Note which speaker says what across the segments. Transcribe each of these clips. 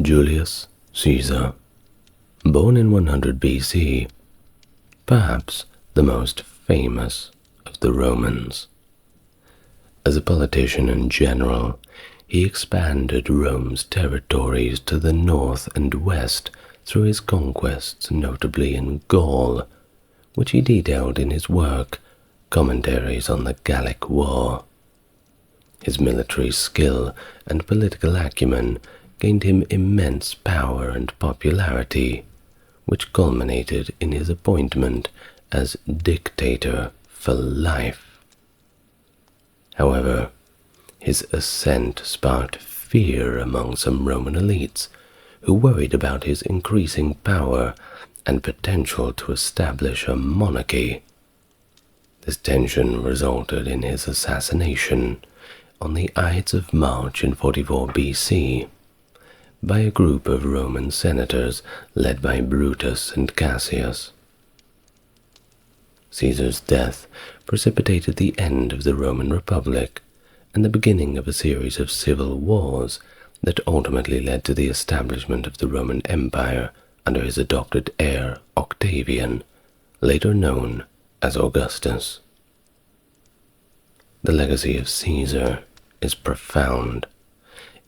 Speaker 1: Julius Caesar, born in 100 BC, perhaps the most famous of the Romans. As a politician and general, he expanded Rome's territories to the north and west through his conquests, notably in Gaul, which he detailed in his work, Commentaries on the Gallic War. His military skill and political acumen gained him immense power and popularity, which culminated in his appointment as dictator for life. However, his ascent sparked fear among some Roman elites who worried about his increasing power and potential to establish a monarchy. This tension resulted in his assassination on the Ides of March in 44 BC by a group of Roman senators led by Brutus and Cassius. Caesar's death precipitated the end of the Roman Republic and the beginning of a series of civil wars that ultimately led to the establishment of the Roman Empire under his adopted heir Octavian, later known as Augustus. The legacy of Caesar is profound,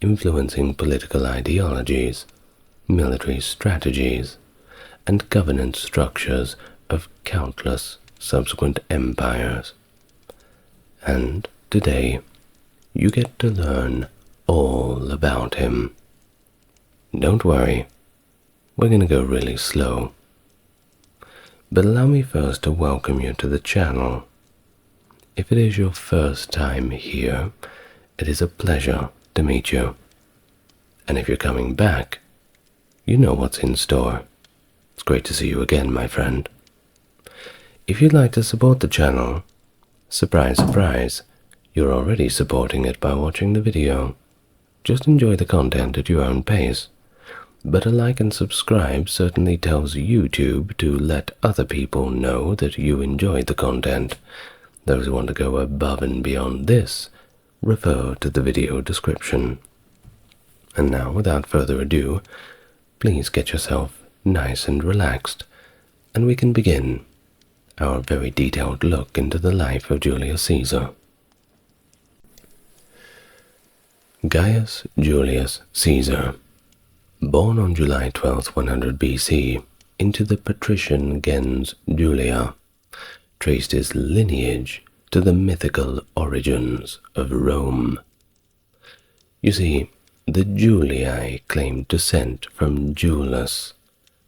Speaker 1: influencing political ideologies, military strategies, and governance structures of countless subsequent empires. And today, you get to learn all about him. Don't worry, we're going to go really slow. But allow me first to welcome you to the channel. If it is your first time here, it is a pleasure to meet you. And if you're coming back, you know what's in store. It's great to see you again, my friend. If you'd like to support the channel, surprise, surprise, you're already supporting it by watching the video. Just enjoy the content at your own pace. But a like and subscribe certainly tells YouTube to let other people know that you enjoyed the content. Those who want to go above and beyond this, refer to the video description. And now, without further ado, please get yourself nice and relaxed, and we can begin our very detailed look into the life of Julius Caesar. Gaius Julius Caesar, born on July 12, 100 BC, into the patrician gens Julia, traced his lineage to the mythical origins of Rome. You see, the Julii claimed descent from Julius,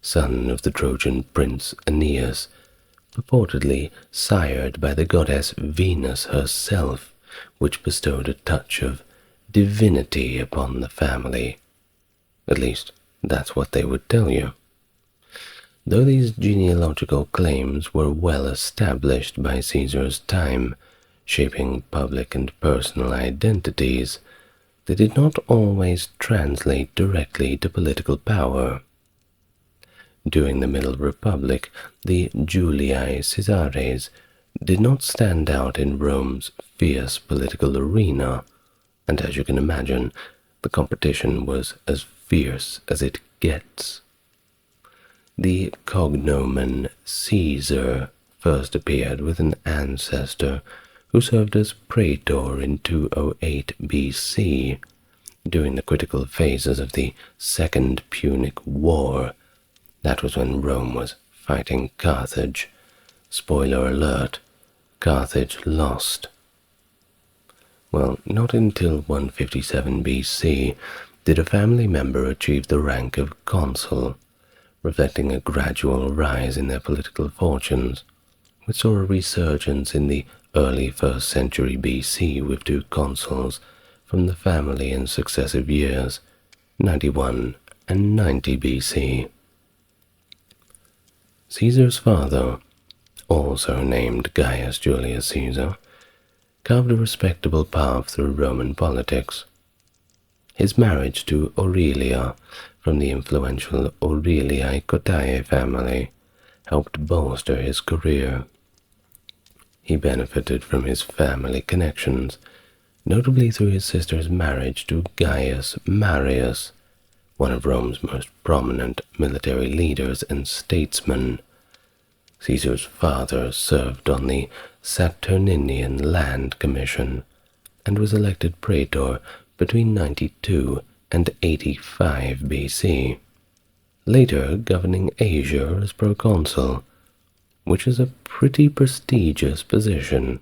Speaker 1: son of the Trojan prince Aeneas, purportedly sired by the goddess Venus herself, which bestowed a touch of divinity upon the family. At least, that's what they would tell you. Though these genealogical claims were well established by Caesar's time, shaping public and personal identities, they did not always translate directly to political power. During the Middle Republic, the Julii Caesares did not stand out in Rome's fierce political arena, and as you can imagine, the competition was as fierce as it gets. The cognomen Caesar first appeared with an ancestor who served as praetor in 208 BC during the critical phases of the Second Punic War. That was when Rome was fighting Carthage. Spoiler alert, Carthage lost. Well, not until 157 BC did a family member achieve the rank of consul, reflecting a gradual rise in their political fortunes, which saw a resurgence in the early 1st century BC with two consuls from the family in successive years, 91 and 90 BC. Caesar's father, also named Gaius Julius Caesar, carved a respectable path through Roman politics. His marriage to Aurelia from the influential Aurelii Cottae family helped bolster his career. He benefited from his family connections, notably through his sister's marriage to Gaius Marius, one of Rome's most prominent military leaders and statesmen. Caesar's father served on the Saturninian Land Commission and was elected praetor between 92 and 85 BC, later governing Asia as proconsul, which is a pretty prestigious position.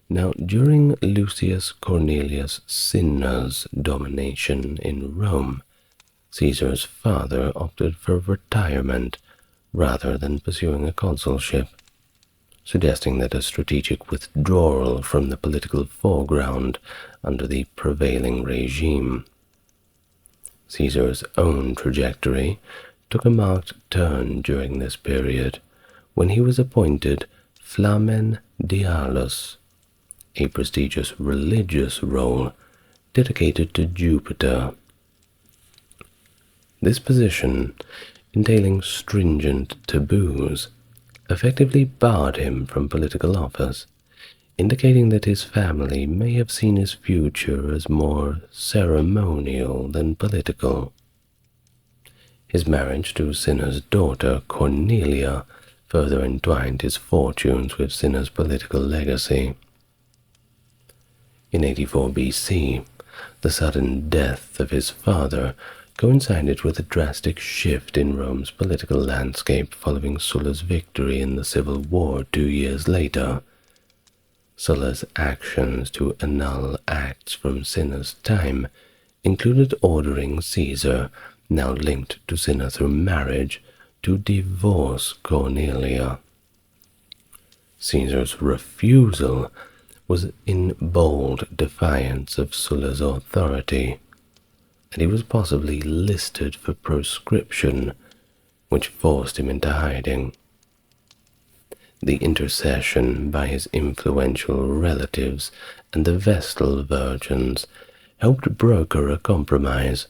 Speaker 1: Now, during Lucius Cornelius Cinna's domination in Rome, Caesar's father opted for retirement rather than pursuing a consulship, suggesting that a strategic withdrawal from the political foreground under the prevailing regime. Caesar's own trajectory took a marked turn during this period when he was appointed Flamen Dialis, a prestigious religious role dedicated to Jupiter. This position, entailing stringent taboos, effectively barred him from political office, indicating that his family may have seen his future as more ceremonial than political. His marriage to Cinna's daughter Cornelia further entwined his fortunes with Cinna's political legacy. In 84 BC, the sudden death of his father coincided with a drastic shift in Rome's political landscape following Sulla's victory in the civil war 2 years later. Sulla's actions to annul acts from Cinna's time included ordering Caesar, now linked to Cinna through marriage, to divorce Cornelia. Caesar's refusal was in bold defiance of Sulla's authority, and he was possibly listed for proscription, which forced him into hiding. The intercession by his influential relatives and the Vestal virgins helped broker a compromise,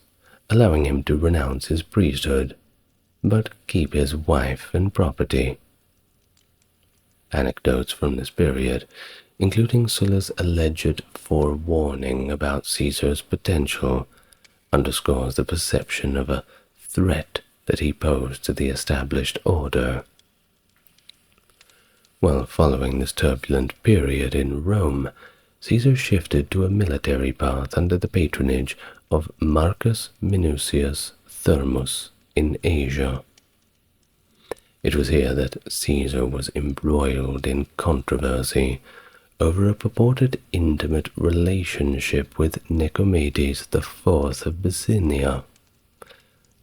Speaker 1: allowing him to renounce his priesthood, but keep his wife and property. Anecdotes from this period, including Sulla's alleged forewarning about Caesar's potential, underscores the perception of a threat that he posed to the established order. While following this turbulent period in Rome, Caesar shifted to a military path under the patronage of Marcus Minucius Thermus in Asia. It was here that Caesar was embroiled in controversy over a purported intimate relationship with Nicomedes IV of Bithynia,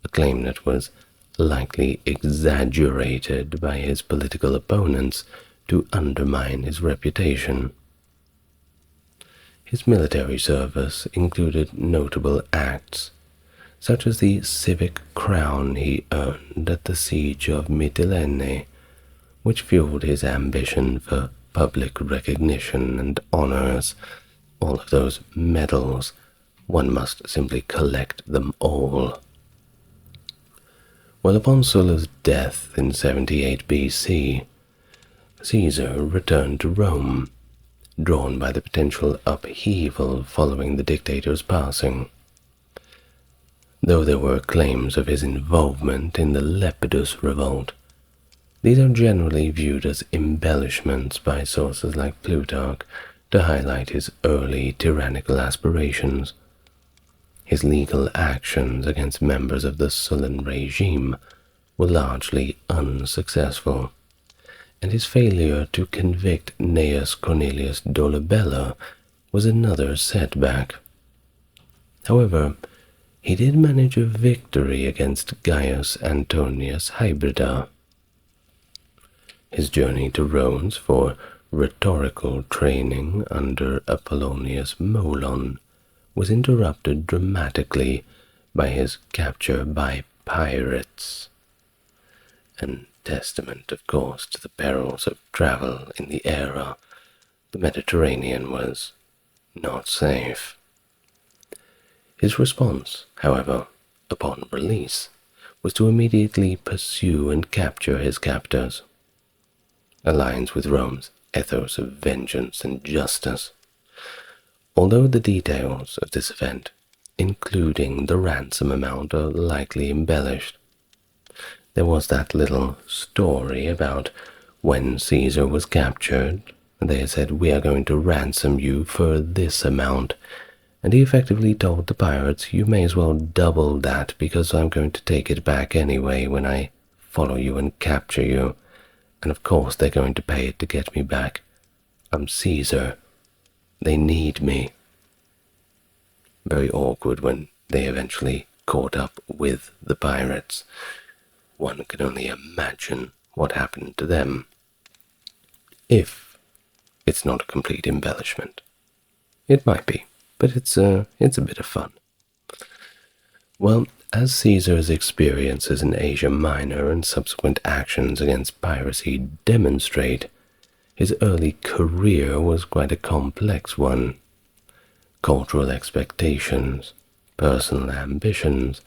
Speaker 1: a claim that was likely exaggerated by his political opponents to undermine his reputation. His military service included notable acts, such as the civic crown he earned at the siege of Mytilene, which fueled his ambition for public recognition and honors. All of those medals, one must simply collect them all. Well, upon Sulla's death in 78 BC, Caesar returned to Rome, drawn by the potential upheaval following the dictator's passing. Though there were claims of his involvement in the Lepidus revolt, these are generally viewed as embellishments by sources like Plutarch to highlight his early tyrannical aspirations. His legal actions against members of the Sullan regime were largely unsuccessful, and his failure to convict Gnaeus Cornelius Dolabella was another setback. However, he did manage a victory against Gaius Antonius Hybrida. His journey to Rhodes for rhetorical training under Apollonius Molon was interrupted dramatically by his capture by pirates, an testament, of course, to the perils of travel in the era. The Mediterranean was not safe. His response, however, upon release, was to immediately pursue and capture his captors, aligns with Rome's ethos of vengeance and justice. Although the details of this event including the ransom amount, are likely embellished. There was that little story about when Caesar was captured. They said, "We are going to ransom you for this amount." And he effectively told the pirates, "You may as well double that, because I'm going to take it back anyway when I follow you and capture you. And of course they're going to pay it to get me back. I'm Caesar. They need me." Very awkward when they eventually caught up with the pirates. One can only imagine what happened to them, if it's not a complete embellishment. It might be, but it's a bit of fun. Well, as Caesar's experiences in Asia Minor and subsequent actions against piracy demonstrate, his early career was quite a complex one. Cultural expectations, personal ambitions,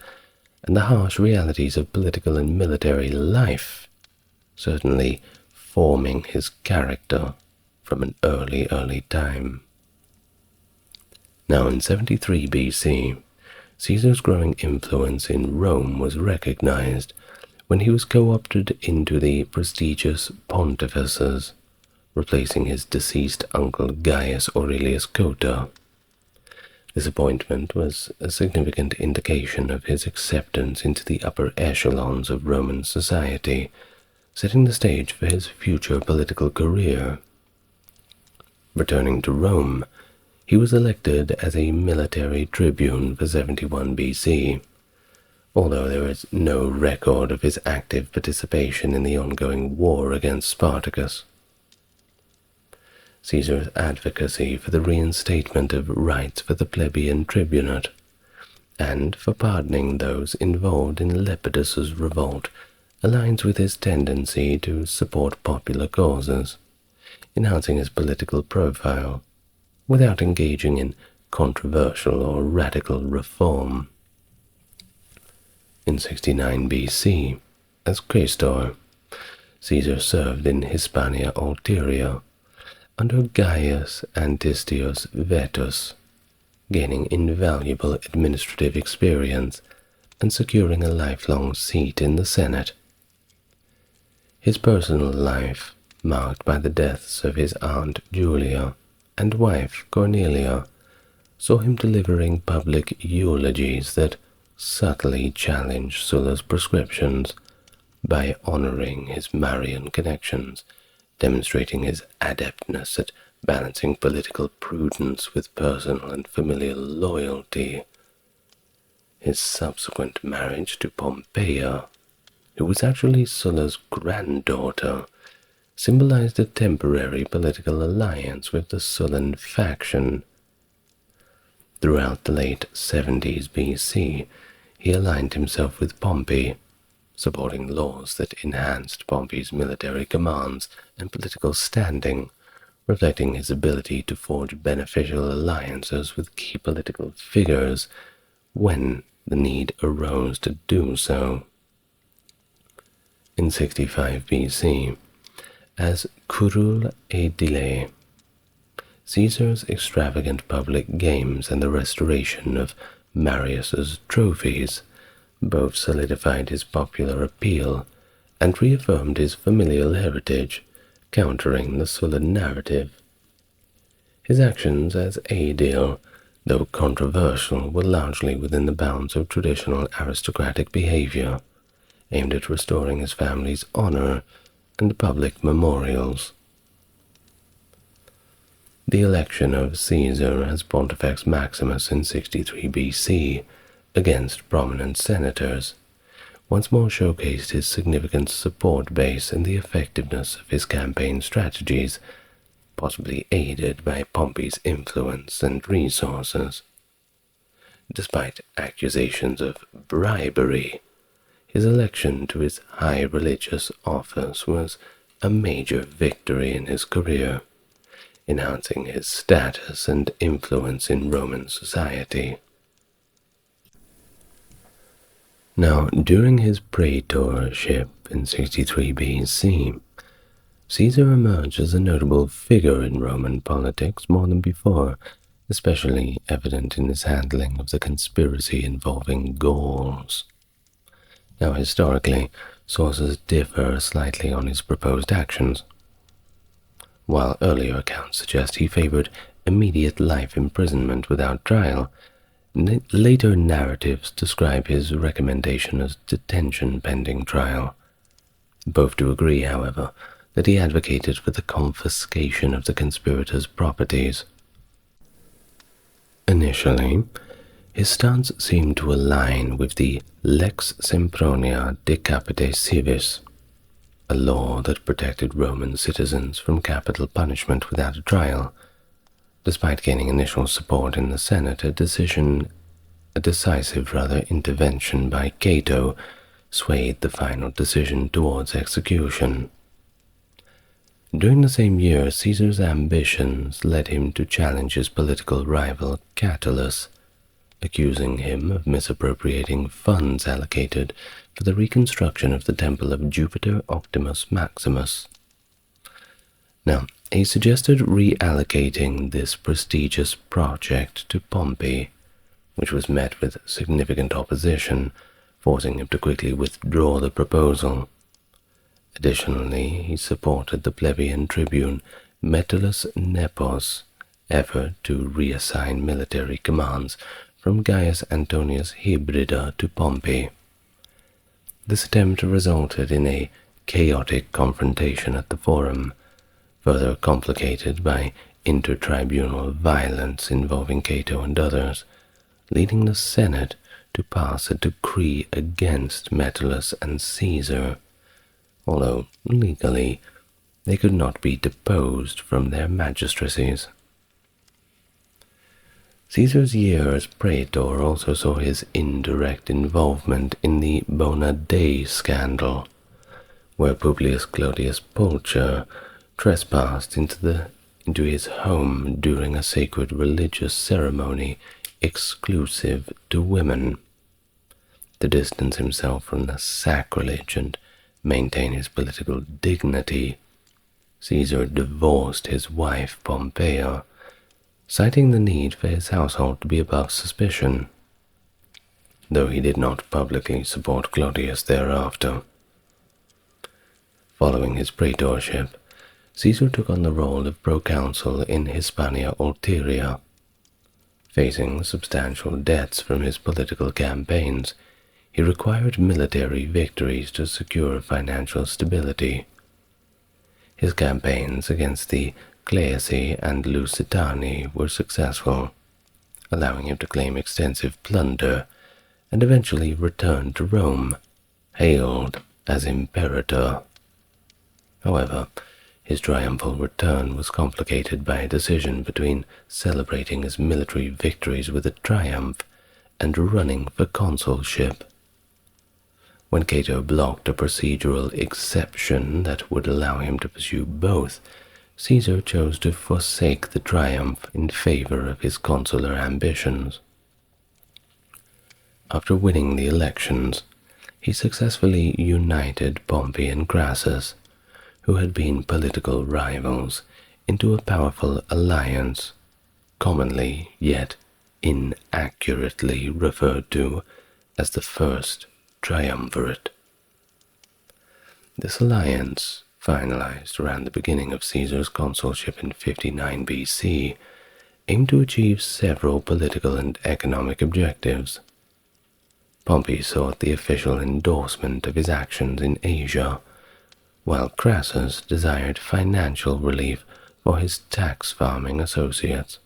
Speaker 1: and the harsh realities of political and military life certainly forming his character from an early time. Now in 73 BC, Caesar's growing influence in Rome was recognized when he was co-opted into the prestigious pontifices, replacing his deceased uncle Gaius Aurelius Cotta. This appointment was a significant indication of his acceptance into the upper echelons of Roman society, setting the stage for his future political career. Returning to Rome, he was elected as a military tribune for 71 BC, although there is no record of his active participation in the ongoing war against Spartacus. Caesar's advocacy for the reinstatement of rights for the plebeian tribunate, and for pardoning those involved in Lepidus's revolt, aligns with his tendency to support popular causes, enhancing his political profile, without engaging in controversial or radical reform. In 69 BC, as quaestor, Caesar served in Hispania Ulteria, under Gaius Antistius Vetus, gaining invaluable administrative experience and securing a lifelong seat in the Senate. His personal life, marked by the deaths of his aunt Julia and wife Cornelia, saw him delivering public eulogies that subtly challenged Sulla's prescriptions by honoring his Marian connections, demonstrating his adeptness at balancing political prudence with personal and familial loyalty. His subsequent marriage to Pompeia, who was actually Sulla's granddaughter, symbolized a temporary political alliance with the Sullan faction. Throughout the late 70s BC, he aligned himself with Pompey, supporting laws that enhanced Pompey's military commands and political standing, reflecting his ability to forge beneficial alliances with key political figures when the need arose to do so. In 65 BC, as curule aedile, Caesar's extravagant public games and the restoration of Marius's trophies both solidified his popular appeal and reaffirmed his familial heritage, countering the Sullan narrative. His actions as aedile, though controversial, were largely within the bounds of traditional aristocratic behavior, aimed at restoring his family's honor and public memorials. The election of Caesar as Pontifex Maximus in 63 BC against prominent senators once more showcased his significant support base and the effectiveness of his campaign strategies, possibly aided by Pompey's influence and resources. Despite accusations of bribery, his election to his high religious office was a major victory in his career, enhancing his status and influence in Roman society. Now, during his praetorship in 63 BC, Caesar emerged as a notable figure in Roman politics more than before, especially evident in his handling of the conspiracy involving Gauls. Now, historically, sources differ slightly on his proposed actions. While earlier accounts suggest he favored immediate life imprisonment without trial, later narratives describe his recommendation as detention pending trial. Both do agree, however, that he advocated for the confiscation of the conspirators' properties. Initially, his stance seemed to align with the Lex Sempronia de Capite Civis, a law that protected Roman citizens from capital punishment without a trial. Despite gaining initial support in the Senate, a decisive intervention by Cato swayed the final decision towards execution. During the same year, Caesar's ambitions led him to challenge his political rival Catulus, accusing him of misappropriating funds allocated for the reconstruction of the temple of Jupiter Optimus Maximus. Now, he suggested reallocating this prestigious project to Pompey, which was met with significant opposition, forcing him to quickly withdraw the proposal. Additionally, he supported the plebeian tribune Metellus Nepos' effort to reassign military commands from Gaius Antonius Hybrida to Pompey. This attempt resulted in a chaotic confrontation at the Forum, further complicated by intertribunal violence involving Cato and others, leading the Senate to pass a decree against Metellus and Caesar, although legally they could not be deposed from their magistracies. Caesar's year as praetor also saw his indirect involvement in the Bona Dei scandal, where Publius Clodius Pulcher trespassed into his home during a sacred religious ceremony exclusive to women. To distance himself from the sacrilege and maintain his political dignity, Caesar divorced his wife Pompeia, citing the need for his household to be above suspicion, though he did not publicly support Clodius thereafter. Following his praetorship, Caesar took on the role of proconsul in Hispania Ulteria. Facing substantial debts from his political campaigns, he required military victories to secure financial stability. His campaigns against the Clerici and Lusitani were successful, allowing him to claim extensive plunder and eventually return to Rome, hailed as imperator. However, his triumphal return was complicated by a decision between celebrating his military victories with a triumph and running for consulship. When Cato blocked a procedural exception that would allow him to pursue both, Caesar chose to forsake the triumph in favor of his consular ambitions. After winning the elections, he successfully united Pompey and Crassus, who had been political rivals, into a powerful alliance, commonly yet inaccurately referred to as the First Triumvirate. This alliance, finalized around the beginning of Caesar's consulship in 59 BC, aimed to achieve several political and economic objectives. Pompey sought the official endorsement of his actions in Asia, while Crassus desired financial relief for his tax farming associates.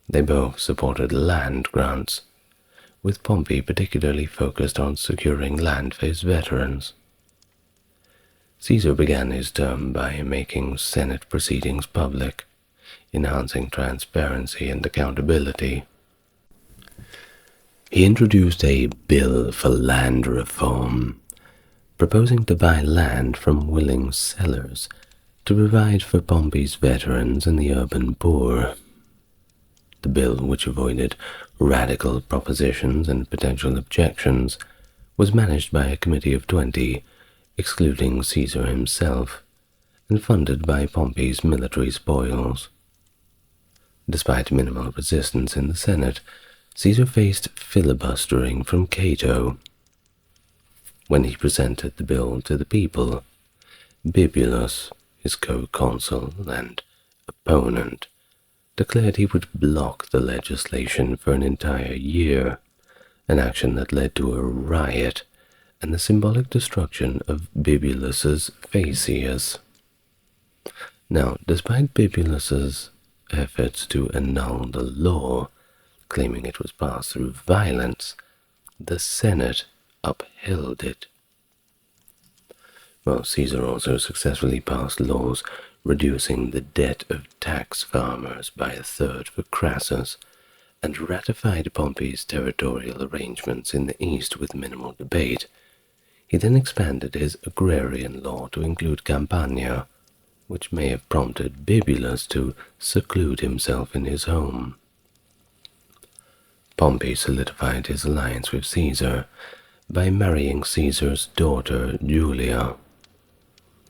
Speaker 1: They both supported land grants, with Pompey particularly focused on securing land for his veterans. Caesar began his term by making Senate proceedings public, enhancing transparency and accountability. He introduced a bill for land reform, proposing to buy land from willing sellers to provide for Pompey's veterans and the urban poor. The bill, which avoided radical propositions and potential objections, was managed by a committee of 20, excluding Caesar himself, and funded by Pompey's military spoils. Despite minimal resistance in the Senate, Caesar faced filibustering from Cato. When he presented the bill to the people, Bibulus, his co-consul and opponent, declared he would block the legislation for an entire year, an action that led to a riot and the symbolic destruction of Bibulus's fasces. Now, despite Bibulus's efforts to annul the law, claiming it was passed through violence, the Senate upheld it. Well, Caesar also successfully passed laws reducing the debt of tax farmers by a third for Crassus, and ratified Pompey's territorial arrangements in the east with minimal debate. He then expanded his agrarian law to include Campania, which may have prompted Bibulus to seclude himself in his home. Pompey solidified his alliance with Caesar by marrying Caesar's daughter Julia.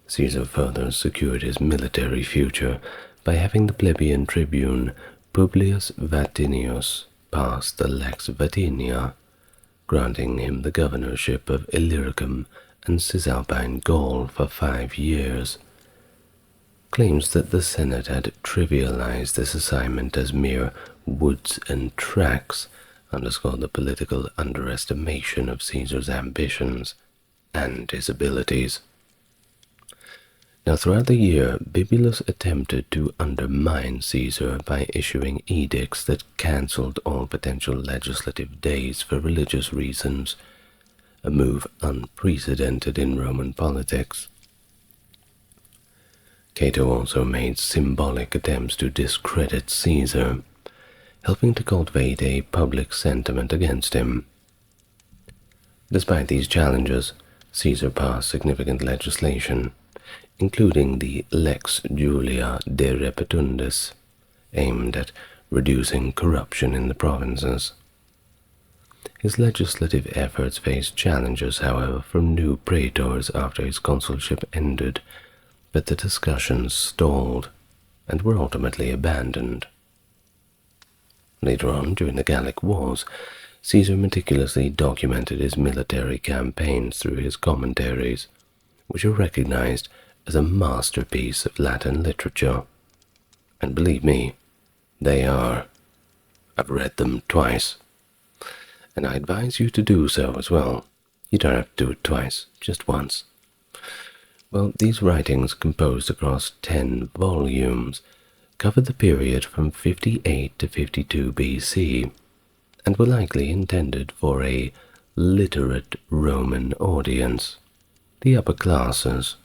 Speaker 1: Caesar further secured his military future by having the plebeian tribune Publius Vatinius pass the Lex Vatinia, granting him the governorship of Illyricum and Cisalpine Gaul for 5 years. Claims that the Senate had trivialized this assignment as mere woods and tracks underscore the political underestimation of Caesar's ambitions and his abilities. Now, throughout the year, Bibulus attempted to undermine Caesar by issuing edicts that cancelled all potential legislative days for religious reasons, a move unprecedented in Roman politics. Cato also made symbolic attempts to discredit Caesar, helping to cultivate a public sentiment against him. Despite these challenges, Caesar passed significant legislation, including the Lex Julia de Repetundis, aimed at reducing corruption in the provinces. His legislative efforts faced challenges, however, from new praetors after his consulship ended, but the discussions stalled and were ultimately abandoned. Later on, during the Gallic Wars, Caesar meticulously documented his military campaigns through his commentaries, which are recognized as a masterpiece of Latin literature. And believe me, they are. I've read them twice, and I advise you to do so as well. You don't have to do it twice, just once. Well, these writings, composed across 10 volumes, covered the period from 58 to 52 BC, and were likely intended for a literate Roman audience, the upper classes.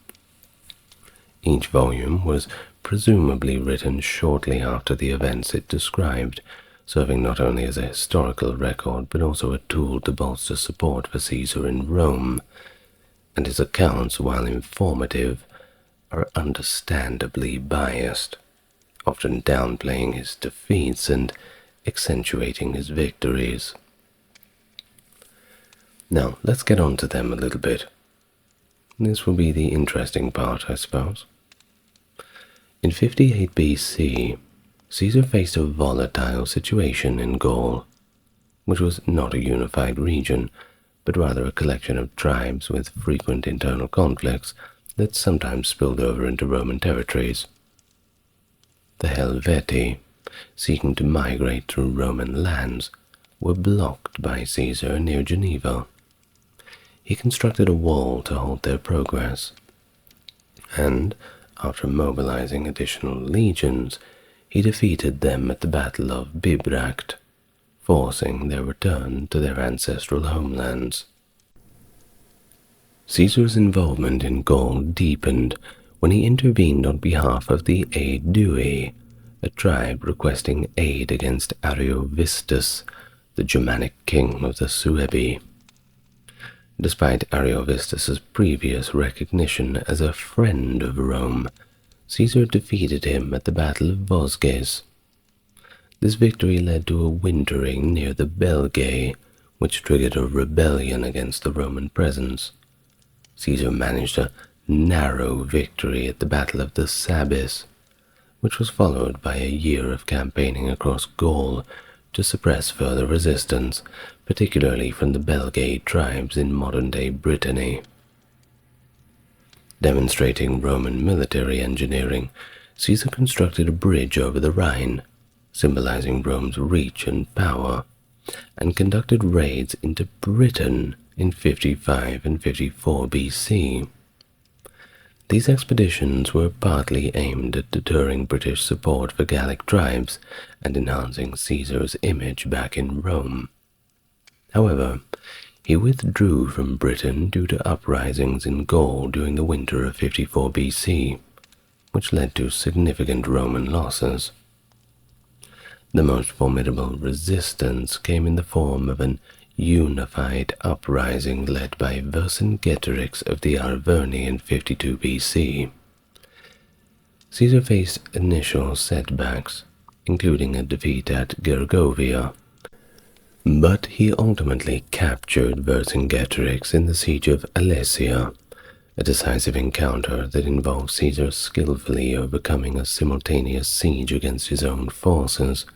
Speaker 1: Each volume was presumably written shortly after the events it described, serving not only as a historical record but also a tool to bolster support for Caesar in Rome, and his accounts, while informative, are understandably biased, often downplaying his defeats and accentuating his victories. Now, let's get on to them a little bit. This will be the interesting part, I suppose. In 58 BC, Caesar faced a volatile situation in Gaul, which was not a unified region, but rather a collection of tribes with frequent internal conflicts that sometimes spilled over into Roman territories. The Helvetii, seeking to migrate through Roman lands, were blocked by Caesar near Geneva. He constructed a wall to halt their progress, and, after mobilizing additional legions, he defeated them at the Battle of Bibracte, forcing their return to their ancestral homelands. Caesar's involvement in Gaul deepened when he intervened on behalf of the Aedui, a tribe requesting aid against Ariovistus, the Germanic king of the Suebi. Despite Ariovistus's previous recognition as a friend of Rome, Caesar defeated him at the Battle of Vosges. This victory led to a wintering near the Belgae, which triggered a rebellion against the Roman presence. Caesar managed a narrow victory at the Battle of the Sabis, which was followed by a year of campaigning across Gaul to suppress further resistance, particularly from the Belgae tribes in modern-day Brittany. Demonstrating Roman military engineering, Caesar constructed a bridge over the Rhine, symbolizing Rome's reach and power, and conducted raids into Britain in 55 and 54 BC. These expeditions were partly aimed at deterring British support for Gallic tribes and enhancing Caesar's image back in Rome. However, he withdrew from Britain due to uprisings in Gaul during the winter of 54 BC, which led to significant Roman losses. The most formidable resistance came in the form of an unified uprising led by Vercingetorix of the Arverni in 52 BC. Caesar faced initial setbacks, including a defeat at Gergovia, but he ultimately captured Vercingetorix in the siege of Alesia, a decisive encounter that involved Caesar skillfully overcoming a simultaneous siege against his own forces.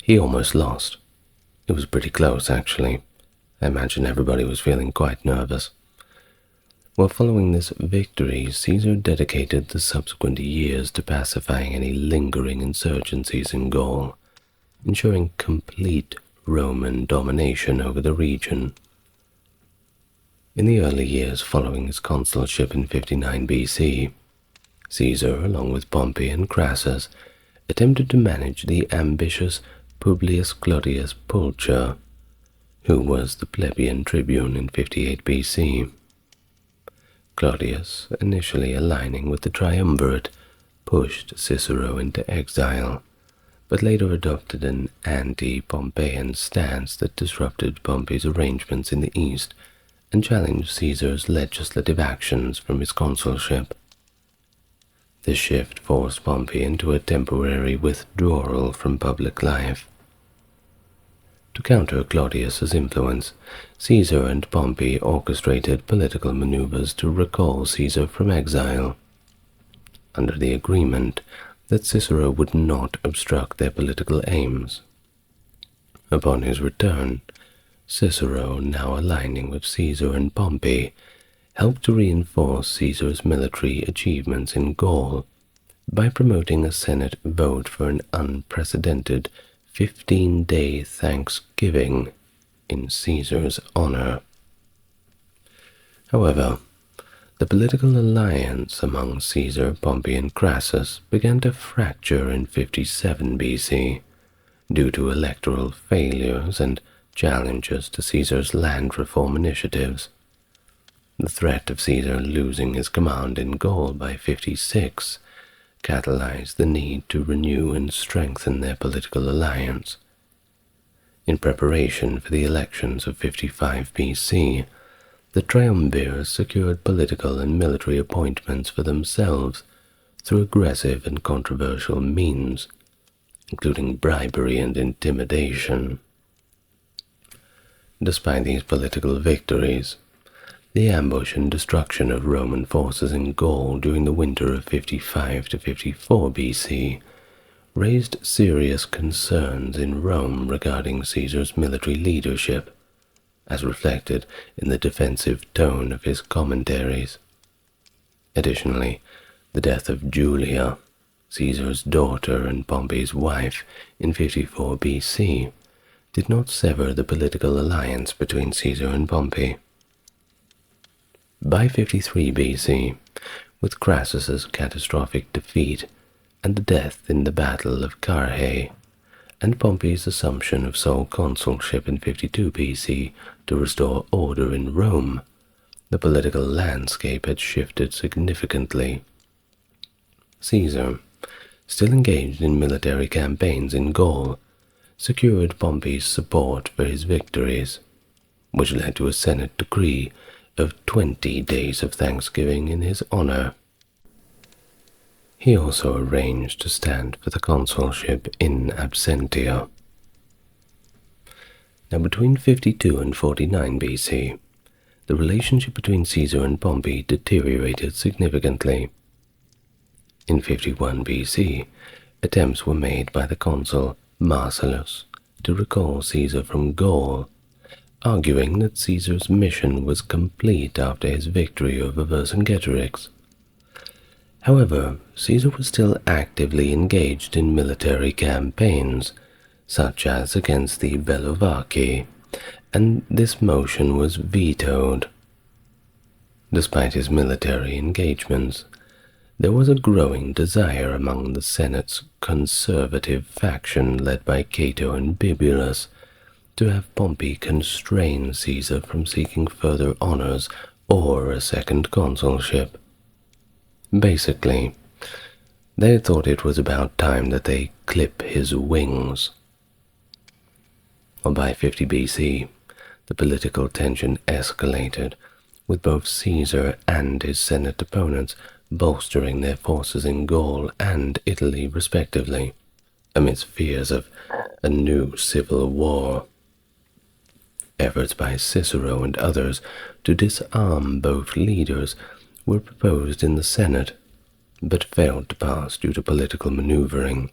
Speaker 1: He almost lost. It was pretty close, actually. I imagine everybody was feeling quite nervous. While following this victory, Caesar dedicated the subsequent years to pacifying any lingering insurgencies in Gaul, ensuring complete Roman domination over the region. In the early years following his consulship in 59 BC, Caesar, along with Pompey and Crassus, attempted to manage the ambitious Publius Claudius Pulcher, who was the plebeian tribune in 58 BC. Claudius, initially aligning with the triumvirate, pushed Cicero into exile, but later adopted an anti-Pompeian stance that disrupted Pompey's arrangements in the east and challenged Caesar's legislative actions from his consulship. This shift forced Pompey into a temporary withdrawal from public life. To counter Claudius's influence, Caesar and Pompey orchestrated political maneuvers to recall Caesar from exile, under the agreement that Cicero would not obstruct their political aims. Upon his return, Cicero, now aligning with Caesar and Pompey, helped to reinforce Caesar's military achievements in Gaul by promoting a Senate vote for an unprecedented 15-day Thanksgiving in Caesar's honor. However, the political alliance among Caesar, Pompey, and Crassus began to fracture in 57 BC due to electoral failures and challenges to Caesar's land reform initiatives. The threat of Caesar losing his command in Gaul by 56 catalyzed the need to renew and strengthen their political alliance. In preparation for the elections of 55 BC, the triumvirs secured political and military appointments for themselves through aggressive and controversial means, including bribery and intimidation. Despite these political victories, the ambush and destruction of Roman forces in Gaul during the winter of 55 to 54 BC raised serious concerns in Rome regarding Caesar's military leadership, as reflected in the defensive tone of his commentaries. Additionally, the death of Julia, Caesar's daughter and Pompey's wife, in 54 BC, did not sever the political alliance between Caesar and Pompey. By 53 BC, with Crassus's catastrophic defeat and the death in the Battle of Carrhae, and Pompey's assumption of sole consulship in 52 BC to restore order in Rome, the political landscape had shifted significantly. Caesar, still engaged in military campaigns in Gaul, secured Pompey's support for his victories, which led to a Senate decree of 20 days of Thanksgiving in his honor. He also arranged to stand for the consulship in absentia. Now, between 52 and 49 BC, the relationship between Caesar and Pompey deteriorated significantly. In 51 BC, attempts were made by the consul Marcellus to recall Caesar from Gaul, arguing that Caesar's mission was complete after his victory over Vercingetorix. However, Caesar was still actively engaged in military campaigns, such as against the Bellovaci, and this motion was vetoed. Despite his military engagements, there was a growing desire among the Senate's conservative faction led by Cato and Bibulus to have Pompey constrain Caesar from seeking further honors or a second consulship. Basically, they thought it was about time that they clip his wings. By 50 BC, the political tension escalated, with both Caesar and his Senate opponents bolstering their forces in Gaul and Italy respectively, amidst fears of a new civil war. Efforts by Cicero and others to disarm both leaders were proposed in the Senate, but failed to pass due to political maneuvering.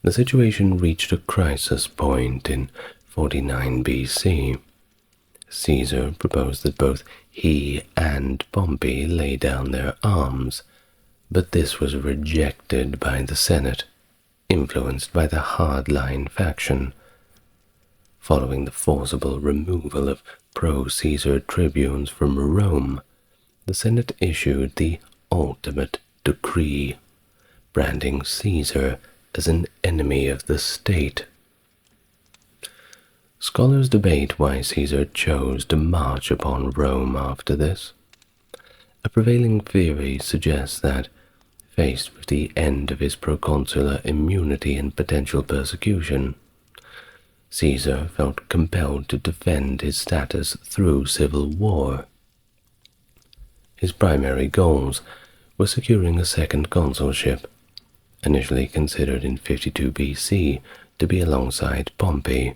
Speaker 1: The situation reached a crisis point in 49 BC. Caesar proposed that both he and Pompey lay down their arms, but this was rejected by the Senate, influenced by the hardline faction. Following the forcible removal of pro-Caesar tribunes from Rome, the Senate issued the ultimate decree, branding Caesar as an enemy of the state. Scholars debate why Caesar chose to march upon Rome after this. A prevailing theory suggests that, faced with the end of his proconsular immunity and potential persecution, Caesar felt compelled to defend his status through civil war. His primary goals were securing a second consulship, initially considered in 52 BC to be alongside Pompey,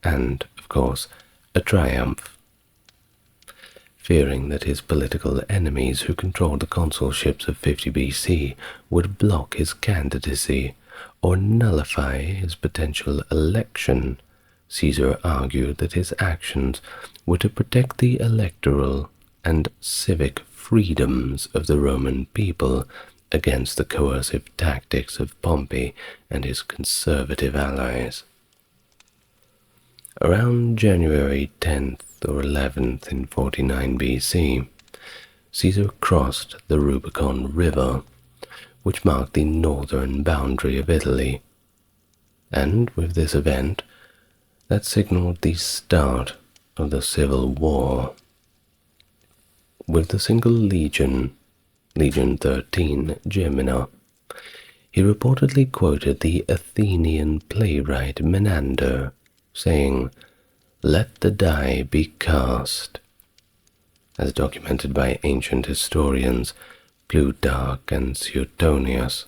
Speaker 1: and, of course, a triumph. Fearing that his political enemies who controlled the consulships of 50 BC would block his candidacy or nullify his potential election, Caesar argued that his actions were to protect the electoral and civic freedoms of the Roman people against the coercive tactics of Pompey and his conservative allies. Around January 10th or 11th in 49 BC, Caesar crossed the Rubicon River, which marked the northern boundary of Italy, and with this event, that signaled the start of the Civil War. With the single legion, Legion 13 Gemina, he reportedly quoted the Athenian playwright Menander, saying, "Let the die be cast," as documented by ancient historians Plutarch and Suetonius.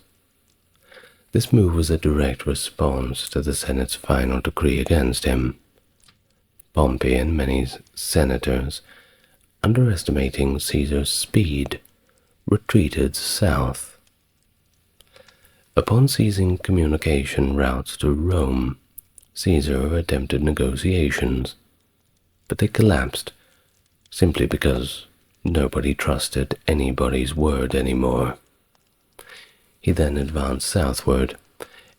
Speaker 1: This move was a direct response to the Senate's final decree against him. Pompey and many senators, underestimating Caesar's speed, retreated south. Upon seizing communication routes to Rome, Caesar attempted negotiations, but they collapsed simply because nobody trusted anybody's word anymore. He then advanced southward,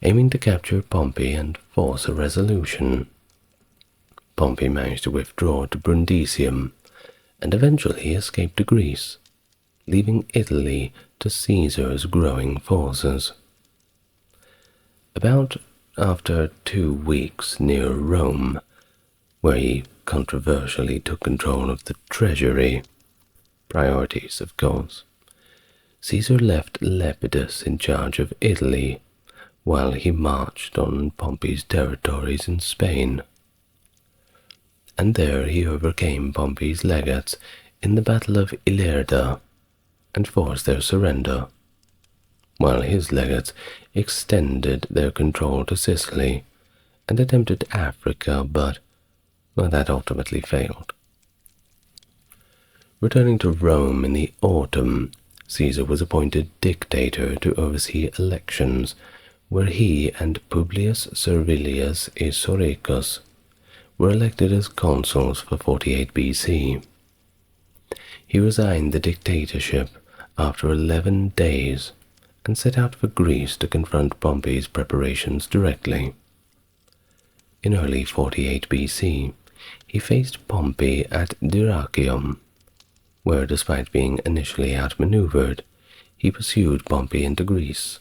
Speaker 1: aiming to capture Pompey and force a resolution. Pompey managed to withdraw to Brundisium and eventually escaped to Greece, leaving Italy to Caesar's growing forces. About after 2 weeks near Rome, where he controversially took control of the treasury, priorities of course, Caesar left Lepidus in charge of Italy while he marched on Pompey's territories in Spain. And there he overcame Pompey's legates in the Battle of Ilerda and forced their surrender, while his legates extended their control to Sicily and attempted Africa, but that ultimately failed. Returning to Rome in the autumn, Caesar was appointed dictator to oversee elections, where he and Publius Servilius Esoricus were elected as consuls for 48 BC. He resigned the dictatorship after 11 days and set out for Greece to confront Pompey's preparations directly. In early 48 BC, he faced Pompey at Dyrrhachium, where, despite being initially outmaneuvered, he pursued Pompey into Greece.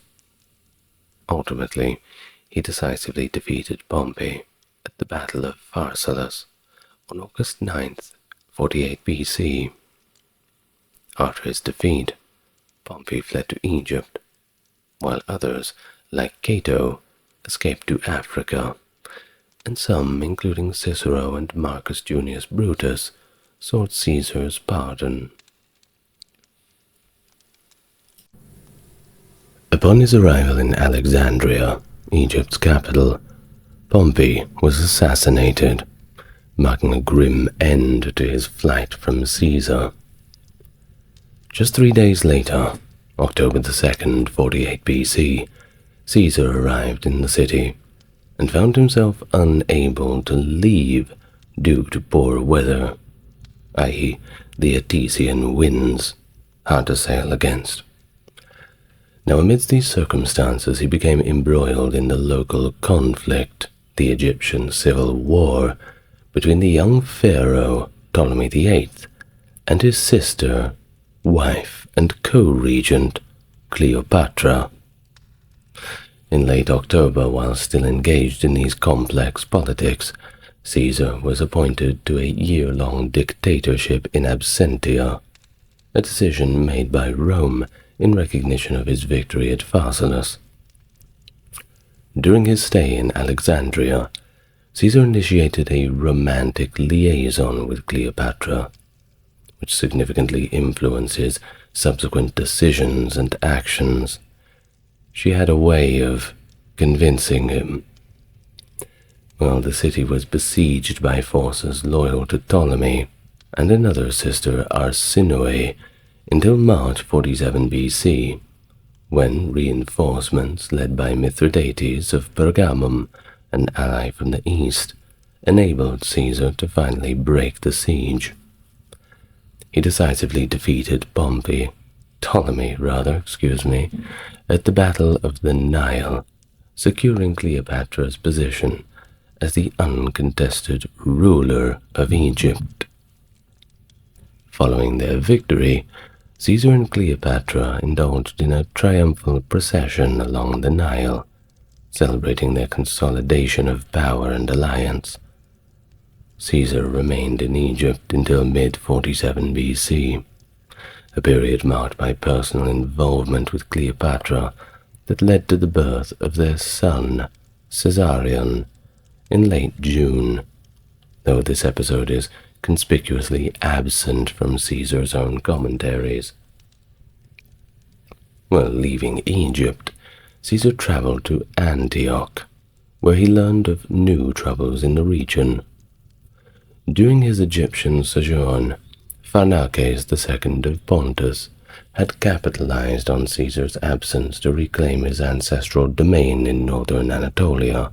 Speaker 1: Ultimately, he decisively defeated Pompey at the Battle of Pharsalus on August 9th, 48 BC. After his defeat, Pompey fled to Egypt, while others, like Cato, escaped to Africa, and some, including Cicero and Marcus Junius Brutus, sought Caesar's pardon. Upon his arrival in Alexandria, Egypt's capital, Pompey was assassinated, marking a grim end to his flight from Caesar. Just 3 days later, October the 2nd, 48 BC, Caesar arrived in the city and found himself unable to leave due to poor weather, i.e. the Etesian winds, hard to sail against. Now, amidst these circumstances, he became embroiled in the local conflict, the Egyptian civil war, between the young pharaoh Ptolemy VIII and his sister, wife, and co-regent Cleopatra. In late October, while still engaged in these complex politics, Caesar was appointed to a year-long dictatorship in absentia, a decision made by Rome in recognition of his victory at Pharsalus. During his stay in Alexandria, Caesar initiated a romantic liaison with Cleopatra, which significantly influences subsequent decisions and actions. She had a way of convincing him. While the city was besieged by forces loyal to Ptolemy and another sister, Arsinoe, until March 47 BC, when reinforcements led by Mithridates of Pergamum, an ally from the east, enabled Caesar to finally break the siege. He decisively defeated Ptolemy, at the Battle of the Nile, securing Cleopatra's position as the uncontested ruler of Egypt. Following their victory, Caesar and Cleopatra indulged in a triumphal procession along the Nile, celebrating their consolidation of power and alliance. Caesar remained in Egypt until mid-47 BC, a period marked by personal involvement with Cleopatra that led to the birth of their son, Caesarion, in late June, though this episode is conspicuously absent from Caesar's own commentaries. While leaving Egypt, Caesar traveled to Antioch, where he learned of new troubles in the region. During his Egyptian sojourn, Pharnaces II of Pontus had capitalized on Caesar's absence to reclaim his ancestral domain in northern Anatolia,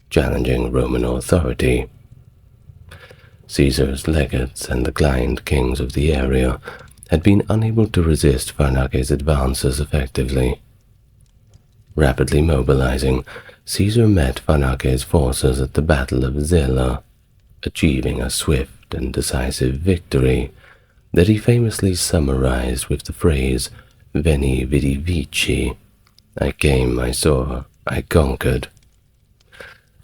Speaker 1: challenging Roman authority. Caesar's legates and the client kings of the area had been unable to resist Pharnaces' advances effectively. Rapidly mobilizing, Caesar met Pharnaces' forces at the Battle of Zela, achieving a swift and decisive victory that he famously summarized with the phrase "Veni vidi vici," I came, I saw, I conquered,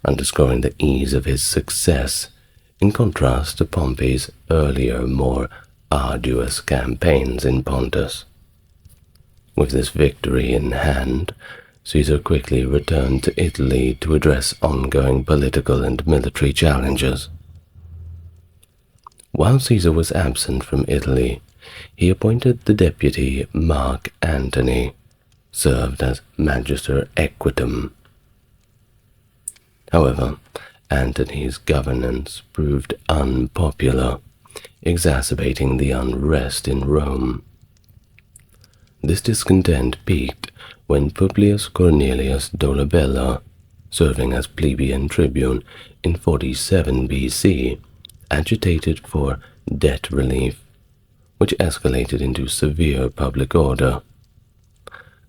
Speaker 1: underscoring the ease of his success in contrast to Pompey's earlier, more arduous campaigns in Pontus. With this victory in hand, Caesar quickly returned to Italy to address ongoing political and military challenges. While Caesar was absent from Italy, he appointed the deputy Mark Antony, served as Magister Equitum. However, Antony's governance proved unpopular, exacerbating the unrest in Rome. This discontent peaked when Publius Cornelius Dolabella, serving as plebeian tribune in 47 BC, agitated for debt relief, which escalated into severe public order.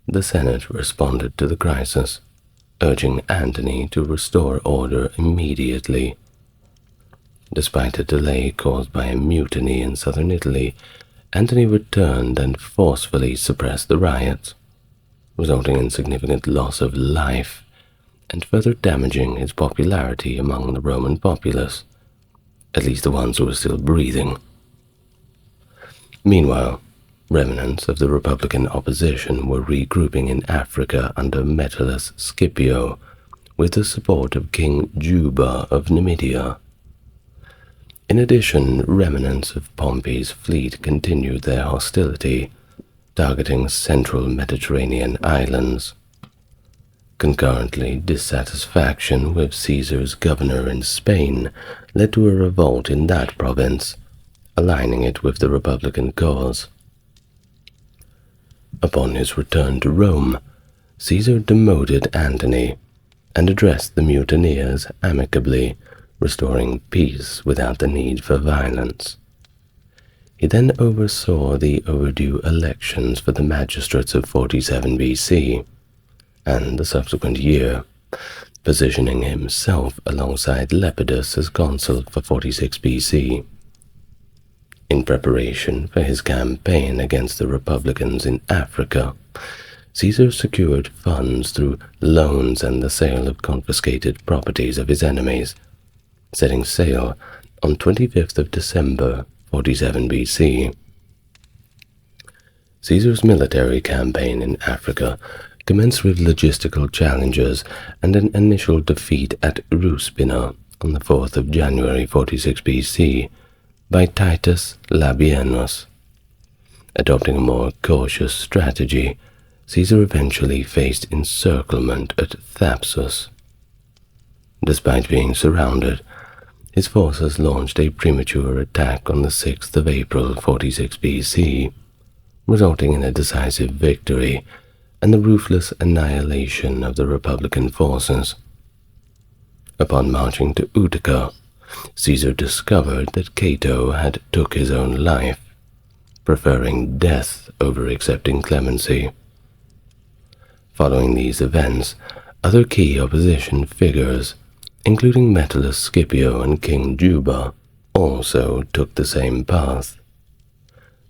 Speaker 1: The Senate responded to the crisis, urging Antony to restore order immediately. Despite a delay caused by a mutiny in southern Italy, Antony returned and forcefully suppressed the riots, resulting in significant loss of life and further damaging his popularity among the Roman populace, at least the ones who were still breathing. Meanwhile, remnants of the Republican opposition were regrouping in Africa under Metellus Scipio, with the support of King Juba of Numidia. In addition, remnants of Pompey's fleet continued their hostility, targeting central Mediterranean islands. Concurrently, dissatisfaction with Caesar's governor in Spain led to a revolt in that province, aligning it with the Republican cause. Upon his return to Rome, Caesar demoted Antony and addressed the mutineers amicably, restoring peace without the need for violence. He then oversaw the overdue elections for the magistrates of 47 BC and the subsequent year, positioning himself alongside Lepidus as consul for 46 BC. In preparation for his campaign against the Republicans in Africa, Caesar secured funds through loans and the sale of confiscated properties of his enemies, setting sail on 25th of December, 47 BC. Caesar's military campaign in Africa commenced with logistical challenges and an initial defeat at Ruspina on the 4th of January, 46 BC, by Titus Labienus. Adopting a more cautious strategy, Caesar eventually faced encirclement at Thapsus. Despite being surrounded, his forces launched a premature attack on the 6th of April, 46 BC, resulting in a decisive victory and the ruthless annihilation of the Republican forces. Upon marching to Utica, Caesar discovered that Cato had took his own life, preferring death over accepting clemency. Following these events, other key opposition figures, including Metellus Scipio and King Juba, also took the same path,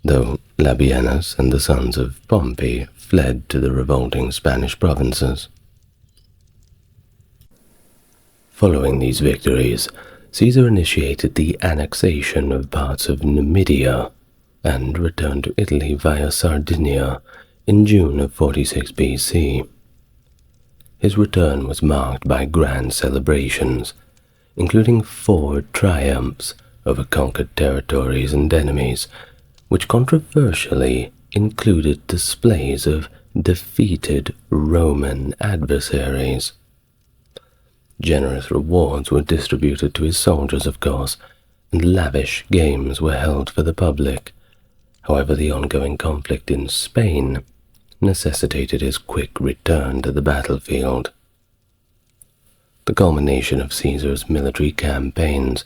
Speaker 1: though Labienus and the sons of Pompey fled to the revolting Spanish provinces. Following these victories, Caesar initiated the annexation of parts of Numidia and returned to Italy via Sardinia in June of 46 BC. His return was marked by grand celebrations, including 4 triumphs over conquered territories and enemies, which controversially included displays of defeated Roman adversaries. Generous rewards were distributed to his soldiers, of course, and lavish games were held for the public. However, the ongoing conflict in Spain necessitated his quick return to the battlefield. The culmination of Caesar's military campaigns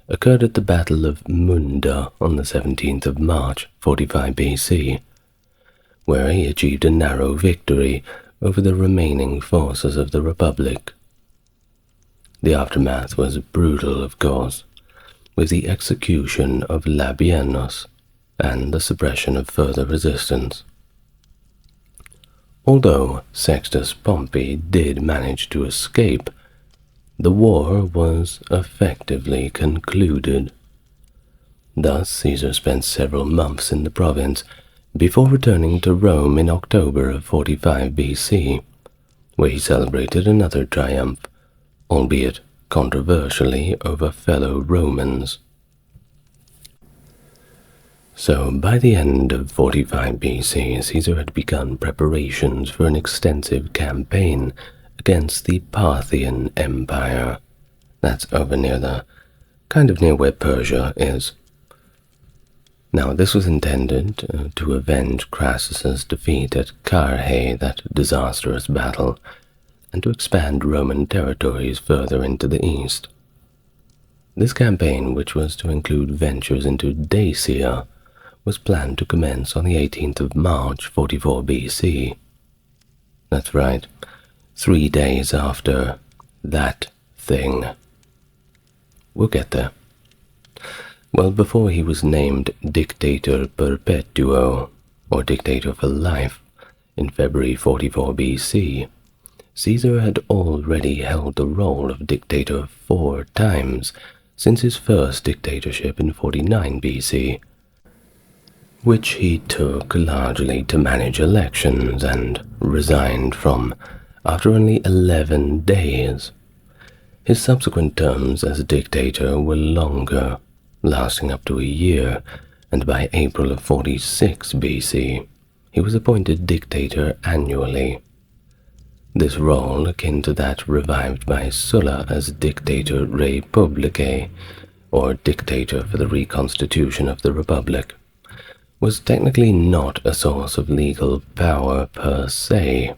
Speaker 1: occurred at the Battle of Munda on the 17th of March, 45 BC, where he achieved a narrow victory over the remaining forces of the Republic. The aftermath was brutal, of course, with the execution of Labienus and the suppression of further resistance. Although Sextus Pompey did manage to escape, the war was effectively concluded. Thus, Caesar spent several months in the province before returning to Rome in October of 45 BC, where he celebrated another triumph, albeit controversially over fellow Romans. So, by the end of 45 BC, Caesar had begun preparations for an extensive campaign against the Parthian Empire. That's over near near where Persia is. Now, this was intended to avenge Crassus's defeat at Carrhae, that disastrous battle, and to expand Roman territories further into the east. This campaign, which was to include ventures into Dacia, was planned to commence on the 18th of March, 44 BC. That's right, 3 days after that thing. We'll get there. Well, before he was named Dictator Perpetuo, or Dictator for Life, in February 44 BC, Caesar had already held the role of dictator 4 times since his first dictatorship in 49 BC, which he took largely to manage elections and resigned from after only 11 days. His subsequent terms as dictator were longer, lasting up to a year, and by April of 46 BC, he was appointed dictator annually. This role, akin to that revived by Sulla as Dictator Rei Publicae, or Dictator for the Reconstitution of the Republic, was technically not a source of legal power per se.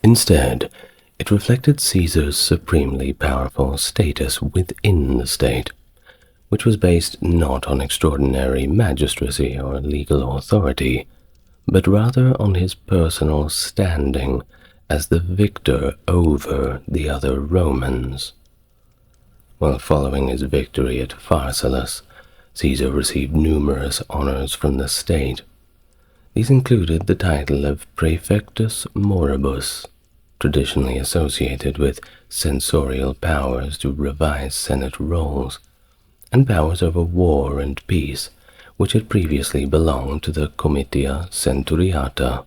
Speaker 1: Instead, it reflected Caesar's supremely powerful status within the state, which was based not on extraordinary magistracy or legal authority, but rather on his personal standing as the victor over the other Romans. While following his victory at Pharsalus, Caesar received numerous honors from the state. These included the title of Praefectus Moribus, traditionally associated with censorial powers to revise Senate rolls, and powers over war and peace, which had previously belonged to the Comitia Centuriata.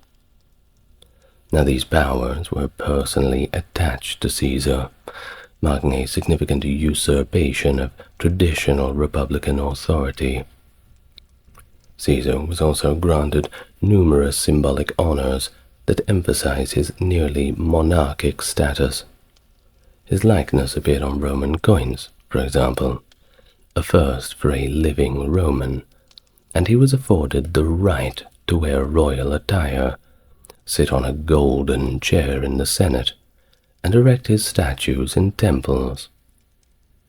Speaker 1: Now, these powers were personally attached to Caesar, marking a significant usurpation of traditional republican authority. Caesar was also granted numerous symbolic honors that emphasize his nearly monarchic status. His likeness appeared on Roman coins, for example, a first for a living Roman, and he was afforded the right to wear royal attire, sit on a golden chair in the Senate, and erect his statues in temples.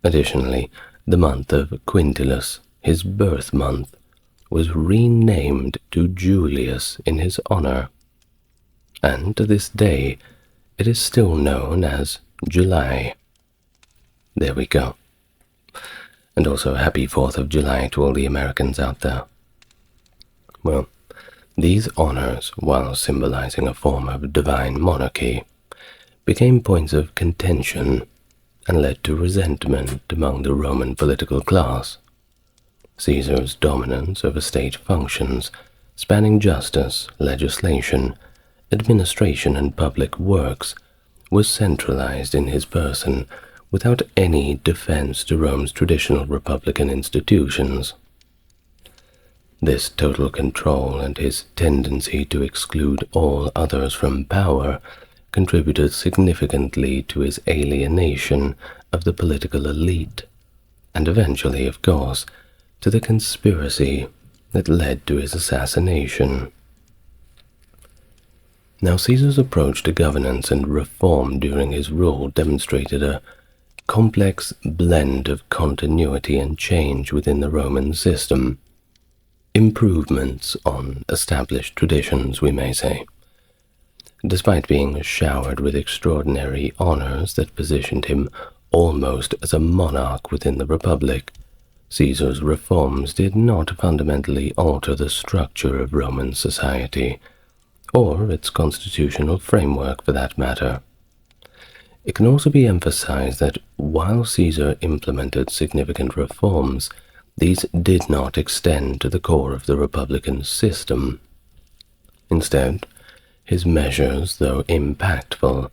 Speaker 1: Additionally, the month of Quintilis, his birth month, was renamed to Julius in his honor, and to this day it is still known as July. There we go. And also happy 4th of July to all the Americans out there. Well, these honors, while symbolizing a form of divine monarchy, became points of contention and led to resentment among the Roman political class. Caesar's dominance over state functions, spanning justice, legislation, administration, and public works, was centralized in his person without any defense to Rome's traditional republican institutions. This total control and his tendency to exclude all others from power contributed significantly to his alienation of the political elite, and eventually, of course, to the conspiracy that led to his assassination. Now, Caesar's approach to governance and reform during his rule demonstrated a complex blend of continuity and change within the Roman system. Improvements on established traditions, we may say. Despite being showered with extraordinary honors that positioned him almost as a monarch within the Republic, Caesar's reforms did not fundamentally alter the structure of Roman society, or its constitutional framework for that matter. It can also be emphasized that while Caesar implemented significant reforms, these did not extend to the core of the republican system. Instead, his measures, though impactful,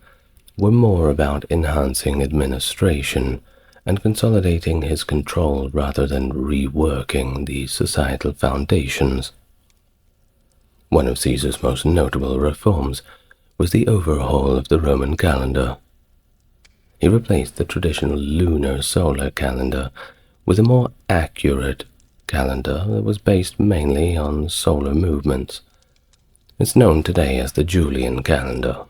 Speaker 1: were more about enhancing administration and consolidating his control rather than reworking the societal foundations. One of Caesar's most notable reforms was the overhaul of the Roman calendar. He replaced the traditional lunar solar calendar with a more accurate calendar that was based mainly on solar movements. It's known today as the Julian calendar.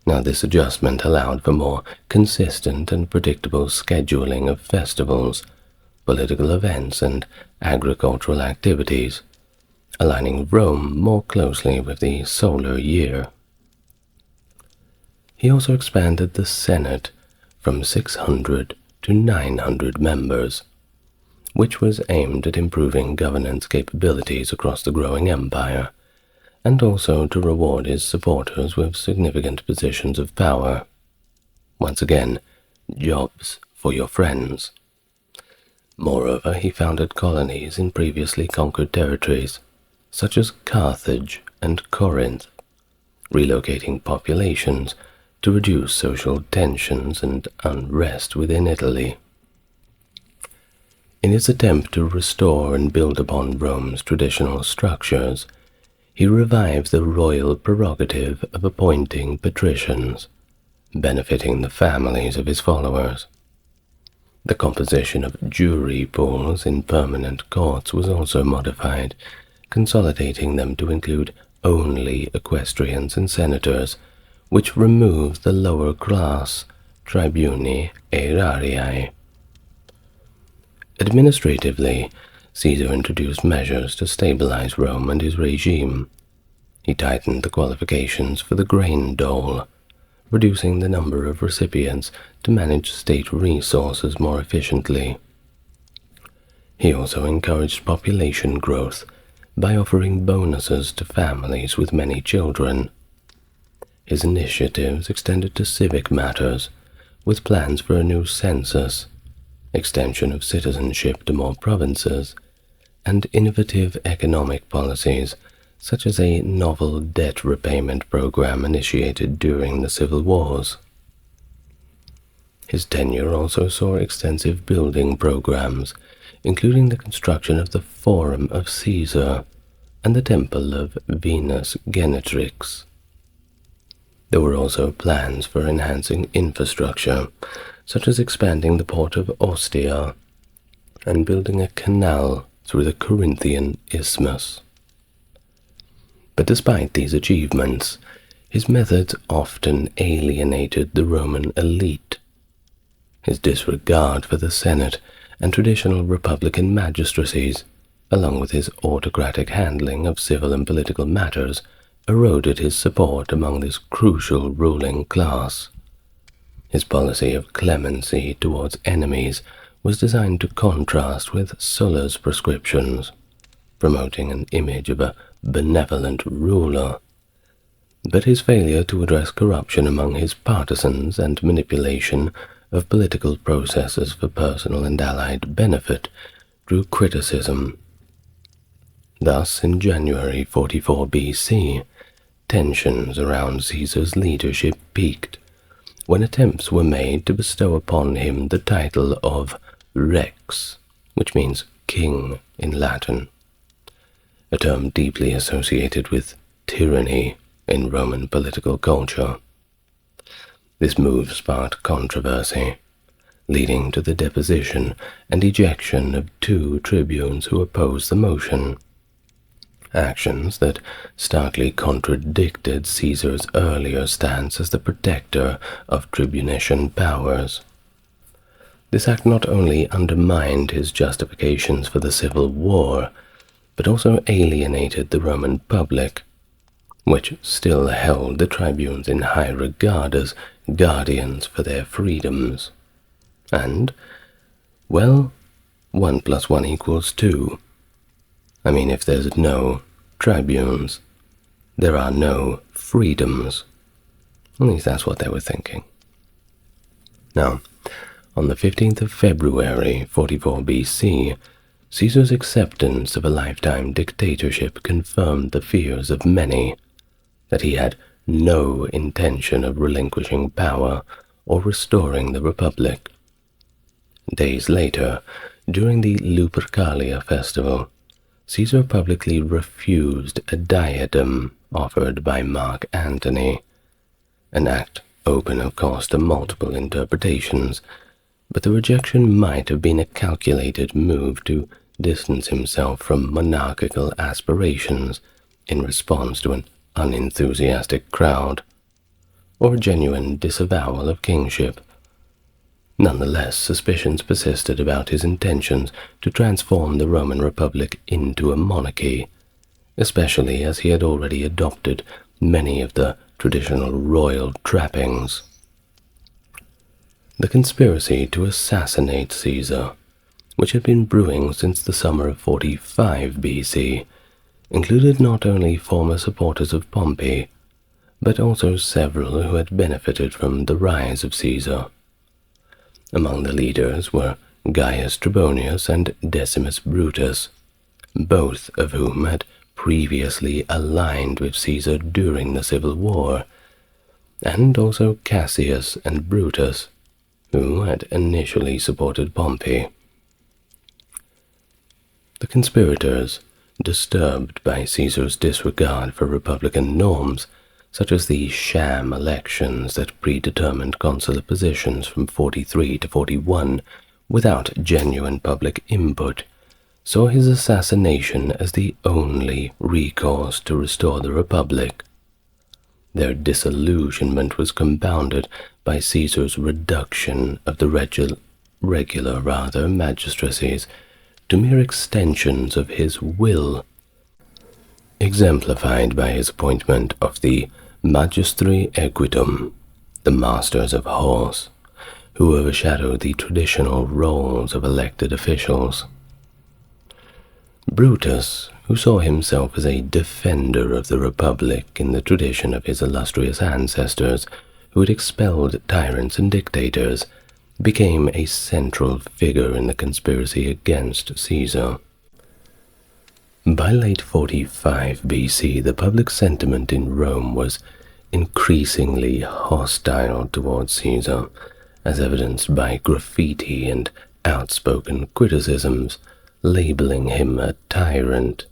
Speaker 1: Now, this adjustment allowed for more consistent and predictable scheduling of festivals, political events, and agricultural activities, aligning Rome more closely with the solar year. He also expanded the Senate from 600 to 900 members, which was aimed at improving governance capabilities across the growing empire, and also to reward his supporters with significant positions of power. Once again, jobs for your friends. Moreover, he founded colonies in previously conquered territories, such as Carthage and Corinth, relocating populations to reduce social tensions and unrest within Italy. In his attempt to restore and build upon Rome's traditional structures, he revived the royal prerogative of appointing patricians, benefiting the families of his followers. The composition of jury pools in permanent courts was also modified, consolidating them to include only equestrians and senators, which removed the lower class tribuni aerarii. Administratively, Caesar introduced measures to stabilize Rome and his regime. He tightened the qualifications for the grain dole, reducing the number of recipients to manage state resources more efficiently. He also encouraged population growth by offering bonuses to families with many children. His initiatives extended to civic matters, with plans for a new census, extension of citizenship to more provinces, and innovative economic policies such as a novel debt repayment program initiated during the civil wars. His tenure also saw extensive building programs, including the construction of the Forum of Caesar and the Temple of Venus Genetrix. There were also plans for enhancing infrastructure, such as expanding the port of Ostia and building a canal through the Corinthian Isthmus. But despite these achievements, his methods often alienated the Roman elite. His disregard for the Senate and traditional republican magistracies, along with his autocratic handling of civil and political matters, eroded his support among this crucial ruling class. His policy of clemency towards enemies was designed to contrast with Sulla's prescriptions, promoting an image of a benevolent ruler. But his failure to address corruption among his partisans and manipulation of political processes for personal and allied benefit drew criticism. Thus, in January 44 BC, tensions around Caesar's leadership peaked, when attempts were made to bestow upon him the title of Rex, which means king in Latin, a term deeply associated with tyranny in Roman political culture. This move sparked controversy, leading to the deposition and ejection of 2 tribunes who opposed the motion, actions that starkly contradicted Caesar's earlier stance as the protector of tribunician powers. This act not only undermined his justifications for the civil war, but also alienated the Roman public, which still held the tribunes in high regard as guardians for their freedoms. And, well, 1 + 1 = 2. I mean, if there's no tribunes, there are no freedoms. At least that's what they were thinking. Now, on the 15th of February, 44 BC, Caesar's acceptance of a lifetime dictatorship confirmed the fears of many that he had no intention of relinquishing power or restoring the Republic. Days later, during the Lupercalia festival, Caesar publicly refused a diadem offered by Mark Antony, an act open, of course, to multiple interpretations, but the rejection might have been a calculated move to distance himself from monarchical aspirations in response to an unenthusiastic crowd, or a genuine disavowal of kingship. Nonetheless, suspicions persisted about his intentions to transform the Roman Republic into a monarchy, especially as he had already adopted many of the traditional royal trappings. The conspiracy to assassinate Caesar, which had been brewing since the summer of 45 BC, included not only former supporters of Pompey, but also several who had benefited from the rise of Caesar. Among the leaders were Gaius Trebonius and Decimus Brutus, both of whom had previously aligned with Caesar during the Civil War, and also Cassius and Brutus, who had initially supported Pompey. The conspirators, disturbed by Caesar's disregard for republican norms, such as the sham elections that predetermined consular positions from 43 to 41 without genuine public input, saw his assassination as the only recourse to restore the Republic. Their disillusionment was compounded by Caesar's reduction of the regular magistracies to mere extensions of his will, exemplified by his appointment of the Magistri Equitum, the Masters of Horse, who overshadowed the traditional roles of elected officials. Brutus, who saw himself as a defender of the Republic in the tradition of his illustrious ancestors who had expelled tyrants and dictators, became a central figure in the conspiracy against Caesar. By late 45 BC, the public sentiment in Rome was increasingly hostile towards Caesar, as evidenced by graffiti and outspoken criticisms labeling him a tyrant.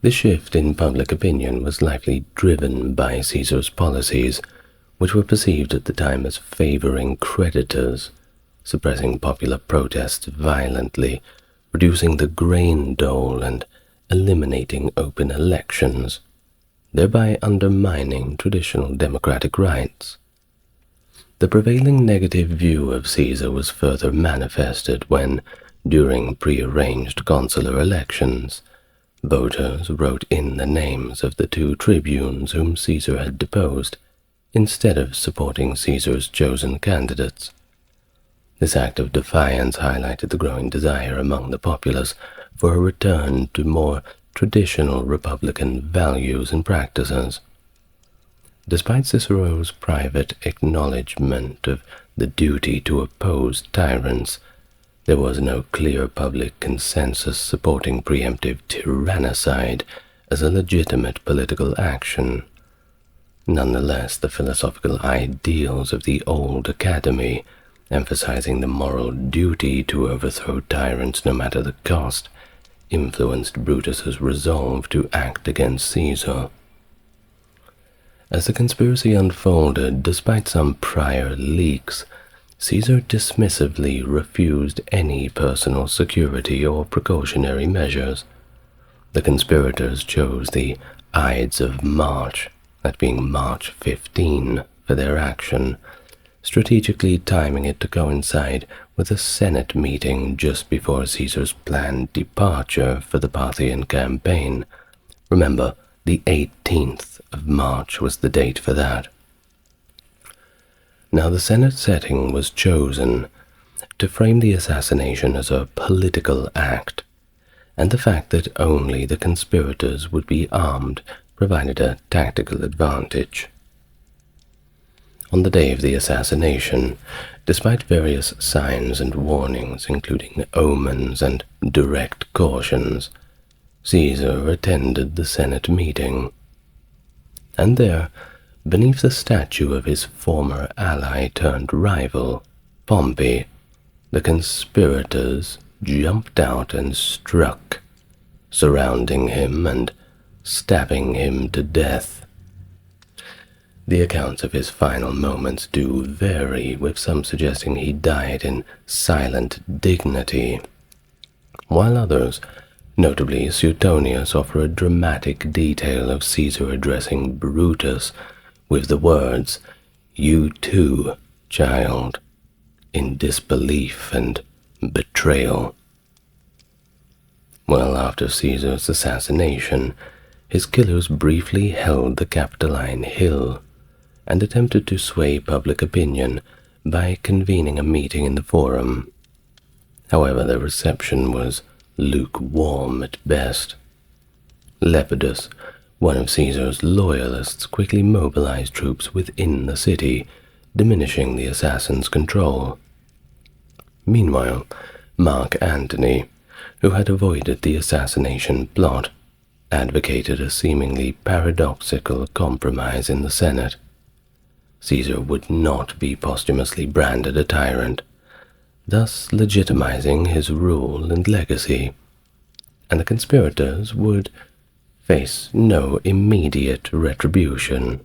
Speaker 1: The shift in public opinion was likely driven by Caesar's policies, which were perceived at the time as favoring creditors, suppressing popular protests violently, reducing the grain dole, and eliminating open elections, thereby undermining traditional democratic rights. The prevailing negative view of Caesar was further manifested when, during prearranged consular elections, voters wrote in the names of the two tribunes whom Caesar had deposed, instead of supporting Caesar's chosen candidates. This act of defiance highlighted the growing desire among the populace for a return to more traditional republican values and practices. Despite Cicero's private acknowledgement of the duty to oppose tyrants, there was no clear public consensus supporting preemptive tyrannicide as a legitimate political action. Nonetheless, the philosophical ideals of the old academy, emphasizing the moral duty to overthrow tyrants no matter the cost, influenced Brutus's resolve to act against Caesar. As the conspiracy unfolded, despite some prior leaks, Caesar dismissively refused any personal security or precautionary measures. The conspirators chose the Ides of March, that being March 15, for their action, strategically timing it to coincide with a Senate meeting just before Caesar's planned departure for the Parthian campaign. Remember, the 18th of March was the date for that. Now the Senate setting was chosen to frame the assassination as a political act, and the fact that only the conspirators would be armed provided a tactical advantage. On the day of the assassination, despite various signs and warnings, including omens and direct cautions, Caesar attended the Senate meeting. And there, beneath the statue of his former ally turned rival, Pompey, the conspirators jumped out and struck, surrounding him and stabbing him to death. The accounts of his final moments do vary, with some suggesting he died in silent dignity, while others, notably Suetonius, offer a dramatic detail of Caesar addressing Brutus with the words, "You too, child," in disbelief and betrayal. Well, after Caesar's assassination, his killers briefly held the Capitoline Hill and attempted to sway public opinion by convening a meeting in the Forum. However, their reception was lukewarm at best. Lepidus, one of Caesar's loyalists, quickly mobilized troops within the city, diminishing the assassins' control. Meanwhile, Mark Antony, who had avoided the assassination plot, advocated a seemingly paradoxical compromise in the Senate. Caesar would not be posthumously branded a tyrant, thus legitimizing his rule and legacy, and the conspirators would face no immediate retribution.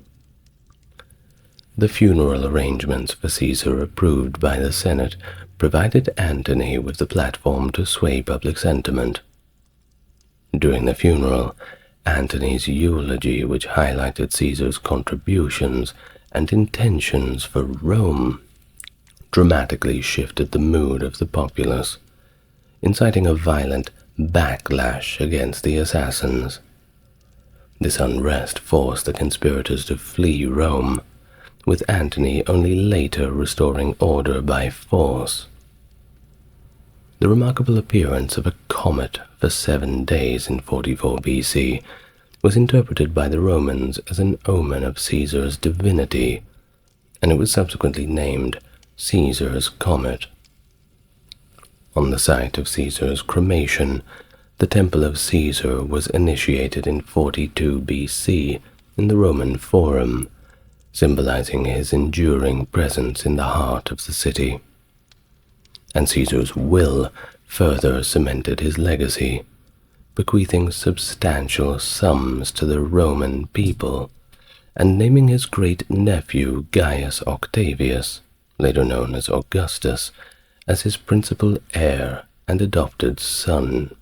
Speaker 1: The funeral arrangements for Caesar approved by the Senate provided Antony with the platform to sway public sentiment. During the funeral, Antony's eulogy, which highlighted Caesar's contributions and intentions for Rome, dramatically shifted the mood of the populace, inciting a violent backlash against the assassins. This unrest forced the conspirators to flee Rome, with Antony only later restoring order by force. The remarkable appearance of a comet for 7 days in 44 BC was interpreted by the Romans as an omen of Caesar's divinity, and it was subsequently named Caesar's Comet. On the site of Caesar's cremation, the Temple of Caesar was initiated in 42 BC in the Roman Forum, symbolizing his enduring presence in the heart of the city. And Caesar's will further cemented his legacy, bequeathing substantial sums to the Roman people, and naming his great-nephew Gaius Octavius, later known as Augustus, as his principal heir and adopted son.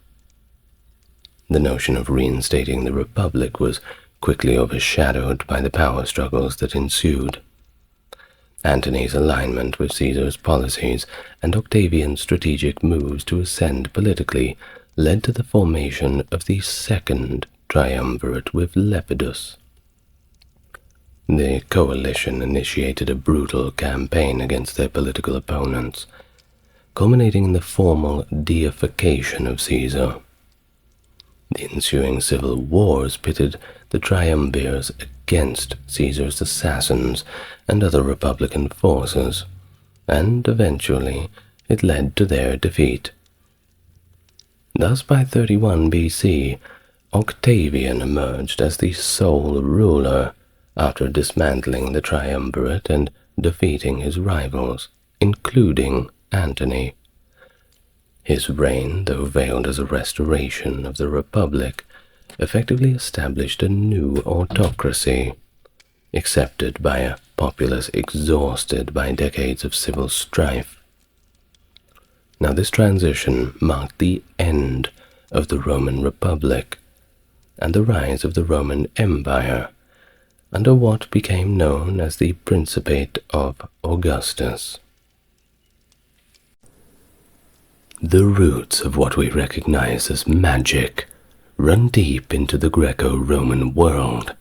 Speaker 1: The notion of reinstating the Republic was quickly overshadowed by the power struggles that ensued. Antony's alignment with Caesar's policies and Octavian's strategic moves to ascend politically led to the formation of the second triumvirate with Lepidus. The coalition initiated a brutal campaign against their political opponents, culminating in the formal deification of Caesar. The ensuing civil wars pitted the triumvirs against Caesar's assassins and other republican forces, and eventually it led to their defeat. Thus, by 31 BC, Octavian emerged as the sole ruler after dismantling the triumvirate and defeating his rivals, including Antony. His reign, though veiled as a restoration of the Republic, effectively established a new autocracy, accepted by a populace exhausted by decades of civil strife. Now, this transition marked the end of the Roman Republic and the rise of the Roman Empire under what became known as the Principate of Augustus. The roots of what we recognize as magic run deep into the Greco Roman world,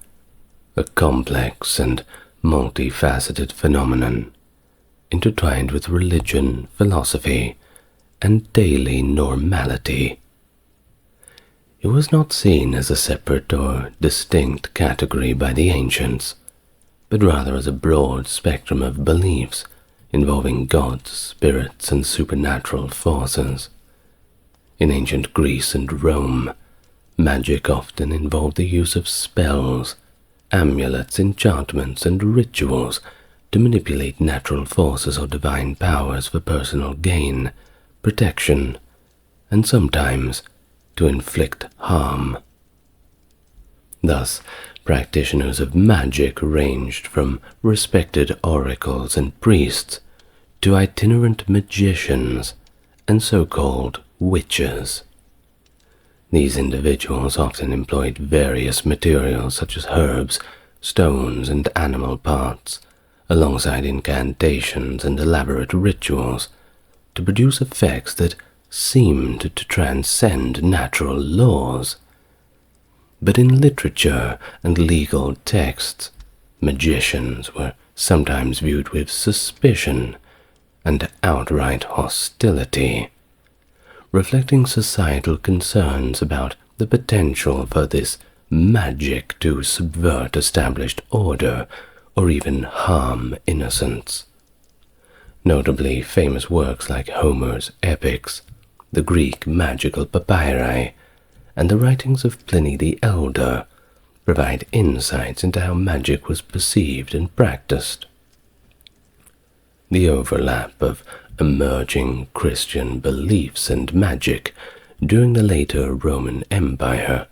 Speaker 1: a complex and multifaceted phenomenon, intertwined with religion, philosophy, and daily normality. It was not seen as a separate or distinct category by the ancients, but rather as a broad spectrum of beliefs involving gods, spirits, and supernatural forces. In ancient Greece and Rome, magic often involved the use of spells, amulets, enchantments, and rituals to manipulate natural forces or divine powers for personal gain, protection, and sometimes to inflict harm. Thus, practitioners of magic ranged from respected oracles and priests to itinerant magicians and so-called witches. These individuals often employed various materials such as herbs, stones, and animal parts, alongside incantations and elaborate rituals, to produce effects that seemed to transcend natural laws. But in literature and legal texts, magicians were sometimes viewed with suspicion and outright hostility, reflecting societal concerns about the potential for this magic to subvert established order or even harm innocents. Notably, famous works like Homer's epics, the Greek magical papyri, and the writings of Pliny the Elder provide insights into how magic was perceived and practiced. The overlap of emerging Christian beliefs and magic during the later Roman Empire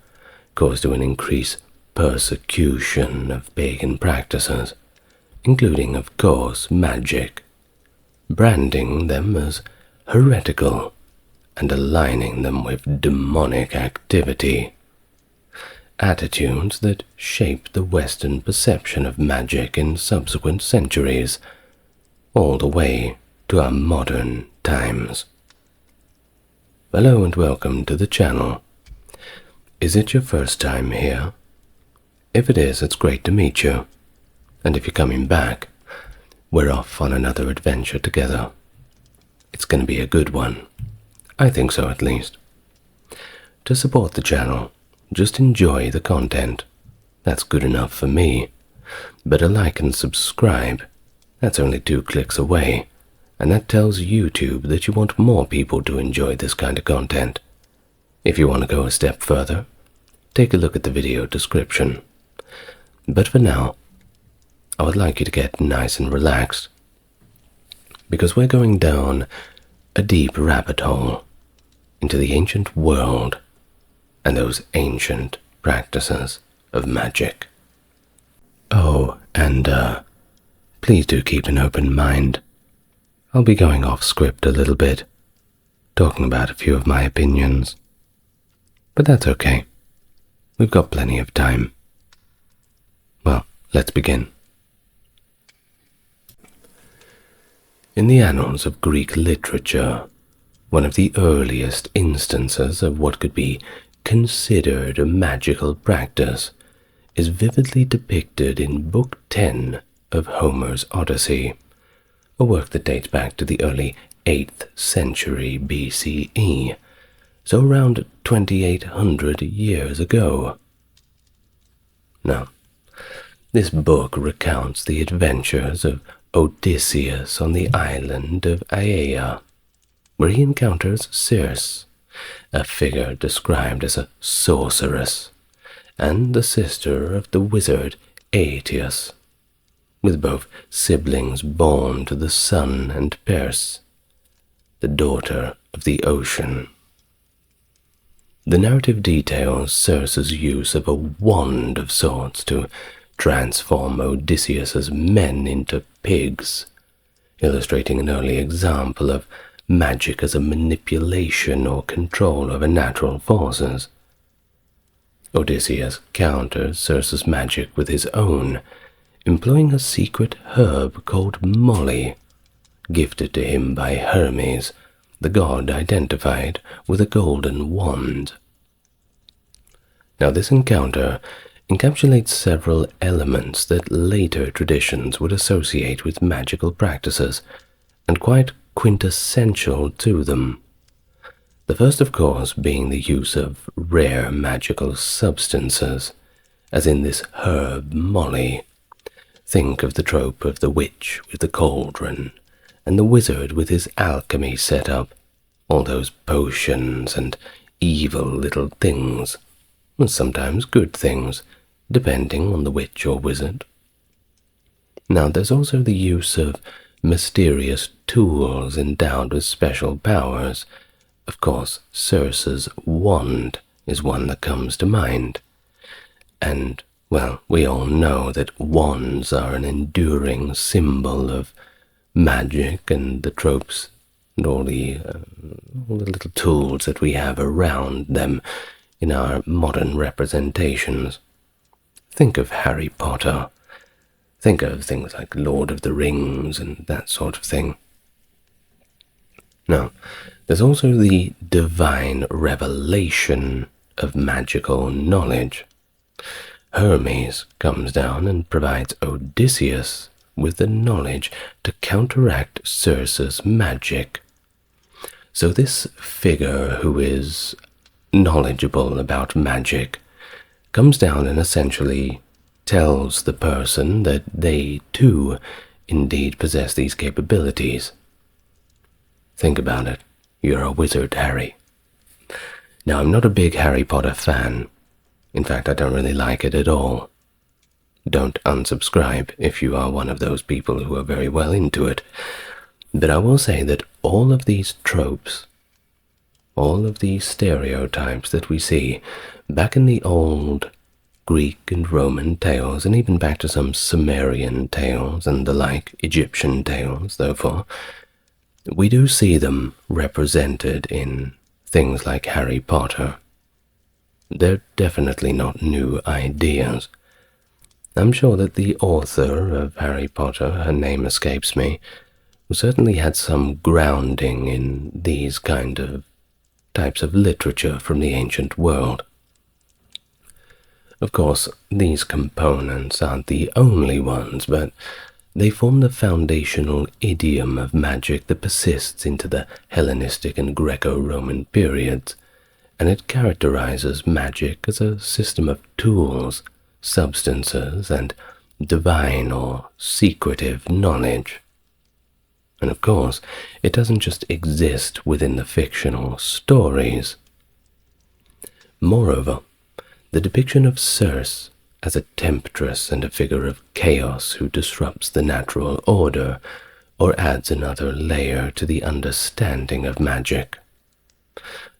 Speaker 1: caused to an increased persecution of pagan practices, including, of course, magic, branding them as heretical and aligning them with demonic activity, attitudes that shaped the Western perception of magic in subsequent centuries, all the way to our modern times. Hello and welcome to the channel. Is it your first time here? If it is, it's great to meet you. And if you're coming back, we're off on another adventure together. It's going to be a good one. I think so, at least. To support the channel, just enjoy the content. That's good enough for me. But a like and subscribe, that's only 2 clicks away, and that tells YouTube that you want more people to enjoy this kind of content. If you want to go a step further, take a look at the video description. But for now, I would like you to get nice and relaxed, because we're going down a deep rabbit hole into the ancient world and those ancient practices of magic. Oh, and please do keep an open mind. I'll be going off script a little bit, talking about a few of my opinions. But that's okay. We've got plenty of time. Well, let's begin. In the annals of Greek literature, one of the earliest instances of what could be considered a magical practice is vividly depicted in Book 10 of Homer's Odyssey, a work that dates back to the early 8th century BCE, so around 2800 years ago. Now, this book recounts the adventures of Odysseus on the island of Aea, where he encounters Circe, a figure described as a sorceress, and the sister of the wizard Aetius, with both siblings born to the sun and Perse, the daughter of the ocean. The narrative details Circe's use of a wand of sorts to transform Odysseus's men into pigs, illustrating an early example of magic as a manipulation or control over natural forces. Odysseus counters Circe's magic with his own, employing a secret herb called moly, gifted to him by Hermes, the god identified with a golden wand. Now, this encounter encapsulates several elements that later traditions would associate with magical practices, and quite quintessential to them. The first, of course, being the use of rare magical substances, as in this herb moly. Think of the trope of the witch with the cauldron, and the wizard with his alchemy set up, all those potions and evil little things, and sometimes good things, depending on the witch or wizard. Now, there's also the use of mysterious tools endowed with special powers. Of course, Circe's wand is one that comes to mind. And, well, we all know that wands are an enduring symbol of magic and the tropes and all the little tools that we have around them in our modern representations. Think of Harry Potter. Think of things like Lord of the Rings and that sort of thing. Now, there's also the divine revelation of magical knowledge. Hermes comes down and provides Odysseus with the knowledge to counteract Circe's magic. So this figure who is knowledgeable about magic comes down and essentially tells the person that they too indeed possess these capabilities. Think about it. You're a wizard, Harry. Now, I'm not a big Harry Potter fan. In fact, I don't really like it at all. Don't unsubscribe if you are one of those people who are very well into it. But I will say that all of these tropes, all of these stereotypes that we see back in the old Greek and Roman tales, and even back to some Sumerian tales and the like, Egyptian tales, therefore, we do see them represented in things like Harry Potter. They're definitely not new ideas. I'm sure that the author of Harry Potter, her name escapes me, certainly had some grounding in these kind of types of literature from the ancient world. Of course, these components aren't the only ones, but they form the foundational idiom of magic that persists into the Hellenistic and Greco Roman periods, and it characterizes magic as a system of tools, substances, and divine or secretive knowledge. And of course, it doesn't just exist within the fictional stories. Moreover, the depiction of Circe as a temptress and a figure of chaos who disrupts the natural order, or adds another layer to the understanding of magic.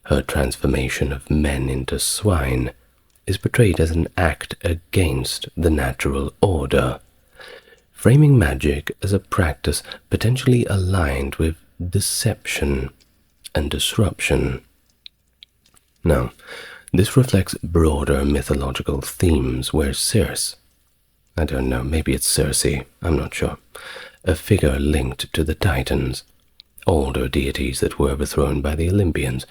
Speaker 1: Her transformation of men into swine is portrayed as an act against the natural order, framing magic as a practice potentially aligned with deception and disruption. Now, this reflects broader mythological themes where Circe, I don't know, maybe it's Circe, I'm not sure, a figure linked to the Titans, older deities that were overthrown by the Olympians.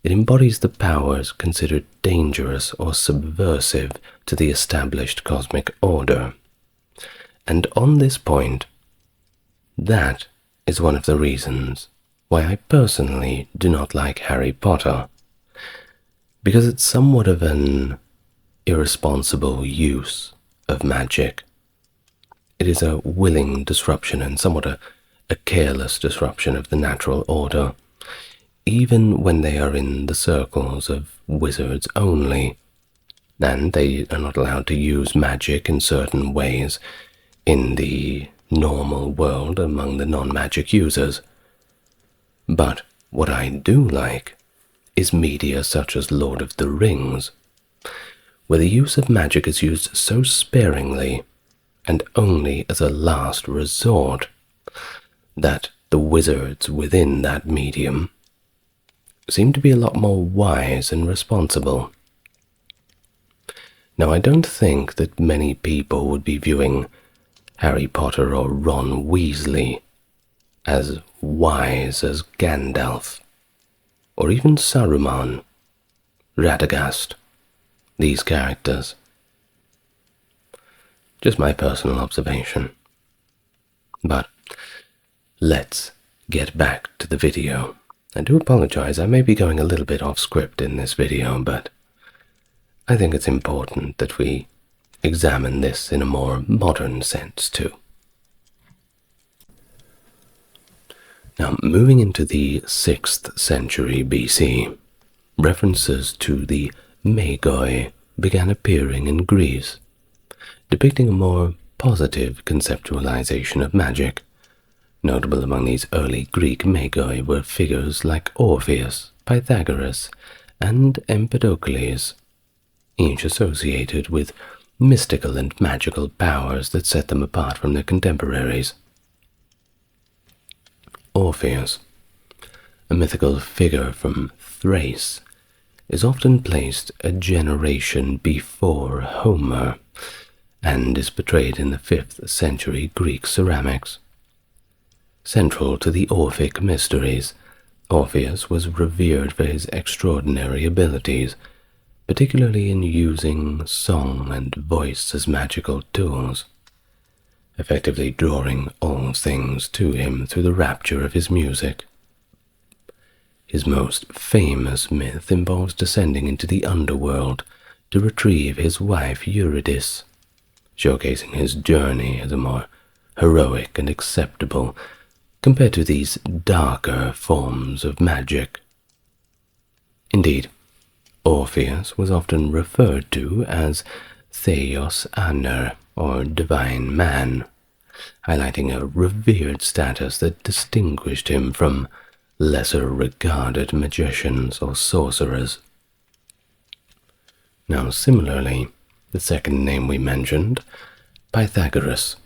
Speaker 1: It embodies the powers considered dangerous or subversive to the established cosmic order. And on this point, that is one of the reasons why I personally do not like Harry Potter, because it's somewhat of an irresponsible use of magic. It is a willing disruption and somewhat a careless disruption of the natural order, even when they are in the circles of wizards only, and they are not allowed to use magic in certain ways in the normal world among the non-magic users. But what I do like is media such as Lord of the Rings, where the use of magic is used so sparingly and only as a last resort that the wizards within that medium seem to be a lot more wise and responsible. Now, I don't think that many people would be viewing Harry Potter or Ron Weasley as wise as Gandalf, or even Saruman, Radagast, these characters. Just my personal observation. But let's get back to the video. I do apologize, I may be going a little bit off script in this video, but I think it's important that we examine this in a more modern sense too. Now, moving into the 6th century BC, references to the Magoi began appearing in Greece, depicting a more positive conceptualization of magic. Notable among these early Greek Magoi were figures like Orpheus, Pythagoras, and Empedocles, each associated with mystical and magical powers that set them apart from their contemporaries. Orpheus, a mythical figure from Thrace, is often placed a generation before Homer and is portrayed in the 5th century Greek ceramics. Central to the Orphic mysteries, Orpheus was revered for his extraordinary abilities, particularly in using song and voice as magical tools, effectively drawing all things to him through the rapture of his music. His most famous myth involves descending into the underworld to retrieve his wife Eurydice, showcasing his journey as a more heroic and acceptable compared to these darker forms of magic. Indeed, Orpheus was often referred to as Theos Aner, or divine man, highlighting a revered status that distinguished him from lesser-regarded magicians or sorcerers. Now, similarly, the second name we mentioned, Pythagoras,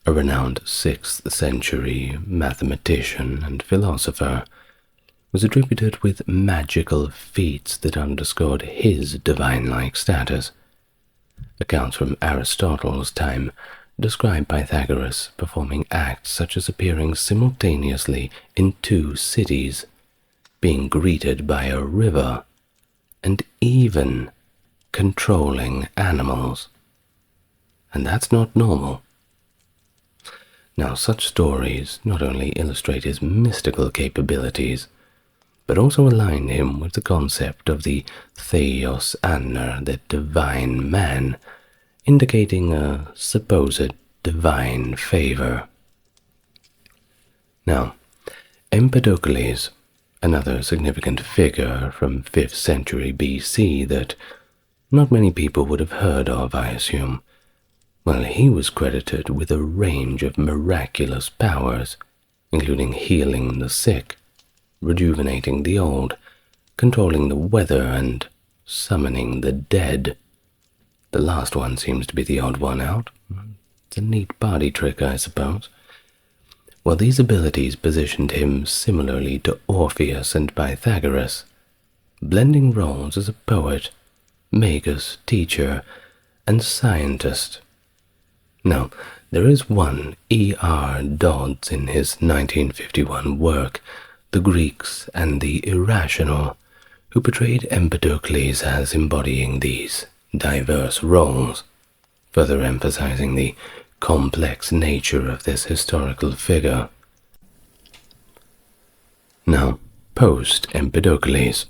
Speaker 1: a renowned 6th century mathematician and philosopher, was attributed with magical feats that underscored his divine-like status. Accounts from Aristotle's time describe Pythagoras performing acts such as appearing simultaneously in 2 cities, being greeted by a river, and even controlling animals. And that's not normal. Now, such stories not only illustrate his mystical capabilities, but also align him with the concept of the Theos Aner, the divine man, indicating a supposed divine favor. Now, Empedocles, another significant figure from 5th century BC that not many people would have heard of, I assume, well, he was credited with a range of miraculous powers, including healing the sick, rejuvenating the old, controlling the weather, and summoning the dead. The last one seems to be the odd one out. It's a neat party trick, I suppose. Well, these abilities positioned him similarly to Orpheus and Pythagoras, blending roles as a poet, magus, teacher, and scientist. Now, there is one E.R. Dodds in his 1951 work, The Greeks and the Irrational, who portrayed Empedocles as embodying these diverse roles, further emphasizing the complex nature of this historical figure. Now, post-Empedocles,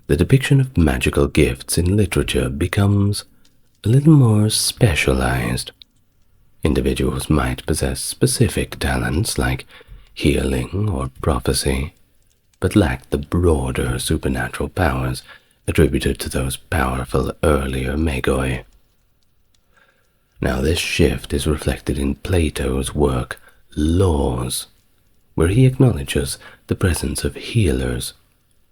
Speaker 1: the depiction of magical gifts in literature becomes a little more specialized. Individuals might possess specific talents like healing or prophecy, but lack the broader supernatural powers attributed to those powerful earlier magoi. Now, this shift is reflected in Plato's work, Laws, where he acknowledges the presence of healers,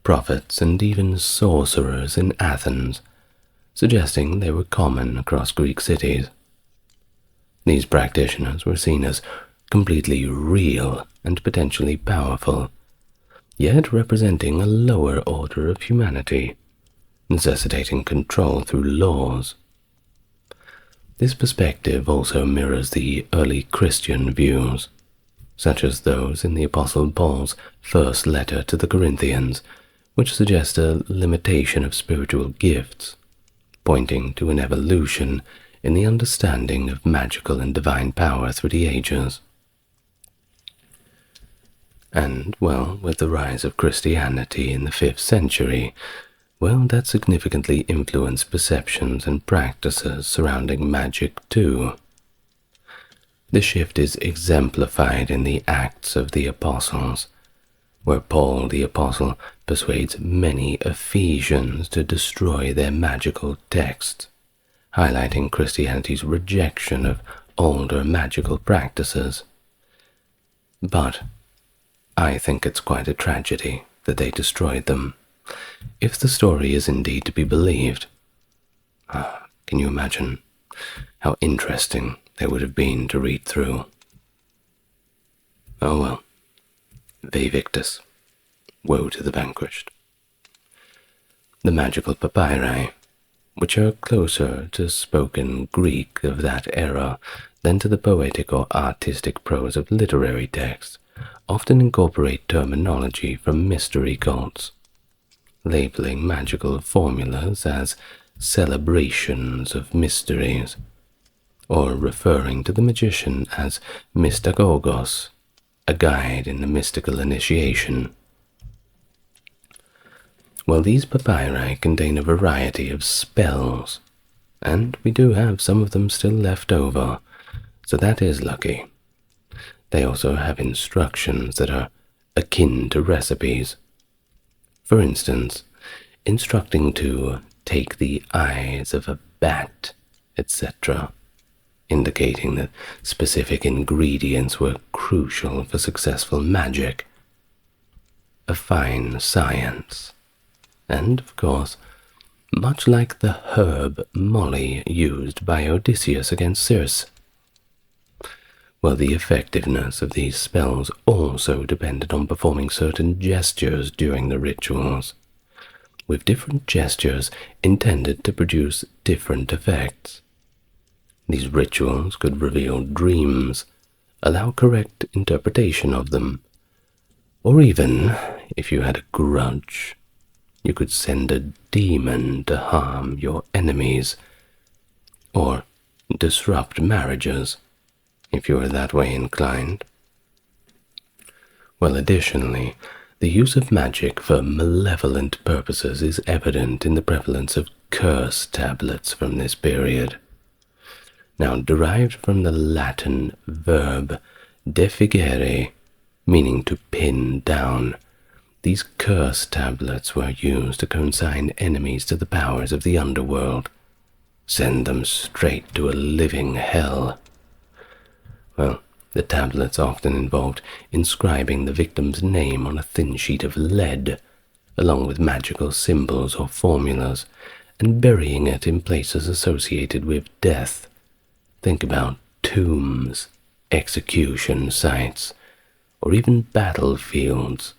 Speaker 1: prophets, and even sorcerers in Athens, suggesting they were common across Greek cities. These practitioners were seen as completely real and potentially powerful, yet representing a lower order of humanity, necessitating control through laws. This perspective also mirrors the early Christian views, such as those in the Apostle Paul's first letter to the Corinthians, which suggest a limitation of spiritual gifts, pointing to an evolution in the understanding of magical and divine power through the ages. And, well, with the rise of Christianity in the 5th century, well, that significantly influenced perceptions and practices surrounding magic too. This shift is exemplified in the Acts of the Apostles, where Paul the Apostle persuades many Ephesians to destroy their magical texts, highlighting Christianity's rejection of older magical practices. But I think it's quite a tragedy that they destroyed them, if the story is indeed to be believed. Can you imagine how interesting they would have been to read through? Oh well, Vae Victis, woe to the vanquished. the magical papyri, which are closer to spoken Greek of that era than to the poetic or artistic prose of literary texts, often incorporate terminology from mystery cults, labeling magical formulas as celebrations of mysteries, or referring to the magician as mystagogos, a guide in the mystical initiation. Well, these papyri contain a variety of spells, and we do have some of them still left over, so that is lucky. They also have instructions that are akin to recipes. For instance, instructing to take the eyes of a bat, etc., indicating that specific ingredients were crucial for successful magic. A fine science. And, of course, much like the herb moly used by Odysseus against Circe. Well, the effectiveness of these spells also depended on performing certain gestures during the rituals, with different gestures intended to produce different effects. These rituals could reveal dreams, allow correct interpretation of them, or even, if you had a grudge, you could send a demon to harm your enemies, or disrupt marriages, if you were that way inclined. Well, additionally, the use of magic for malevolent purposes is evident in the prevalence of curse tablets from this period. Now, derived from the Latin verb defigere, meaning to pin down, these curse tablets were used to consign enemies to the powers of the underworld, send them straight to a living hell. Well, the tablets often involved inscribing the victim's name on a thin sheet of lead, along with magical symbols or formulas, and burying it in places associated with death. Think about tombs, execution sites, or even battlefields.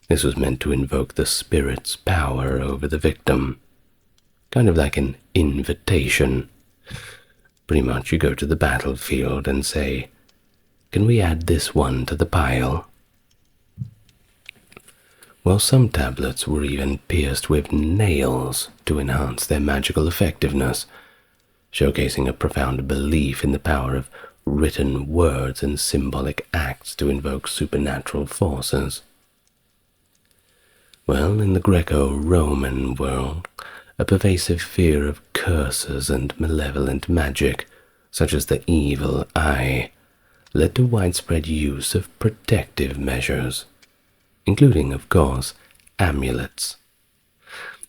Speaker 1: This was meant to invoke the spirit's power over the victim, kind of like an invitation. Pretty much you go to the battlefield and say, "Can we add this one to the pile?" Well, some tablets were even pierced with nails to enhance their magical effectiveness, showcasing a profound belief in the power of written words and symbolic acts to invoke supernatural forces. Well, in the Greco Roman world, a pervasive fear of curses and malevolent magic, such as the evil eye, led to widespread use of protective measures, including, of course, amulets.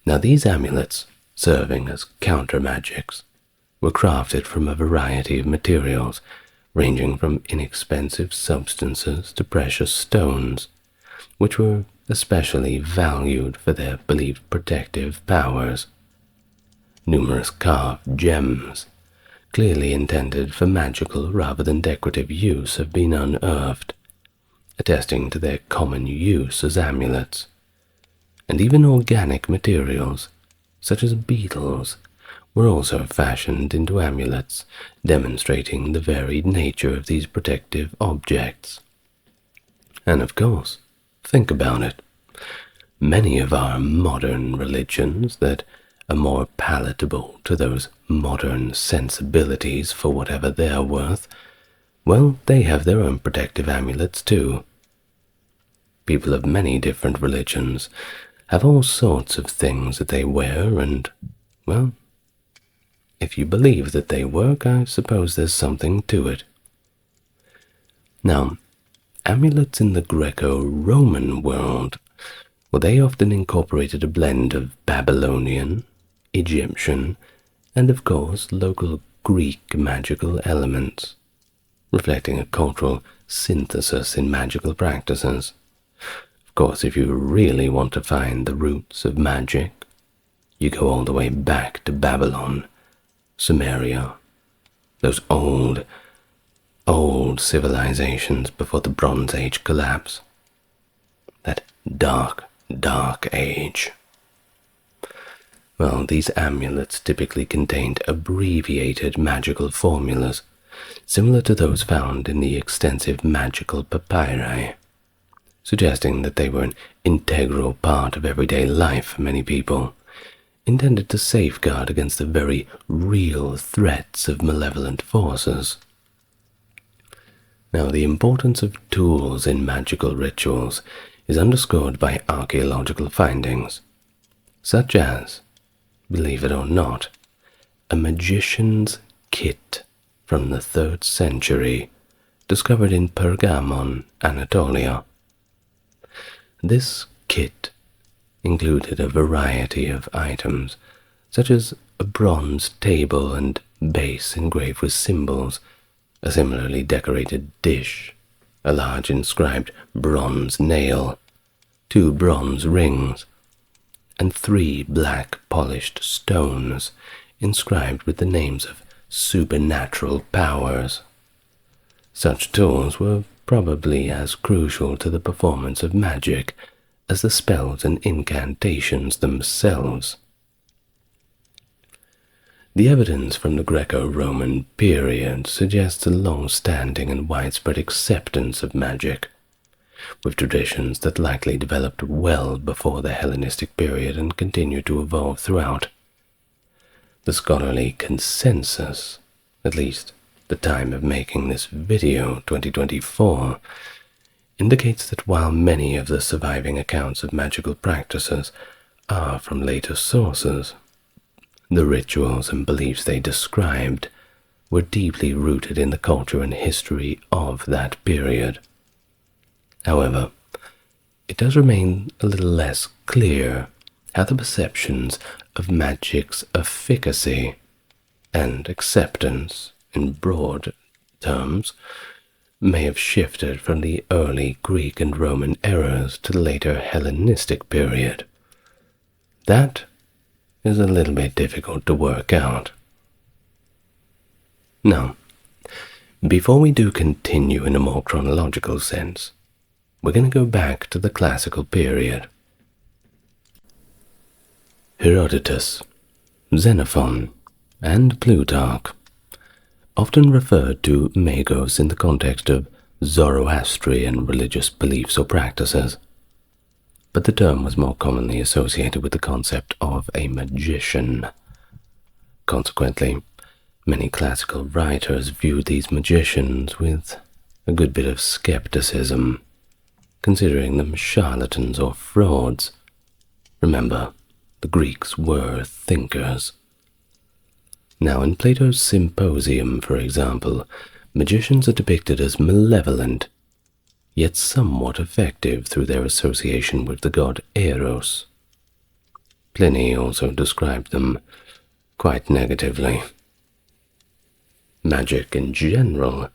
Speaker 1: Now, these amulets, serving as counter-magics, were crafted from a variety of materials, ranging from inexpensive substances to precious stones, which were especially valued for their believed protective powers. Numerous carved gems, clearly intended for magical rather than decorative use, have been unearthed, attesting to their common use as amulets. And even organic materials, such as beetles, were also fashioned into amulets, demonstrating the varied nature of these protective objects. And of course, think about it. Many of our modern religions that are more palatable to those modern sensibilities for whatever they're worth, well, they have their own protective amulets too. People of many different religions have all sorts of things that they wear and, well, if you believe that they work, I suppose there's something to it. Now, amulets in the Greco-Roman world, well, they often incorporated a blend of Babylonian, Egyptian, and of course local Greek magical elements, reflecting a cultural synthesis in magical practices. Of course, if you really want to find the roots of magic, you go all the way back to Babylon, Sumeria, those old civilizations before the Bronze Age collapse. That dark age. Well, these amulets typically contained abbreviated magical formulas, similar to those found in the extensive magical papyri, suggesting that they were an integral part of everyday life for many people, intended to safeguard against the very real threats of malevolent forces. Now, the importance of tools in magical rituals is underscored by archaeological findings, such as, believe it or not, a magician's kit from the 3rd century, discovered in Pergamon, Anatolia. This kit included a variety of items, such as a bronze table and base engraved with symbols, a similarly decorated dish, a large inscribed bronze nail, 2 bronze rings, and 3 black polished stones inscribed with the names of supernatural powers. Such tools were probably as crucial to the performance of magic as the spells and incantations themselves. The evidence from the Greco Roman period suggests a long-standing and widespread acceptance of magic, with traditions that likely developed well before the Hellenistic period and continued to evolve throughout. The scholarly consensus, at least the time of making this video, 2024, indicates that while many of the surviving accounts of magical practices are from later sources, the rituals and beliefs they described were deeply rooted in the culture and history of that period. However, it does remain a little less clear how the perceptions of magic's efficacy and acceptance, in broad terms, may have shifted from the early Greek and Roman eras to the later Hellenistic period. That is a little bit difficult to work out. Now, before we do continue in a more chronological sense, we're going to go back to the classical period. Herodotus, Xenophon, and Plutarch often referred to magos in the context of Zoroastrian religious beliefs or practices, but the term was more commonly associated with the concept of a magician. Consequently, many classical writers viewed these magicians with a good bit of skepticism, considering them charlatans or frauds. Remember, the Greeks were thinkers. Now, in Plato's Symposium, for example, magicians are depicted as malevolent, yet somewhat effective through their association with the god Eros. Pliny also described them quite negatively. Magic in general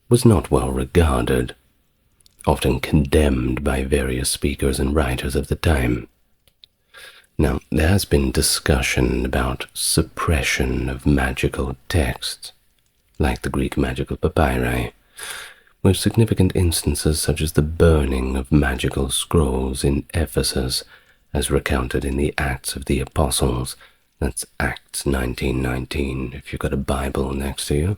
Speaker 1: was not well regarded, often condemned by various speakers and writers of the time. Now, there has been discussion about suppression of magical texts, like the Greek magical papyri, with significant instances such as the burning of magical scrolls in Ephesus, as recounted in the Acts of the Apostles. That's Acts 19:19, if you've got a Bible next to you.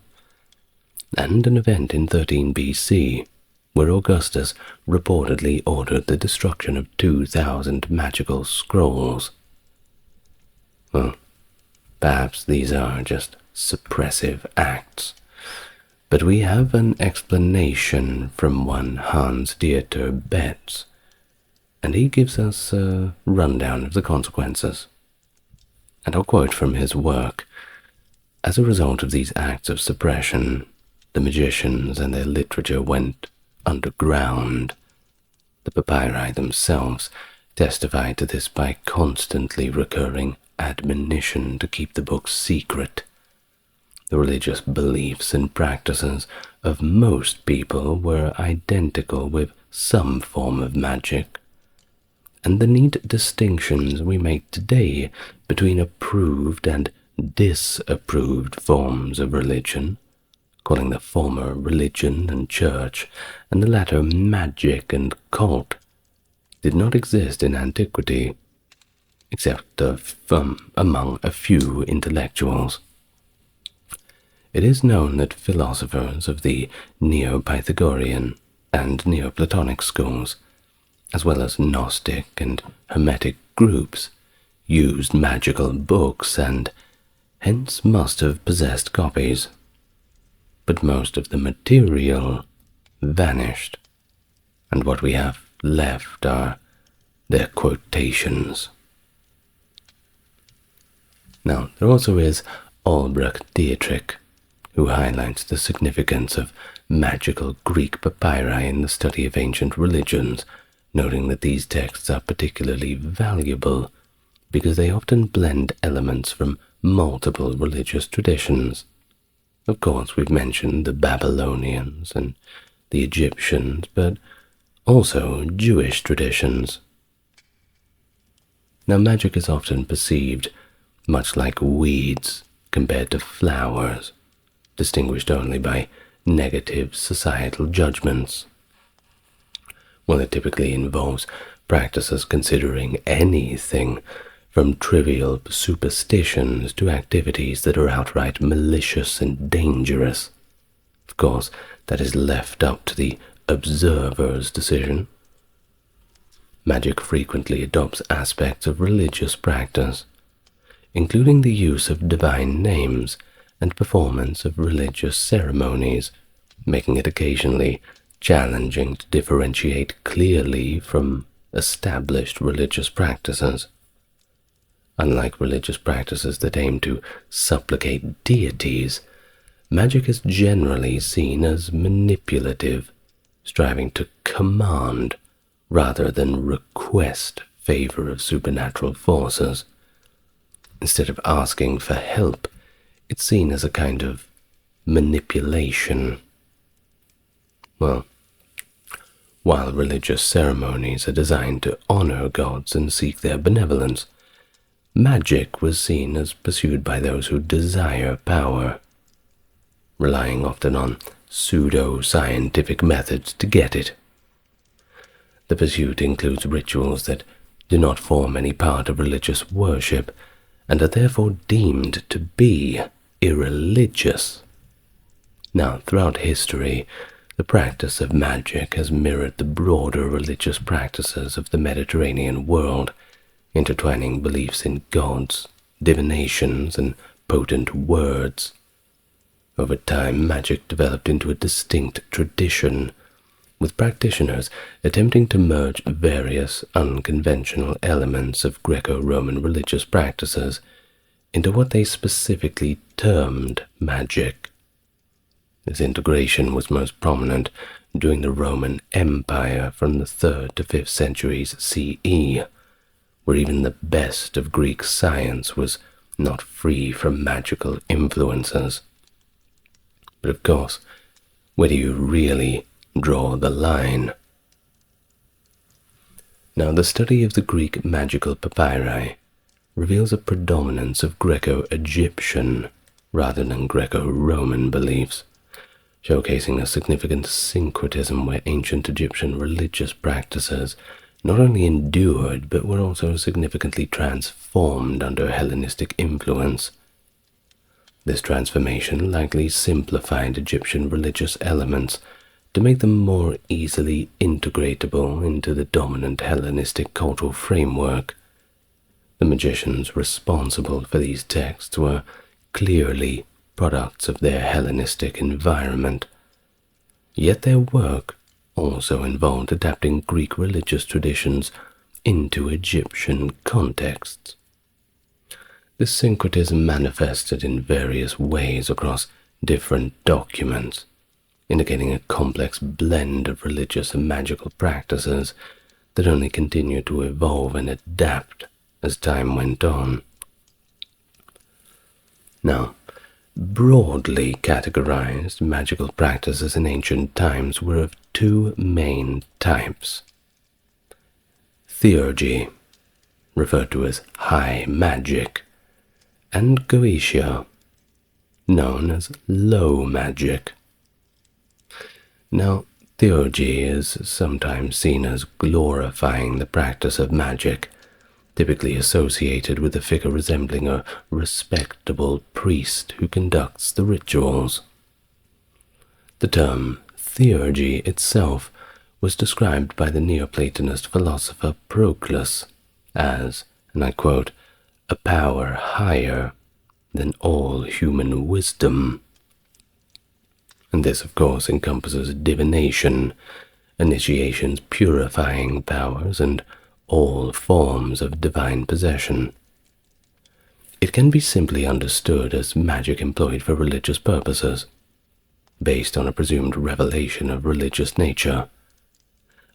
Speaker 1: And an event in 13 BC, where Augustus reportedly ordered the destruction of 2,000 magical scrolls. Well, perhaps these are just suppressive acts, but we have an explanation from one Hans Dieter Betz, and he gives us a rundown of the consequences. And I'll quote from his work: "As a result of these acts of suppression, the magicians and their literature went underground. The papyri themselves testify to this by constantly recurring admonition to keep the books secret. The religious beliefs and practices of most people were identical with some form of magic, and the neat distinctions we make today between approved and disapproved forms of religion, calling the former religion and church, and the latter magic and cult, did not exist in antiquity. except among a few intellectuals. It is known that philosophers of the Neo-Pythagorean and Neoplatonic schools, as well as Gnostic and Hermetic groups, used magical books and hence must have possessed copies. But most of the material vanished, and what we have left are their quotations. Now, there also is Albrecht Dietrich, who highlights the significance of magical Greek papyri in the study of ancient religions, noting that these texts are particularly valuable because they often blend elements from multiple religious traditions. Of course, we've mentioned the Babylonians and the Egyptians, but also Jewish traditions. Now, magic is often perceived much like weeds compared to flowers, distinguished only by negative societal judgments. Well, it typically involves practices considering anything from trivial superstitions to activities that are outright malicious and dangerous. Of course, that is left up to the observer's decision. Magic frequently adopts aspects of religious practice, including the use of divine names and performance of religious ceremonies, making it occasionally challenging to differentiate clearly from established religious practices. Unlike religious practices that aim to supplicate deities, magic is generally seen as manipulative, striving to command rather than request favor of supernatural forces. Instead of asking for help, it's seen as a kind of manipulation. Well, while religious ceremonies are designed to honor gods and seek their benevolence, magic was seen as pursued by those who desire power, relying often on pseudo-scientific methods to get it. The pursuit includes rituals that do not form any part of religious worship and are therefore deemed to be irreligious. Now, throughout history, the practice of magic has mirrored the broader religious practices of the Mediterranean world, intertwining beliefs in gods, divinations, and potent words. Over time, magic developed into a distinct tradition, with practitioners attempting to merge various unconventional elements of Greco Roman religious practices into what they specifically termed magic. This integration was most prominent during the Roman Empire from the 3rd to 5th centuries CE, where even the best of Greek science was not free from magical influences. But of course, where do you really draw the line? Now, the study of the Greek magical papyri reveals a predominance of Greco-Egyptian rather than Greco-Roman beliefs, showcasing a significant syncretism where ancient Egyptian religious practices not only endured but were also significantly transformed under Hellenistic influence. This transformation likely simplified Egyptian religious elements to make them more easily integratable into the dominant Hellenistic cultural framework. The magicians responsible for these texts were clearly products of their Hellenistic environment, yet their work also involved adapting Greek religious traditions into Egyptian contexts. This syncretism manifested in various ways across different documents, indicating a complex blend of religious and magical practices that only continued to evolve and adapt as time went on. Now, broadly categorized, magical practices in ancient times were of two main types. Theurgy, referred to as high magic, and Goetia, known as low magic. Now, theurgy is sometimes seen as glorifying the practice of magic, typically associated with a figure resembling a respectable priest who conducts the rituals. The term theurgy itself was described by the Neoplatonist philosopher Proclus as, and I quote, a power higher than all human wisdom. And this, of course, encompasses divination, initiation's purifying powers, and all forms of divine possession. It can be simply understood as magic employed for religious purposes, based on a presumed revelation of religious nature.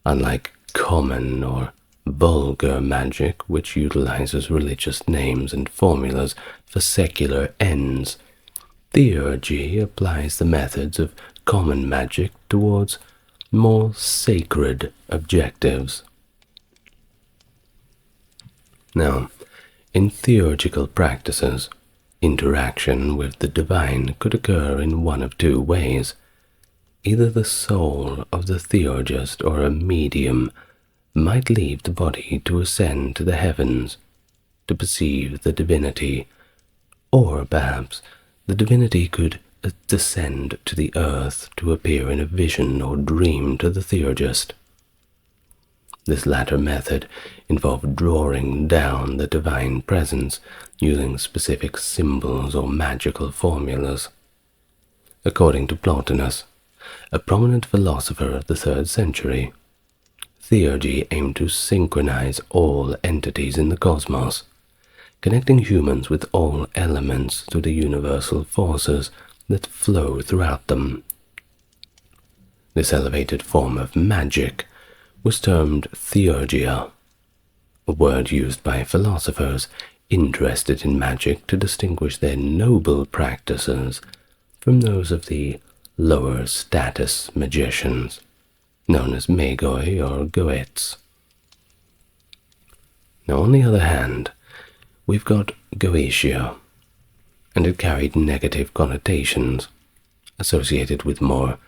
Speaker 1: Unlike common or vulgar magic, which utilizes religious names and formulas for secular ends, theurgy applies the methods of common magic towards more sacred objectives. Now, in theurgical practices, interaction with the divine could occur in one of two ways. Either the soul of the theurgist or a medium might leave the body to ascend to the heavens to perceive the divinity, or perhaps the divinity could descend to the earth to appear in a vision or dream to the theurgist. This latter method involved drawing down the divine presence using specific symbols or magical formulas. According to Plotinus, a prominent philosopher of the 3rd century, theurgy aimed to synchronize all entities in the cosmos, connecting humans with all elements through the universal forces that flow throughout them. This elevated form of magic was termed theurgia, a word used by philosophers interested in magic to distinguish their noble practices from those of the lower status magicians, known as magoi or goets. Now, on the other hand, we've got Goetia, and it carried negative connotations associated with more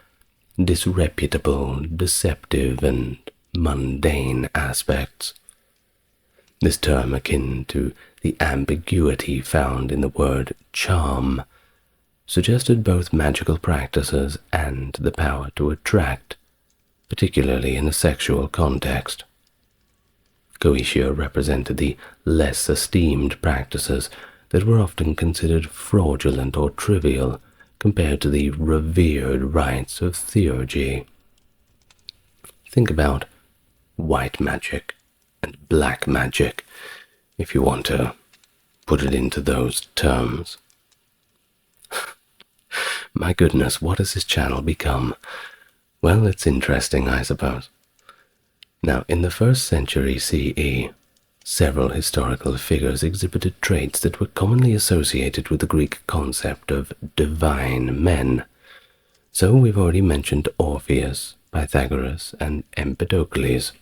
Speaker 1: disreputable, deceptive, and mundane aspects. This term, akin to the ambiguity found in the word charm, suggested both magical practices and the power to attract, particularly in a sexual context. Goetia represented the less esteemed practices that were often considered fraudulent or trivial compared to the revered rites of theurgy. Think about white magic and black magic, if you want to put it into those terms. My goodness, what has this channel become? Well, it's interesting, I suppose. Now, in the 1st century CE, several historical figures exhibited traits that were commonly associated with the Greek concept of divine men. So we've already mentioned Orpheus, Pythagoras, and Empedocles.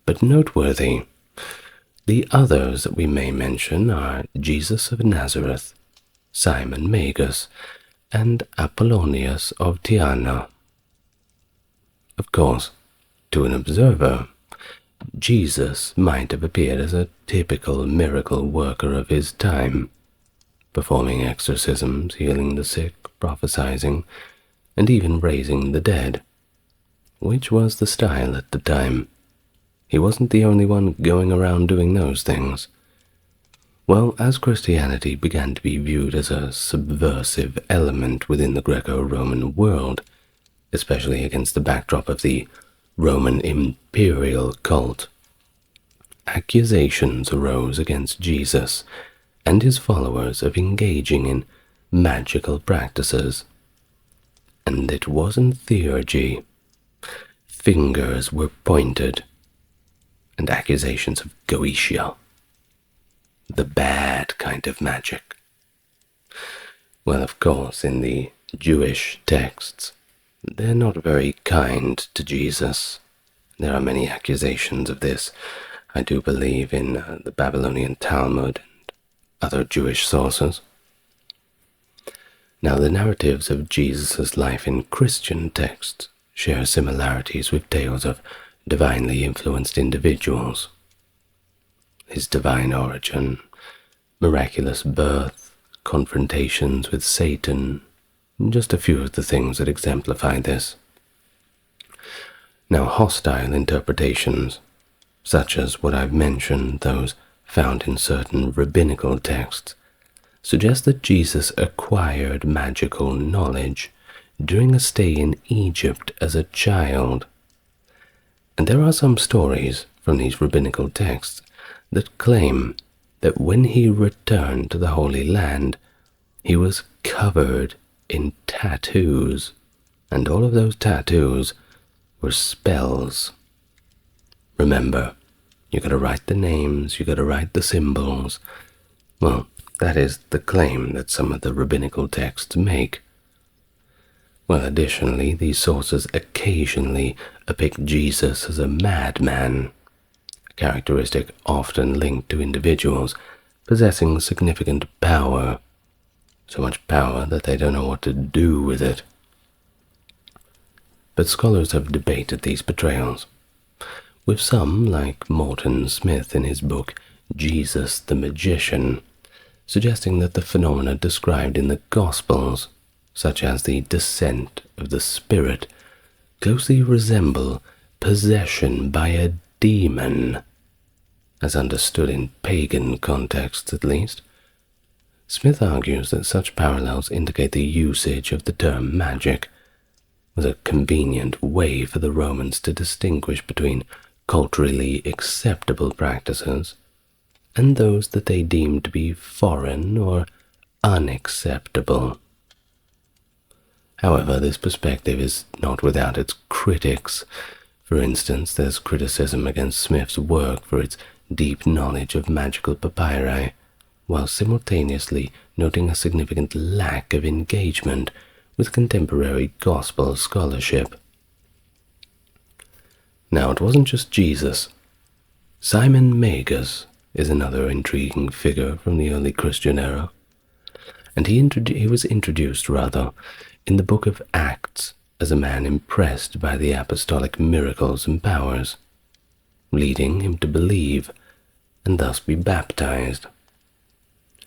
Speaker 1: But noteworthy, the others that we may mention are Jesus of Nazareth, Simon Magus, and Apollonius of Tyana. Of course, to an observer, Jesus might have appeared as a typical miracle worker of his time, performing exorcisms, healing the sick, prophesying, and even raising the dead, which was the style at the time. He wasn't the only one going around doing those things. Well, as Christianity began to be viewed as a subversive element within the Greco Roman world, especially against the backdrop of the Roman imperial cult, accusations arose against Jesus and his followers of engaging in magical practices. And it wasn't theurgy. Fingers were pointed, and accusations of Goetia, the bad kind of magic. Well, of course, in the Jewish texts, they're not very kind to Jesus. There are many accusations of this, I do believe, in the Babylonian Talmud and other Jewish sources. Now, the narratives of Jesus' life in Christian texts share similarities with tales of divinely influenced individuals. his divine origin, miraculous birth, confrontations with Satan, just a few of the things that exemplify this. Now, hostile interpretations, such as what I've mentioned, those found in certain rabbinical texts, suggest that Jesus acquired magical knowledge during a stay in Egypt as a child. And there are some stories from these rabbinical texts that claim that when he returned to the Holy Land, he was covered in tattoos, and all of those tattoos were spells. Remember, you gotta write the names, you gotta write the symbols. Well, that is the claim that some of the rabbinical texts make. Well, additionally, these sources occasionally depict Jesus as a madman, a characteristic often linked to individuals possessing significant power, so much power that they don't know what to do with it. But scholars have debated these portrayals, with some, like Morton Smith in his book Jesus the Magician, suggesting that the phenomena described in the Gospels, such as the descent of the Spirit, closely resemble possession by a demon, as understood in pagan contexts at least. Smith argues that such parallels indicate the usage of the term magic was a convenient way for the Romans to distinguish between culturally acceptable practices and those that they deemed to be foreign or unacceptable. However, this perspective is not without its critics. For instance, there's criticism against Smith's work for its deep knowledge of magical papyri, while simultaneously noting a significant lack of engagement with contemporary gospel scholarship. Now, it wasn't just Jesus. Simon Magus is another intriguing figure from the early Christian era, and he was introduced in the book of Acts as a man impressed by the apostolic miracles and powers, leading him to believe and thus be baptized.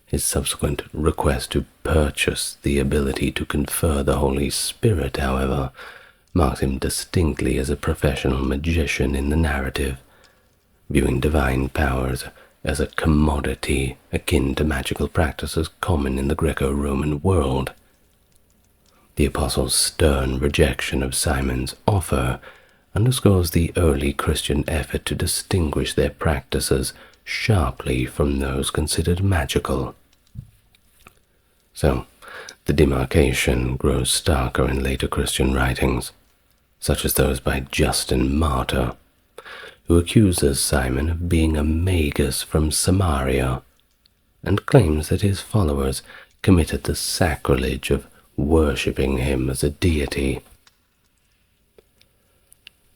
Speaker 1: His subsequent request to purchase the ability to confer the Holy Spirit, however, marks him distinctly as a professional magician in the narrative, viewing divine powers as a commodity akin to magical practices common in the Greco Roman world. The apostle's stern rejection of Simon's offer underscores the early Christian effort to distinguish their practices sharply from those considered magical. So, the demarcation grows starker in later Christian writings, such as those by Justin Martyr, who accuses Simon of being a magus from Samaria and claims that his followers committed the sacrilege of worshipping him as a deity.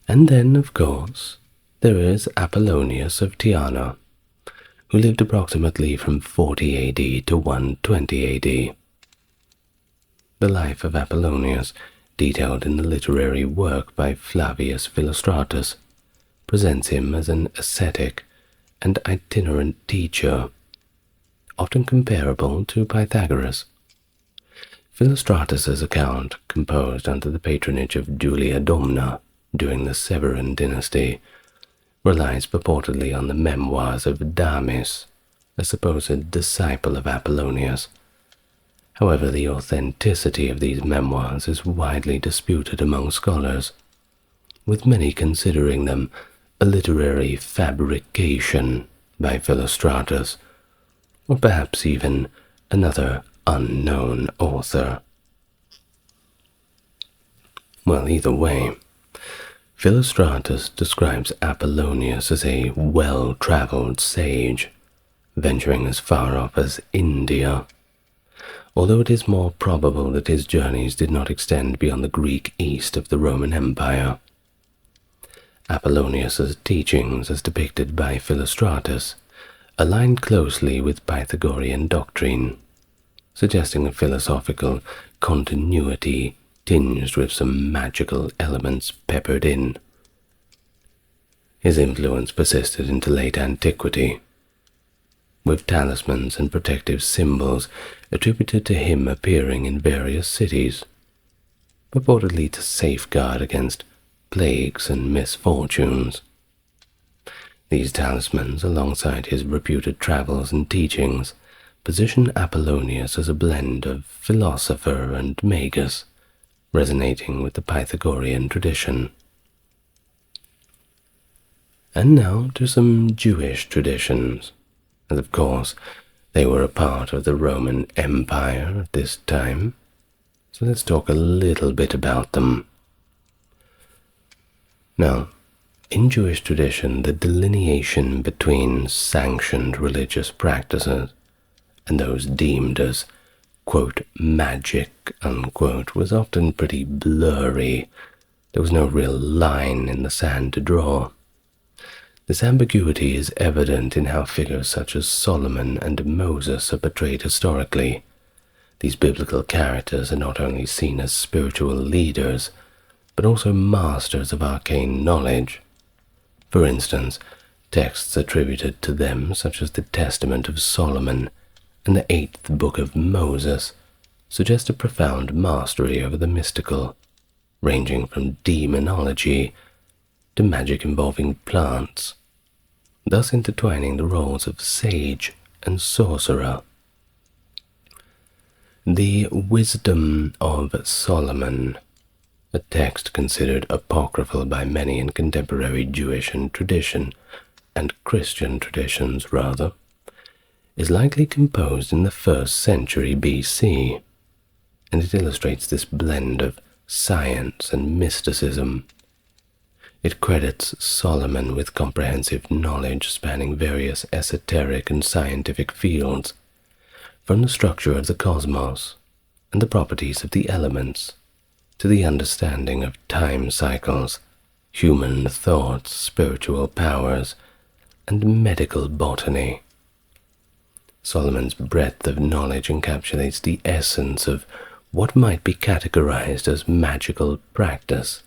Speaker 1: And then, of course, there is Apollonius of Tyana, who lived approximately from 40 AD to 120 AD. The life of Apollonius, detailed in the literary work by Flavius Philostratus, presents him as an ascetic and itinerant teacher, often comparable to Pythagoras. Philostratus's account, composed under the patronage of Julia Domna during the Severan dynasty, relies purportedly on the memoirs of Damis, a supposed disciple of Apollonius. However, the authenticity of these memoirs is widely disputed among scholars, with many considering them a literary fabrication by Philostratus, or perhaps even another unknown author. Well, either way, Philostratus describes Apollonius as a well-traveled sage, venturing as far off as India, although it is more probable that his journeys did not extend beyond the Greek east of the Roman Empire. Apollonius's teachings, as depicted by Philostratus, aligned closely with Pythagorean doctrine, suggesting a philosophical continuity tinged with some magical elements peppered in. His influence persisted into late antiquity, with talismans and protective symbols attributed to him appearing in various cities, purportedly to safeguard against plagues and misfortunes. These talismans, alongside his reputed travels and teachings, position Apollonius as a blend of philosopher and magus, resonating with the Pythagorean tradition. And now to some Jewish traditions, as of course they were a part of the Roman Empire at this time, so let's talk a little bit about them. Now, in Jewish tradition, the delineation between sanctioned religious practices and those deemed as, quote, magic, unquote, was often pretty blurry. There was no real line in the sand to draw. This ambiguity is evident in how figures such as Solomon and Moses are portrayed historically. These biblical characters are not only seen as spiritual leaders, but also masters of arcane knowledge. For instance, texts attributed to them, such as the Testament of Solomon and the 8th book of Moses, suggest a profound mastery over the mystical, ranging from demonology to magic involving plants, thus intertwining the roles of sage and sorcerer. The Wisdom of Solomon, a text considered apocryphal by many in contemporary Jewish and Christian traditions, rather, is likely composed in the 1st century BC, and it illustrates this blend of science and mysticism. It credits Solomon with comprehensive knowledge spanning various esoteric and scientific fields, from the structure of the cosmos and the properties of the elements, to the understanding of time cycles, human thoughts, spiritual powers, and medical botany. Solomon's breadth of knowledge encapsulates the essence of what might be categorized as magical practice,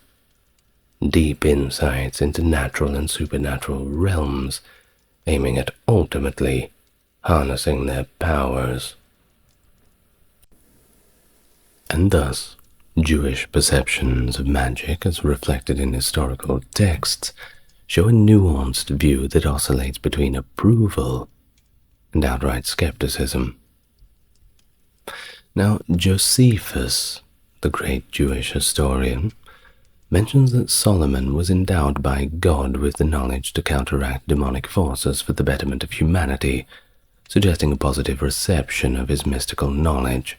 Speaker 1: deep insights into natural and supernatural realms, aiming at ultimately harnessing their powers. And thus, Jewish perceptions of magic, as reflected in historical texts, show a nuanced view that oscillates between approval and outright skepticism. Now, Josephus, the great Jewish historian, mentions that Solomon was endowed by God with the knowledge to counteract demonic forces for the betterment of humanity, suggesting a positive reception of his mystical knowledge.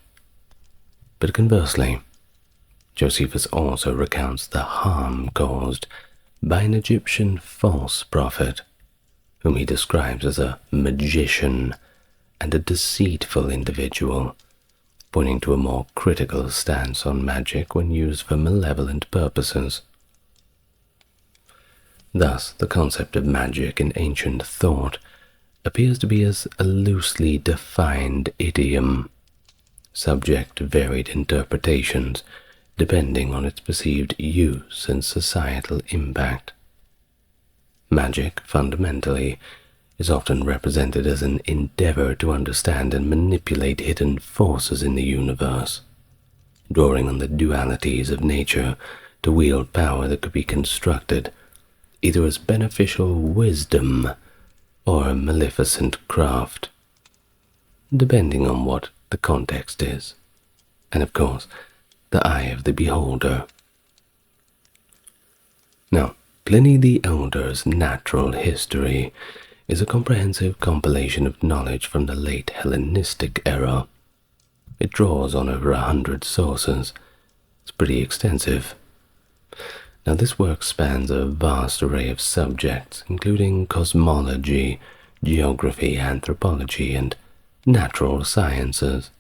Speaker 1: But conversely, Josephus also recounts the harm caused by an Egyptian false prophet, whom he describes as a magician and a deceitful individual, pointing to a more critical stance on magic when used for malevolent purposes. Thus, the concept of magic in ancient thought appears to be as a loosely defined idiom, subject to varied interpretations depending on its perceived use and societal impact. Magic, fundamentally, is often represented as an endeavor to understand and manipulate hidden forces in the universe, drawing on the dualities of nature to wield power that could be constructed either as beneficial wisdom or a maleficent craft, depending on what the context is, and of course, the eye of the beholder. Now, Pliny the Elder's Natural History is a comprehensive compilation of knowledge from the late Hellenistic era. It draws on over 100 sources. It's pretty extensive. Now, this work spans a vast array of subjects, including cosmology, geography, anthropology, and natural sciences,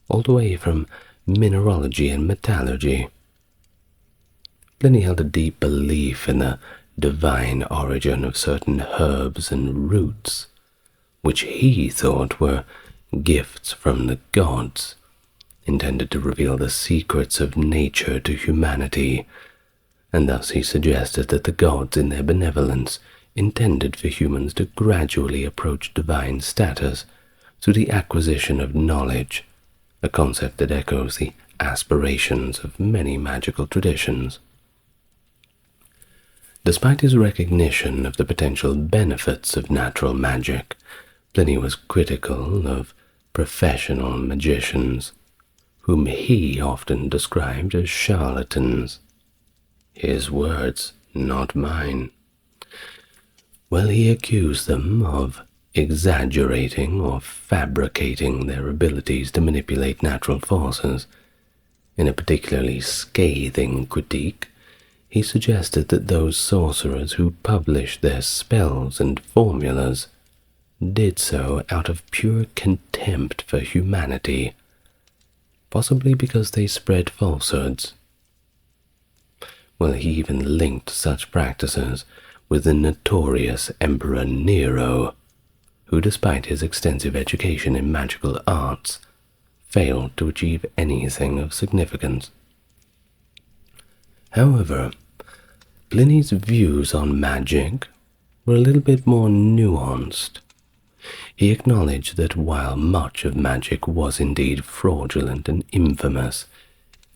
Speaker 1: all the way from mineralogy and metallurgy. Pliny held a deep belief in the divine origin of certain herbs and roots, which he thought were gifts from the gods, intended to reveal the secrets of nature to humanity, and thus he suggested that the gods in their benevolence intended for humans to gradually approach divine status through the acquisition of knowledge, a concept that echoes the aspirations of many magical traditions. Despite his recognition of the potential benefits of natural magic, Pliny was critical of professional magicians, whom he often described as charlatans. His words, not mine. Well, he accused them of exaggerating or fabricating their abilities to manipulate natural forces. In a particularly scathing critique, he suggested that those sorcerers who published their spells and formulas did so out of pure contempt for humanity, possibly because they spread falsehoods. Well, he even linked such practices with the notorious Emperor Nero, who, despite his extensive education in magical arts, failed to achieve anything of significance. However, Pliny's views on magic were a little bit more nuanced. He acknowledged that while much of magic was indeed fraudulent and infamous,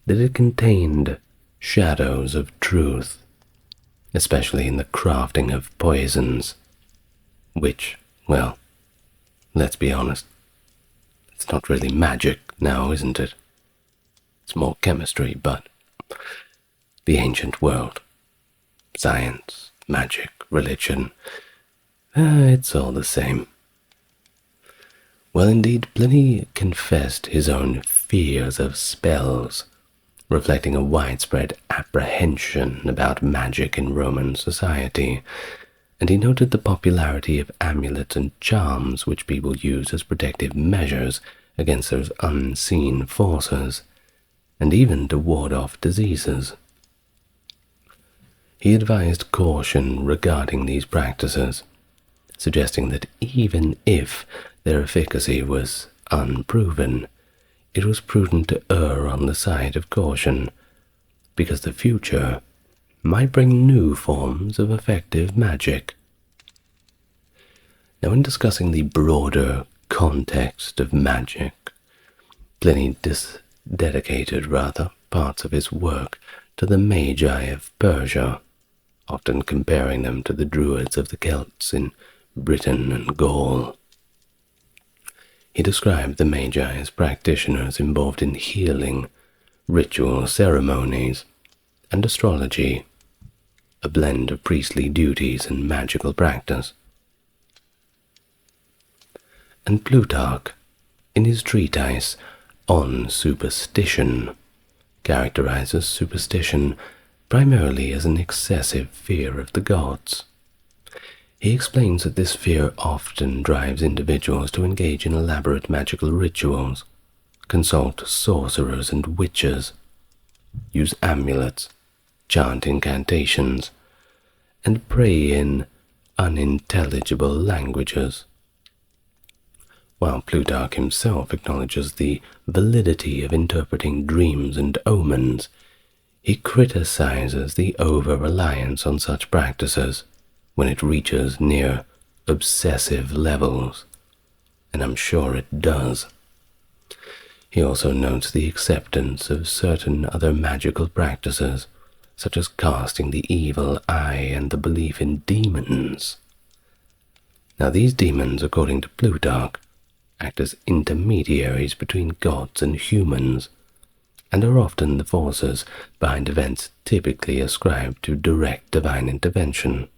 Speaker 1: that it contained shadows of truth, especially in the crafting of poisons, which, well, let's be honest, it's not really magic now, isn't it? It's more chemistry, but the ancient world, science, magic, religion, it's all the same. Well, indeed, Pliny confessed his own fears of spells, reflecting a widespread apprehension about magic in Roman society, and he noted the popularity of amulets and charms which people use as protective measures against those unseen forces, and even to ward off diseases. He advised caution regarding these practices, suggesting that even if their efficacy was unproven, it was prudent to err on the side of caution, because the future might bring new forms of effective magic. Now, in discussing the broader context of magic, Pliny dedicated parts of his work to the Magi of Persia, often comparing them to the Druids of the Celts in Britain and Gaul. He described the Magi as practitioners involved in healing, ritual ceremonies, and astrology, a blend of priestly duties and magical practice. And Plutarch, in his treatise on superstition, characterizes superstition primarily as an excessive fear of the gods. He explains that this fear often drives individuals to engage in elaborate magical rituals, consult sorcerers and witches, use amulets, chant incantations, and pray in unintelligible languages. While Plutarch himself acknowledges the validity of interpreting dreams and omens, he criticizes the over-reliance on such practices when it reaches near obsessive levels, and I'm sure it does. He also notes the acceptance of certain other magical practices, such as casting the evil eye and the belief in demons. Now, these demons, according to Plutarch, act as intermediaries between gods and humans, and are often the forces behind events typically ascribed to direct divine intervention.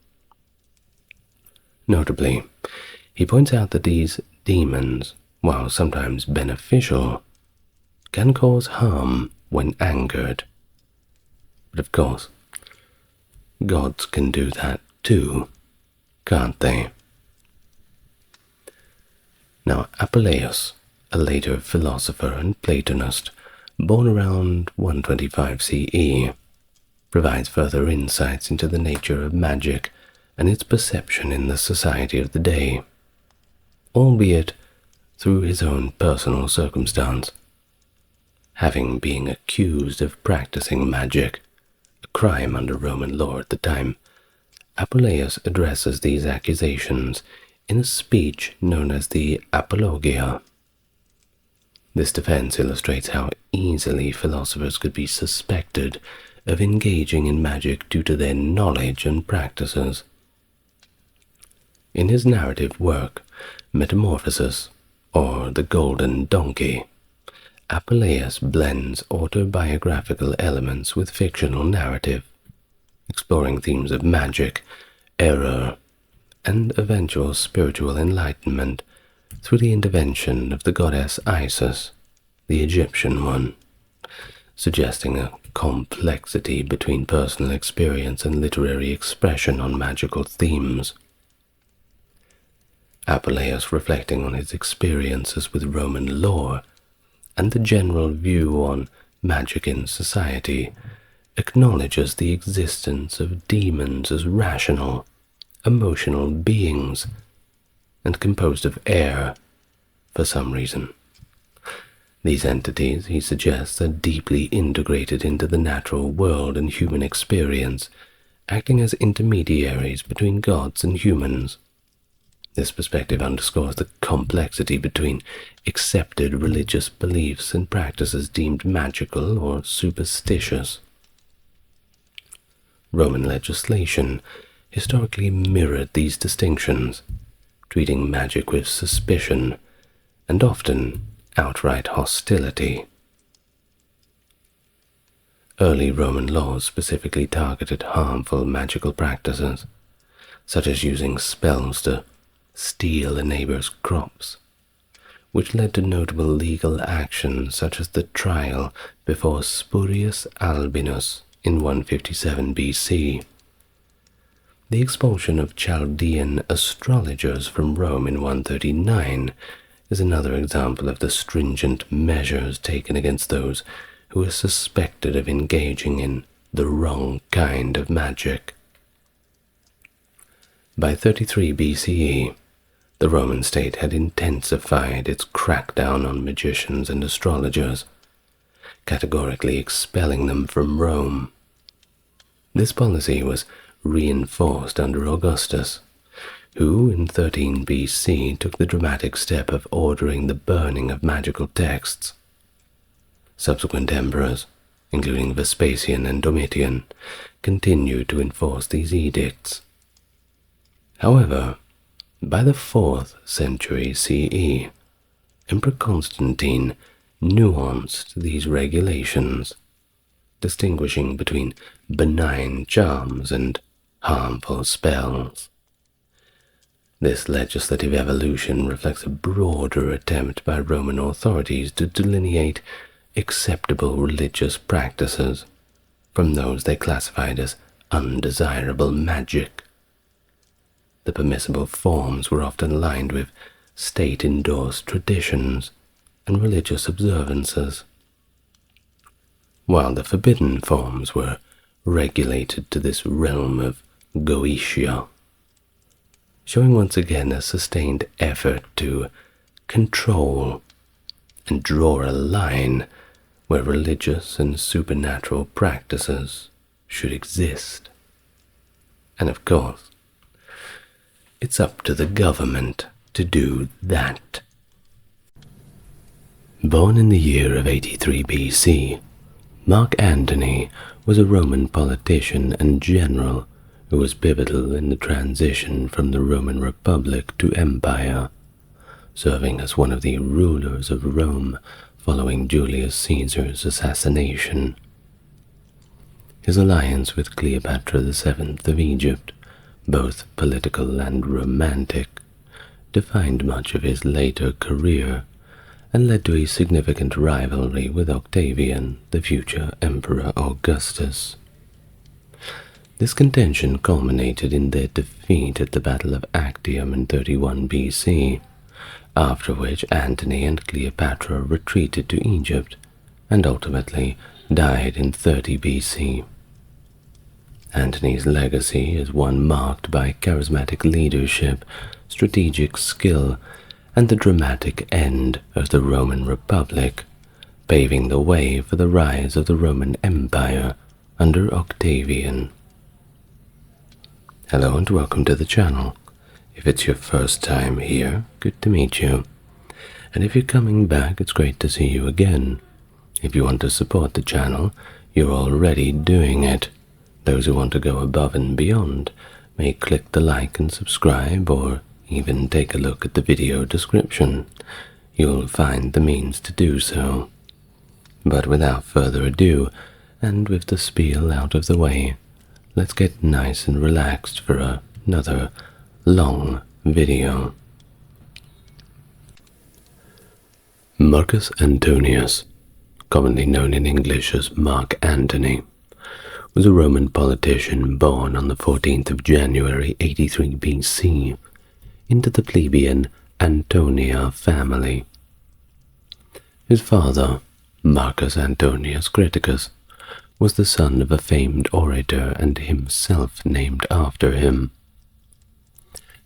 Speaker 1: Notably, he points out that these demons, while sometimes beneficial, can cause harm when angered. But of course, gods can do that too, can't they? Now, Apuleius, a later philosopher and Platonist, born around 125 CE, provides further insights into the nature of magic and its perception in the society of the day, albeit through his own personal circumstance. Having been accused of practicing magic, a crime under Roman law at the time, Apuleius addresses these accusations in a speech known as the Apologia. This defense illustrates how easily philosophers could be suspected of engaging in magic due to their knowledge and practices. In his narrative work, Metamorphosis, or The Golden Donkey, Apuleius blends autobiographical elements with fictional narrative, exploring themes of magic, error, and eventual spiritual enlightenment through the intervention of the goddess Isis, the Egyptian one, suggesting a complexity between personal experience and literary expression on magical themes. Apuleius, reflecting on his experiences with Roman lore and the general view on magic in society, acknowledges the existence of demons as rational, emotional beings, and composed of air for some reason. These entities, he suggests, are deeply integrated into the natural world and human experience, acting as intermediaries between gods and humans. This perspective underscores the complexity between accepted religious beliefs and practices deemed magical or superstitious. Roman legislation historically mirrored these distinctions, treating magic with suspicion and often outright hostility. Early Roman laws specifically targeted harmful magical practices, such as using spells to steal a neighbor's crops, which led to notable legal actions such as the trial before Spurius Albinus in 157 BC. The expulsion of Chaldean astrologers from Rome in 139 is another example of the stringent measures taken against those who were suspected of engaging in the wrong kind of magic. By 33 BCE, the Roman state had intensified its crackdown on magicians and astrologers, categorically expelling them from Rome. This policy was reinforced under Augustus, who in 13 BC took the dramatic step of ordering the burning of magical texts. Subsequent emperors, including Vespasian and Domitian, continued to enforce these edicts. However, by the 4th century CE, Emperor Constantine nuanced these regulations, distinguishing between benign charms and harmful spells. This legislative evolution reflects a broader attempt by Roman authorities to delineate acceptable religious practices from those they classified as undesirable magic. The permissible forms were often aligned with state-endorsed traditions and religious observances, while the forbidden forms were regulated to this realm of Goetia, showing once again a sustained effort to control and draw a line where religious and supernatural practices should exist. And of course, it's up to the government to do that. Born in the year of 83 BC, Mark Antony was a Roman politician and general who was pivotal in the transition from the Roman Republic to Empire, serving as one of the rulers of Rome following Julius Caesar's assassination. His alliance with Cleopatra VII of Egypt, both political and romantic, defined much of his later career and led to a significant rivalry with Octavian, the future Emperor Augustus. This contention culminated in their defeat at the Battle of Actium in 31 BC, after which Antony and Cleopatra retreated to Egypt and ultimately died in 30 BC. Antony's legacy is one marked by charismatic leadership, strategic skill, and the dramatic end of the Roman Republic, paving the way for the rise of the Roman Empire under Octavian. Hello and welcome to the channel. If it's your first time here, good to meet you. And if you're coming back, it's great to see you again. If you want to support the channel, you're already doing it. Those who want to go above and beyond may click the like and subscribe, or even take a look at the video description. You'll find the means to do so. But without further ado, and with the spiel out of the way, let's get nice and relaxed for another long video. Marcus Antonius, commonly known in English as Mark Antony, was a Roman politician born on the 14th of January 83 BC into the plebeian Antonia family. His father, Marcus Antonius Criticus, was the son of a famed orator and himself named after him.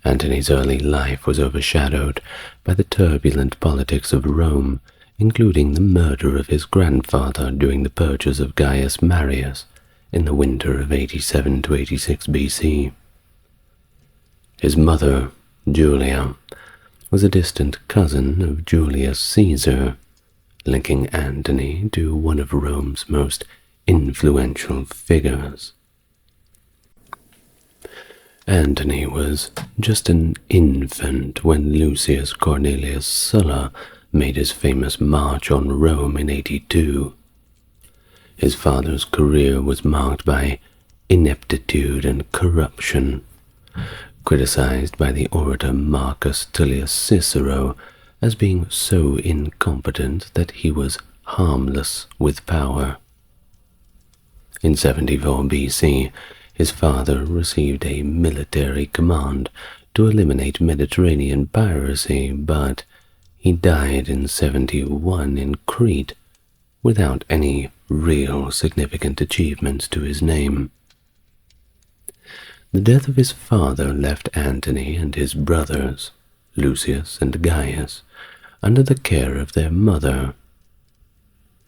Speaker 1: Antony's early life was overshadowed by the turbulent politics of Rome, including the murder of his grandfather during the purges of Gaius Marius in the winter of 87 to 86 BC. His mother, Julia, was a distant cousin of Julius Caesar, linking Antony to one of Rome's most influential figures. Antony was just an infant when Lucius Cornelius Sulla made his famous march on Rome in 82. His father's career was marked by ineptitude and corruption, criticized by the orator Marcus Tullius Cicero as being so incompetent that he was harmless with power. In 74 BC, his father received a military command to eliminate Mediterranean piracy, but he died in 71 in Crete without any real significant achievements to his name. The death of his father left Antony and his brothers, Lucius and Gaius, under the care of their mother.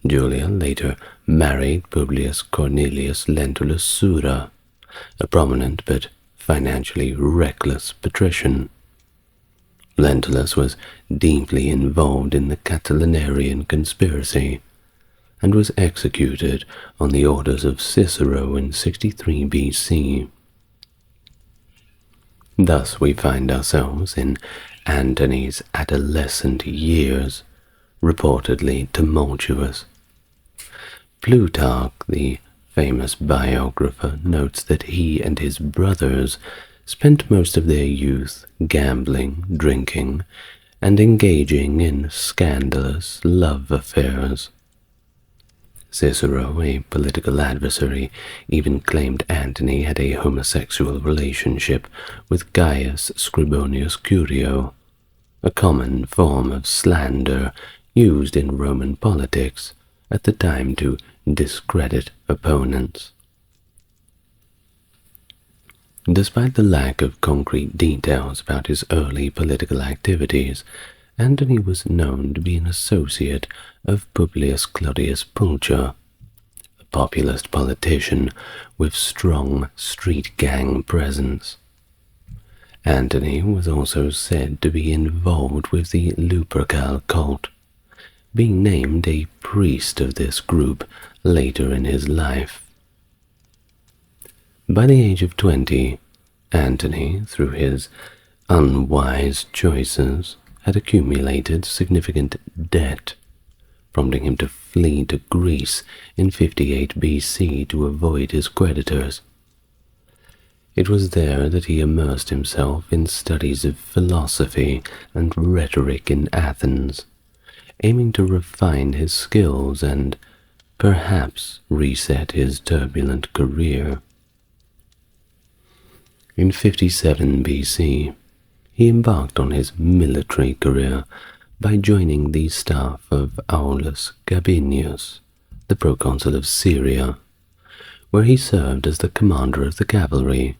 Speaker 1: Julia later married Publius Cornelius Lentulus Sura, a prominent but financially reckless patrician. Lentulus was deeply involved in the Catilinarian conspiracy and was executed on the orders of Cicero in 63 BC. Thus we find ourselves in Antony's adolescent years, reportedly tumultuous. Plutarch, the famous biographer, notes that he and his brothers spent most of their youth gambling, drinking, and engaging in scandalous love affairs. Cicero, a political adversary, even claimed Antony had a homosexual relationship with Gaius Scribonius Curio, a common form of slander used in Roman politics at the time to discredit opponents. Despite the lack of concrete details about his early political activities, Antony was known to be an associate of Publius Claudius Pulcher, a populist politician with strong street gang presence. Antony was also said to be involved with the Lupercal cult, being named a priest of this group later in his life. By the age of 20, Antony, through his unwise choices, had accumulated significant debt, prompting him to flee to Greece in 58 BC to avoid his creditors. It was there that he immersed himself in studies of philosophy and rhetoric in Athens, aiming to refine his skills and perhaps reset his turbulent career. In 57 BC, he embarked on his military career by joining the staff of Aulus Gabinius, the proconsul of Syria, where he served as the commander of the cavalry.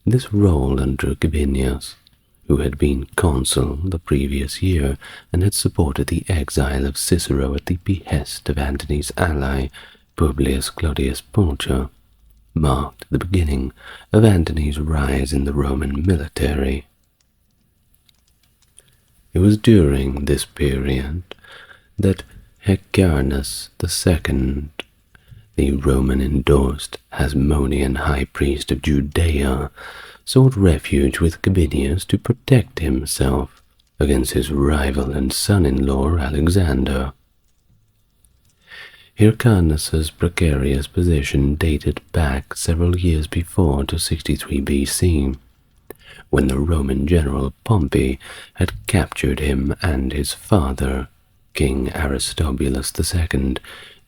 Speaker 1: This role under Gabinius, who had been consul the previous year and had supported the exile of Cicero at the behest of Antony's ally, Publius Claudius Pulcher, marked the beginning of Antony's rise in the Roman military. It was during this period that Hyrcanus II, the Roman-endorsed Hasmonean high priest of Judea, sought refuge with Gabinius to protect himself against his rival and son-in-law Alexander. Hyrcanus's precarious position dated back several years before to 63 BC, when the Roman general Pompey had captured him and his father, King Aristobulus II,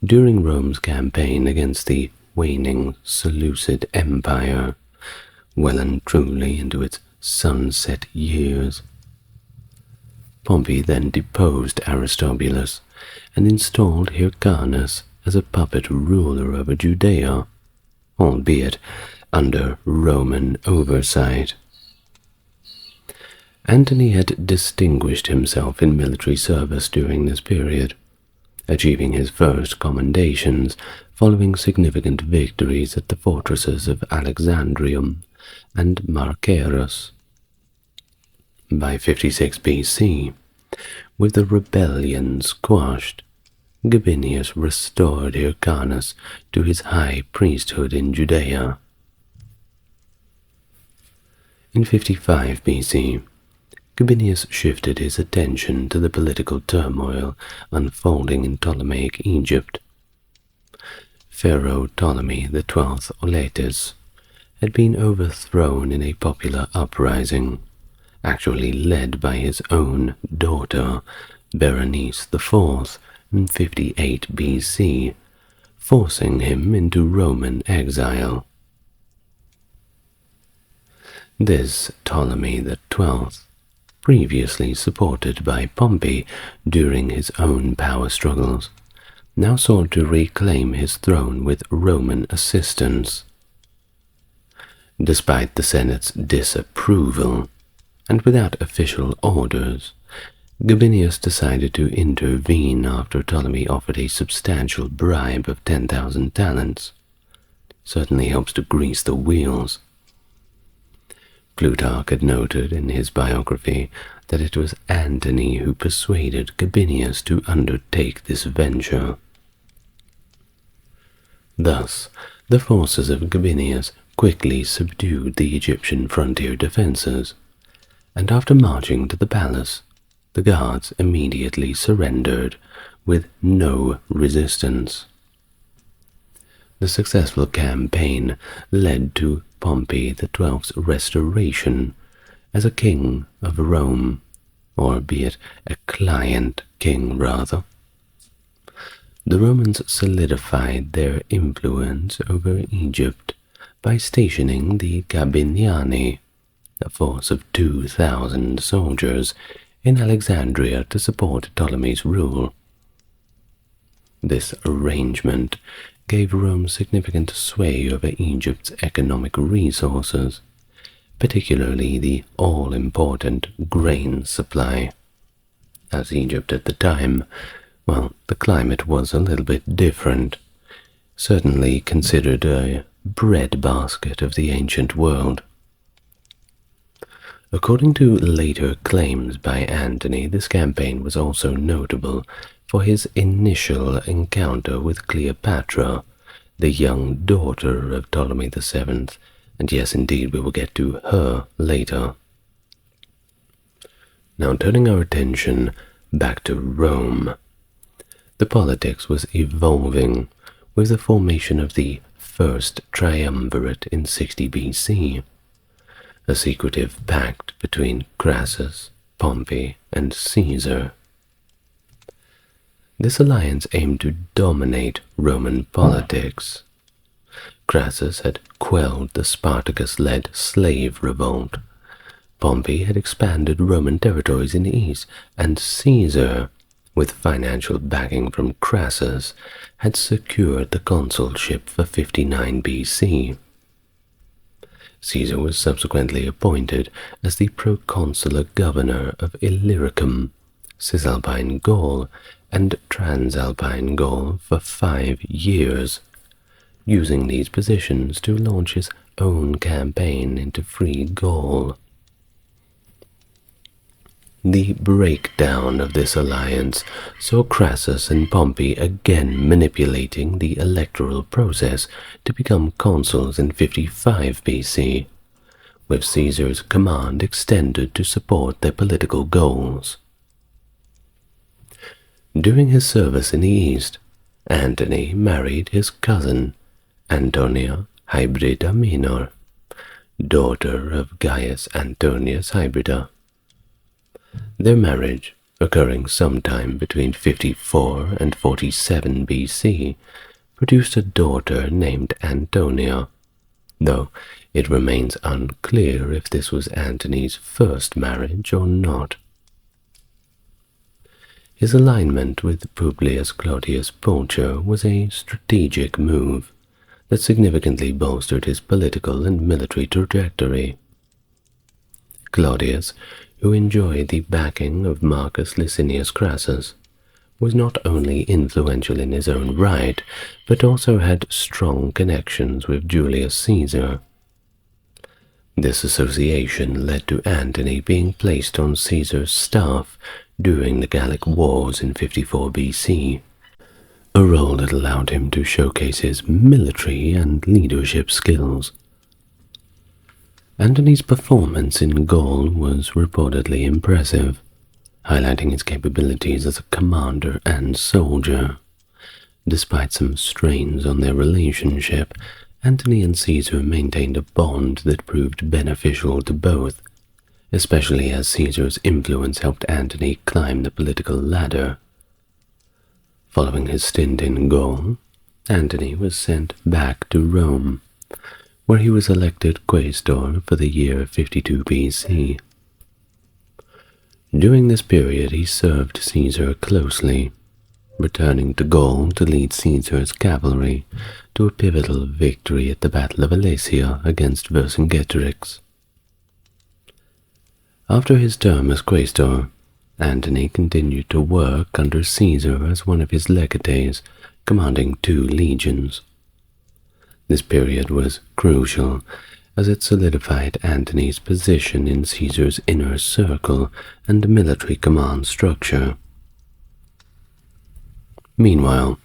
Speaker 1: during Rome's campaign against the waning Seleucid Empire, well and truly into its sunset years. Pompey then deposed Aristobulus and installed Hyrcanus as a puppet ruler over Judea, albeit under Roman oversight. Antony had distinguished himself in military service during this period, achieving his first commendations following significant victories at the fortresses of Alexandrium and Marcarus. By 56 BC, with the rebellions quashed, Gabinius restored Hyrcanus to his high priesthood in Judea. In 55 BC, Gabinius shifted his attention to the political turmoil unfolding in Ptolemaic Egypt. Pharaoh Ptolemy XII Auletes had been overthrown in a popular uprising, actually led by his own daughter, Berenice IV, in 58 BC, forcing him into Roman exile. This Ptolemy XII, previously supported by Pompey during his own power struggles, now sought to reclaim his throne with Roman assistance. Despite the Senate's disapproval, and without official orders, Gabinius decided to intervene after Ptolemy offered a substantial bribe of 10,000 talents. Certainly helps to grease the wheels. Plutarch had noted in his biography that it was Antony who persuaded Gabinius to undertake this venture. Thus, the forces of Gabinius quickly subdued the Egyptian frontier defenses, and after marching to the palace, the guards immediately surrendered with no resistance. The successful campaign led to Pompey XII's restoration as a king of Rome, or be it a client king rather. The Romans solidified their influence over Egypt by stationing the Gabiniani, a force of 2,000 soldiers, in Alexandria to support Ptolemy's rule. This arrangement gave Rome significant sway over Egypt's economic resources, particularly the all-important grain supply. As Egypt at the time, well, the climate was a little bit different, certainly considered a breadbasket of the ancient world. According to later claims by Antony, this campaign was also notable for his initial encounter with Cleopatra, the young daughter of Ptolemy VII, and yes, indeed, we will get to her later. Now, turning our attention back to Rome, the politics was evolving with the formation of the First Triumvirate in 60 BC, a secretive pact between Crassus, Pompey, and Caesar. This alliance aimed to dominate Roman politics. Crassus had quelled the Spartacus-led slave revolt. Pompey had expanded Roman territories in the east, and Caesar, with financial backing from Crassus, had secured the consulship for 59 BC. Caesar was subsequently appointed as the proconsular governor of Illyricum, Cisalpine Gaul, and Transalpine Gaul for 5 years, using these positions to launch his own campaign into free Gaul. The breakdown of this alliance saw Crassus and Pompey again manipulating the electoral process to become consuls in 55 BC, with Caesar's command extended to support their political goals. During his service in the East, Antony married his cousin, Antonia Hybrida Minor, daughter of Gaius Antonius Hybrida. Their marriage, occurring sometime between 54 and 47 BC, produced a daughter named Antonia, though it remains unclear if this was Antony's first marriage or not. His alignment with Publius Claudius Pulcher was a strategic move that significantly bolstered his political and military trajectory. Claudius, who enjoyed the backing of Marcus Licinius Crassus, was not only influential in his own right, but also had strong connections with Julius Caesar. This association led to Antony being placed on Caesar's staff during the Gallic Wars in 54 BC, a role that allowed him to showcase his military and leadership skills. Antony's performance in Gaul was reportedly impressive, highlighting his capabilities as a commander and soldier. Despite some strains on their relationship, Antony and Caesar maintained a bond that proved beneficial to both, especially as Caesar's influence helped Antony climb the political ladder. Following his stint in Gaul, Antony was sent back to Rome, where he was elected quaestor for the year 52 BC. During this period he served Caesar closely, returning to Gaul to lead Caesar's cavalry to a pivotal victory at the Battle of Alesia against Vercingetorix. After his term as quaestor, Antony continued to work under Caesar as one of his legates, commanding 2 legions. This period was crucial, as it solidified Antony's position in Caesar's inner circle and military command structure. Meanwhile,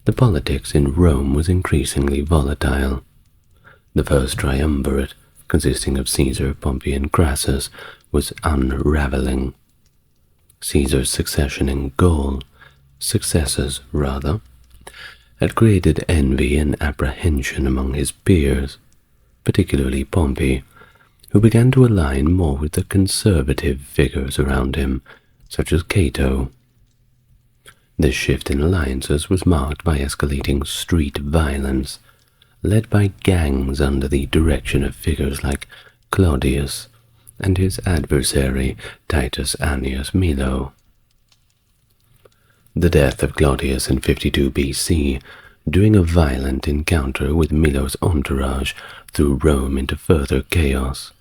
Speaker 1: the politics in Rome was increasingly volatile. The first triumvirate, consisting of Caesar, Pompey, and Crassus, was unraveling. Caesar's successes, had created envy and apprehension among his peers, particularly Pompey, who began to align more with the conservative figures around him, such as Cato. This shift in alliances was marked by escalating street violence, led by gangs under the direction of figures like Claudius and his adversary Titus Annius Milo. The death of Claudius in 52 BC, during a violent encounter with Milo's entourage, threw Rome into further chaos.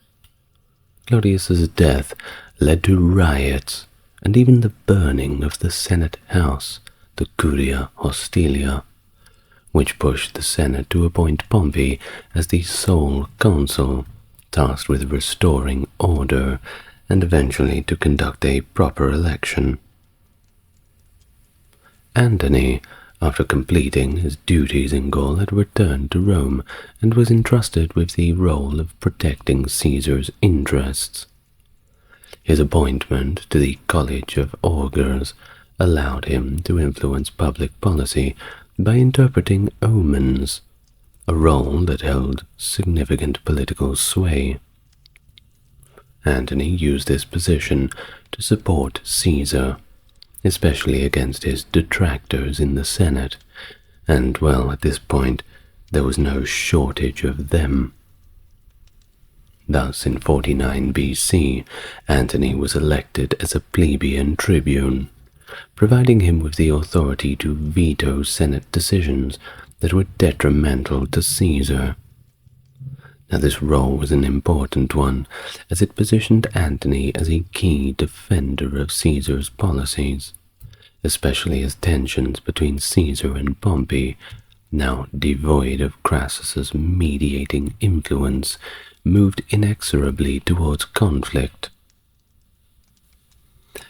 Speaker 1: Claudius's death led to riots and even the burning of the Senate House, the Curia Hostilia, which pushed the Senate to appoint Pompey as the sole consul, tasked with restoring order and eventually to conduct a proper election. Antony, after completing his duties in Gaul, had returned to Rome and was entrusted with the role of protecting Caesar's interests. His appointment to the College of Augurs allowed him to influence public policy by interpreting omens, a role that held significant political sway. Antony used this position to support Caesar, especially against his detractors in the Senate, and, well, at this point, there was no shortage of them. Thus, in 49 BC, Antony was elected as a plebeian tribune, providing him with the authority to veto Senate decisions that were detrimental to Caesar. Now, this role was an important one, as it positioned Antony as a key defender of Caesar's policies, especially as tensions between Caesar and Pompey now devoid of Crassus's mediating influence, moved inexorably towards conflict.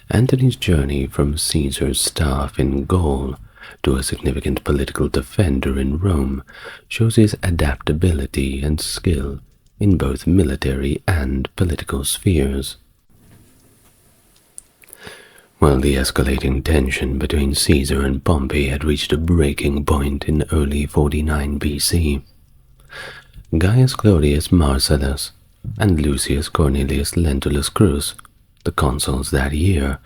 Speaker 1: Antony's journey from Caesar's staff in Gaul to a significant political defender in Rome shows his adaptability and skill in both military and political spheres. While the escalating tension between Caesar and Pompey had reached a breaking point in early 49 BC, Gaius Claudius Marcellus and Lucius Cornelius Lentulus Crus, the consuls that year,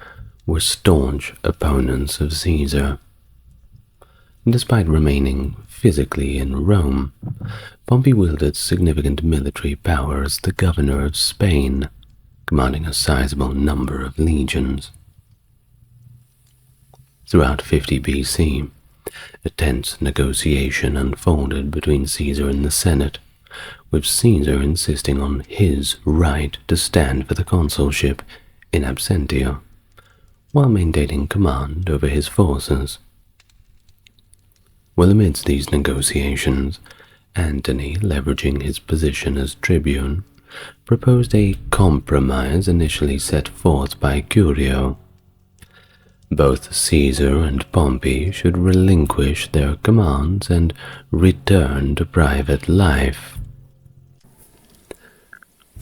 Speaker 1: were staunch opponents of Caesar. Despite remaining physically in Rome, Pompey wielded significant military power as the governor of Spain, commanding a sizable number of legions. Throughout 50 BC, a tense negotiation unfolded between Caesar and the Senate, with Caesar insisting on his right to stand for the consulship in absentia, while maintaining command over his forces. Well, amidst these negotiations, Antony, leveraging his position as tribune, proposed a compromise initially set forth by Curio. Both Caesar and Pompey should relinquish their commands and return to private life.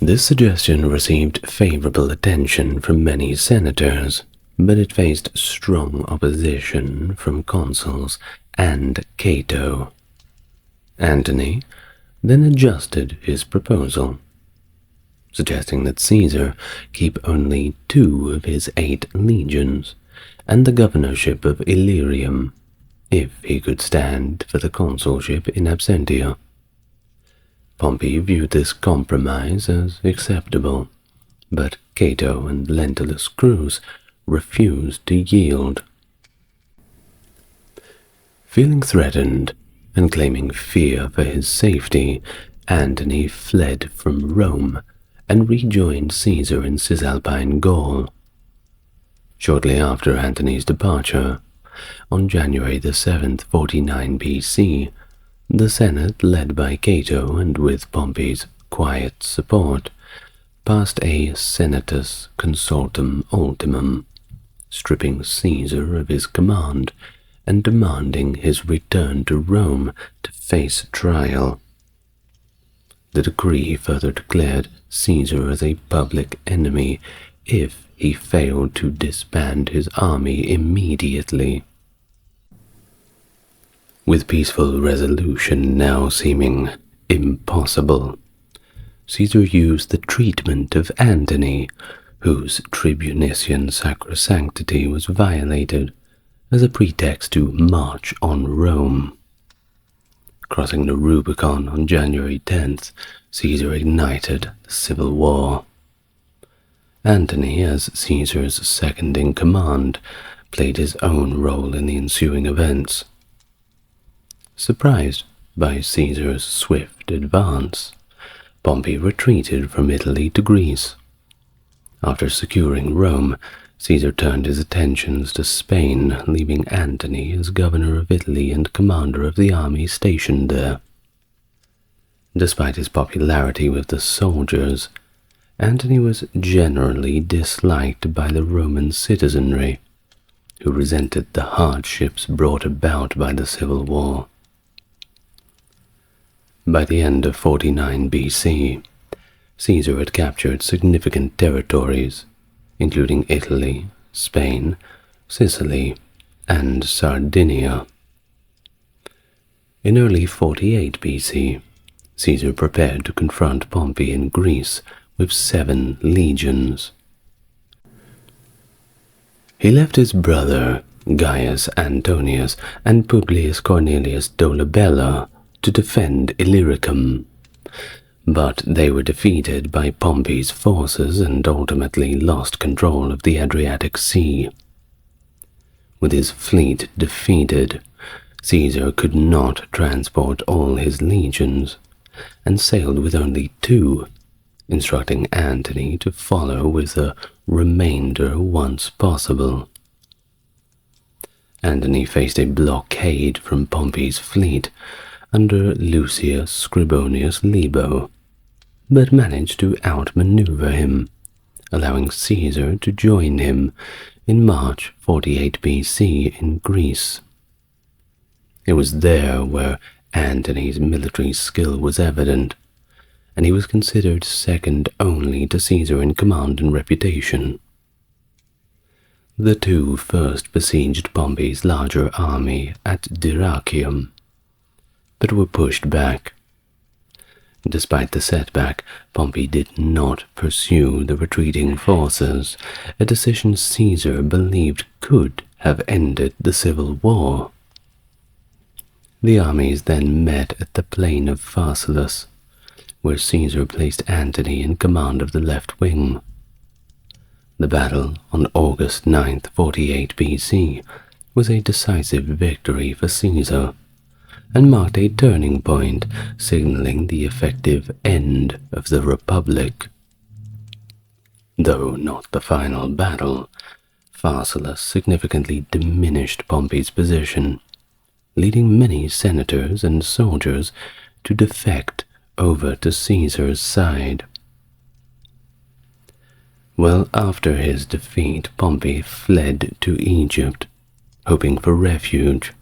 Speaker 1: This suggestion received favorable attention from many senators, but it faced strong opposition from consuls and Cato. Antony then adjusted his proposal, suggesting that Caesar keep only 2 of his 8 legions and the governorship of Illyrium, if he could stand for the consulship in absentia. Pompey viewed this compromise as acceptable, but Cato and Lentulus Crus refused to yield. Feeling threatened and claiming fear for his safety, Antony fled from Rome and rejoined Caesar in Cisalpine Gaul. Shortly after Antony's departure, on January the 7th, 49 BC, the Senate, led by Cato and with Pompey's quiet support, passed a Senatus Consultum Ultimum, stripping Caesar of his command and demanding his return to Rome to face trial. The decree further declared Caesar as a public enemy if he failed to disband his army immediately. With peaceful resolution now seeming impossible, Caesar used the treatment of Antony, whose tribunician sacrosanctity was violated, as a pretext to march on Rome. Crossing the Rubicon on January 10th, Caesar ignited the civil war. Antony, as Caesar's second-in-command, played his own role in the ensuing events. Surprised by Caesar's swift advance, Pompey retreated from Italy to Greece. After securing Rome, Caesar turned his attentions to Spain, leaving Antony as governor of Italy and commander of the army stationed there. Despite his popularity with the soldiers, Antony was generally disliked by the Roman citizenry, who resented the hardships brought about by the civil war. By the end of 49 BC, Caesar had captured significant territories, including Italy, Spain, Sicily, and Sardinia. In early 48 BC, Caesar prepared to confront Pompey in Greece with 7 legions. He left his brother, Gaius Antonius, and Publius Cornelius Dolabella to defend Illyricum, but they were defeated by Pompey's forces and ultimately lost control of the Adriatic Sea. With his fleet defeated, Caesar could not transport all his legions, and sailed with only 2, instructing Antony to follow with the remainder once possible. Antony faced a blockade from Pompey's fleet under Lucius Scribonius Libo, but managed to outmaneuver him, allowing Caesar to join him in March 48 BC in Greece. It was there where Antony's military skill was evident, and he was considered second only to Caesar in command and reputation. The two first besieged Pompey's larger army at Dyrrhachium, but were pushed back. Despite the setback, Pompey did not pursue the retreating forces, a decision Caesar believed could have ended the civil war. The armies then met at the plain of Pharsalus, where Caesar placed Antony in command of the left wing. The battle on August 9th, 48 BC, was a decisive victory for Caesar, and marked a turning point, signaling the effective end of the Republic. Though not the final battle, Pharsalus significantly diminished Pompey's position, leading many senators and soldiers to defect over to Caesar's side. Well, after his defeat, Pompey fled to Egypt, hoping for refuge.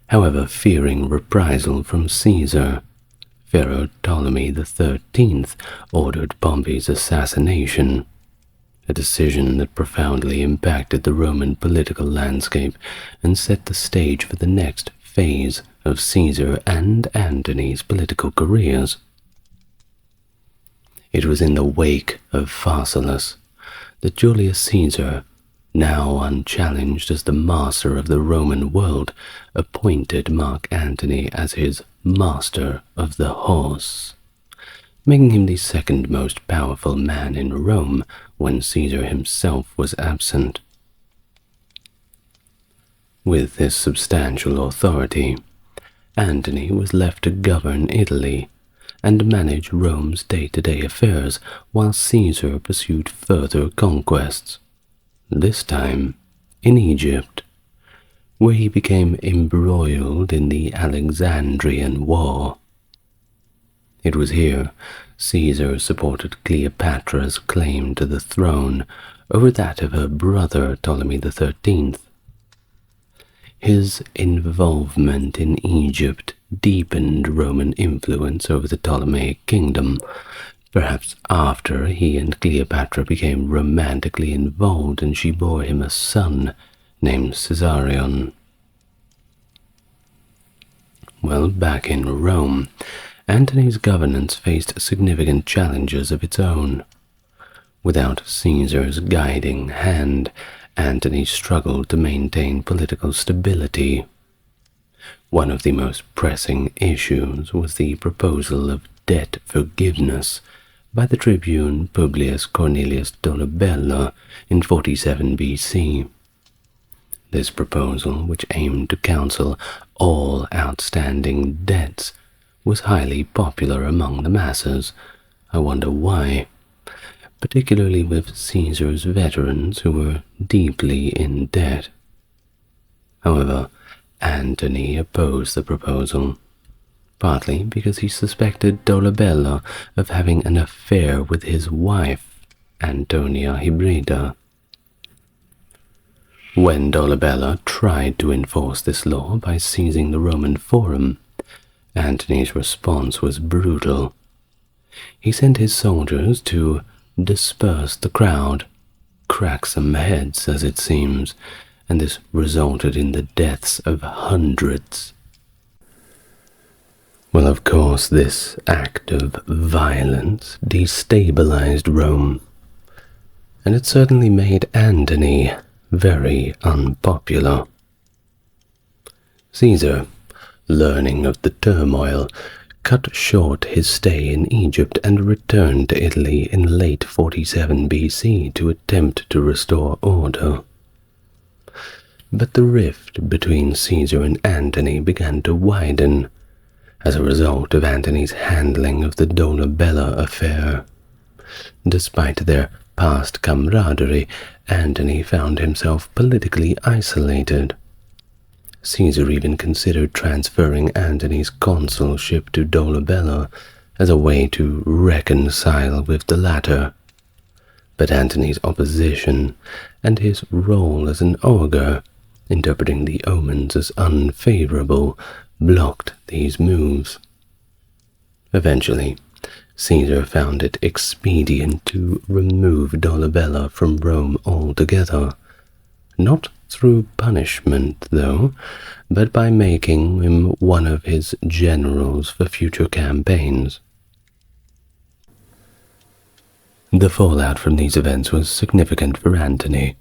Speaker 1: However, fearing reprisal from Caesar, Pharaoh Ptolemy XIII ordered Pompey's assassination, a decision that profoundly impacted the Roman political landscape and set the stage for the next phase of Caesar and Antony's political careers. It was in the wake of Pharsalus that Julius Caesar, now unchallenged as the master of the Roman world, appointed Mark Antony as his master of the horse, making him the second most powerful man in Rome when Caesar himself was absent. With this substantial authority, Antony was left to govern Italy and manage Rome's day-to-day affairs while Caesar pursued further conquests, this time in Egypt, where he became embroiled in the Alexandrian War. It was here Caesar supported Cleopatra's claim to the throne over that of her brother Ptolemy XIII. His involvement in Egypt deepened Roman influence over the Ptolemaic kingdom, perhaps after he and Cleopatra became romantically involved and she bore him a son named Caesarion. Well, back in Rome, Antony's governance faced significant challenges of its own. Without Caesar's guiding hand, Antony struggled to maintain political stability. One of the most pressing issues was the proposal of debt forgiveness by the tribune Publius Cornelius Dolabella in 47 BC. This proposal, which aimed to cancel all outstanding debts, was highly popular among the masses. I wonder why, particularly with Caesar's veterans who were deeply in debt. However, Antony opposed the proposal, partly because he suspected Dolabella of having an affair with his wife, Antonia Hybrida. When Dolabella tried to enforce this law by seizing the Roman Forum, Antony's response was brutal. He sent his soldiers to disperse the crowd, crack some heads as it seems, and this resulted in the deaths of hundreds. Well, of course, this act of violence destabilized Rome, and it certainly made Antony very unpopular. Caesar, learning of the turmoil, cut short his stay in Egypt and returned to Italy in late 47 BC to attempt to restore order. But the rift between Caesar and Antony began to widen as a result of Antony's handling of the Dolabella affair. Despite their past camaraderie, Antony found himself politically isolated, Caesar even considered transferring Antony's consulship to Dolabella as a way to reconcile with the latter. But Antony's opposition and his role as an augur, interpreting the omens as unfavorable, blocked these moves. Eventually, Caesar found it expedient to remove Dolabella from Rome altogether, not through punishment, though, but by making him one of his generals for future campaigns. The fallout from these events was significant for Antony.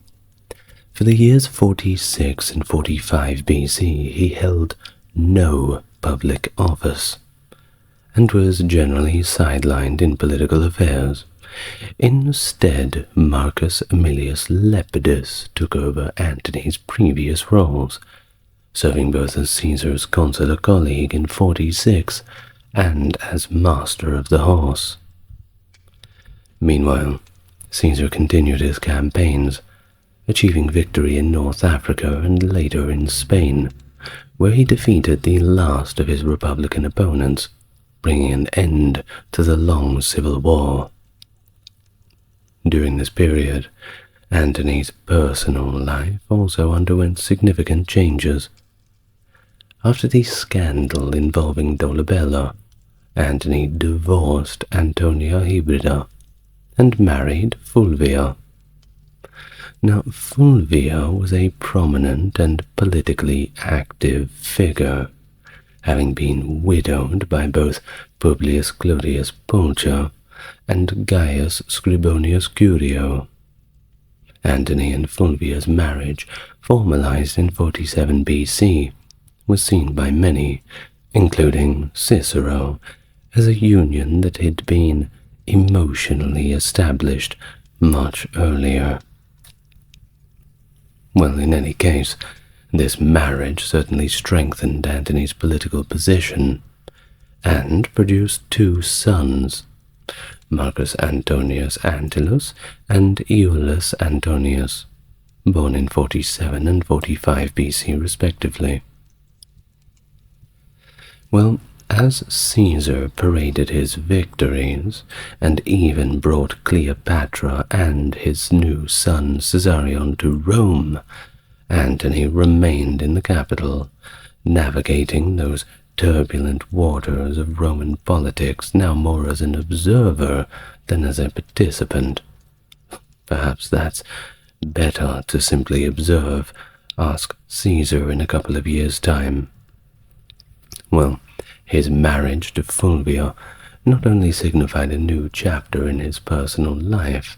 Speaker 1: For the years 46 and 45 BC, he held no public office, and was generally sidelined in political affairs. Instead, Marcus Aemilius Lepidus took over Antony's previous roles, serving both as Caesar's consular colleague in 46 and as master of the horse. Meanwhile, Caesar continued his campaigns, achieving victory in North Africa and later in Spain, where he defeated the last of his republican opponents, bringing an end to the long civil war. During this period, Antony's personal life also underwent significant changes. After the scandal involving Dolabella, Antony divorced Antonia Hybrida and married Fulvia. Now, Fulvia was a prominent and politically active figure, having been widowed by both Publius Clodius Pulcher and Gaius Scribonius Curio. Antony and Fulvia's marriage, formalized in 47 BC, was seen by many, including Cicero, as a union that had been emotionally established much earlier. Well, in any case, this marriage certainly strengthened Antony's political position, and produced two sons, Marcus Antonius Antillus and Iulus Antonius, born in 47 and 45 BC respectively. Well, as Caesar paraded his victories, and even brought Cleopatra and his new son Caesarion to Rome, Antony remained in the capital, navigating those turbulent waters of Roman politics now more as an observer than as a participant. Perhaps that's better to simply observe, ask Caesar in a couple of years' time. Well, his marriage to Fulvia not only signified a new chapter in his personal life,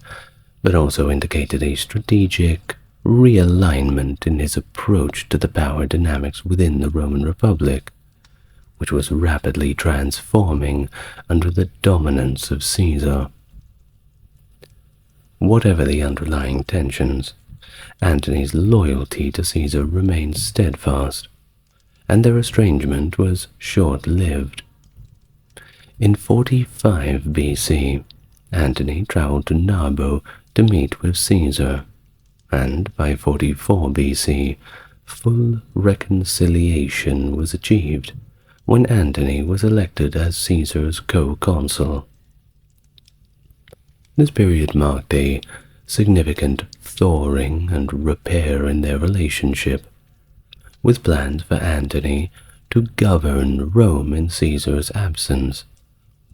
Speaker 1: but also indicated a strategic realignment in his approach to the power dynamics within the Roman Republic, which was rapidly transforming under the dominance of Caesar. Whatever the underlying tensions, Antony's loyalty to Caesar remained steadfast, and their estrangement was short-lived. In 45 BC, Antony traveled to Narbo to meet with Caesar, and by 44 BC, full reconciliation was achieved when Antony was elected as Caesar's co-consul. This period marked a significant thawing and repair in their relationship, with plans for Antony to govern Rome in Caesar's absence,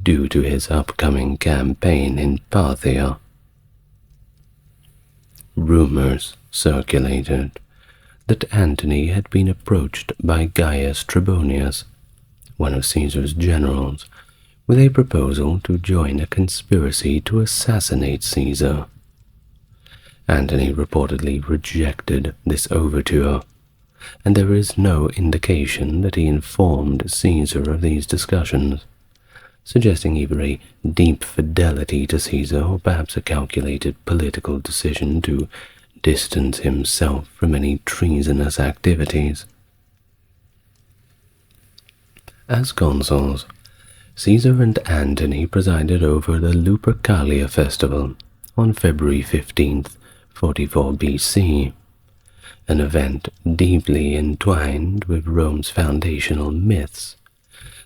Speaker 1: due to his upcoming campaign in Parthia. Rumors circulated that Antony had been approached by Gaius Trebonius, one of Caesar's generals, with a proposal to join a conspiracy to assassinate Caesar. Antony reportedly rejected this overture, and there is no indication that he informed Caesar of these discussions, suggesting either a deep fidelity to Caesar or perhaps a calculated political decision to distance himself from any treasonous activities. As consuls, Caesar and Antony presided over the Lupercalia festival on February 15th, 44 BC. an event deeply entwined with Rome's foundational myths,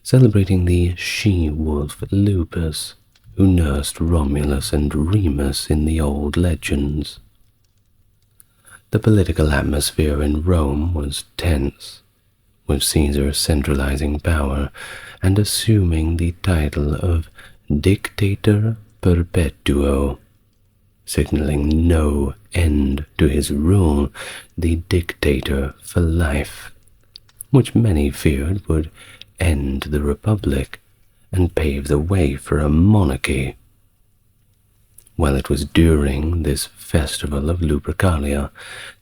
Speaker 1: celebrating the she-wolf Lupus, who nursed Romulus and Remus in the old legends. The political atmosphere in Rome was tense, with Caesar centralizing power and assuming the title of Dictator Perpetuo, signaling no end to his rule, the dictator for life, which many feared would end the Republic and pave the way for a monarchy. Well, it was during this festival of Lupercalia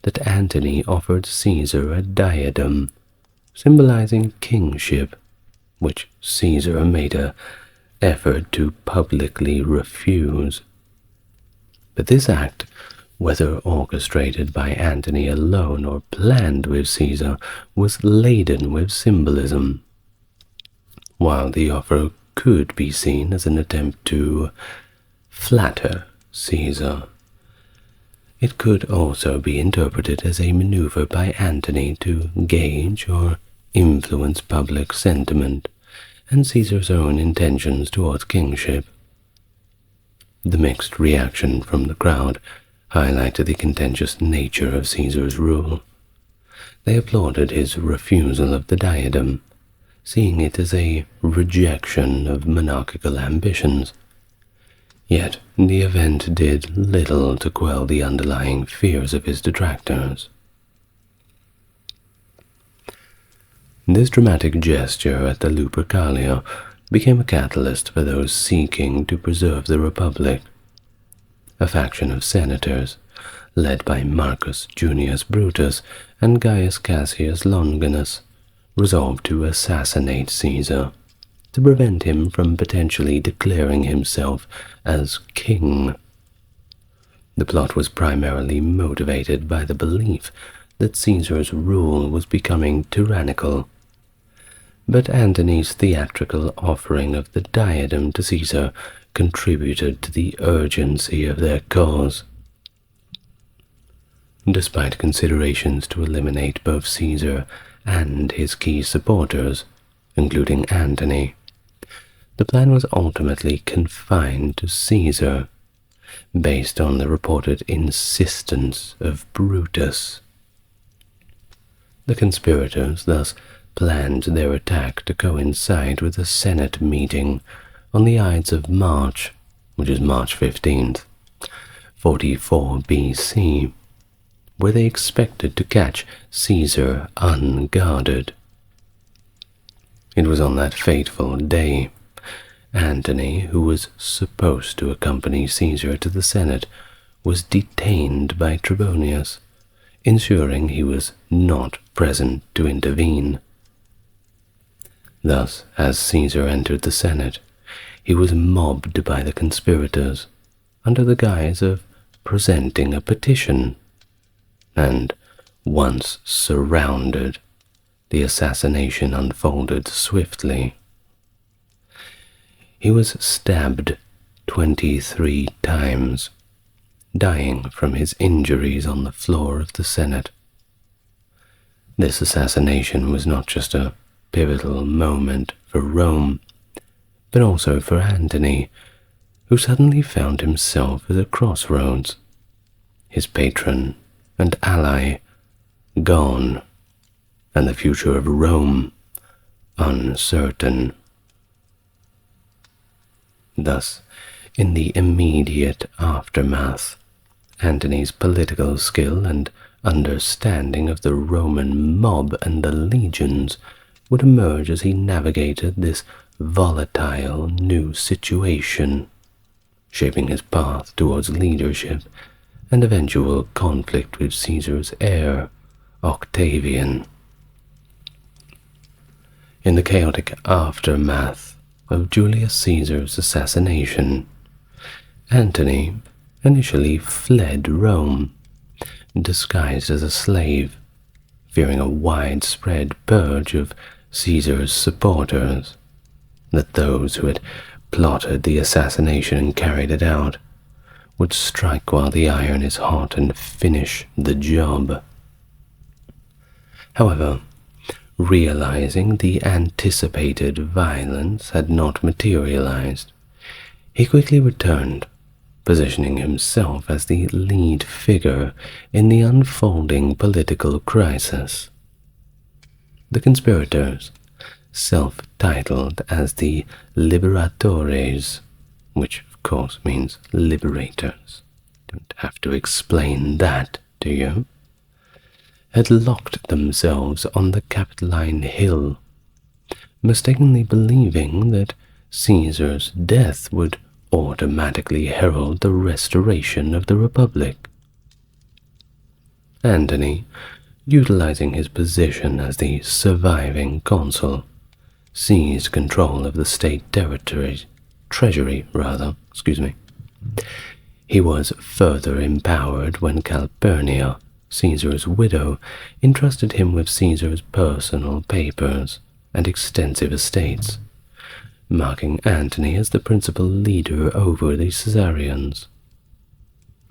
Speaker 1: that Antony offered Caesar a diadem, symbolizing kingship, which Caesar made an effort to publicly refuse. But this act, whether orchestrated by Antony alone or planned with Caesar, was laden with symbolism. While the offer could be seen as an attempt to flatter Caesar, it could also be interpreted as a maneuver by Antony to gauge or influence public sentiment and Caesar's own intentions towards kingship. The mixed reaction from the crowd highlighted the contentious nature of Caesar's rule. They applauded his refusal of the diadem, seeing it as a rejection of monarchical ambitions. Yet the event did little to quell the underlying fears of his detractors. This dramatic gesture at the Lupercalia became a catalyst for those seeking to preserve the Republic. A faction of senators, led by Marcus Junius Brutus and Gaius Cassius Longinus, resolved to assassinate Caesar, to prevent him from potentially declaring himself as king. The plot was primarily motivated by the belief that Caesar's rule was becoming tyrannical, but Antony's theatrical offering of the diadem to Caesar contributed to the urgency of their cause. Despite considerations to eliminate both Caesar and his key supporters, including Antony, the plan was ultimately confined to Caesar, based on the reported insistence of Brutus. The conspirators thus planned their attack to coincide with a Senate meeting on the Ides of March, which is March 15th, 44 BC, where they expected to catch Caesar unguarded. It was on that fateful day Antony, who was supposed to accompany Caesar to the Senate, was detained by Trebonius, ensuring he was not present to intervene. Thus, as Caesar entered the Senate, he was mobbed by the conspirators under the guise of presenting a petition, and once surrounded, the assassination unfolded swiftly. He was stabbed 23 times, dying from his injuries on the floor of the Senate. This assassination was not just a pivotal moment for Rome, but also for Antony, who suddenly found himself at a crossroads, his patron and ally gone, and the future of Rome uncertain. Thus, in the immediate aftermath, Antony's political skill and understanding of the Roman mob and the legions would emerge as he navigated this volatile new situation, shaping his path towards leadership and eventual conflict with Caesar's heir, Octavian. In the chaotic aftermath of Julius Caesar's assassination, Antony initially fled Rome, disguised as a slave, fearing a widespread purge of Caesar's supporters, that those who had plotted the assassination and carried it out would strike while the iron is hot and finish the job. However, realizing the anticipated violence had not materialized, he quickly returned, positioning himself as the lead figure in the unfolding political crisis. The conspirators, self-titled as the Liberatores, which of course means liberators, don't have to explain that, do you? Had locked themselves on the Capitoline Hill, mistakenly believing that Caesar's death would automatically herald the restoration of the Republic. Antony, utilizing his position as the surviving consul, seized control of the state treasury. He was further empowered when Calpurnia, Caesar's widow, entrusted him with Caesar's personal papers and extensive estates, marking Antony as the principal leader over the Caesarians.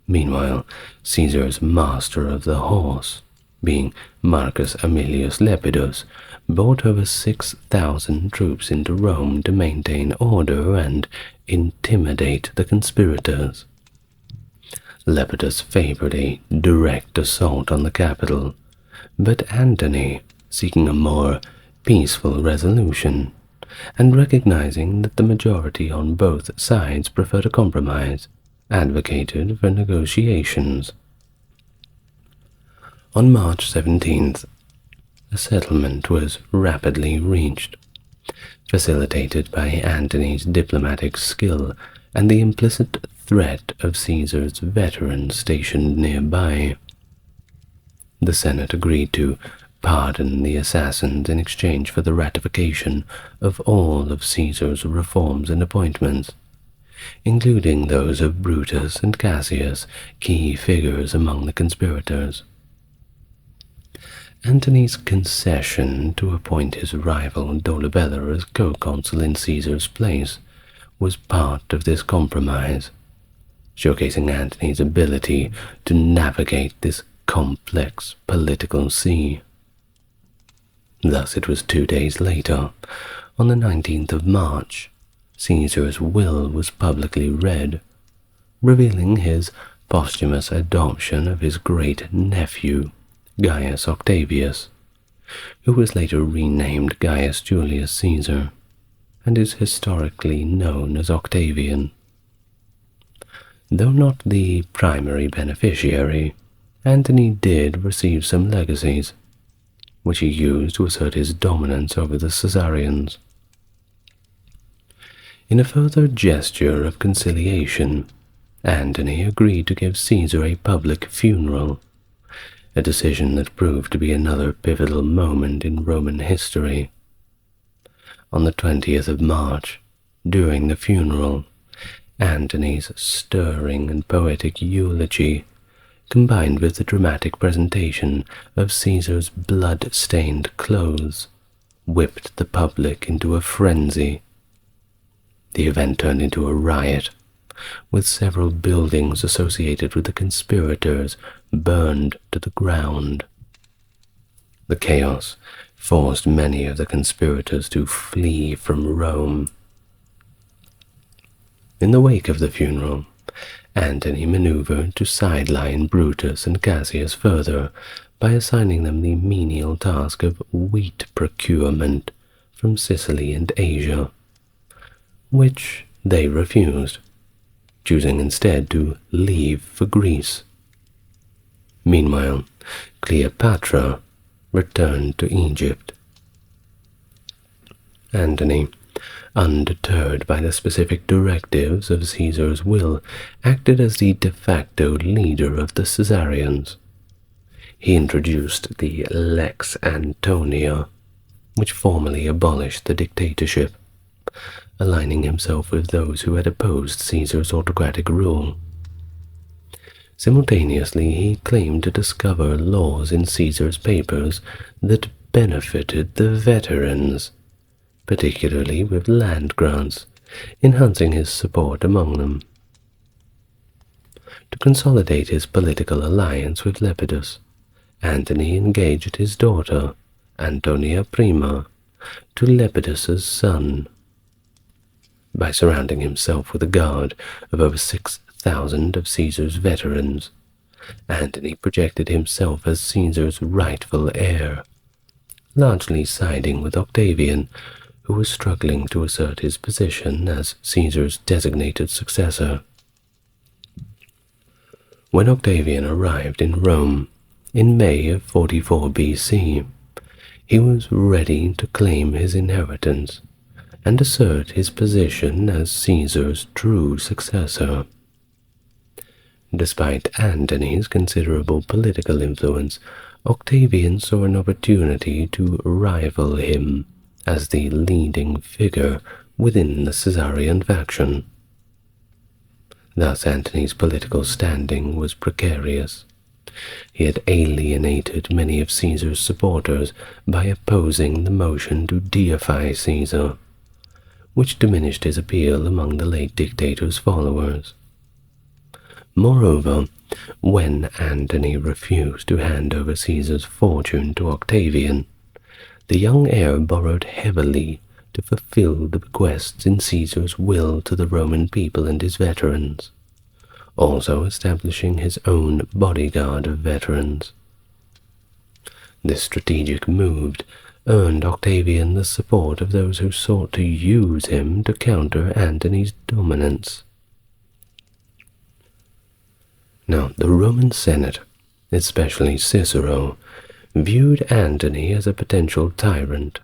Speaker 1: Meanwhile, Caesar's master of the horse, being Marcus Aemilius Lepidus, brought over 6,000 troops into Rome to maintain order and intimidate the conspirators. Lepidus favored a direct assault on the capital, but Antony, seeking a more peaceful resolution, and recognizing that the majority on both sides preferred a compromise, advocated for negotiations. On March 17th, a settlement was rapidly reached, facilitated by Antony's diplomatic skill and the implicit threat of Caesar's veterans stationed nearby. The Senate agreed to pardon the assassins in exchange for the ratification of all of Caesar's reforms and appointments, including those of Brutus and Cassius, key figures among the conspirators. Antony's concession to appoint his rival Dolabella as co-consul in Caesar's place was part of this compromise, showcasing Antony's ability to navigate this complex political sea. Thus it was 2 days later, on the 19th of March, Caesar's will was publicly read, revealing his posthumous adoption of his great-nephew, Gaius Octavius, who was later renamed Gaius Julius Caesar, and is historically known as Octavian. Though not the primary beneficiary, Antony did receive some legacies, which he used to assert his dominance over the Caesarians. In a further gesture of conciliation, Antony agreed to give Caesar a public funeral, a decision that proved to be another pivotal moment in Roman history. On the 20th of March, during the funeral, Antony's stirring and poetic eulogy, combined with the dramatic presentation of Caesar's blood-stained clothes, whipped the public into a frenzy. The event turned into a riot, with several buildings associated with the conspirators burned to the ground. The chaos forced many of the conspirators to flee from Rome. In the wake of the funeral, Antony maneuvered to sideline Brutus and Cassius further by assigning them the menial task of wheat procurement from Sicily and Asia, which they refused, choosing instead to leave for Greece. Meanwhile, Cleopatra returned to Egypt. Antony, undeterred by the specific directives of Caesar's will, acted as the de facto leader of the Caesarians. He introduced the Lex Antonia, which formally abolished the dictatorship, aligning himself with those who had opposed Caesar's autocratic rule. Simultaneously, he claimed to discover laws in Caesar's papers that benefited the veterans, particularly with land grants, enhancing his support among them. To consolidate his political alliance with Lepidus, Antony engaged his daughter, Antonia Prima, to Lepidus's son. By surrounding himself with a guard of over 6,000 of Caesar's veterans, Antony projected himself as Caesar's rightful heir, largely siding with Octavian, who was struggling to assert his position as Caesar's designated successor. When Octavian arrived in Rome in May of 44 BC, he was ready to claim his inheritance and assert his position as Caesar's true successor. Despite Antony's considerable political influence, Octavian saw an opportunity to rival him as the leading figure within the Caesarian faction. Thus Antony's political standing was precarious. He had alienated many of Caesar's supporters by opposing the motion to deify Caesar, which diminished his appeal among the late dictator's followers. Moreover, when Antony refused to hand over Caesar's fortune to Octavian, the young heir borrowed heavily to fulfill the bequests in Caesar's will to the Roman people and his veterans, also establishing his own bodyguard of veterans. This strategic move earned Octavian the support of those who sought to use him to counter Antony's dominance. Now, the Roman Senate, especially Cicero, viewed Antony as a potential tyrant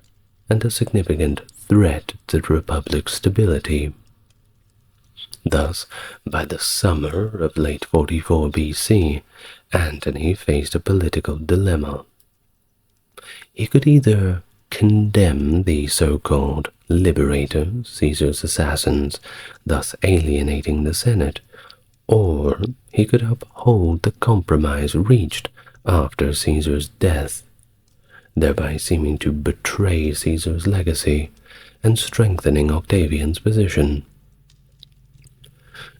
Speaker 1: and a significant threat to the Republic's stability. Thus, by the summer of late 44 BC, Antony faced a political dilemma. He could either condemn the so-called liberators, Caesar's assassins, thus alienating the Senate, or he could uphold the compromise reached after Caesar's death, thereby seeming to betray Caesar's legacy and strengthening Octavian's position.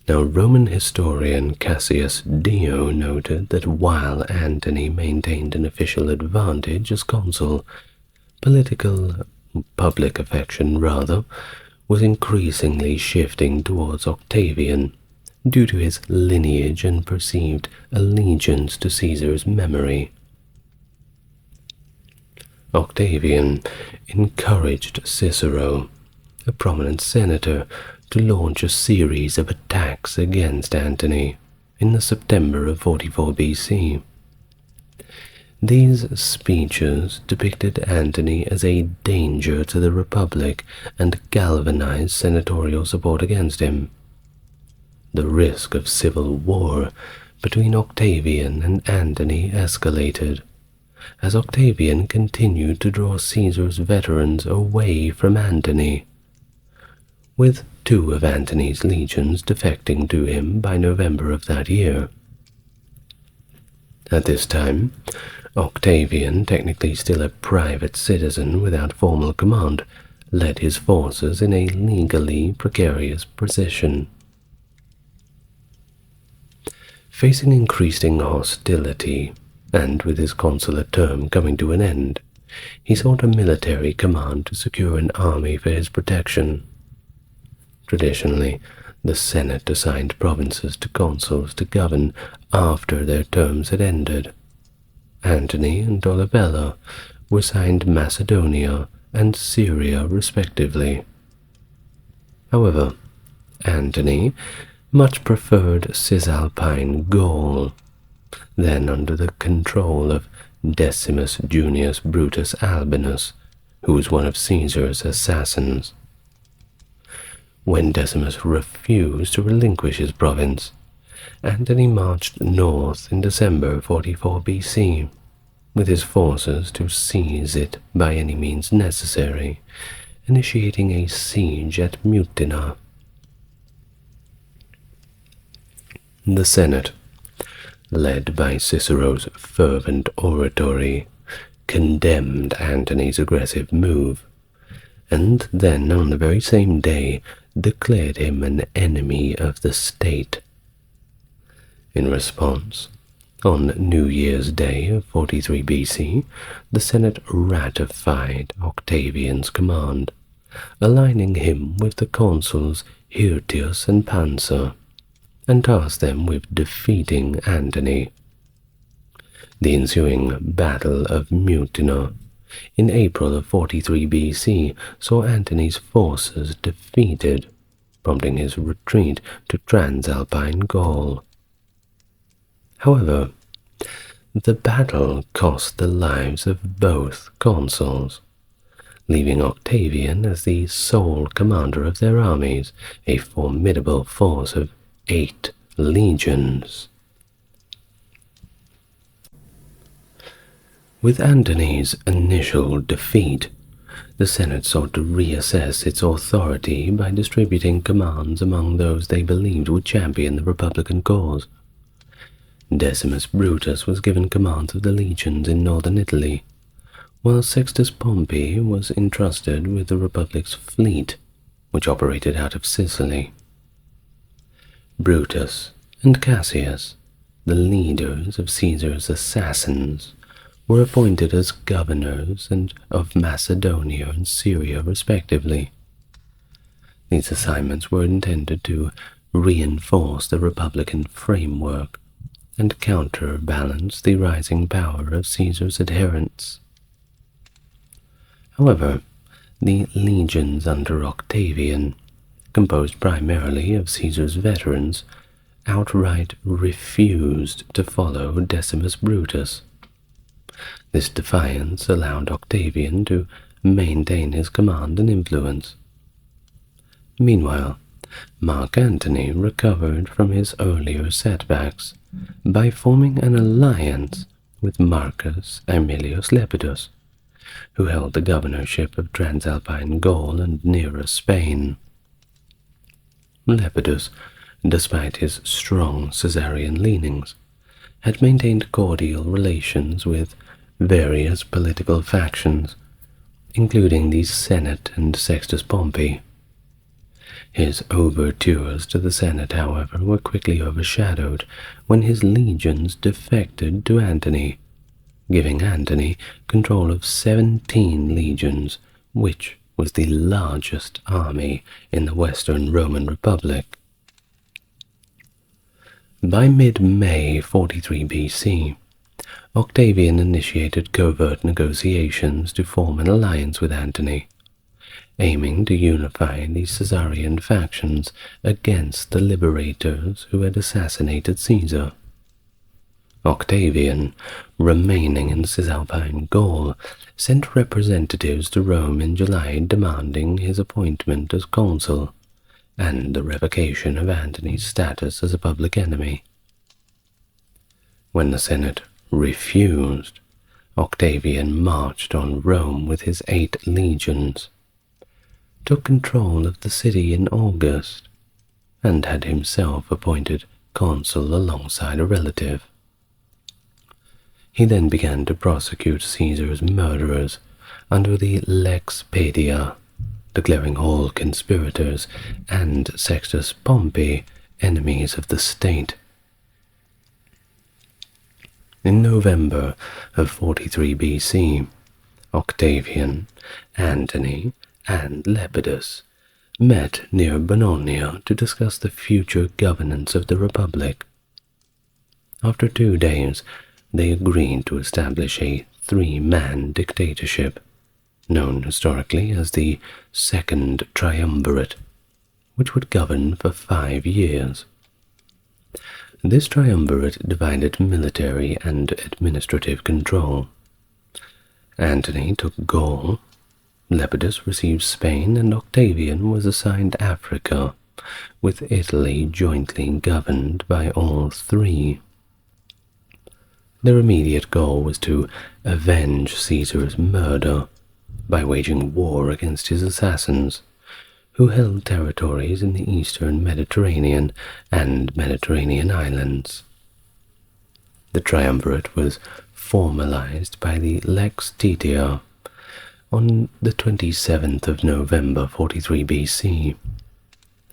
Speaker 1: Now, Roman historian Cassius Dio noted that while Antony maintained an official advantage as consul, public affection was increasingly shifting towards Octavian due to his lineage and perceived allegiance to Caesar's memory. Octavian encouraged Cicero, a prominent senator, to launch a series of attacks against Antony in the September of 44 BC. These speeches depicted Antony as a danger to the Republic and galvanized senatorial support against him. The risk of civil war between Octavian and Antony escalated, as Octavian continued to draw Caesar's veterans away from Antony, with 2 of Antony's legions defecting to him by November of that year. At this time, Octavian, technically still a private citizen without formal command, led his forces in a legally precarious position. Facing increasing hostility, and with his consular term coming to an end, he sought a military command to secure an army for his protection. Traditionally, the Senate assigned provinces to consuls to govern after their terms had ended. Antony and Dolabella were assigned Macedonia and Syria respectively. However, Antony much preferred Cisalpine Gaul, then under the control of Decimus Junius Brutus Albinus, who was one of Caesar's assassins. When Decimus refused to relinquish his province, Antony marched north in December 44 BC, with his forces to seize it by any means necessary, initiating a siege at Mutina. The Senate, led by Cicero's fervent oratory, condemned Antony's aggressive move, and then on the very same day declared him an enemy of the state. In response, On New Year's Day of 43 BC, the Senate ratified Octavian's command, aligning him with the consuls Hirtius and Pansa, and tasked them with defeating Antony. The ensuing Battle of Mutina in April of 43 BC saw Antony's forces defeated, prompting his retreat to Transalpine Gaul. However, the battle cost the lives of both consuls, leaving Octavian as the sole commander of their armies, a formidable force of 8 legions. With Antony's initial defeat, the Senate sought to reassess its authority by distributing commands among those they believed would champion the Republican cause. Decimus Brutus was given command of the legions in northern Italy, while Sextus Pompey was entrusted with the Republic's fleet, which operated out of Sicily. Brutus and Cassius, the leaders of Caesar's assassins, were appointed as governors of Macedonia and Syria respectively. These assignments were intended to reinforce the Republican framework and counterbalance the rising power of Caesar's adherents. However, the legions under Octavian, composed primarily of Caesar's veterans, outright refused to follow Decimus Brutus. This defiance allowed Octavian to maintain his command and influence. Meanwhile, Mark Antony recovered from his earlier setbacks by forming an alliance with Marcus Aemilius Lepidus, who held the governorship of Transalpine Gaul and nearer Spain. Lepidus, despite his strong Caesarian leanings, had maintained cordial relations with various political factions, including the Senate and Sextus Pompey. His overtures to the Senate, however, were quickly overshadowed when his legions defected to Antony, giving Antony control of 17 legions, which was the largest army in the Western Roman Republic. By mid-May 43 BC, Octavian initiated covert negotiations to form an alliance with Antony, aiming to unify the Caesarian factions against the liberators who had assassinated Caesar. Octavian, remaining in Cisalpine Gaul, sent representatives to Rome in July demanding his appointment as consul and the revocation of Antony's status as a public enemy. When the Senate refused, Octavian marched on Rome with his 8 legions, took control of the city in August, and had himself appointed consul alongside a relative. He then began to prosecute Caesar's murderers under the Lex Paedia, declaring all conspirators and Sextus Pompey enemies of the state. In November of 43 BC, Octavian, Antony, and Lepidus met near Bononia to discuss the future governance of the Republic. After 2 days, they agreed to establish a 3-man dictatorship, known historically as the Second Triumvirate, which would govern for 5 years. This triumvirate divided military and administrative control. Antony took Gaul, Lepidus received Spain, and Octavian was assigned Africa, with Italy jointly governed by all 3. Their immediate goal was to avenge Caesar's murder by waging war against his assassins, who held territories in the eastern Mediterranean and Mediterranean islands. The triumvirate was formalized by the Lex Titia on the 27th of November 43 BC,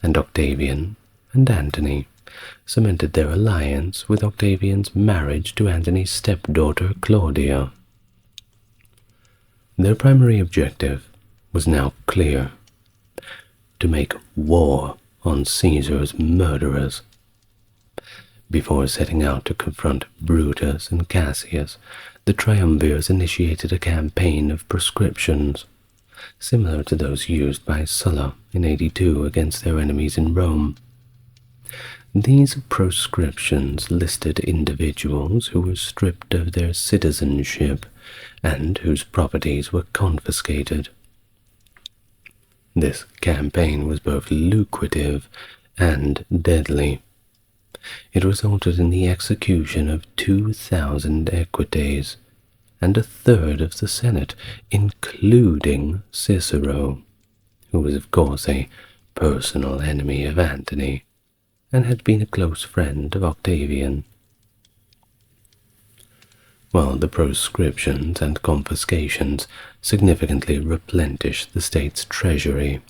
Speaker 1: and Octavian and Antony cemented their alliance with Octavian's marriage to Antony's stepdaughter Claudia. Their primary objective was now clear: to make war on Caesar's murderers. Before setting out to confront Brutus and Cassius, the triumvirs initiated a campaign of proscriptions, similar to those used by Sulla in 82 against their enemies in Rome. These proscriptions listed individuals who were stripped of their citizenship and whose properties were confiscated. This campaign was both lucrative and deadly. It resulted in the execution of 2,000 equites and a third of the Senate, including Cicero, who was of course a personal enemy of Antony and had been a close friend of Octavian. While the proscriptions and confiscations significantly replenished the state's treasury,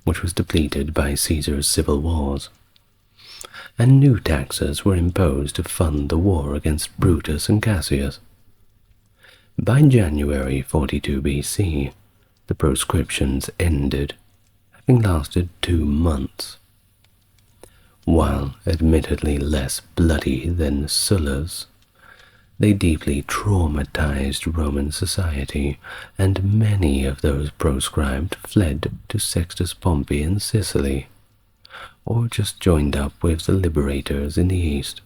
Speaker 1: which was depleted by Caesar's civil wars, and new taxes were imposed to fund the war against Brutus and Cassius. By January 42 BC, the proscriptions ended, having lasted 2 months. While admittedly less bloody than Sulla's, they deeply traumatized Roman society, and many of those proscribed fled to Sextus Pompey in Sicily, or just joined up with the liberators in the east.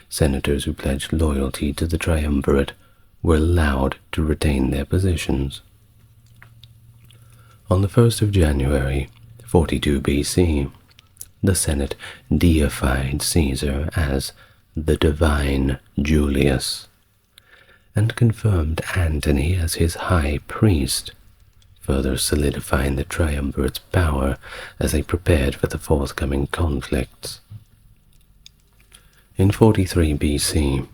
Speaker 1: Senators who pledged loyalty to the triumvirate were allowed to retain their positions. On the 1st of January, 42 BC, the Senate deified Caesar as the divine Julius, and confirmed Antony as his high priest, further solidifying the triumvirate's power as they prepared for the forthcoming conflicts. In 43 BC,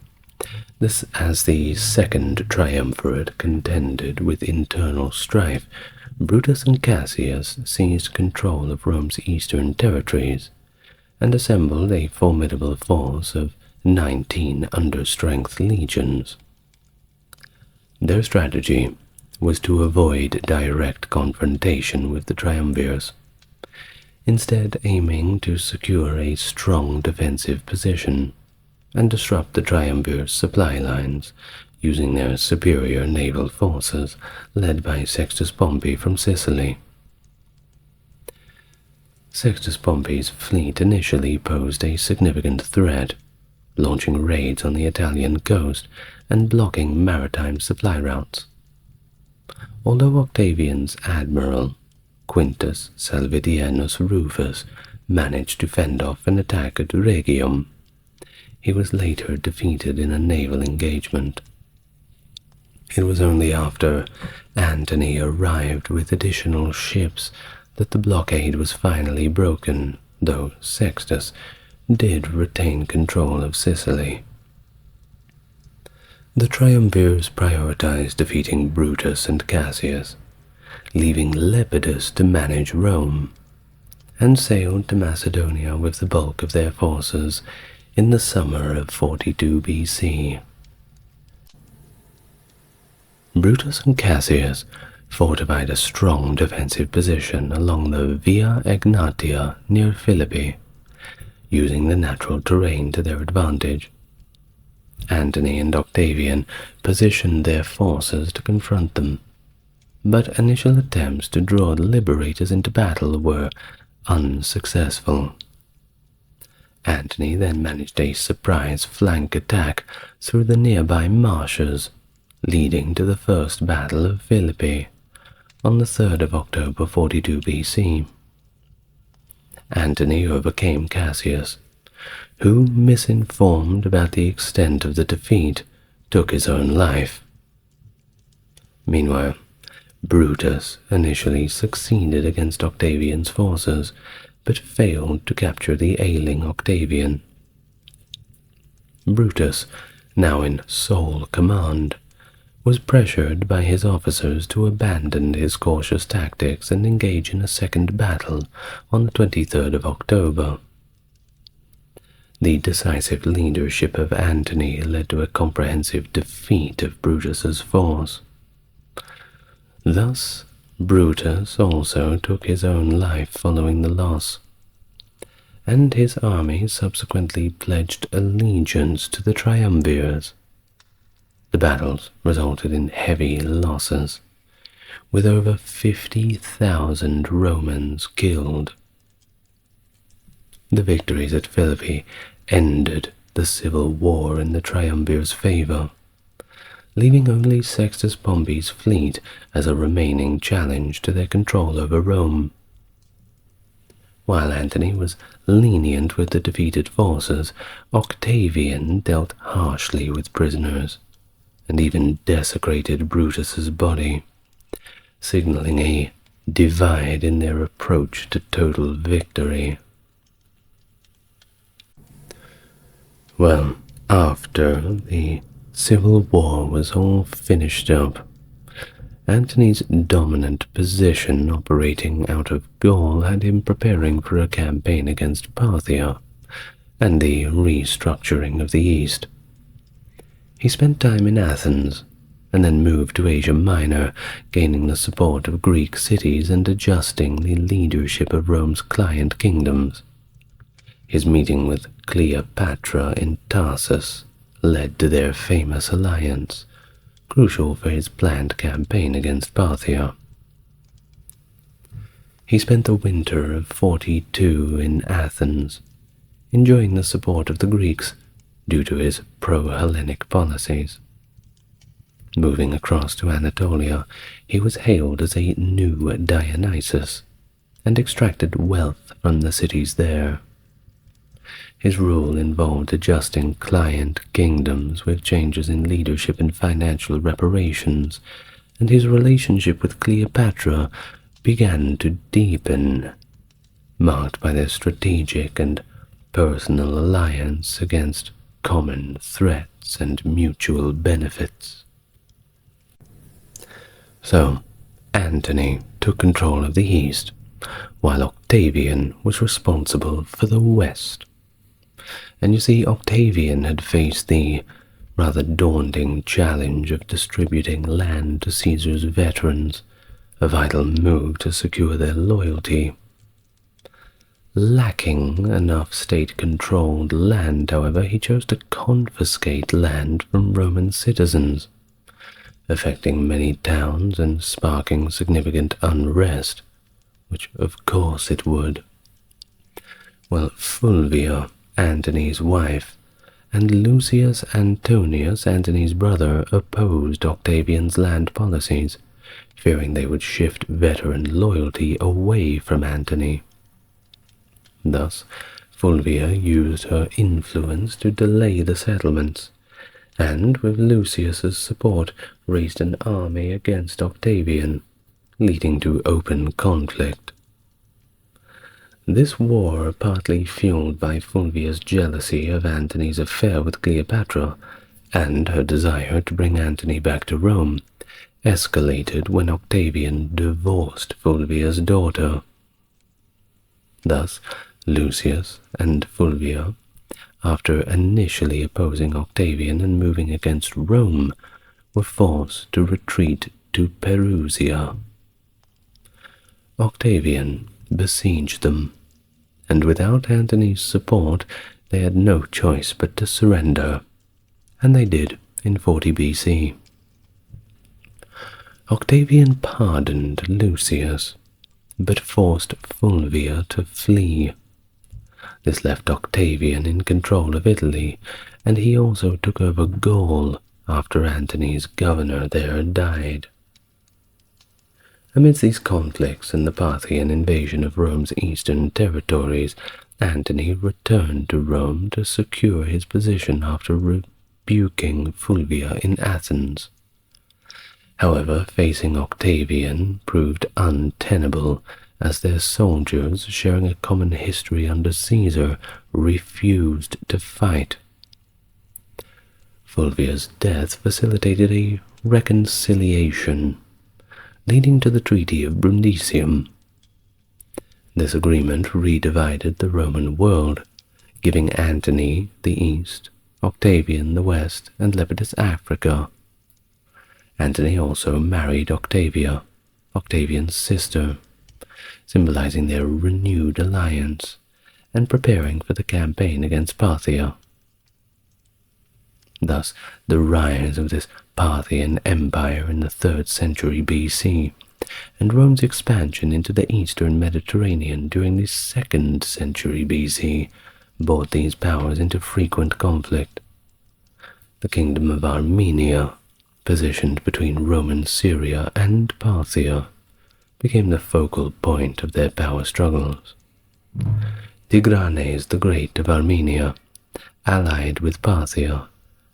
Speaker 1: as the second triumvirate contended with internal strife, Brutus and Cassius seized control of Rome's eastern territories and assembled a formidable force of 19 understrength legions. Their strategy was to avoid direct confrontation with the triumvirs, instead aiming to secure a strong defensive position and disrupt the triumvirs' supply lines using their superior naval forces led by Sextus Pompey from Sicily. Sextus Pompey's fleet initially posed a significant threat, launching raids on the Italian coast and blocking maritime supply routes. Although Octavian's admiral, Quintus Salvidianus Rufus, managed to fend off an attack at Rhegium, he was later defeated in a naval engagement. It was only after Antony arrived with additional ships that the blockade was finally broken, though Sextus did retain control of Sicily. The triumvirs prioritized defeating Brutus and Cassius, leaving Lepidus to manage Rome, and sailed to Macedonia with the bulk of their forces in the summer of 42 BC. Brutus and Cassius fortified a strong defensive position along the Via Egnatia near Philippi, using the natural terrain to their advantage. Antony and Octavian positioned their forces to confront them, but initial attempts to draw the liberators into battle were unsuccessful. Antony then managed a surprise flank attack through the nearby marshes, leading to the First Battle of Philippi on the 3rd of October 42 BC. Antony overcame Cassius, who, misinformed about the extent of the defeat, took his own life. Meanwhile, Brutus initially succeeded against Octavian's forces, but failed to capture the ailing Octavian. Brutus, now in sole command, was pressured by his officers to abandon his cautious tactics and engage in a second battle on the 23rd of October. The decisive leadership of Antony led to a comprehensive defeat of Brutus's force. Thus, Brutus also took his own life following the loss, and his army subsequently pledged allegiance to the triumvirs. The battles resulted in heavy losses, with over 50,000 Romans killed. The victories at Philippi ended the civil war in the triumvirs' favor, leaving only Sextus Pompey's fleet as a remaining challenge to their control over Rome. While Antony was lenient with the defeated forces, Octavian dealt harshly with prisoners, and even desecrated Brutus's body, signaling a divide in their approach to total victory. Well, after the civil war was all finished up, Antony's dominant position operating out of Gaul had him preparing for a campaign against Parthia and the restructuring of the East. He spent time in Athens and then moved to Asia Minor, gaining the support of Greek cities and adjusting the leadership of Rome's client kingdoms. His meeting with Cleopatra in Tarsus led to their famous alliance, crucial for his planned campaign against Parthia. He spent the winter of 42 in Athens, enjoying the support of the Greeks due to his pro-Hellenic policies. Moving across to Anatolia, he was hailed as a new Dionysus and extracted wealth from the cities there. His rule involved adjusting client kingdoms with changes in leadership and financial reparations, and his relationship with Cleopatra began to deepen, marked by their strategic and personal alliance against common threats and mutual benefits. So, Antony took control of the East, while Octavian was responsible for the West. And you see, Octavian had faced the rather daunting challenge of distributing land to Caesar's veterans, a vital move to secure their loyalty. Lacking enough state-controlled land, however, he chose to confiscate land from Roman citizens, affecting many towns and sparking significant unrest, which of course it would. Well, Fulvia, Antony's wife, and Lucius Antonius, Antony's brother, opposed Octavian's land policies, fearing they would shift veteran loyalty away from Antony. Thus, Fulvia used her influence to delay the settlements, and with Lucius's support raised an army against Octavian, leading to open conflict. This war, partly fueled by Fulvia's jealousy of Antony's affair with Cleopatra and her desire to bring Antony back to Rome, escalated when Octavian divorced Fulvia's daughter. Thus, Lucius and Fulvia, after initially opposing Octavian and moving against Rome, were forced to retreat to Perusia. Octavian besieged them, and without Antony's support they had no choice but to surrender, and they did in 40 BC. Octavian pardoned Lucius, but forced Fulvia to flee. This left Octavian in control of Italy, and he also took over Gaul after Antony's governor there died. Amidst these conflicts and the Parthian invasion of Rome's eastern territories, Antony returned to Rome to secure his position after rebuking Fulvia in Athens. However, facing Octavian proved untenable, as their soldiers, sharing a common history under Caesar, refused to fight. Fulvia's death facilitated a reconciliation, leading to the Treaty of Brundisium. This agreement redivided the Roman world, giving Antony the east, Octavian the west, and Lepidus Africa. Antony also married Octavia, Octavian's sister, symbolizing their renewed alliance and preparing for the campaign against Parthia. Thus, the rise of this Parthian Empire in the 3rd century BC, and Rome's expansion into the eastern Mediterranean during the 2nd century BC brought these powers into frequent conflict. The kingdom of Armenia, positioned between Roman Syria and Parthia, became the focal point of their power struggles. Tigranes the Great of Armenia, allied with Parthia,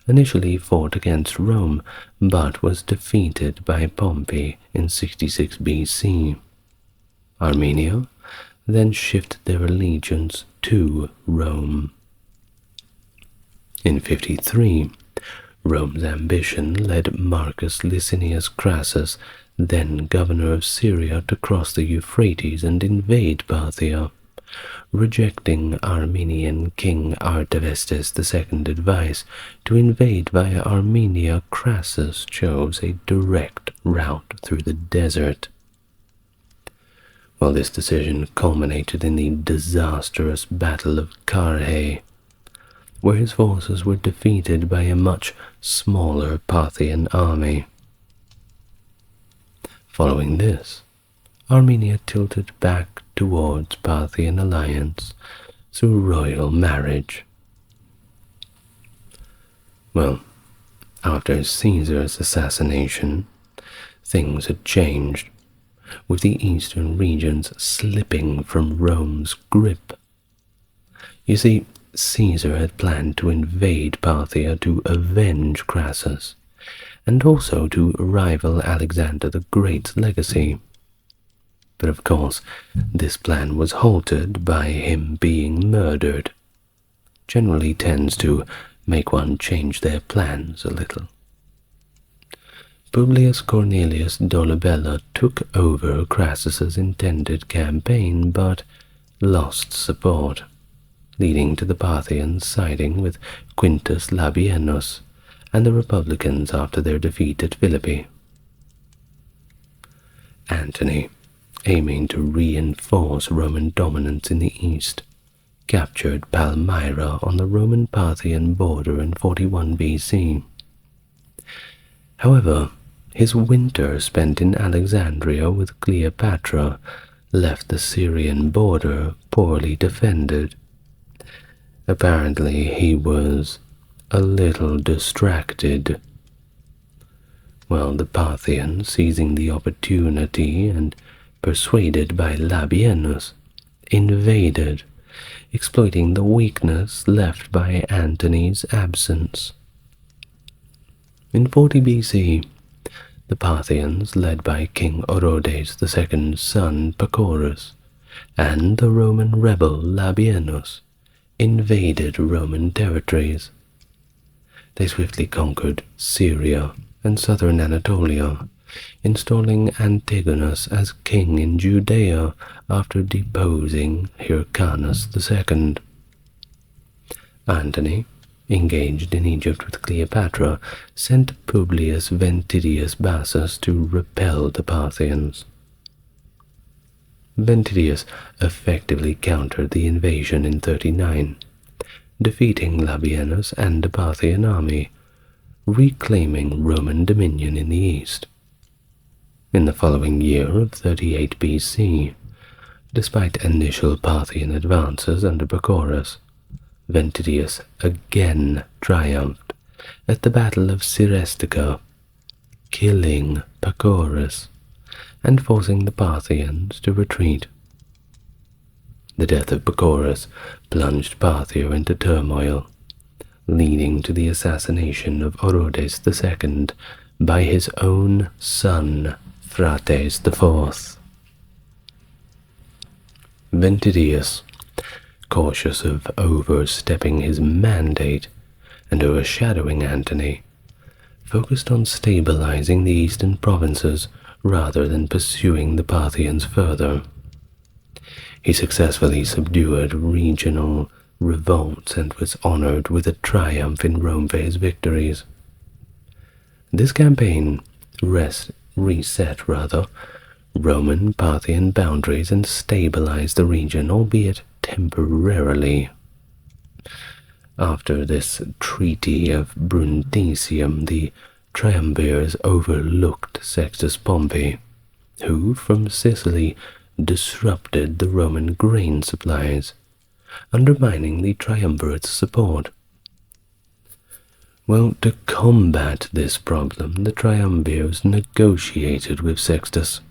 Speaker 1: initially fought against Rome, but was defeated by Pompey in 66 BC. Armenia then shifted their allegiance to Rome. In 53, Rome's ambition led Marcus Licinius Crassus, then governor of Syria, to cross the Euphrates and invade Parthia. Rejecting Armenian King Artavasdes II's advice to invade via Armenia, Crassus chose a direct route through the desert. While this decision culminated in the disastrous Battle of Carrhae, where his forces were defeated by a much smaller Parthian army. Following this, Armenia tilted back towards Parthian alliance through royal marriage. Well, after Caesar's assassination, things had changed, with the eastern regions slipping from Rome's grip. You see, Caesar had planned to invade Parthia to avenge Crassus, and also to rival Alexander the Great's legacy. But of course, this plan was halted by him being murdered. Generally tends to make one change their plans a little. Publius Cornelius Dolabella took over Crassus's intended campaign, but lost support, leading to the Parthians siding with Quintus Labienus and the Republicans after their defeat at Philippi. Antony, aiming to reinforce Roman dominance in the east, captured Palmyra on the Roman-Parthian border in 41 BC. However, his winter spent in Alexandria with Cleopatra left the Syrian border poorly defended. Apparently, he was a little distracted. While the Parthians, seizing the opportunity and persuaded by Labienus, invaded, exploiting the weakness left by Antony's absence. In 40 BC, the Parthians, led by King Orodes II's son Pacorus, and the Roman rebel Labienus, invaded Roman territories. They swiftly conquered Syria and southern Anatolia, installing Antigonus as king in Judea after deposing Hyrcanus II. Antony, engaged in Egypt with Cleopatra, sent Publius Ventidius Bassus to repel the Parthians. Ventidius effectively countered the invasion in 39, defeating Labienus and the Parthian army, reclaiming Roman dominion in the east. In the following year of 38 BC, despite initial Parthian advances under Pacorus, Ventidius again triumphed at the Battle of Serestica, killing Pacorus and forcing the Parthians to retreat. The death of Pacorus plunged Parthia into turmoil, leading to the assassination of Orodes II by his own son, Phraates IV. Ventidius, cautious of overstepping his mandate and overshadowing Antony, focused on stabilizing the eastern provinces rather than pursuing the Parthians further. He successfully subdued regional revolts and was honored with a triumph in Rome for his victories. This campaign reset Roman Parthian boundaries and stabilized the region, albeit temporarily. After this Treaty of Brundisium, the triumvirs overlooked Sextus Pompey, who from Sicily disrupted the Roman grain supplies, undermining the triumvirate's support. Well, to combat this problem, the triumvirs negotiated with Sextus,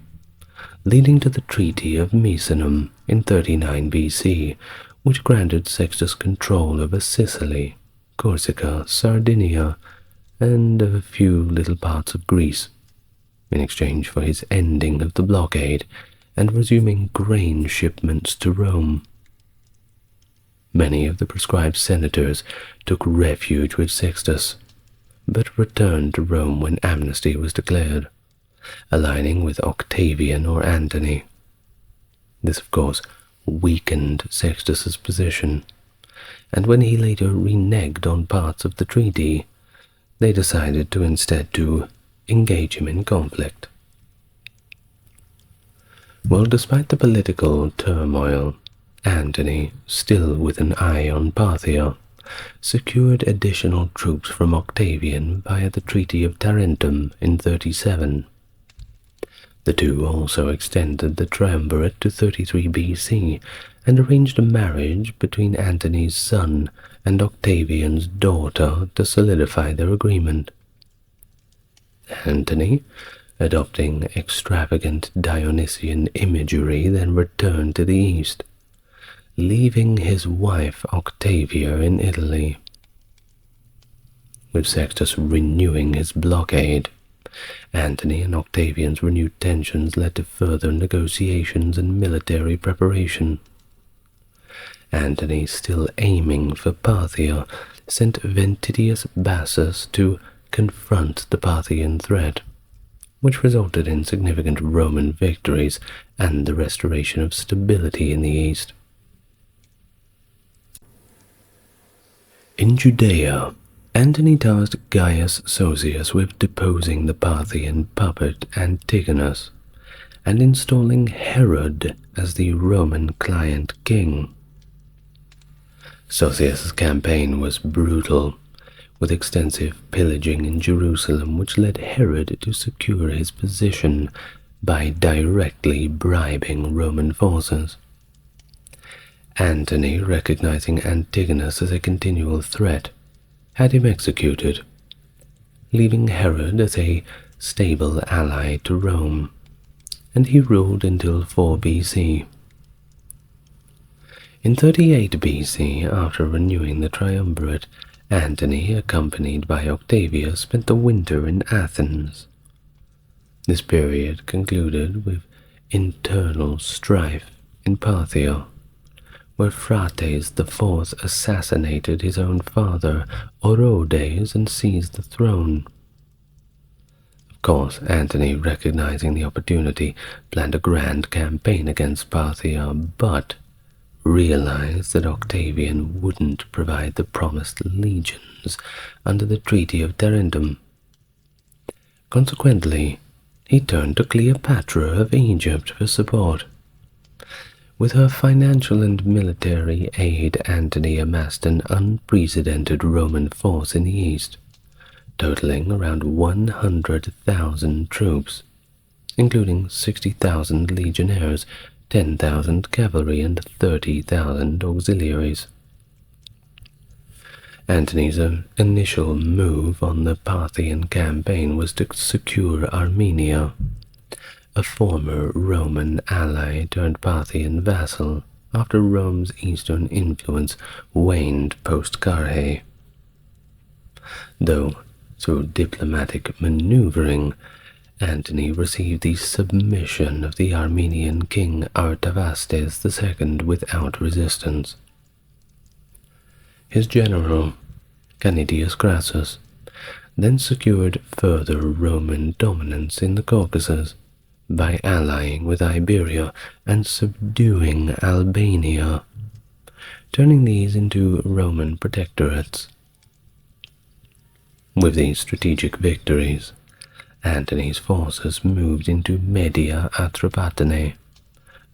Speaker 1: leading to the Treaty of Misenum in 39 BC, which granted Sextus control over Sicily, Corsica, Sardinia, and a few little parts of Greece, in exchange for his ending of the blockade and resuming grain shipments to Rome. Many of the proscribed senators took refuge with Sextus, but returned to Rome when amnesty was declared, aligning with Octavian or Antony. This, of course, weakened Sextus's position, and when he later reneged on parts of the treaty, they decided to instead engage him in conflict. Well, despite the political turmoil, Antony, still with an eye on Parthia, secured additional troops from Octavian via the Treaty of Tarentum in 37. The two also extended the triumvirate to 33 BC and arranged a marriage between Antony's son and Octavian's daughter to solidify their agreement. Antony, adopting extravagant Dionysian imagery, then returned to the east, leaving his wife Octavia in Italy. With Sextus renewing his blockade, Antony and Octavian's renewed tensions led to further negotiations and military preparation. Antony, still aiming for Parthia, sent Ventidius Bassus to confront the Parthian threat, which resulted in significant Roman victories and the restoration of stability in the east. In Judea, Antony tasked Gaius Sosius with deposing the Parthian puppet Antigonus and installing Herod as the Roman client king. Sosius's campaign was brutal, with extensive pillaging in Jerusalem, which led Herod to secure his position by directly bribing Roman forces. Antony, recognizing Antigonus as a continual threat, had him executed, leaving Herod as a stable ally to Rome, and he ruled until 4 BC. In 38 BC, after renewing the triumvirate, Antony, accompanied by Octavia, spent the winter in Athens. This period concluded with internal strife in Parthia, where Phraates IV assassinated his own father, Orodes, and seized the throne. Of course, Antony, recognizing the opportunity, planned a grand campaign against Parthia, but realized that Octavian wouldn't provide the promised legions under the Treaty of Tarentum. Consequently, he turned to Cleopatra of Egypt for support. With her financial and military aid, Antony amassed an unprecedented Roman force in the east, totaling around 100,000 troops, including 60,000 legionnaires, 10,000 cavalry, and 30,000 auxiliaries. Antony's initial move on the Parthian campaign was to secure Armenia, a former Roman ally turned Parthian vassal after Rome's eastern influence waned post-Carrhae. Though, through diplomatic maneuvering, Antony received the submission of the Armenian king Artavasdes II without resistance. His general, Canidius Crassus, then secured further Roman dominance in the Caucasus by allying with Iberia and subduing Albania, turning these into Roman protectorates. With these strategic victories, Antony's forces moved into Media Atropatene,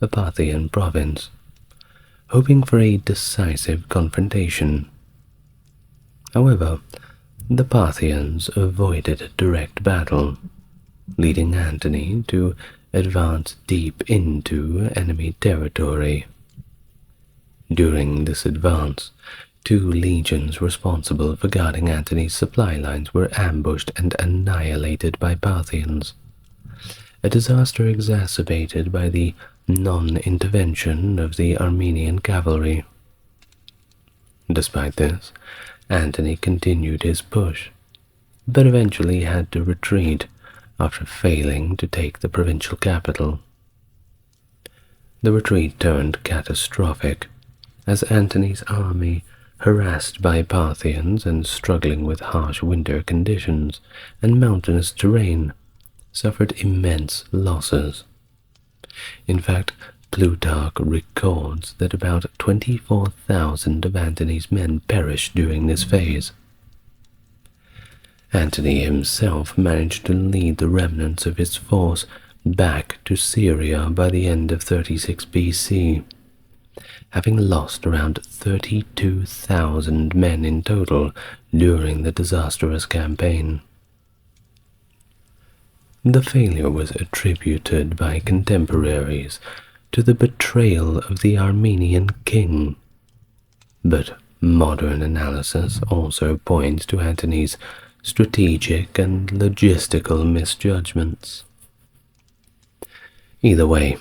Speaker 1: a Parthian province, hoping for a decisive confrontation. However, the Parthians avoided a direct battle, leading Antony to advance deep into enemy territory. During this advance, 2 legions responsible for guarding Antony's supply lines were ambushed and annihilated by Parthians, a disaster exacerbated by the non-intervention of the Armenian cavalry. Despite this, Antony continued his push, but eventually had to retreat after failing to take the provincial capital. The retreat turned catastrophic, as Antony's army, harassed by Parthians and struggling with harsh winter conditions and mountainous terrain, suffered immense losses. In fact, Plutarch records that about 24,000 of Antony's men perished during this phase. Antony himself managed to lead the remnants of his force back to Syria by the end of 36 BC, having lost around 32,000 men in total during the disastrous campaign. The failure was attributed by contemporaries to the betrayal of the Armenian king, but modern analysis also points to Antony's strategic and logistical misjudgments. Either way,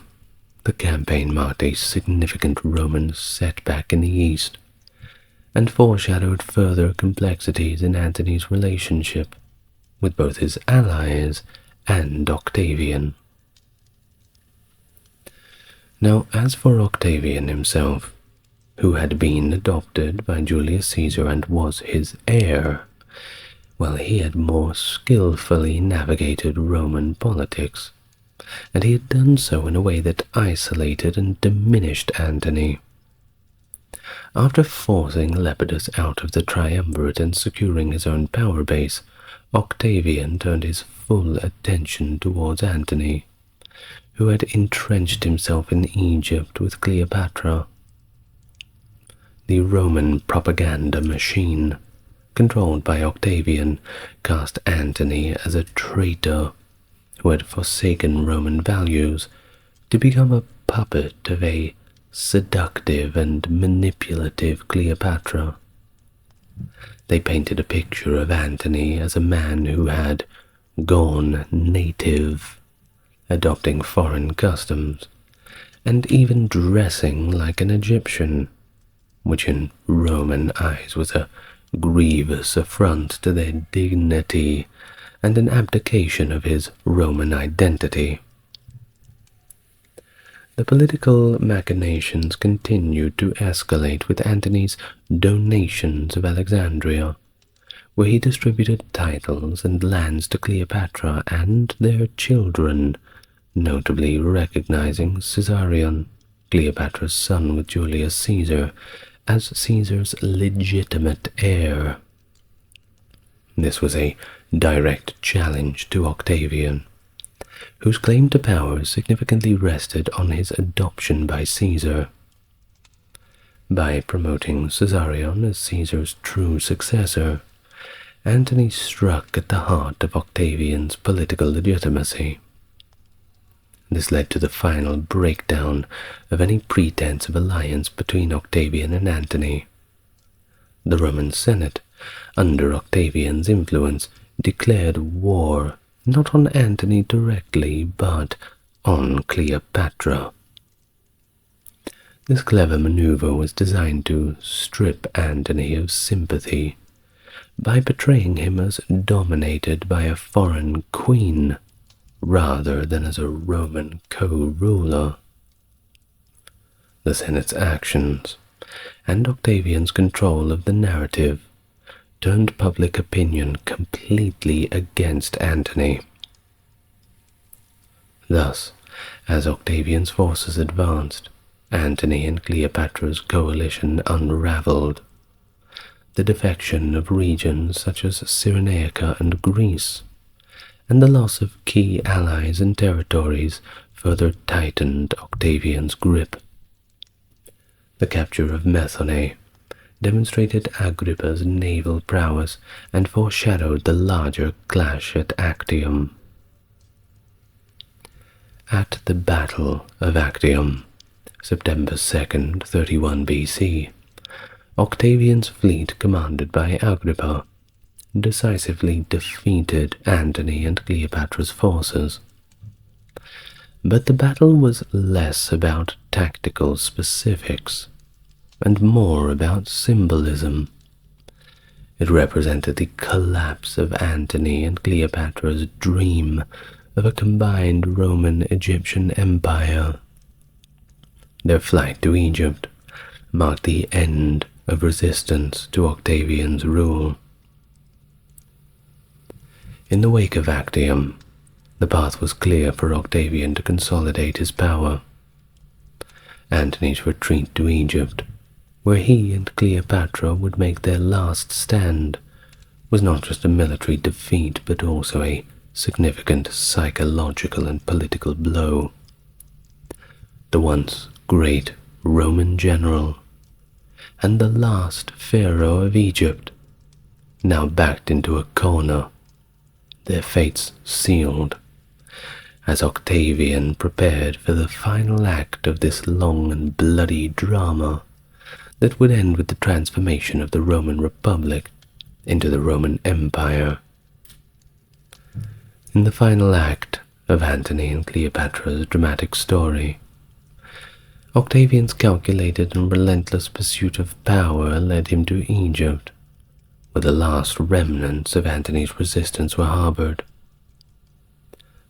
Speaker 1: the campaign marked a significant Roman setback in the east, and foreshadowed further complexities in Antony's relationship with both his allies and Octavian. Now, as for Octavian himself, who had been adopted by Julius Caesar and was his heir, well, he had more skillfully navigated Roman politics, and he had done so in a way that isolated and diminished Antony. After forcing Lepidus out of the triumvirate and securing his own power base, Octavian turned his full attention towards Antony, who had entrenched himself in Egypt with Cleopatra. The Roman propaganda machine, controlled by Octavian, cast Antony as a traitor who had forsaken Roman values to become a puppet of a seductive and manipulative Cleopatra. They painted a picture of Antony as a man who had gone native, adopting foreign customs, and even dressing like an Egyptian, which in Roman eyes was a grievous affront to their dignity and an abdication of his Roman identity. The political machinations continued to escalate with Antony's donations of Alexandria, where he distributed titles and lands to Cleopatra and their children, notably recognizing Caesarion, Cleopatra's son with Julius Caesar, as Caesar's legitimate heir. This was a direct challenge to Octavian, whose claim to power significantly rested on his adoption by Caesar. By promoting Caesarion as Caesar's true successor, Antony struck at the heart of Octavian's political legitimacy. This led to the final breakdown of any pretense of alliance between Octavian and Antony. The Roman Senate, under Octavian's influence, declared war not on Antony directly, but on Cleopatra. This clever maneuver was designed to strip Antony of sympathy by portraying him as dominated by a foreign queen rather than as a Roman co-ruler. The Senate's actions and Octavian's control of the narrative turned public opinion completely against Antony. Thus, as Octavian's forces advanced, Antony and Cleopatra's coalition unraveled. The defection of regions such as Cyrenaica and Greece, and the loss of key allies and territories further tightened Octavian's grip. The capture of Methone demonstrated Agrippa's naval prowess and foreshadowed the larger clash at Actium. At the Battle of Actium, September 2nd, 31 BC, Octavian's fleet commanded by Agrippa decisively defeated Antony and Cleopatra's forces. But the battle was less about tactical specifics and more about symbolism. It represented the collapse of Antony and Cleopatra's dream of a combined Roman-Egyptian empire. Their flight to Egypt marked the end of resistance to Octavian's rule. In the wake of Actium, the path was clear for Octavian to consolidate his power. Antony's retreat to Egypt, where he and Cleopatra would make their last stand, was not just a military defeat but also a significant psychological and political blow. The once great Roman general and the last pharaoh of Egypt, now backed into a corner, their fates sealed, as Octavian prepared for the final act of this long and bloody drama that would end with the transformation of the Roman Republic into the Roman Empire. In the final act of Antony and Cleopatra's dramatic story, Octavian's calculated and relentless pursuit of power led him to Egypt, where the last remnants of Antony's resistance were harbored.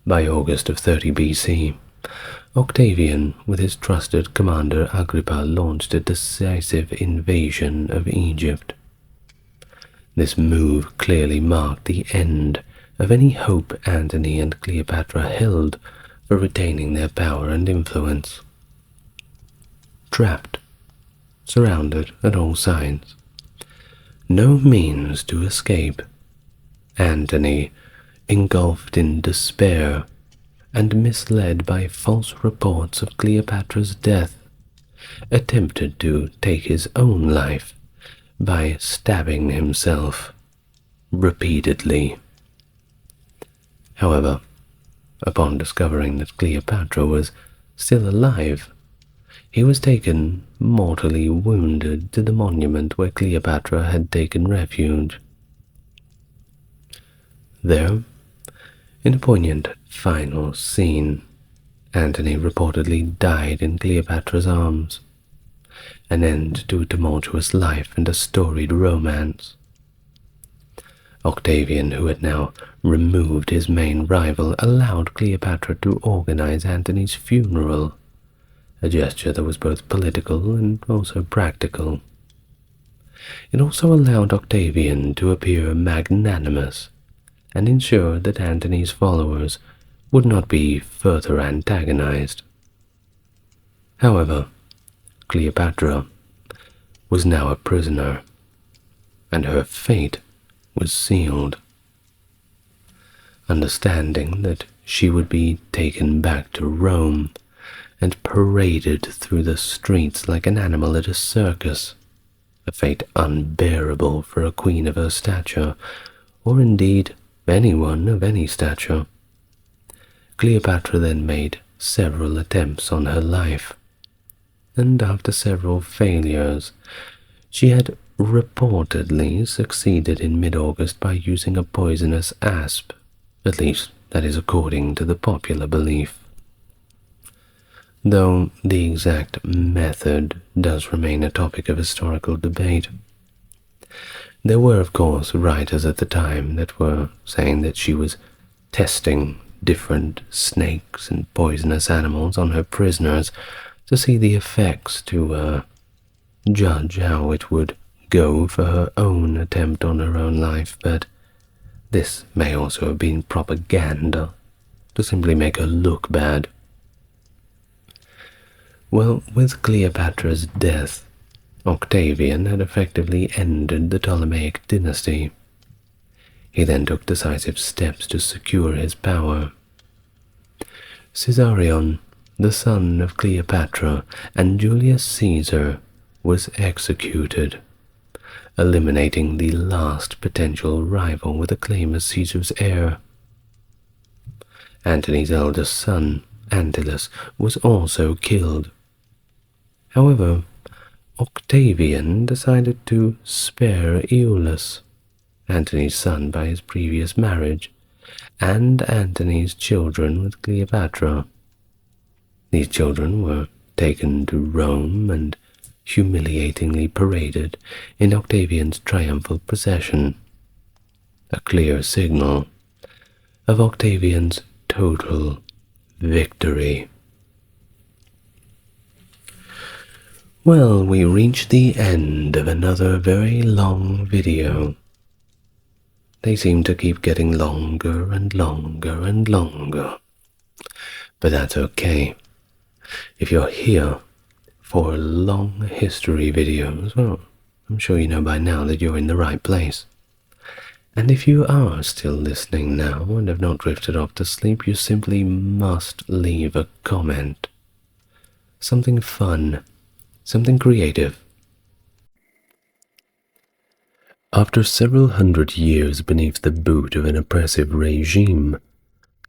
Speaker 1: By August of 30 BC, Octavian, with his trusted commander Agrippa, launched a decisive invasion of Egypt. This move clearly marked the end of any hope Antony and Cleopatra held for retaining their power and influence. Trapped, surrounded at all sides, no means to escape, Antony, engulfed in despair and misled by false reports of Cleopatra's death, attempted to take his own life by stabbing himself repeatedly. However, upon discovering that Cleopatra was still alive, he was taken mortally wounded to the monument where Cleopatra had taken refuge. There, in a poignant final scene, Antony reportedly died in Cleopatra's arms, an end to a tumultuous life and a storied romance. Octavian, who had now removed his main rival, allowed Cleopatra to organize Antony's funeral, a gesture that was both political and also practical. It also allowed Octavian to appear magnanimous and ensure that Antony's followers would not be further antagonized. However, Cleopatra was now a prisoner, and her fate was sealed. Understanding that she would be taken back to Rome and paraded through the streets like an animal at a circus, a fate unbearable for a queen of her stature, or indeed anyone of any stature, Cleopatra then made several attempts on her life, and after several failures, she had reportedly succeeded in mid-August by using a poisonous asp. At least that is according to the popular belief, though the exact method does remain a topic of historical debate. There were, of course, writers at the time that were saying that she was testing different snakes and poisonous animals on her prisoners to see the effects, to judge how it would go for her own attempt on her own life, but this may also have been propaganda to simply make her look bad. Well, with Cleopatra's death, Octavian had effectively ended the Ptolemaic dynasty. He then took decisive steps to secure his power. Caesarion, the son of Cleopatra and Julius Caesar, was executed, eliminating the last potential rival with a claim as Caesar's heir. Antony's eldest son, Antyllus, was also killed. However, Octavian decided to spare Iulus, Antony's son by his previous marriage, and Antony's children with Cleopatra. These children were taken to Rome and humiliatingly paraded in Octavian's triumphal procession, a clear signal of Octavian's total victory. Well, we reached the end of another very long video. They seem to keep getting longer and longer and longer. But that's okay. If you're here for long history videos, well, I'm sure you know by now that you're in the right place. And if you are still listening now and have not drifted off to sleep, you simply must leave a comment. Something fun, something creative. After several hundred years beneath the boot of an oppressive regime,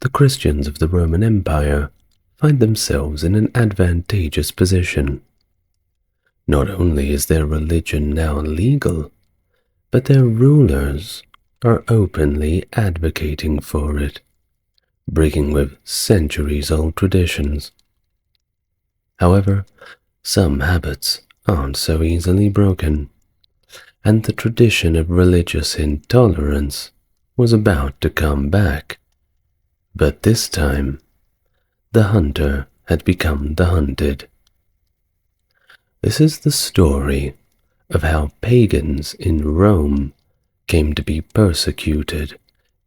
Speaker 1: the Christians of the Roman Empire find themselves in an advantageous position. Not only is their religion now legal, but their rulers are openly advocating for it, breaking with centuries-old traditions. However, some habits aren't so easily broken, and the tradition of religious intolerance was about to come back. But this time, the hunter had become the hunted. This is the story of how pagans in Rome came to be persecuted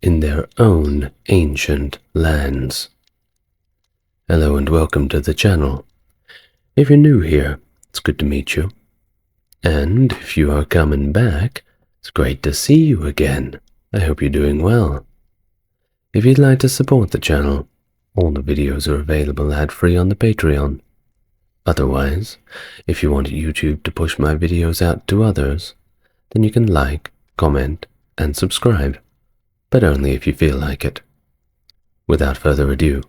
Speaker 1: in their own ancient lands. Hello and welcome to the channel. If you're new here, it's good to meet you. And if you are coming back, it's great to see you again. I hope you're doing well. If you'd like to support the channel, all the videos are available ad-free on the Patreon. Otherwise, if you want YouTube to push my videos out to others, then you can like, comment, and subscribe, but only if you feel like it. Without further ado,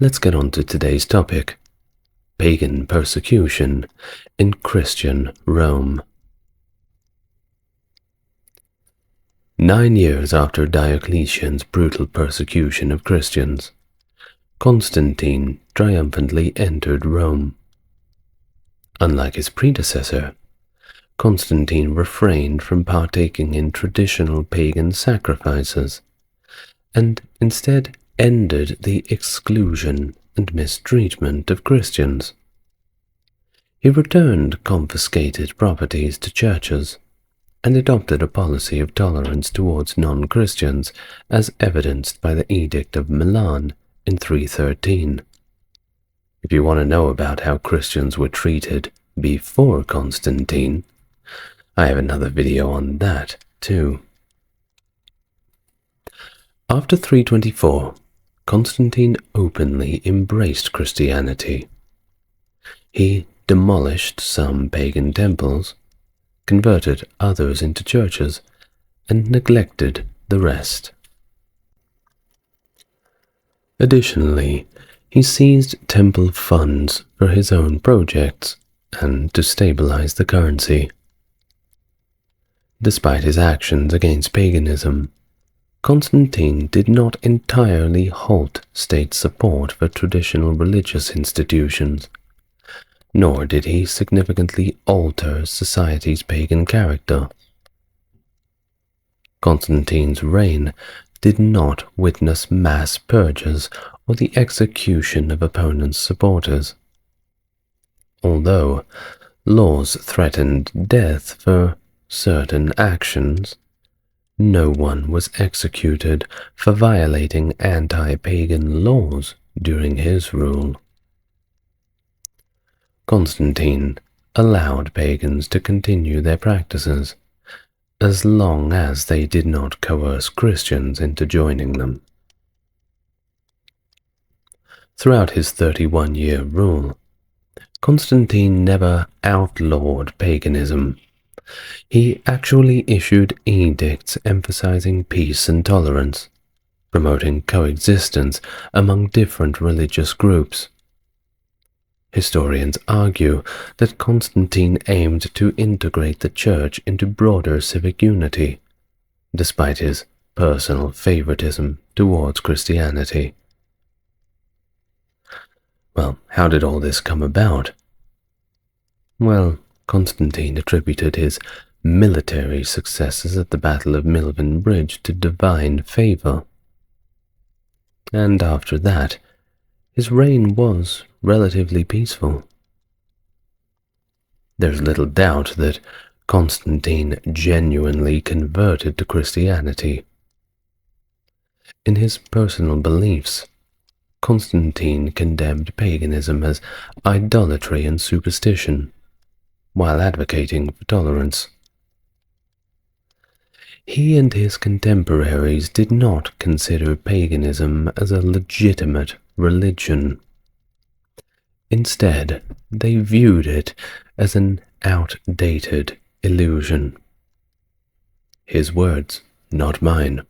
Speaker 1: let's get on to today's topic: pagan persecution in Christian Rome. 9 years after Diocletian's brutal persecution of Christians, Constantine triumphantly entered Rome. Unlike his predecessor, Constantine refrained from partaking in traditional pagan sacrifices, and instead ended the exclusion and mistreatment of Christians. He returned confiscated properties to churches, and adopted a policy of tolerance towards non-Christians, as evidenced by the Edict of Milan in 313. If you want to know about how Christians were treated before Constantine, I have another video on that too. After 324, Constantine openly embraced Christianity. He demolished some pagan temples, converted others into churches, and neglected the rest. Additionally, he seized temple funds for his own projects and to stabilize the currency. Despite his actions against paganism, Constantine did not entirely halt state support for traditional religious institutions, nor did he significantly alter society's pagan character. Constantine's reign did not witness mass purges or the execution of opponents' supporters. Although laws threatened death for certain actions, no one was executed for violating anti-pagan laws during his rule. Constantine allowed pagans to continue their practices, as long as they did not coerce Christians into joining them. Throughout his 31-year rule, Constantine never outlawed paganism. He actually issued edicts emphasizing peace and tolerance, promoting coexistence among different religious groups. Historians argue that Constantine aimed to integrate the Church into broader civic unity, despite his personal favoritism towards Christianity. Well, how did all this come about? Well, Constantine attributed his military successes at the Battle of Milvian Bridge to divine favor. And after that, his reign was relatively peaceful. There's little doubt that Constantine genuinely converted to Christianity. In his personal beliefs, Constantine condemned paganism as idolatry and superstition, while advocating for tolerance. He and his contemporaries did not consider paganism as a legitimate religion. Instead, they viewed it as an outdated illusion. His words, not mine.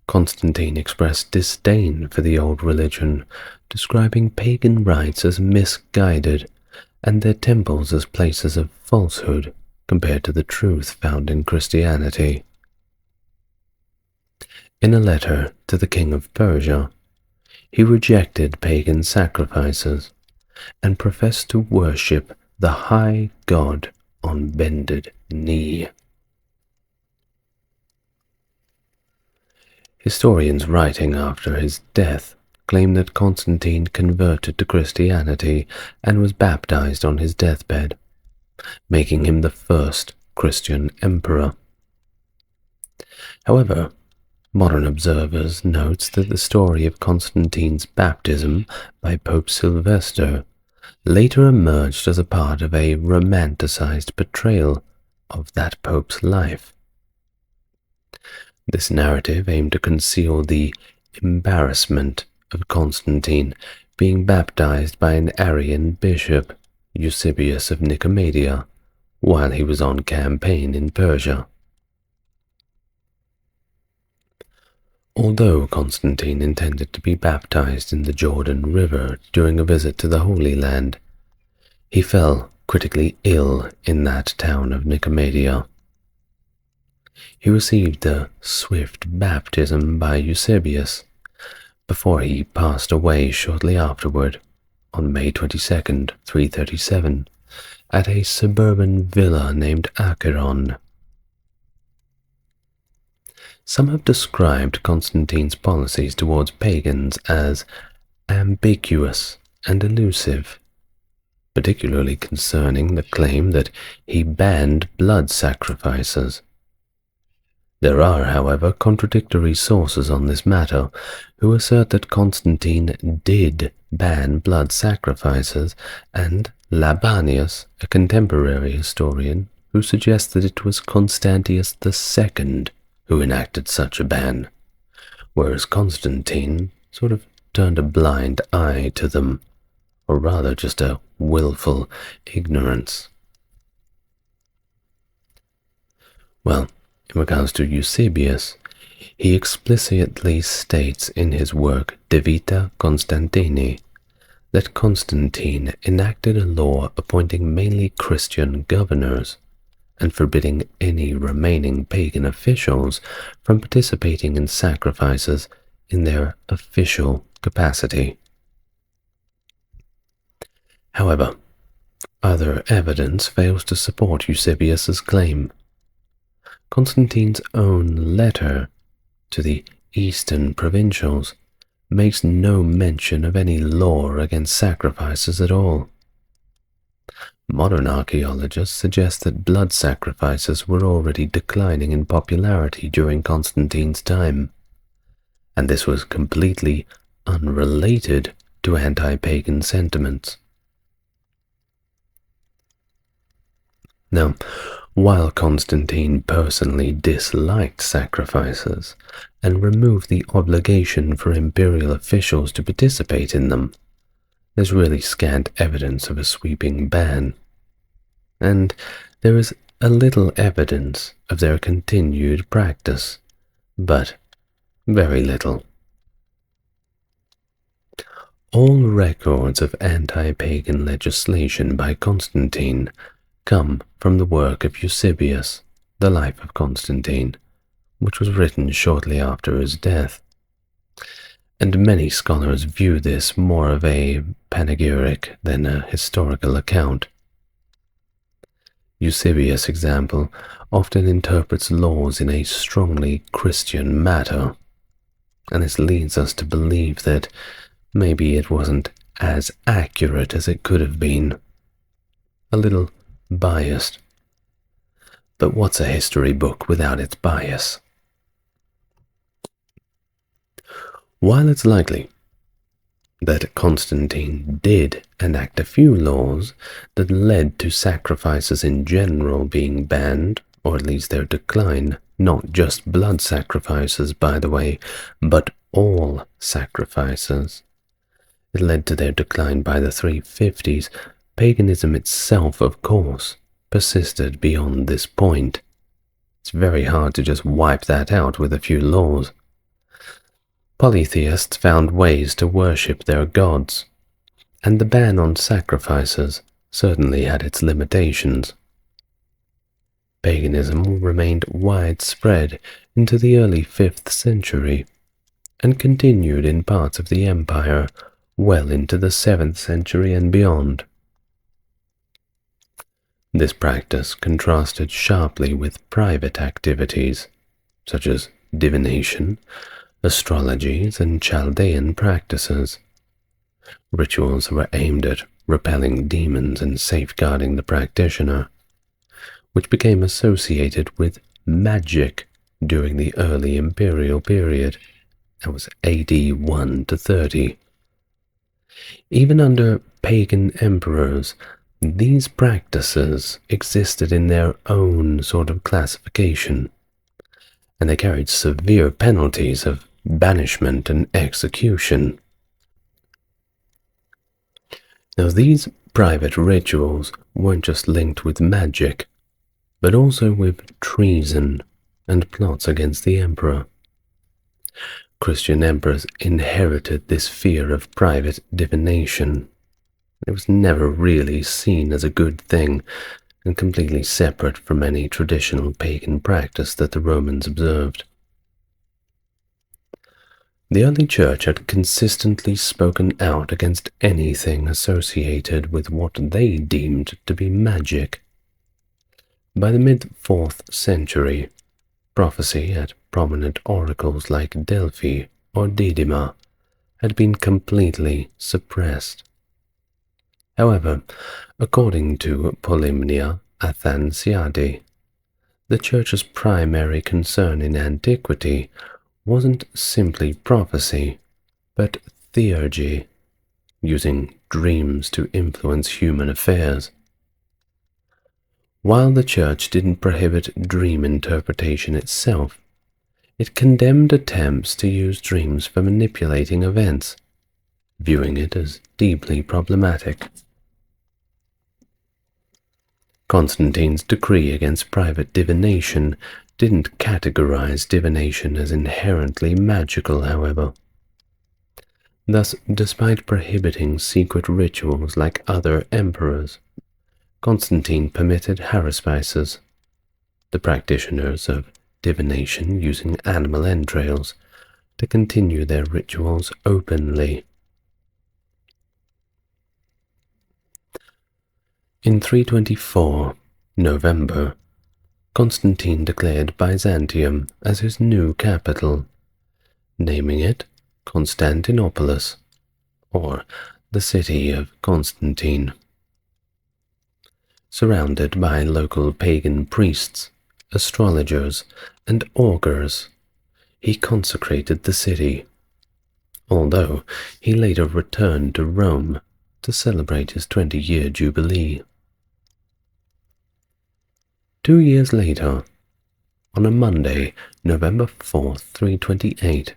Speaker 1: Constantine expressed disdain for the old religion, describing pagan rites as misguided and their temples as places of falsehood compared to the truth found in Christianity. In a letter to the king of Persia, he rejected pagan sacrifices and professed to worship the high god on bended knee. Historians writing after his death claim that Constantine converted to Christianity and was baptized on his deathbed, making him the first Christian emperor. However, modern observers note that the story of Constantine's baptism by Pope Sylvester later emerged as a part of a romanticized portrayal of that pope's life. This narrative aimed to conceal the embarrassment of Constantine being baptized by an Arian bishop, Eusebius of Nicomedia, while he was on campaign in Persia. Although Constantine intended to be baptized in the Jordan River during a visit to the Holy Land, he fell critically ill in that town of Nicomedia. He received the swift baptism by Eusebius before he passed away shortly afterward, on May 22nd, 337, at a suburban villa named Acheron. Some have described Constantine's policies towards pagans as ambiguous and elusive, particularly concerning the claim that he banned blood sacrifices. There are, however, contradictory sources on this matter who assert that Constantine did ban blood sacrifices, and Labanius, a contemporary historian, who suggests that it was Constantius II who enacted such a ban, whereas Constantine sort of turned a blind eye to them, or rather just a willful ignorance. Well, in regards to Eusebius, he explicitly states in his work De Vita Constantini that Constantine enacted a law appointing mainly Christian governors and forbidding any remaining pagan officials from participating in sacrifices in their official capacity. However, other evidence fails to support Eusebius's claim. Constantine's own letter to the eastern provincials makes no mention of any law against sacrifices at all. Modern archaeologists suggest that blood sacrifices were already declining in popularity during Constantine's time, and this was completely unrelated to anti-pagan sentiments. Now, while Constantine personally disliked sacrifices and removed the obligation for imperial officials to participate in them, there's really scant evidence of a sweeping ban. And there is a little evidence of their continued practice, but very little. All records of anti-pagan legislation by Constantine come from the work of Eusebius, The Life of Constantine, which was written shortly after his death. And many scholars view this more of a panegyric than a historical account. Eusebius' example often interprets laws in a strongly Christian manner, and this leads us to believe that maybe it wasn't as accurate as it could have been. A little biased. But what's a history book without its bias? While it's likely that Constantine did enact a few laws that led to sacrifices in general being banned, or at least their decline, not just blood sacrifices, by the way, but all sacrifices, it led to their decline by the 350s, paganism itself, of course, persisted beyond this point. It's very hard to just wipe that out with a few laws. Polytheists found ways to worship their gods, and the ban on sacrifices certainly had its limitations. Paganism remained widespread into the early 5th century, and continued in parts of the empire well into the 7th century and beyond. This practice contrasted sharply with private activities, such as divination, astrologies, and Chaldean practices. Rituals were aimed at repelling demons and safeguarding the practitioner, which became associated with magic during the early imperial period. That was AD 1 to 30. Even under pagan emperors, these practices existed in their own sort of classification, and they carried severe penalties of banishment and execution. Now, these private rituals weren't just linked with magic, but also with treason and plots against the emperor. Christian emperors inherited this fear of private divination. It was never really seen as a good thing, and completely separate from any traditional pagan practice that the Romans observed. The early church had consistently spoken out against anything associated with what they deemed to be magic. By the mid-4th century, prophecy at prominent oracles like Delphi or Didyma had been completely suppressed. However, according to Polymnia Athanasiadi, the Church's primary concern in antiquity wasn't simply prophecy, but theurgy, using dreams to influence human affairs. While the Church didn't prohibit dream interpretation itself, it condemned attempts to use dreams for manipulating events, viewing it as deeply problematic. Constantine's decree against private divination didn't categorize divination as inherently magical, however. Thus, despite prohibiting secret rituals like other emperors, Constantine permitted haruspices, the practitioners of divination using animal entrails, to continue their rituals openly. In 324, November, Constantine declared Byzantium as his new capital, naming it Constantinopolis, or the city of Constantine. Surrounded by local pagan priests, astrologers, and augurs, he consecrated the city, although he later returned to Rome to celebrate his 20-year jubilee. 2 years later, on a Monday, November 4th, 328,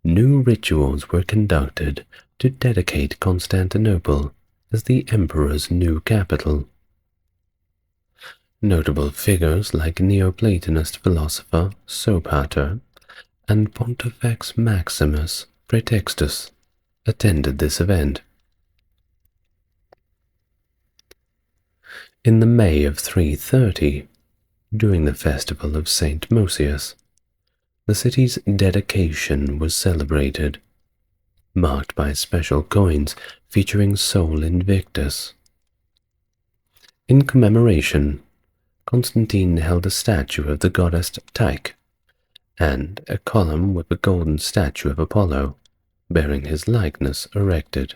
Speaker 1: new rituals were conducted to dedicate Constantinople as the emperor's new capital. Notable figures like Neoplatonist philosopher Sopater and Pontifex Maximus Praetextus attended this event. In the May of 330, during the festival of Saint Mosius, the city's dedication was celebrated, marked by special coins featuring Sol Invictus. In commemoration, Constantine held a statue of the goddess Tyche and a column with a golden statue of Apollo, bearing his likeness, erected.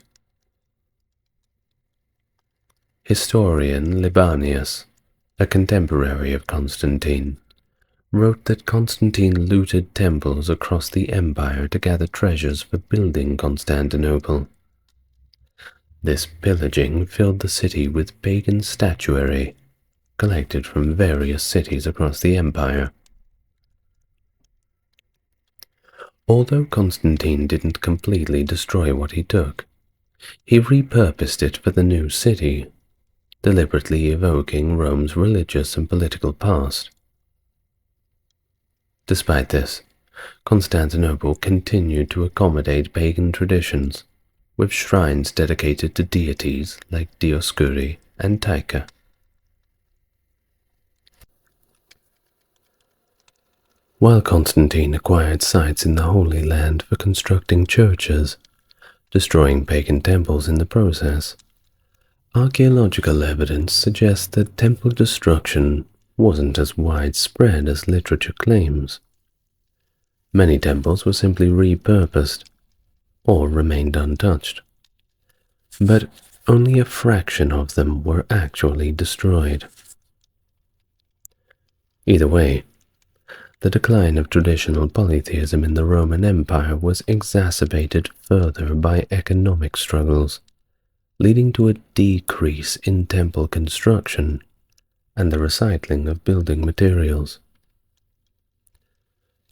Speaker 1: Historian Libanius, a contemporary of Constantine, wrote that Constantine looted temples across the empire to gather treasures for building Constantinople. This pillaging filled the city with pagan statuary, collected from various cities across the empire. Although Constantine didn't completely destroy what he took, he repurposed it for the new city, deliberately evoking Rome's religious and political past. Despite this, Constantinople continued to accommodate pagan traditions, with shrines dedicated to deities like Dioscuri and Tyche. While Constantine acquired sites in the Holy Land for constructing churches, destroying pagan temples in the process, archaeological evidence suggests that temple destruction wasn't as widespread as literature claims. Many temples were simply repurposed or remained untouched, but only a fraction of them were actually destroyed. Either way, the decline of traditional polytheism in the Roman Empire was exacerbated further by economic struggles, leading to a decrease in temple construction and the recycling of building materials.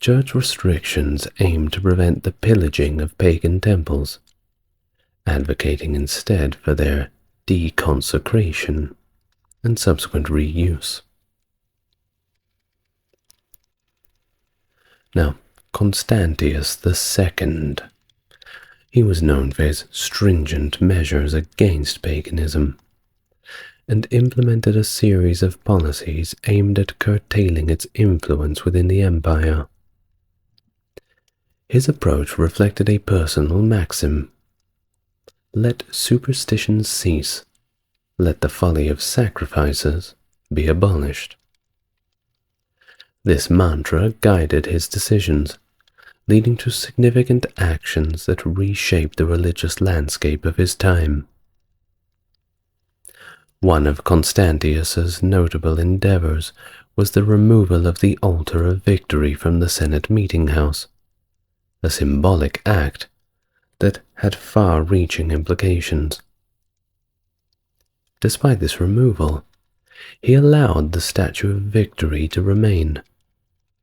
Speaker 1: Church restrictions aimed to prevent the pillaging of pagan temples, advocating instead for their deconsecration and subsequent reuse. Now, Constantius II. He was known for his stringent measures against paganism, and implemented a series of policies aimed at curtailing its influence within the empire. His approach reflected a personal maxim: let superstition cease, let the folly of sacrifices be abolished. This mantra guided his decisions, leading to significant actions that reshaped the religious landscape of his time. One of Constantius's notable endeavors was the removal of the altar of victory from the Senate meeting house, a symbolic act that had far-reaching implications. Despite this removal, he allowed the Statue of Victory to remain,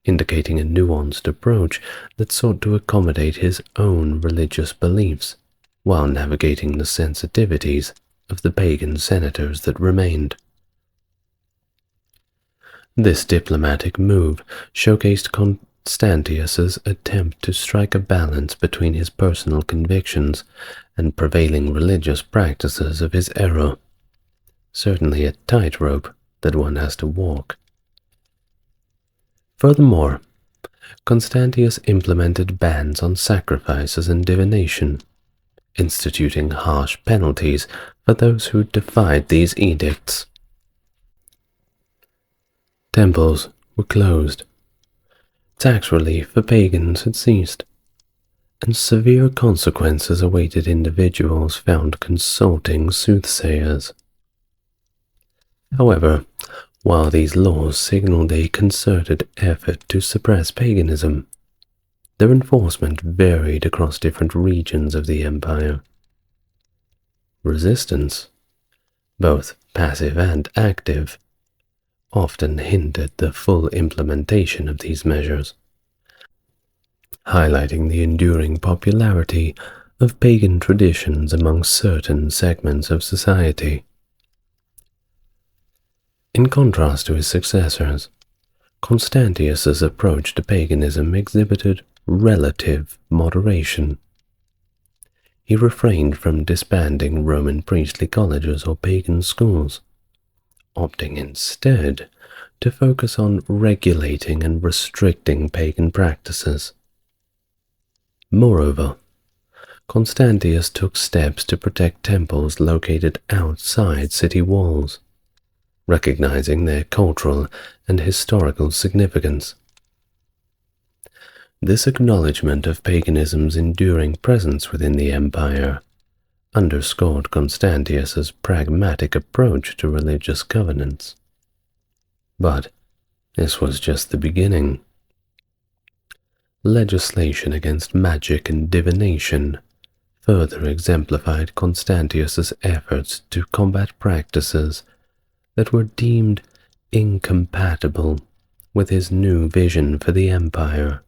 Speaker 1: indicating a nuanced approach that sought to accommodate his own religious beliefs while navigating the sensitivities of the pagan senators that remained. This diplomatic move showcased Constantius's attempt to strike a balance between his personal convictions and prevailing religious practices of his era, certainly a tightrope that one has to walk. Furthermore, Constantius implemented bans on sacrifices and divination, instituting harsh penalties for those who defied these edicts. Temples were closed, tax relief for pagans had ceased, and severe consequences awaited individuals found consulting soothsayers. However, while these laws signaled a concerted effort to suppress paganism, their enforcement varied across different regions of the empire. Resistance, both passive and active, often hindered the full implementation of these measures, highlighting the enduring popularity of pagan traditions among certain segments of society. In contrast to his successors, Constantius's approach to paganism exhibited relative moderation. He refrained from disbanding Roman priestly colleges or pagan schools, opting instead to focus on regulating and restricting pagan practices. Moreover, Constantius took steps to protect temples located outside city walls, recognizing their cultural and historical significance. This acknowledgement of paganism's enduring presence within the empire underscored Constantius's pragmatic approach to religious governance. But this was just the beginning. Legislation against magic and divination further exemplified Constantius's efforts to combat practices that were deemed incompatible with his new vision for the empire.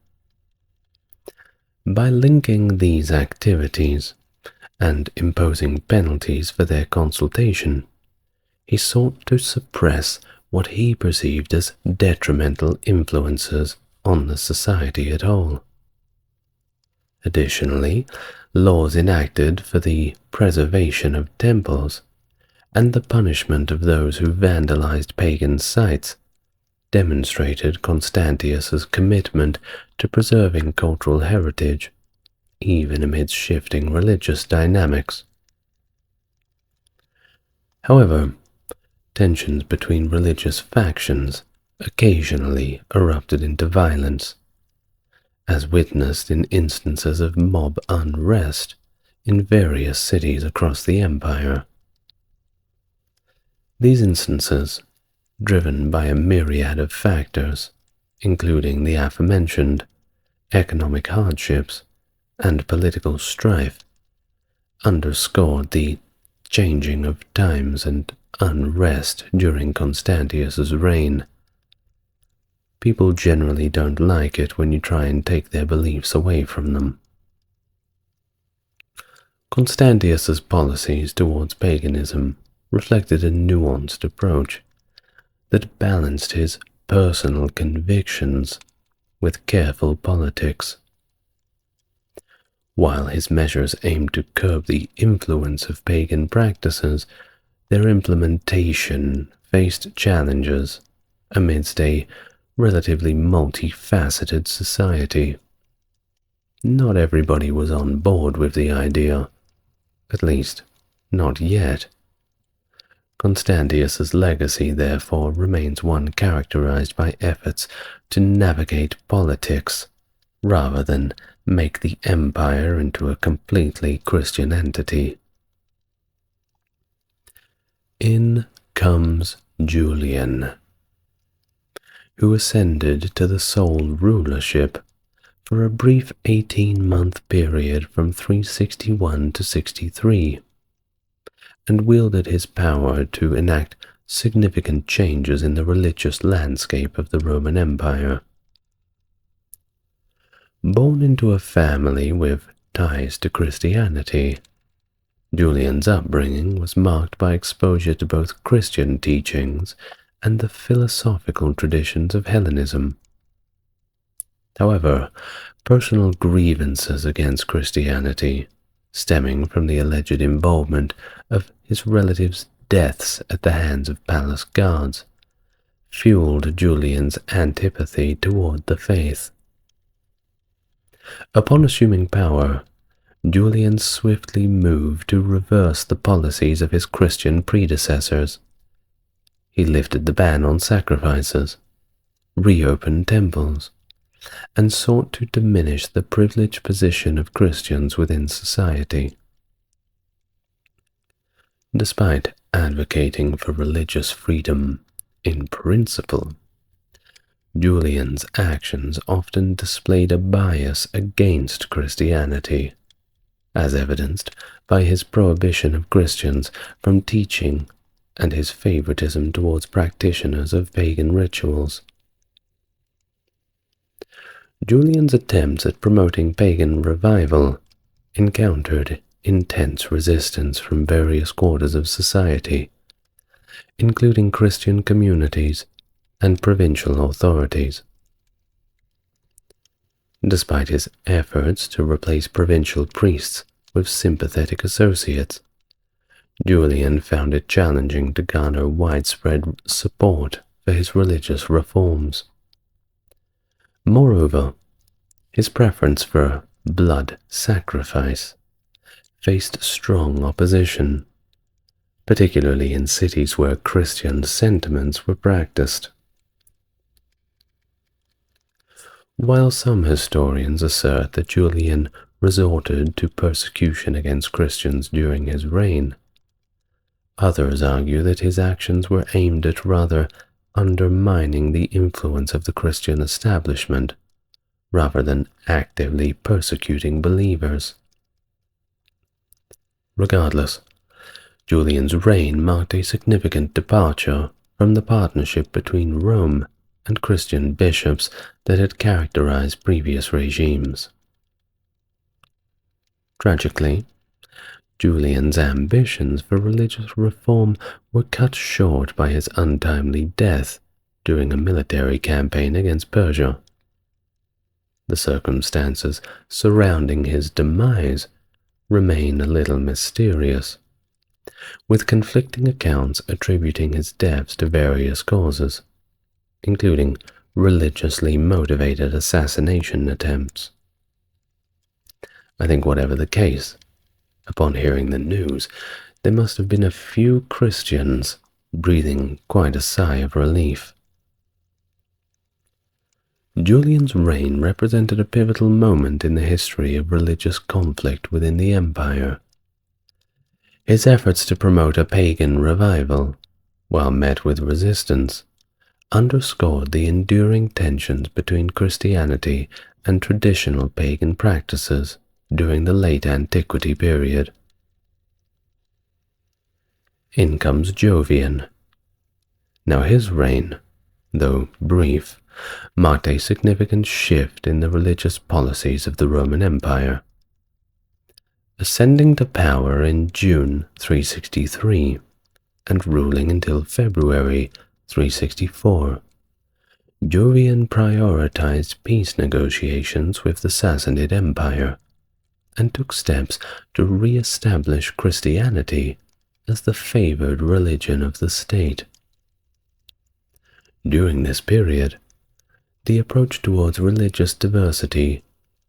Speaker 1: By linking these activities and imposing penalties for their consultation, he sought to suppress what he perceived as detrimental influences on the society at whole. Additionally, laws enacted for the preservation of temples and the punishment of those who vandalized pagan sites demonstrated Constantius's commitment to preserving cultural heritage, even amidst shifting religious dynamics. However, tensions between religious factions occasionally erupted into violence, as witnessed in instances of mob unrest in various cities across the empire. These instances, driven by a myriad of factors, including the aforementioned economic hardships and political strife, underscored the changing of times and unrest during Constantius's reign. People generally don't like it when you try and take their beliefs away from them. Constantius's policies towards paganism reflected a nuanced approach that balanced his personal convictions with careful politics. While his measures aimed to curb the influence of pagan practices, their implementation faced challenges amidst a relatively multifaceted society. Not everybody was on board with the idea, at least not yet. Constantius's legacy, therefore, remains one characterized by efforts to navigate politics rather than make the empire into a completely Christian entity. In comes Julian, who ascended to the sole rulership for a brief 18-month period from 361 to 63, and wielded his power to enact significant changes in the religious landscape of the Roman Empire. Born into a family with ties to Christianity, Julian's upbringing was marked by exposure to both Christian teachings and the philosophical traditions of Hellenism. However, personal grievances against Christianity, stemming from the alleged involvement of his relatives' deaths at the hands of palace guards, fueled Julian's antipathy toward the faith. Upon assuming power, Julian swiftly moved to reverse the policies of his Christian predecessors. He lifted the ban on sacrifices, reopened temples, and sought to diminish the privileged position of Christians within society. Despite advocating for religious freedom in principle, Julian's actions often displayed a bias against Christianity, as evidenced by his prohibition of Christians from teaching and his favoritism towards practitioners of pagan rituals. Julian's attempts at promoting pagan revival encountered intense resistance from various quarters of society, including Christian communities and provincial authorities. Despite his efforts to replace provincial priests with sympathetic associates, Julian found it challenging to garner widespread support for his religious reforms. Moreover, his preference for blood sacrifice faced strong opposition, particularly in cities where Christian sentiments were practiced. While some historians assert that Julian resorted to persecution against Christians during his reign, others argue that his actions were aimed at rather undermining the influence of the Christian establishment, rather than actively persecuting believers. Regardless, Julian's reign marked a significant departure from the partnership between Rome and Christian bishops that had characterized previous regimes. Tragically, Julian's ambitions for religious reform were cut short by his untimely death during a military campaign against Persia. The circumstances surrounding his demise remain a little mysterious, with conflicting accounts attributing his deaths to various causes, including religiously motivated assassination attempts. I think whatever the case, upon hearing the news, there must have been a few Christians breathing quite a sigh of relief. Julian's reign represented a pivotal moment in the history of religious conflict within the empire. His efforts to promote a pagan revival, while met with resistance, underscored the enduring tensions between Christianity and traditional pagan practices during the late antiquity period. In comes Jovian. Now his reign, though brief, marked a significant shift in the religious policies of the Roman Empire. Ascending to power in June 363 and ruling until February 364, Jovian prioritized peace negotiations with the Sassanid Empire and took steps to re-establish Christianity as the favored religion of the state. During this period, the approach towards religious diversity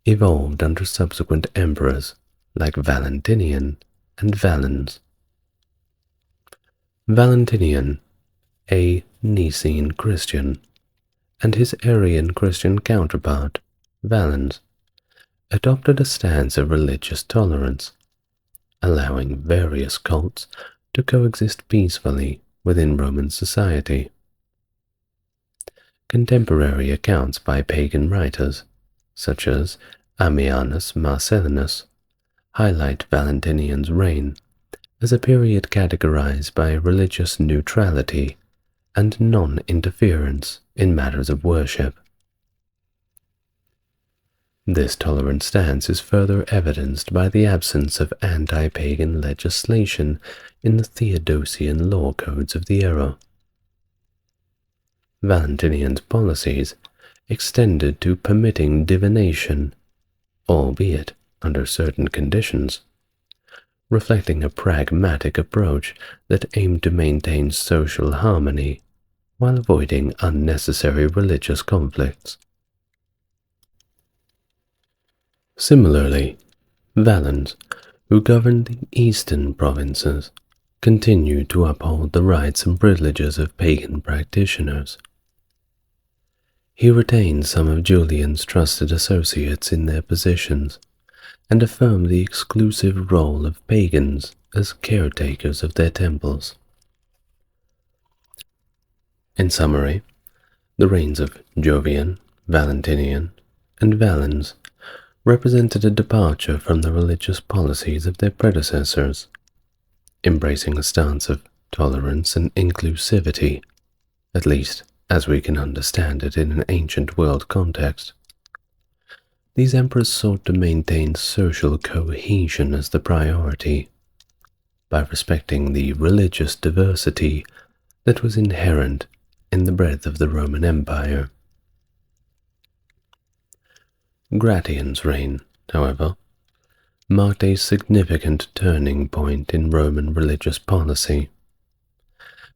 Speaker 1: evolved under subsequent emperors like Valentinian and Valens. Valentinian, a Nicene Christian, and his Arian Christian counterpart, Valens, adopted a stance of religious tolerance, allowing various cults to coexist peacefully within Roman society. Contemporary accounts by pagan writers, such as Ammianus Marcellinus, highlight Valentinian's reign as a period categorized by religious neutrality and non-interference in matters of worship. This tolerant stance is further evidenced by the absence of anti-pagan legislation in the Theodosian law codes of the era. Valentinian's policies extended to permitting divination, albeit under certain conditions, reflecting a pragmatic approach that aimed to maintain social harmony while avoiding unnecessary religious conflicts. Similarly, Valens, who governed the eastern provinces, continued to uphold the rights and privileges of pagan practitioners. He retained some of Julian's trusted associates in their positions and affirmed the exclusive role of pagans as caretakers of their temples. In summary, the reigns of Jovian, Valentinian, and Valens represented a departure from the religious policies of their predecessors, embracing a stance of tolerance, and inclusivity, at least as we can understand it in an ancient world context. These emperors sought to maintain social cohesion as the priority, by respecting the religious diversity that was inherent in the breadth of the Roman Empire. Gratian's reign, however, marked a significant turning point in Roman religious policy,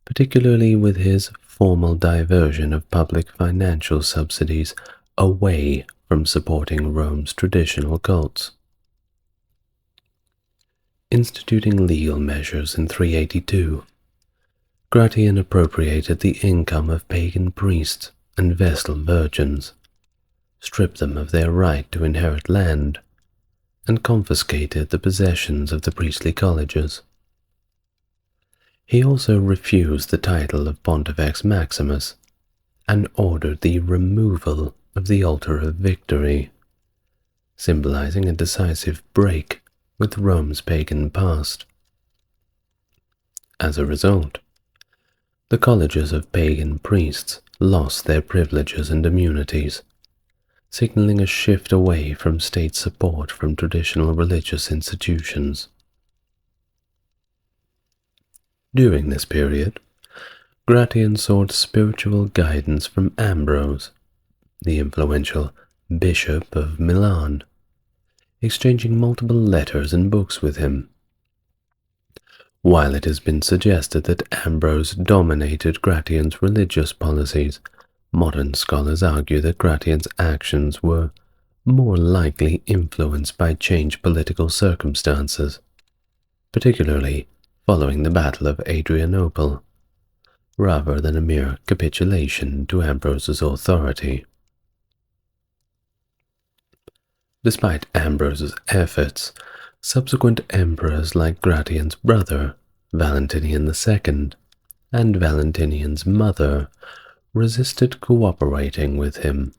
Speaker 1: particularly with his formal diversion of public financial subsidies away from supporting Rome's traditional cults. Instituting legal measures in 382, Gratian appropriated the income of pagan priests and Vestal virgins, stripped them of their right to inherit land, and confiscated the possessions of the priestly colleges. He also refused the title of Pontifex Maximus and ordered the removal of the altar of victory, symbolizing a decisive break with Rome's pagan past. As a result, the colleges of pagan priests lost their privileges and immunities, signaling a shift away from state support from traditional religious institutions. During this period, Gratian sought spiritual guidance from Ambrose, the influential Bishop of Milan, exchanging multiple letters and books with him. While it has been suggested that Ambrose dominated Gratian's religious policies, modern scholars argue that Gratian's actions were more likely influenced by changed political circumstances, particularly following the Battle of Adrianople, rather than a mere capitulation to Ambrose's authority. Despite Ambrose's efforts, subsequent emperors like Gratian's brother, Valentinian II, and Valentinian's mother resisted cooperating with him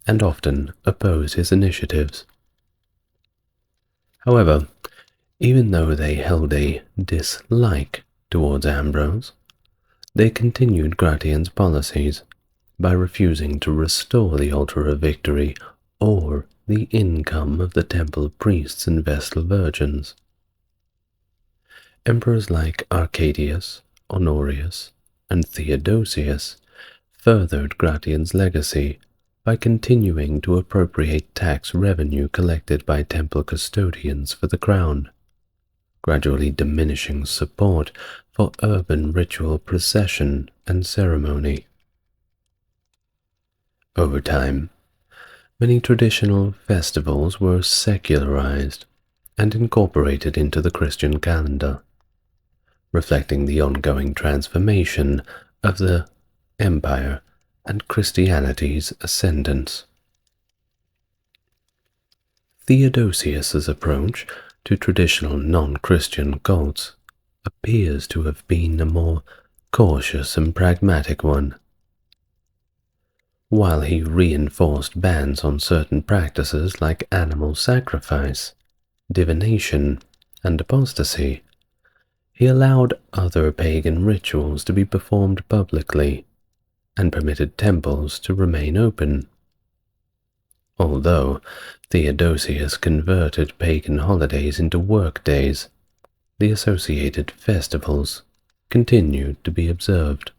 Speaker 1: and often opposed his initiatives. However, even though they held a dislike towards Ambrose, they continued Gratian's policies by refusing to restore the altar of victory or the income of the temple priests and Vestal virgins. Emperors like Arcadius, Honorius, and Theodosius furthered Gratian's legacy by continuing to appropriate tax revenue collected by temple custodians for the crown, gradually diminishing support for urban ritual procession and ceremony. Over time, many traditional festivals were secularized and incorporated into the Christian calendar, reflecting the ongoing transformation of the empire and Christianity's ascendance. Theodosius's approach to traditional non-Christian cults appears to have been a more cautious and pragmatic one. While he reinforced bans on certain practices like animal sacrifice, divination, and apostasy, he allowed other pagan rituals to be performed publicly and permitted temples to remain open. Although Theodosius converted pagan holidays into work days, the associated festivals continued to be observed.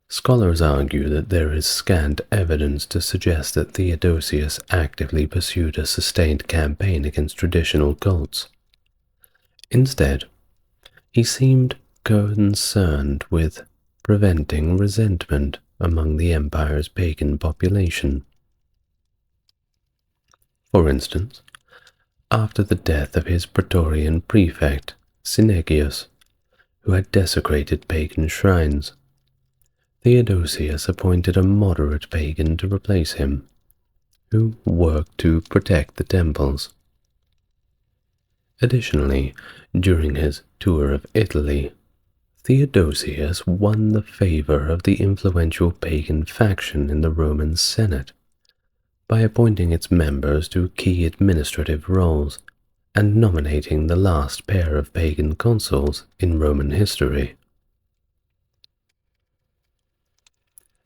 Speaker 1: Scholars argue that there is scant evidence to suggest that Theodosius actively pursued a sustained campaign against traditional cults. Instead, he seemed concerned with preventing resentment among the empire's pagan population. For instance, after the death of his Praetorian prefect, Synegius, who had desecrated pagan shrines, Theodosius appointed a moderate pagan to replace him, who worked to protect the temples. Additionally, during his tour of Italy, Theodosius won the favor of the influential pagan faction in the Roman Senate by appointing its members to key administrative roles and nominating the last pair of pagan consuls in Roman history.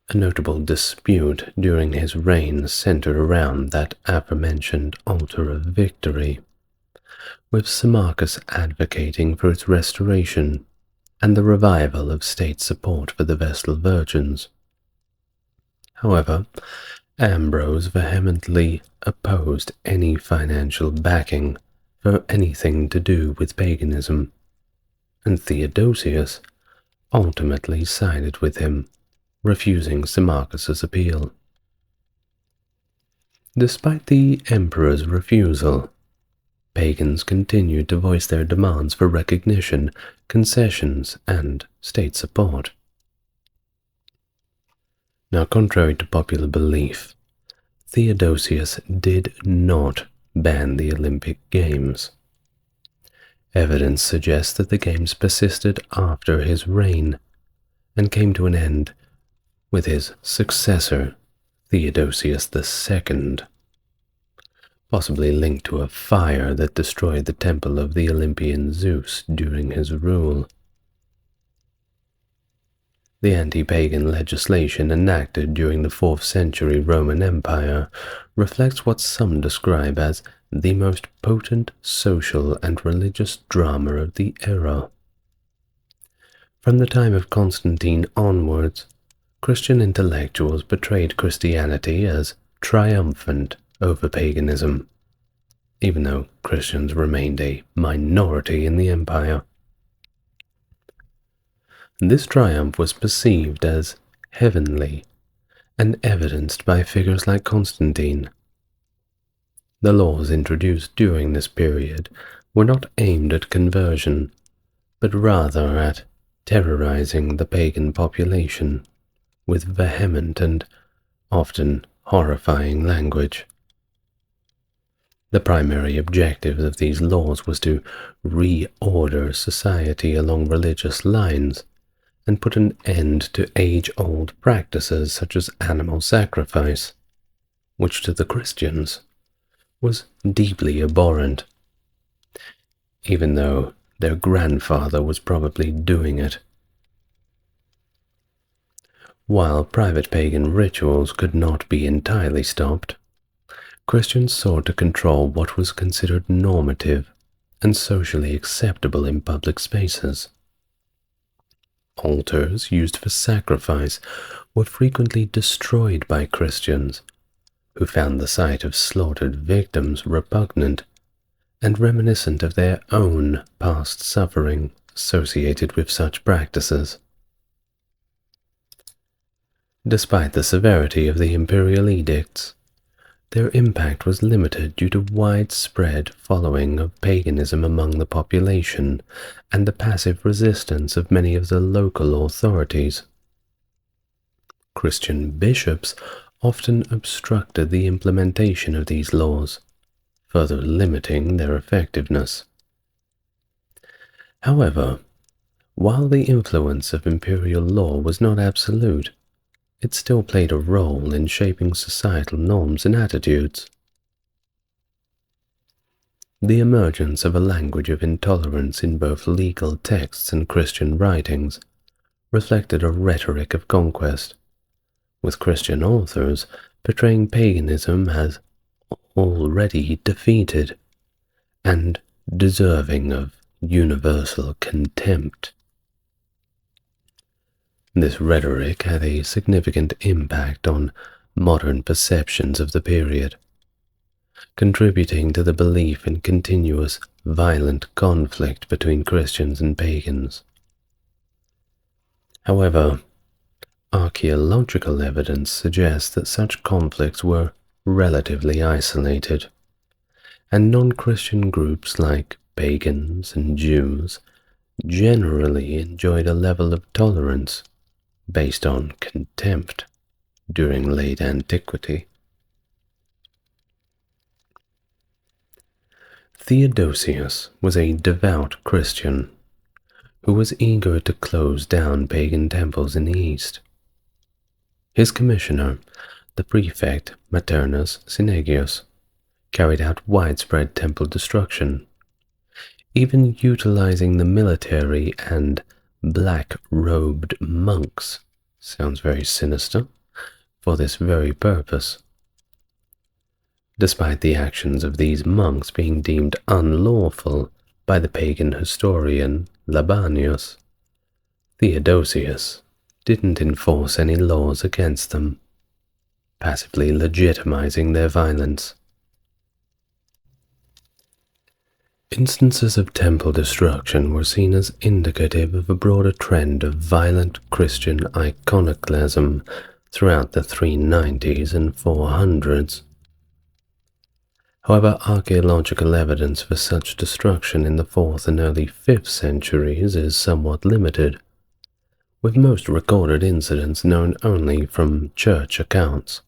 Speaker 1: A notable dispute during his reign centered around that aforementioned altar of victory, with Symmachus advocating for its restoration and the revival of state support for the Vestal Virgins. However, Ambrose vehemently opposed any financial backing for anything to do with paganism, and Theodosius ultimately sided with him, refusing Symmachus's appeal. Despite the emperor's refusal, pagans continued to voice their demands for recognition, concessions, and state support. Now, contrary to popular belief, Theodosius did not ban the Olympic Games. Evidence suggests that the games persisted after his reign and came to an end with his successor, Theodosius II, possibly linked to a fire that destroyed the temple of the Olympian Zeus during his rule. The anti-pagan legislation enacted during the 4th century Roman Empire reflects what some describe as the most potent social and religious drama of the era. From the time of Constantine onwards, Christian intellectuals portrayed Christianity as triumphant over paganism, even though Christians remained a minority in the empire. This triumph was perceived as heavenly and evidenced by figures like Constantine. The laws introduced during this period were not aimed at conversion, but rather at terrorizing the pagan population with vehement and often horrifying language. The primary objective of these laws was to reorder society along religious lines and put an end to age-old practices such as animal sacrifice, which to the Christians was deeply abhorrent, even though their grandfather was probably doing it. While private pagan rituals could not be entirely stopped, Christians sought to control what was considered normative and socially acceptable in public spaces. Altars used for sacrifice were frequently destroyed by Christians, who found the sight of slaughtered victims repugnant and reminiscent of their own past suffering associated with such practices. Despite the severity of the imperial edicts, their impact was limited due to widespread following of paganism among the population and the passive resistance of many of the local authorities. Christian bishops often obstructed the implementation of these laws, further limiting their effectiveness. However, while the influence of imperial law was not absolute, it still played a role in shaping societal norms and attitudes. The emergence of a language of intolerance in both legal texts and Christian writings reflected a rhetoric of conquest, with Christian authors portraying paganism as already defeated and deserving of universal contempt. This rhetoric had a significant impact on modern perceptions of the period, contributing to the belief in continuous violent conflict between Christians and pagans. However, archaeological evidence suggests that such conflicts were relatively isolated, and non-Christian groups like pagans and Jews generally enjoyed a level of tolerance based on contempt during late antiquity. Theodosius was a devout Christian who was eager to close down pagan temples in the East. His commissioner, the prefect Maternus Synegius, carried out widespread temple destruction even utilizing the military and black-robed monks, sounds very sinister, for this very purpose. Despite the actions of these monks being deemed unlawful by the pagan historian Libanius, Theodosius didn't enforce any laws against them, passively legitimizing their violence. Instances of temple destruction were seen as indicative of a broader trend of violent Christian iconoclasm throughout the 390s and 400s. However, archaeological evidence for such destruction in the 4th and early 5th centuries is somewhat limited, with most recorded incidents known only from church accounts.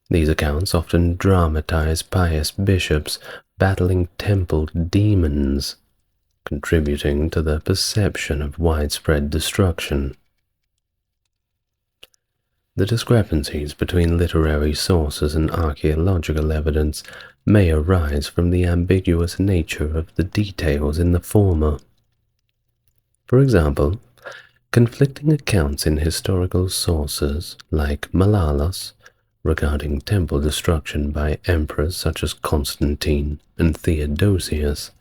Speaker 1: These accounts often dramatize pious bishops battling temple demons, contributing to the perception of widespread destruction. The discrepancies between literary sources and archaeological evidence may arise from the ambiguous nature of the details in the former. For example, conflicting accounts in historical sources like Malalas regarding temple destruction by emperors such as Constantine and Theodosius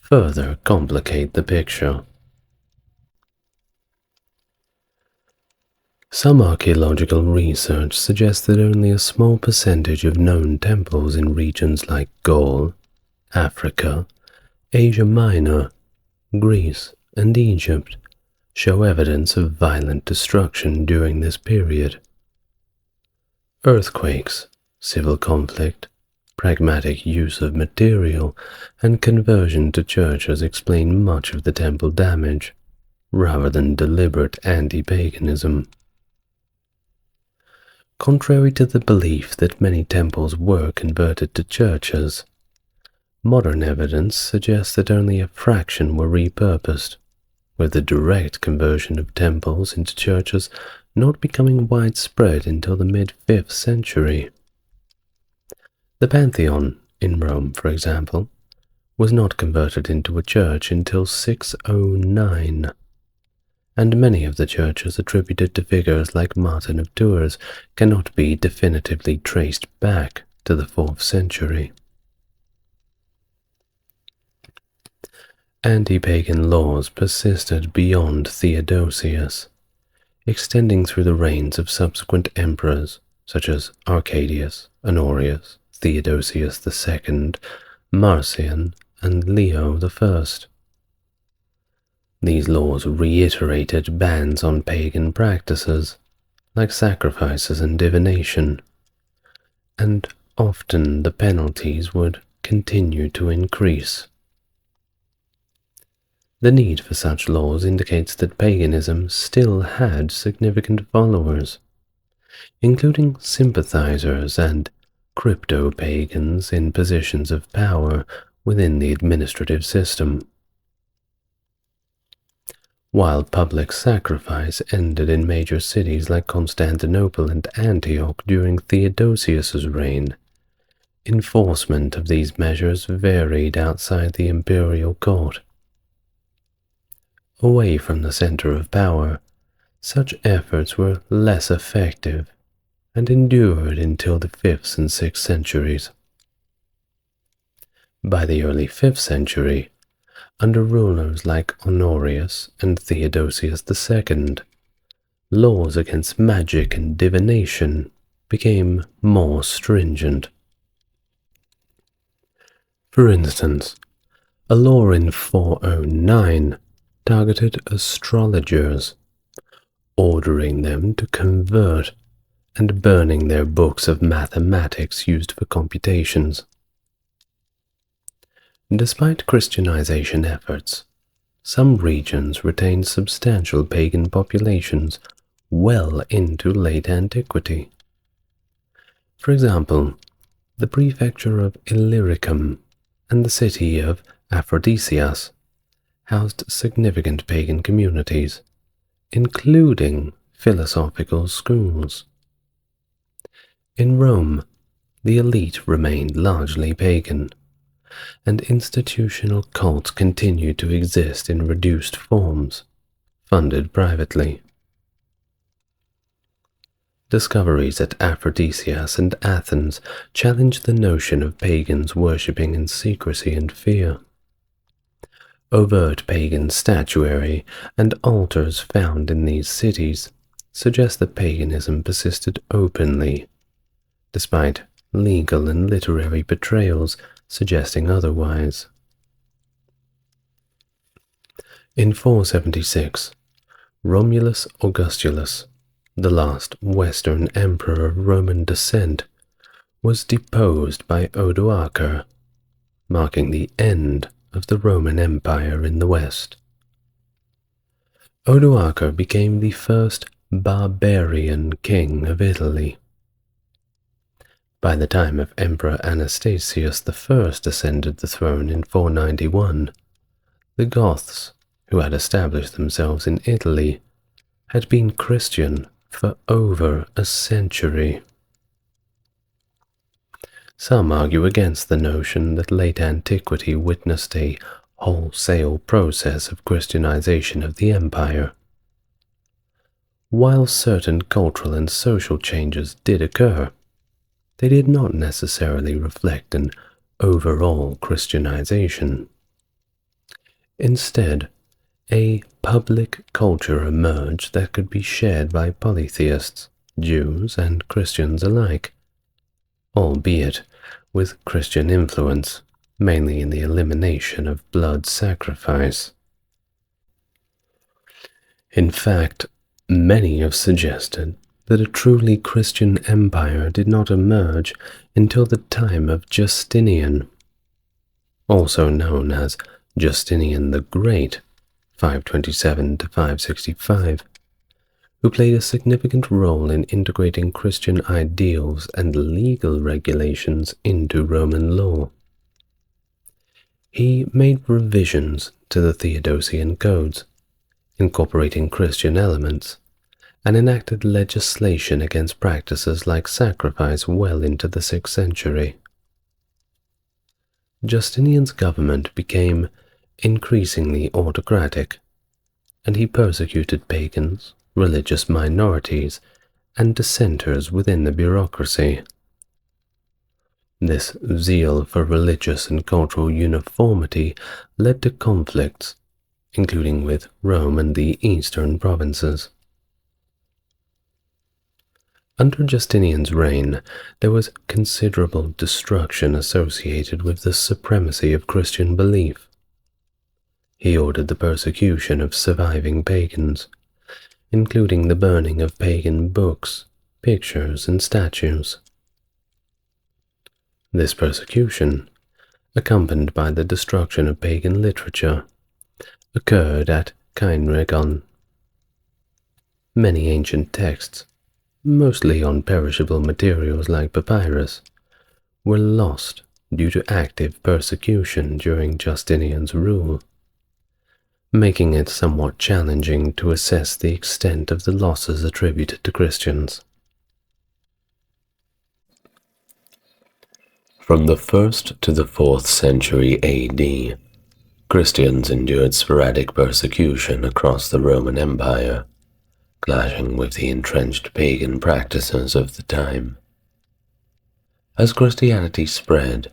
Speaker 1: further complicate the picture. Some archaeological research suggests that only a small percentage of known temples in regions like Gaul, Africa, Asia Minor, Greece, and Egypt show evidence of violent destruction during this period. Earthquakes, civil conflict, pragmatic use of material, and conversion to churches explain much of the temple damage, rather than deliberate anti-paganism. Contrary to the belief that many temples were converted to churches, modern evidence suggests that only a fraction were repurposed, with the direct conversion of temples into churches not becoming widespread until the mid-5th century. The Pantheon in Rome, for example, was not converted into a church until 609, and many of the churches attributed to figures like Martin of Tours cannot be definitively traced back to the 4th century. Anti-pagan laws persisted beyond Theodosius, extending through the reigns of subsequent emperors such as Arcadius, Honorius, Theodosius II, Marcian, and Leo I. These laws reiterated bans on pagan practices, like sacrifices and divination, and often the penalties would continue to increase. The need for such laws indicates that paganism still had significant followers, including sympathizers and crypto-pagans in positions of power within the administrative system. While public sacrifice ended in major cities like Constantinople and Antioch during Theodosius's reign, enforcement of these measures varied outside the imperial court. Away from the center of power, such efforts were less effective and endured until the 5th and 6th centuries. By the early 5th century, under rulers like Honorius and Theodosius II, laws against magic and divination became more stringent. For instance, a law in 409 targeted astrologers, ordering them to convert and burning their books of mathematics used for computations. Despite Christianization efforts, some regions retained substantial pagan populations well into late antiquity. For example, the prefecture of Illyricum and the city of Aphrodisias housed significant pagan communities, including philosophical schools. In Rome, the elite remained largely pagan, and institutional cults continued to exist in reduced forms, funded privately. Discoveries at Aphrodisias and Athens challenged the notion of pagans worshipping in secrecy and fear. Overt pagan statuary and altars found in these cities suggest that paganism persisted openly, despite legal and literary portrayals suggesting otherwise. In 476, Romulus Augustulus, the last Western emperor of Roman descent, was deposed by Odoacer, marking the end of the Roman Empire in the West. Odoacer became the first barbarian king of Italy. By the time of Emperor Anastasius I ascended the throne in 491, the Goths, who had established themselves in Italy, had been Christian for over a century. Some argue against the notion that late antiquity witnessed a wholesale process of Christianization of the empire. While certain cultural and social changes did occur, they did not necessarily reflect an overall Christianization. Instead, a public culture emerged that could be shared by polytheists, Jews, and Christians alike, albeit with Christian influence, mainly in the elimination of blood sacrifice. In fact, many have suggested that a truly Christian empire did not emerge until the time of Justinian, also known as Justinian the Great, 527 to 565, who played a significant role in integrating Christian ideals and legal regulations into Roman law. He made revisions to the Theodosian codes, incorporating Christian elements, and enacted legislation against practices like sacrifice well into the 6th century. Justinian's government became increasingly autocratic, and he persecuted pagans, religious minorities, and dissenters within the bureaucracy. This zeal for religious and cultural uniformity led to conflicts, including with Rome and the eastern provinces. Under Justinian's reign, there was considerable destruction associated with the supremacy of Christian belief. He ordered the persecution of surviving pagans, including the burning of pagan books, pictures, and statues. This persecution, accompanied by the destruction of pagan literature, occurred at Caenregon. Many ancient texts, mostly on perishable materials like papyrus, were lost due to active persecution during Justinian's rule, making it somewhat challenging to assess the extent of the losses attributed to Christians. From the 1st to the 4th century AD, Christians endured sporadic persecution across the Roman Empire, clashing with the entrenched pagan practices of the time. As Christianity spread,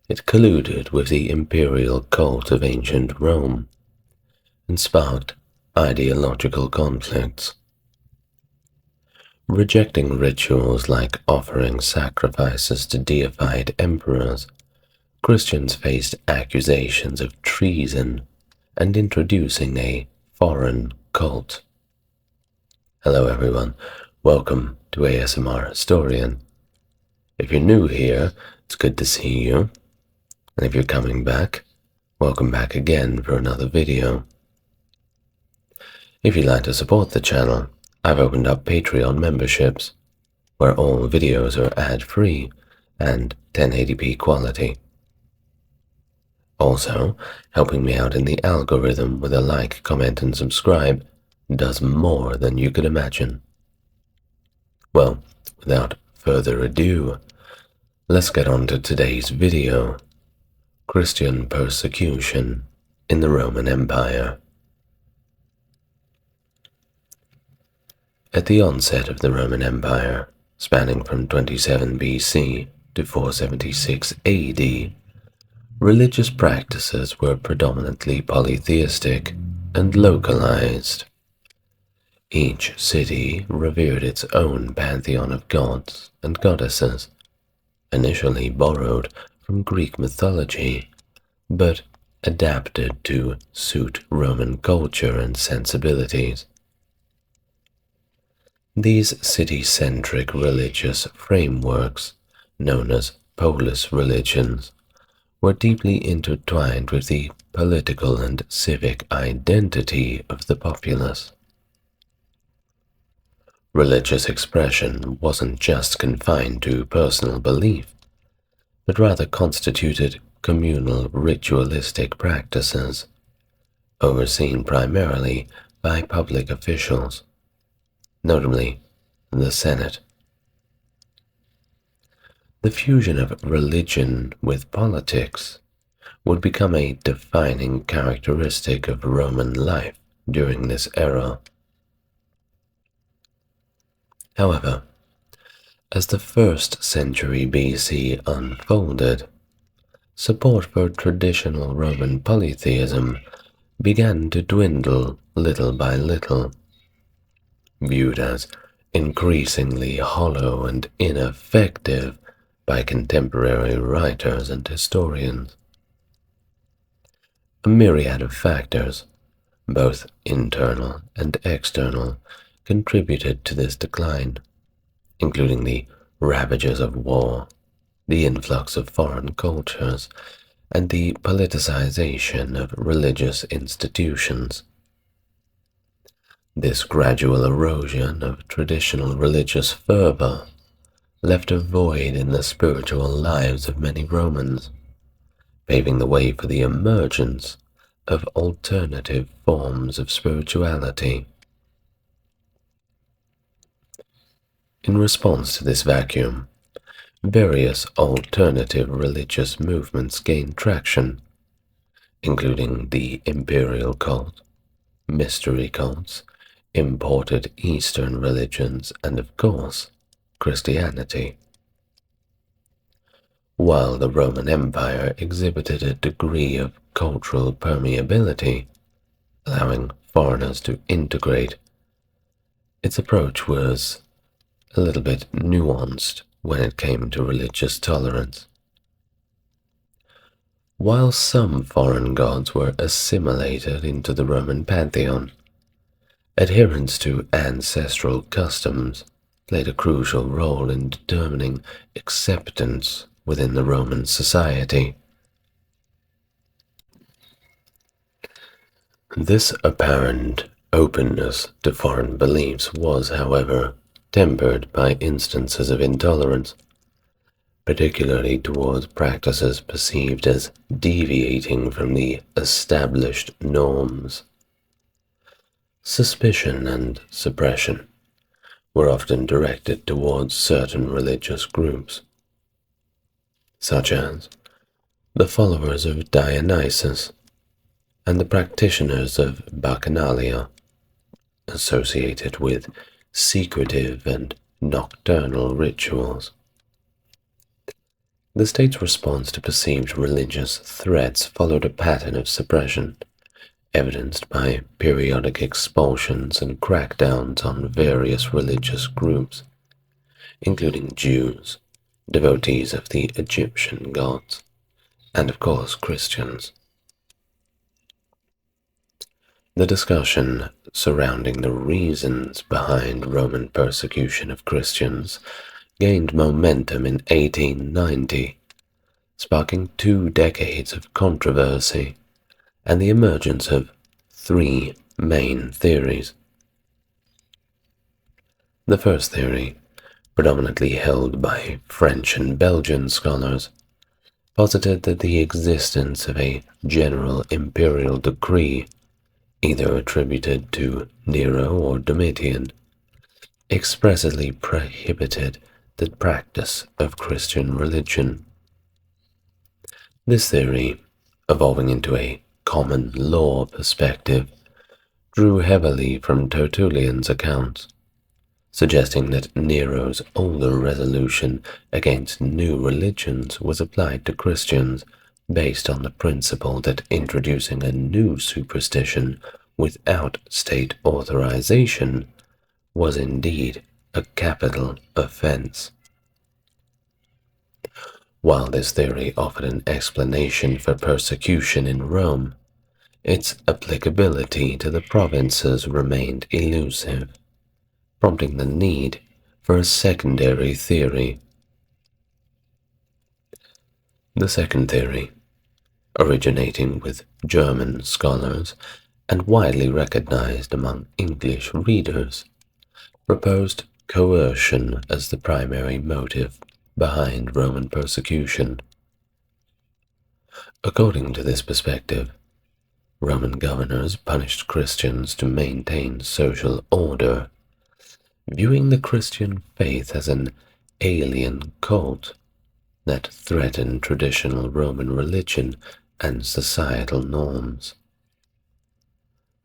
Speaker 1: it colluded with the imperial cult of ancient Rome, and sparked ideological conflicts. Rejecting rituals like offering sacrifices to deified emperors, Christians faced accusations of treason and introducing a foreign cult. Hello everyone, welcome to ASMR Historian. If you're new here, it's good to see you, and if you're coming back, welcome back again for another video. If you'd like to support the channel, I've opened up Patreon memberships, where all videos are ad-free and 1080p quality. Also, helping me out in the algorithm with a like, comment, and subscribe does more than you could imagine. Well, without further ado, let's get on to today's video. Christian persecution in the Roman Empire. At the onset of the Roman Empire, spanning from 27 BC to 476 AD, religious practices were predominantly polytheistic and localized. Each city revered its own pantheon of gods and goddesses, initially borrowed from Greek mythology, but adapted to suit Roman culture and sensibilities. These city-centric religious frameworks, known as polis religions, were deeply intertwined with the political and civic identity of the populace. Religious expression wasn't just confined to personal belief, but rather constituted communal ritualistic practices, overseen primarily by public officials, notably the Senate. The fusion of religion with politics would become a defining characteristic of Roman life during this era. However, as the 1st century BC unfolded, support for traditional Roman polytheism began to dwindle little by little, viewed as increasingly hollow and ineffective by contemporary writers and historians. A myriad of factors, both internal and external, contributed to this decline, including the ravages of war, the influx of foreign cultures, and the politicization of religious institutions. This gradual erosion of traditional religious fervor left a void in the spiritual lives of many Romans, paving the way for the emergence of alternative forms of spirituality. In response to this vacuum, various alternative religious movements gained traction, including the imperial cult, mystery cults, imported Eastern religions, and of course, Christianity. While the Roman Empire exhibited a degree of cultural permeability, allowing foreigners to integrate, its approach was a little bit nuanced when it came to religious tolerance. While some foreign gods were assimilated into the Roman pantheon, adherence to ancestral customs played a crucial role in determining acceptance within the Roman society. This apparent openness to foreign beliefs was, however, tempered by instances of intolerance, particularly towards practices perceived as deviating from the established norms. Suspicion and suppression were often directed towards certain religious groups, such as the followers of Dionysus and the practitioners of Bacchanalia, associated with secretive and nocturnal rituals. The state's response to perceived religious threats followed a pattern of suppression, evidenced by periodic expulsions and crackdowns on various religious groups, including Jews, devotees of the Egyptian gods, and of course Christians. The discussion surrounding the reasons behind Roman persecution of Christians gained momentum in 1890, sparking 2 decades of controversy and the emergence of 3 main theories. The first theory, predominantly held by French and Belgian scholars, posited that the existence of a general imperial decree, either attributed to Nero or Domitian, expressly prohibited the practice of Christian religion. This theory, evolving into a common law perspective, drew heavily from Tertullian's accounts, suggesting that Nero's older resolution against new religions was applied to Christians based on the principle that introducing a new superstition without state authorization was indeed a capital offense. While this theory offered an explanation for persecution in Rome, its applicability to the provinces remained elusive, prompting the need for a secondary theory. The second theory, originating with German scholars and widely recognized among English readers, proposed coercion as the primary motive behind Roman persecution. According to this perspective, Roman governors punished Christians to maintain social order, viewing the Christian faith as an alien cult that threatened traditional Roman religion and societal norms.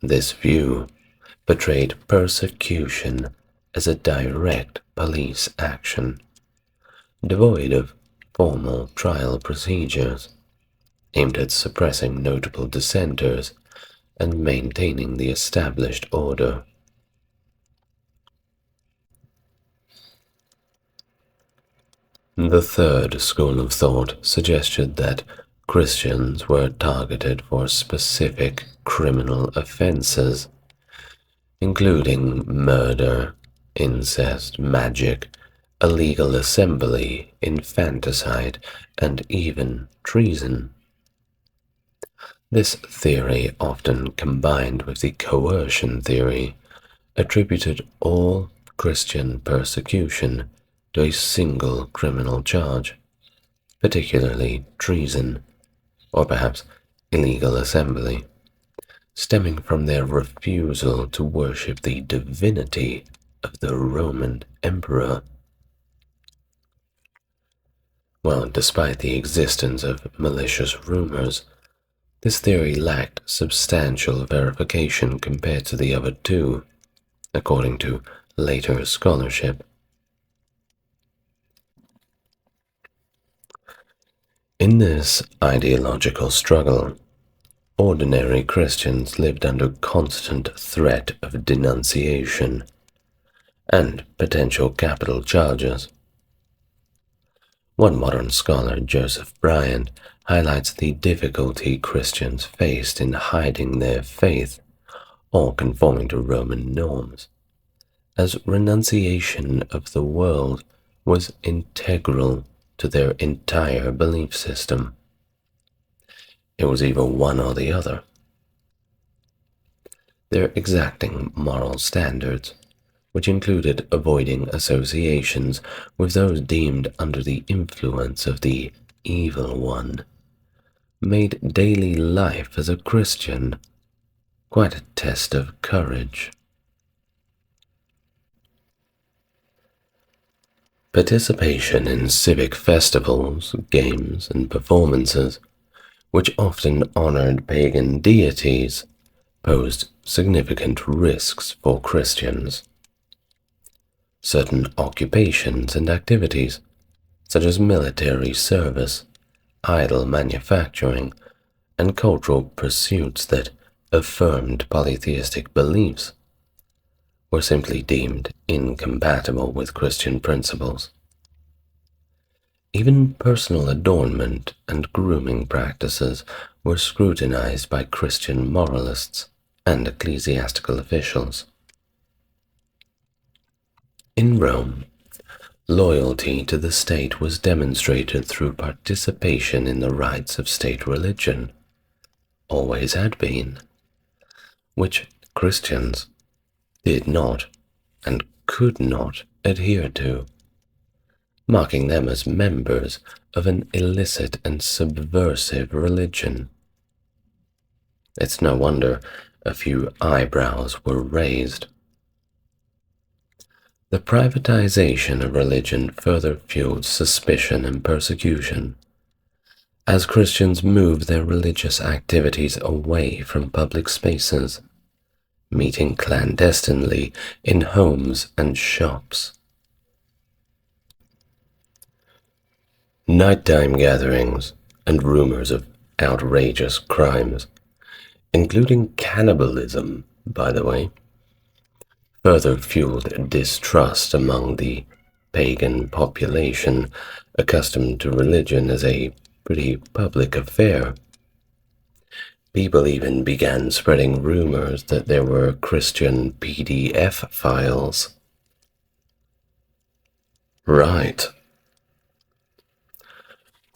Speaker 1: This view portrayed persecution as a direct police action, devoid of formal trial procedures, aimed at suppressing notable dissenters and maintaining the established order. The third school of thought suggested that Christians were targeted for specific criminal offenses, including murder, incest, magic, illegal assembly, infanticide, and even treason. This theory, often combined with the coercion theory, attributed all Christian persecution to a single criminal charge, particularly treason, or perhaps illegal assembly, stemming from their refusal to worship the divinity of the Roman emperor. Well, despite the existence of malicious rumors, this theory lacked substantial verification compared to the other two, according to later scholarship. In this ideological struggle, ordinary Christians lived under constant threat of denunciation and potential capital charges. One modern scholar, Joseph Bryant, highlights the difficulty Christians faced in hiding their faith or conforming to Roman norms, as renunciation of the world was integral to their entire belief system. It was either one or the other. Their exacting moral standards, which included avoiding associations with those deemed under the influence of the evil one, made daily life as a Christian quite a test of courage. Participation in civic festivals, games, and performances, which often honored pagan deities, posed significant risks for Christians. Certain occupations and activities, such as military service, idol manufacturing, and cultural pursuits that affirmed polytheistic beliefs, were simply deemed incompatible with Christian principles. Even personal adornment and grooming practices were scrutinized by Christian moralists and ecclesiastical officials. In Rome, loyalty to the state was demonstrated through participation in the rites of state religion, always had been, which Christians did not and could not adhere to, marking them as members of an illicit and subversive religion. It's no wonder a few eyebrows were raised. The privatization of religion further fueled suspicion and persecution, as Christians moved their religious activities away from public spaces, meeting clandestinely in homes and shops. Nighttime gatherings and rumors of outrageous crimes, including cannibalism, by the way, further fueled distrust among the pagan population accustomed to religion as a pretty public affair. People even began spreading rumors that there were Christian PDF files. Right.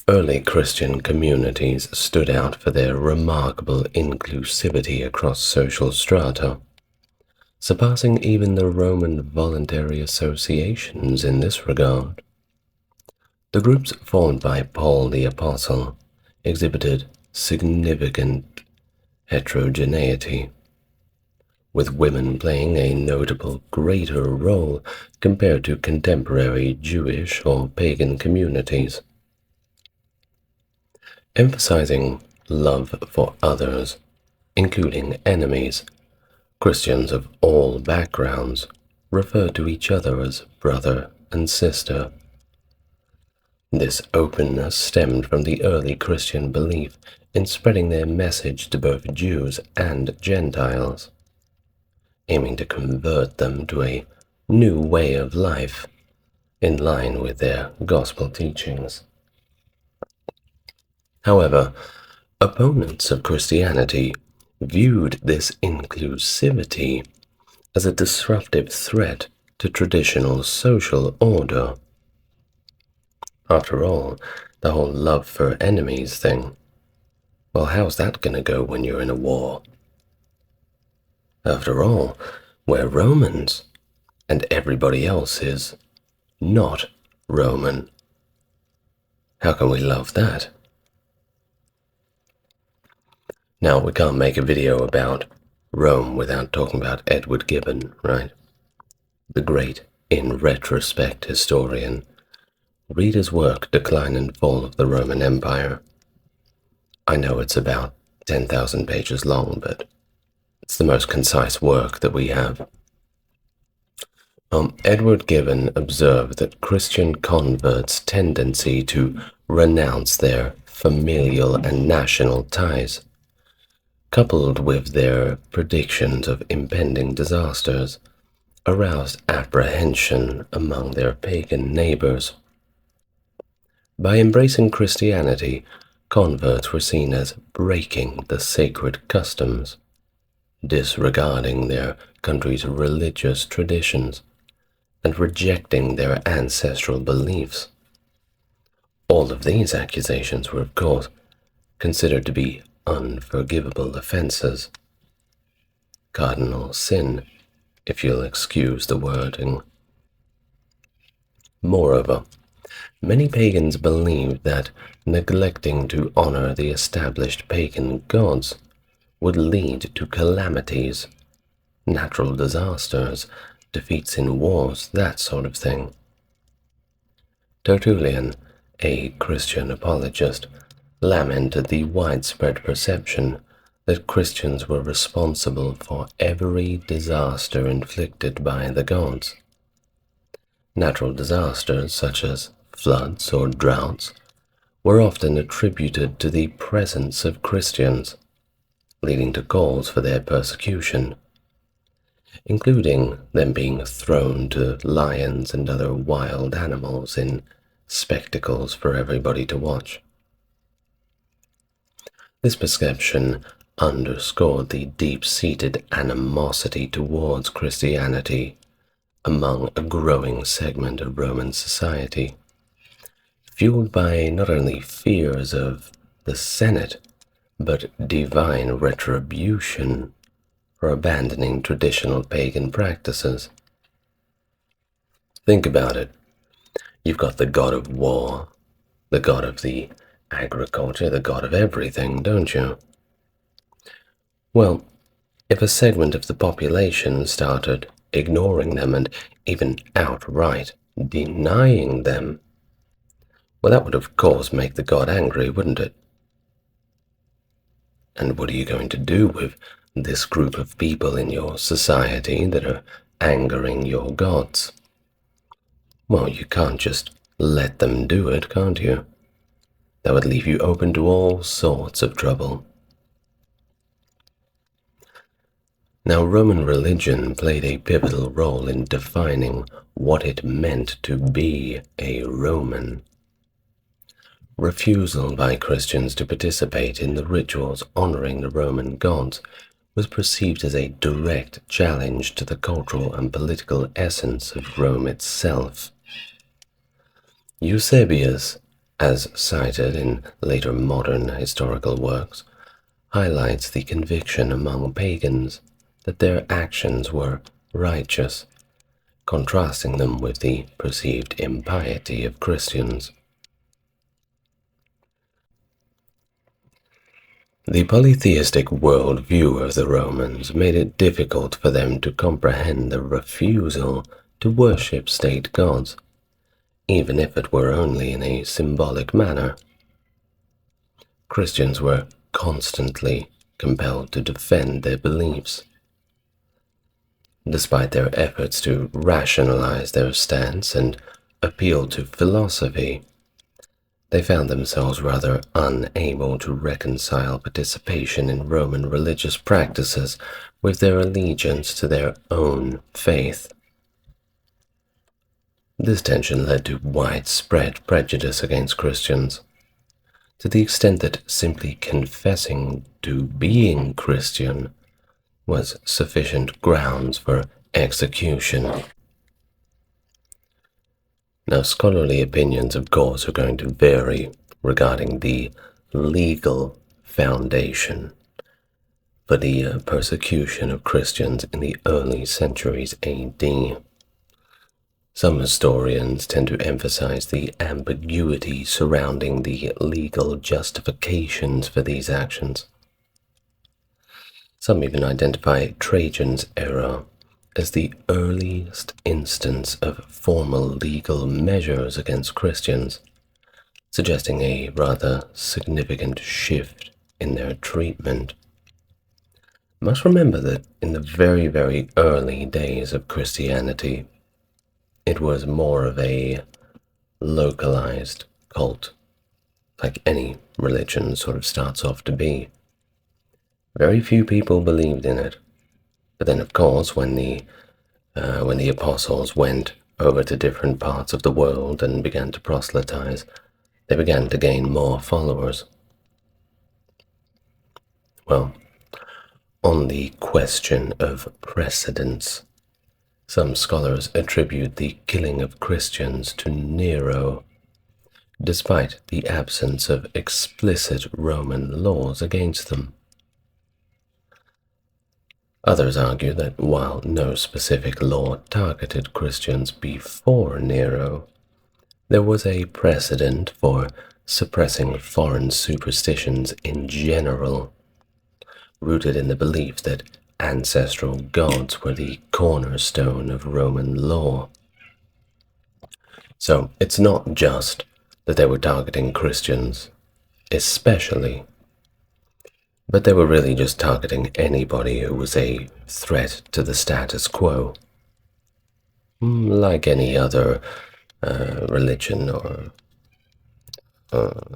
Speaker 1: Early Christian communities stood out for their remarkable inclusivity across social strata, surpassing even the Roman voluntary associations in this regard. The groups formed by Paul the Apostle exhibited significant heterogeneity, with women playing a notable greater role compared to contemporary Jewish or pagan communities. Emphasizing love for others, including enemies, Christians of all backgrounds refer to each other as brother and sister. This openness stemmed from the early Christian belief in spreading their message to both Jews and Gentiles, aiming to convert them to a new way of life in line with their gospel teachings. However, opponents of Christianity viewed this inclusivity as a disruptive threat to traditional social order. After all, the whole love for enemies thing, well, how's that going to go when you're in a war? After all, we're Romans, and everybody else is not Roman. How can we love that? Now, we can't make a video about Rome without talking about Edward Gibbon, right? The great, in retrospect, historian. Read his work, Decline and Fall of the Roman Empire. I know it's about 10,000 pages long, but it's the most concise work that we have. Edward Gibbon observed that Christian converts' tendency to renounce their familial and national ties, coupled with their predictions of impending disasters, aroused apprehension among their pagan neighbors. By embracing Christianity, converts were seen as breaking the sacred customs, disregarding their country's religious traditions, and rejecting their ancestral beliefs. All of these accusations were, of course, considered to be unforgivable offenses. Cardinal sin, if you'll excuse the wording. Moreover, many pagans believed that neglecting to honor the established pagan gods would lead to calamities, natural disasters, defeats in wars, that sort of thing. Tertullian, a Christian apologist, lamented the widespread perception that Christians were responsible for every disaster inflicted by the gods. Natural disasters, such as floods or droughts, were often attributed to the presence of Christians, leading to calls for their persecution, including them being thrown to lions and other wild animals in spectacles for everybody to watch. This perception underscored the deep-seated animosity towards Christianity among a growing segment of Roman society, fueled by not only fears of the Senate, but divine retribution for abandoning traditional pagan practices. Think about it. You've got the god of war, the god of the agriculture, the god of everything, don't you? Well, if a segment of the population started ignoring them and even outright denying them, well, that would of course make the god angry, wouldn't it? And what are you going to do with this group of people in your society that are angering your gods? Well, you can't just let them do it, can't you? That would leave you open to all sorts of trouble. Now, Roman religion played a pivotal role in defining what it meant to be a Roman. Refusal by Christians to participate in the rituals honoring the Roman gods was perceived as a direct challenge to the cultural and political essence of Rome itself. Eusebius, as cited in later modern historical works, highlights the conviction among pagans that their actions were righteous, contrasting them with the perceived impiety of Christians. The polytheistic worldview of the Romans made it difficult for them to comprehend the refusal to worship state gods, even if it were only in a symbolic manner. Christians were constantly compelled to defend their beliefs. Despite their efforts to rationalize their stance and appeal to philosophy, they found themselves rather unable to reconcile participation in Roman religious practices with their allegiance to their own faith. This tension led to widespread prejudice against Christians, to the extent that simply confessing to being Christian was sufficient grounds for execution. Now, scholarly opinions, of course, are going to vary regarding the legal foundation for the persecution of Christians in the early centuries AD. Some historians tend to emphasize the ambiguity surrounding the legal justifications for these actions. Some even identify Trajan's era as the earliest instance of formal legal measures against Christians, suggesting a rather significant shift in their treatment. You must remember that in the very, very early days of Christianity, it was more of a localized cult, like any religion sort of starts off to be. Very few people believed in it. But then, of course, when the apostles went over to different parts of the world and began to proselytize, they began to gain more followers. Well, on the question of precedence, some scholars attribute the killing of Christians to Nero, despite the absence of explicit Roman laws against them. Others argue that while no specific law targeted Christians before Nero, there was a precedent for suppressing foreign superstitions in general, rooted in the belief that ancestral gods were the cornerstone of Roman law. So it's not just that they were targeting Christians, especially, but they were really just targeting anybody who was a threat to the status quo. Like any other religion or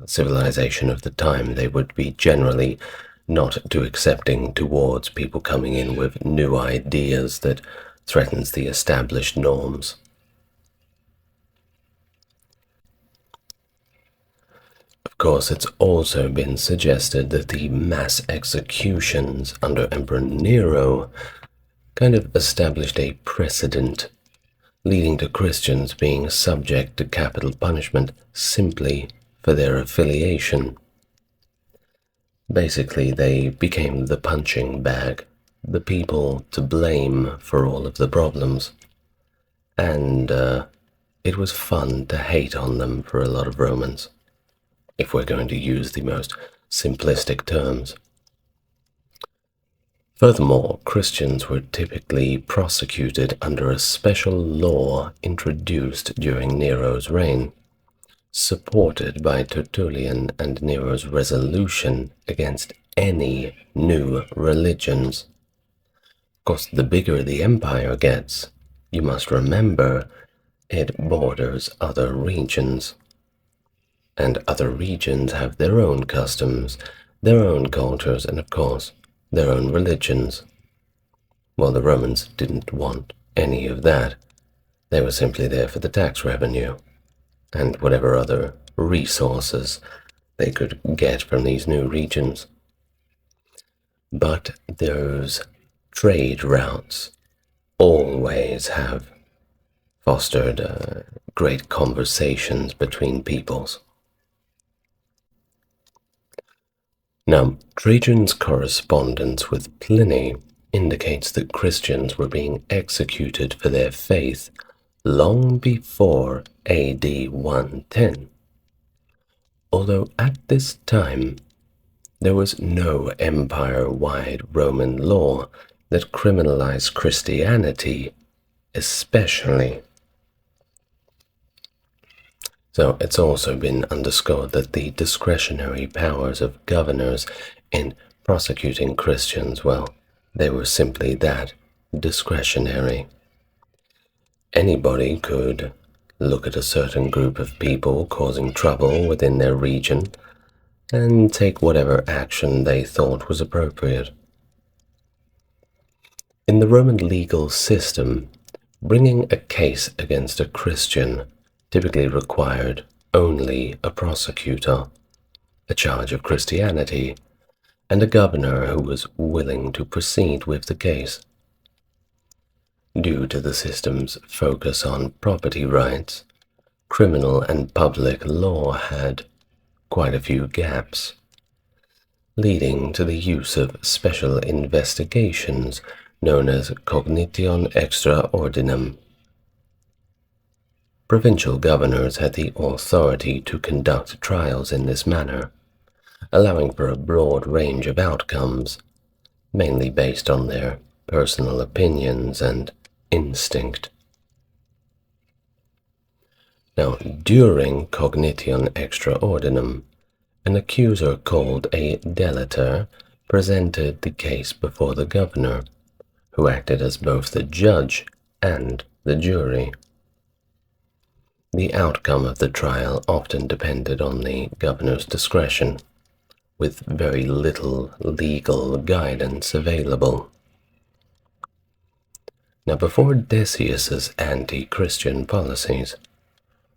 Speaker 1: civilization of the time, they would be generally not too accepting towards people coming in with new ideas that threatens the established norms. Of course, it's also been suggested that the mass executions under Emperor Nero kind of established a precedent, leading to Christians being subject to capital punishment simply for their affiliation. Basically, they became the punching bag, the people to blame for all of the problems. And it was fun to hate on them for a lot of Romans, if we're going to use the most simplistic terms. Furthermore, Christians were typically prosecuted under a special law introduced during Nero's reign, supported by Tertullian and Nero's resolution against any new religions. Of course, the bigger the empire gets, you must remember it borders other regions. And other regions have their own customs, their own cultures, and of course, their own religions. Well, the Romans didn't want any of that. They were simply there for the tax revenue and whatever other resources they could get from these new regions. But those trade routes always have fostered great conversations between peoples. Now, Trajan's correspondence with Pliny indicates that Christians were being executed for their faith long before AD 110, although at this time there was no empire-wide Roman law that criminalized Christianity especially. So it's also been underscored that the discretionary powers of governors in prosecuting Christians, well, they were simply that, discretionary. Anybody could look at a certain group of people causing trouble within their region and take whatever action they thought was appropriate. In the Roman legal system, bringing a case against a Christian typically required only a prosecutor, a charge of Christianity, and a governor who was willing to proceed with the case. Due to the system's focus on property rights, criminal and public law had quite a few gaps, leading to the use of special investigations known as cognition extra ordinem. Provincial governors had the authority to conduct trials in this manner, allowing for a broad range of outcomes, mainly based on their personal opinions and instinct. Now, during cognition extra ordinem, an accuser called a delator presented the case before the governor, who acted as both the judge and the jury. The outcome of the trial often depended on the governor's discretion, with very little legal guidance available. Now, before Decius's anti-Christian policies,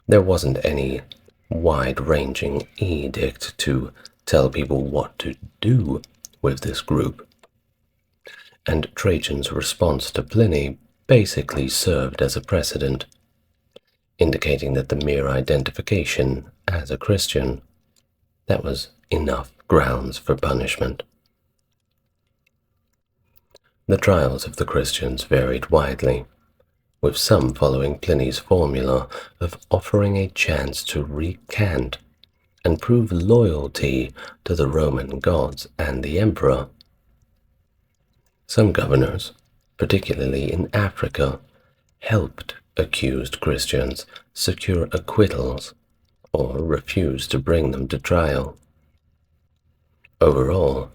Speaker 1: there wasn't any wide-ranging edict to tell people what to do with this group, and Trajan's response to Pliny basically served as a precedent, indicating that the mere identification as a Christian, that was enough grounds for punishment. The trials of the Christians varied widely, with some following Pliny's formula of offering a chance to recant and prove loyalty to the Roman gods and the emperor. Some governors, particularly in Africa, helped accused Christians secure acquittals or refused to bring them to trial. Overall,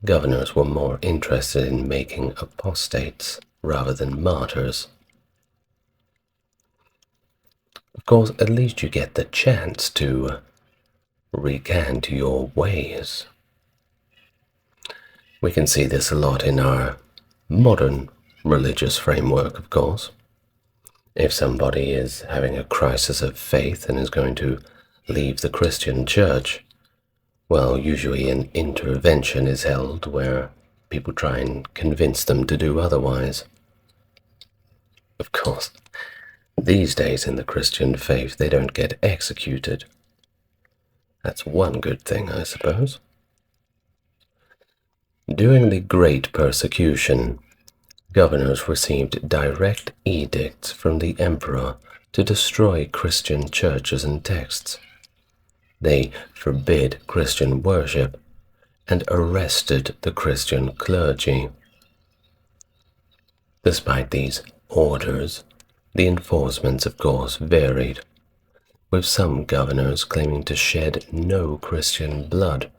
Speaker 1: governors were more interested in making apostates rather than martyrs. Of course, at least you get the chance to recant your ways. We can see this a lot in our modern religious framework, of course. If somebody is having a crisis of faith and is going to leave the Christian church, well, usually an intervention is held where people try and convince them to do otherwise. Of course, these days in the Christian faith, they don't get executed. That's one good thing, I suppose. During the Great Persecution, governors received direct edicts from the emperor to destroy Christian churches and texts. They forbid Christian worship and arrested the Christian clergy. Despite these orders, the enforcements, of course, varied, with some governors claiming to shed no Christian blood,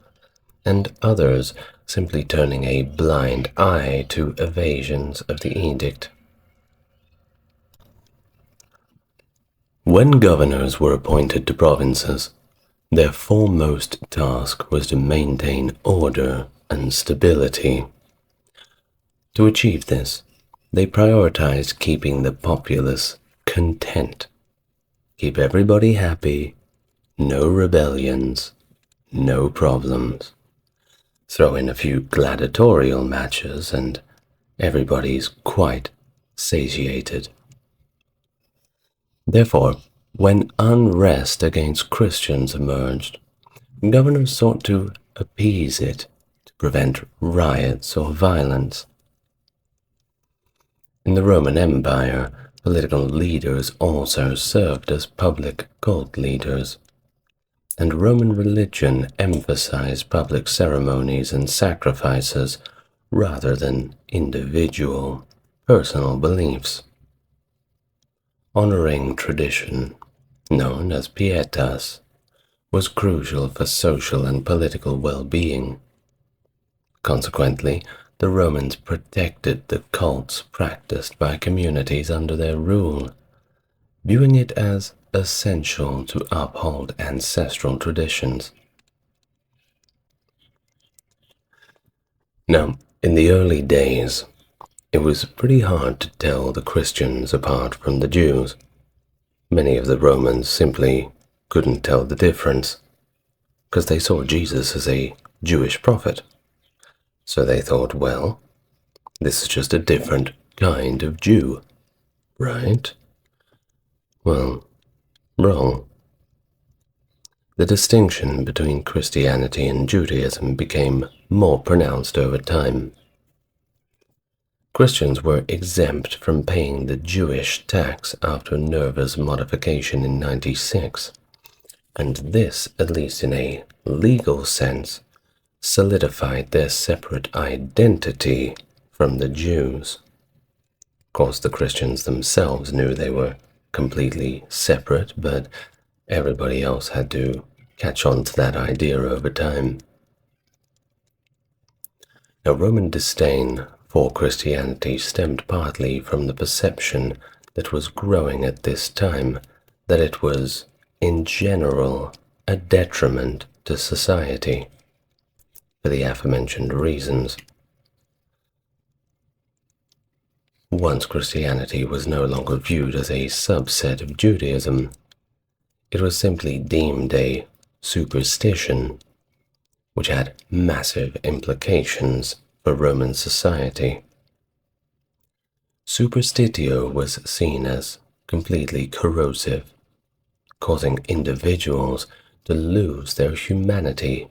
Speaker 1: and others simply turning a blind eye to evasions of the edict. When governors were appointed to provinces, their foremost task was to maintain order and stability. To achieve this, they prioritized keeping the populace content. Keep everybody happy, no rebellions, no problems. Throw in a few gladiatorial matches and everybody's quite satiated. Therefore, when unrest against Christians emerged, governors sought to appease it to prevent riots or violence. In the Roman Empire, political leaders also served as public cult leaders, and Roman religion emphasized public ceremonies and sacrifices rather than individual, personal beliefs. Honoring tradition, known as pietas, was crucial for social and political well-being. Consequently, the Romans protected the cults practiced by communities under their rule, viewing it as essential to uphold ancestral traditions. Now, in the early days, it was pretty hard to tell the Christians apart from the Jews. Many of the Romans simply couldn't tell the difference, because they saw Jesus as a Jewish prophet. So they thought, well, this is just a different kind of Jew, right? Well, wrong. The distinction between Christianity and Judaism became more pronounced over time. Christians were exempt from paying the Jewish tax after Nerva's modification in 96, and this, at least in a legal sense, solidified their separate identity from the Jews. Of course, the Christians themselves knew they were completely separate, but everybody else had to catch on to that idea over time. Now, Roman disdain for Christianity stemmed partly from the perception that was growing at this time that it was, in general, a detriment to society, for the aforementioned reasons. Once Christianity was no longer viewed as a subset of Judaism, it was simply deemed a superstition, which had massive implications for Roman society. Superstitio was seen as completely corrosive, causing individuals to lose their humanity.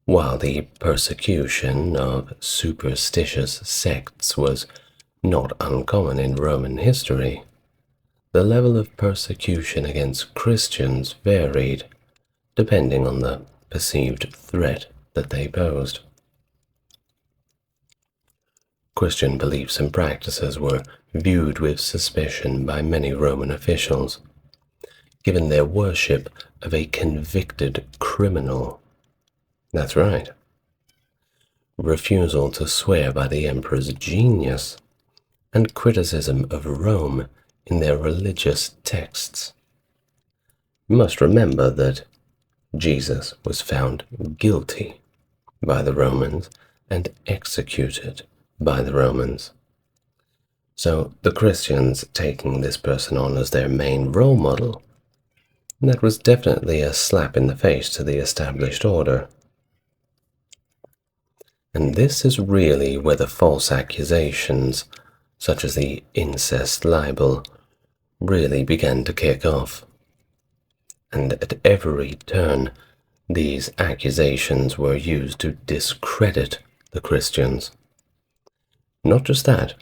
Speaker 1: While the persecution of superstitious sects was not uncommon in Roman history, the level of persecution against Christians varied depending on the perceived threat that they posed. Christian beliefs and practices were viewed with suspicion by many Roman officials, given their worship of a convicted criminal. That's right. Refusal to swear by the emperor's genius, and criticism of Rome in their religious texts. You must remember that Jesus was found guilty by the Romans and executed by the Romans. So the Christians taking this person on as their main role model, that was definitely a slap in the face to the established order. And this is really where the false accusations, such as the incest libel, really began to kick off. And at every turn, these accusations were used to discredit the Christians. Not just that,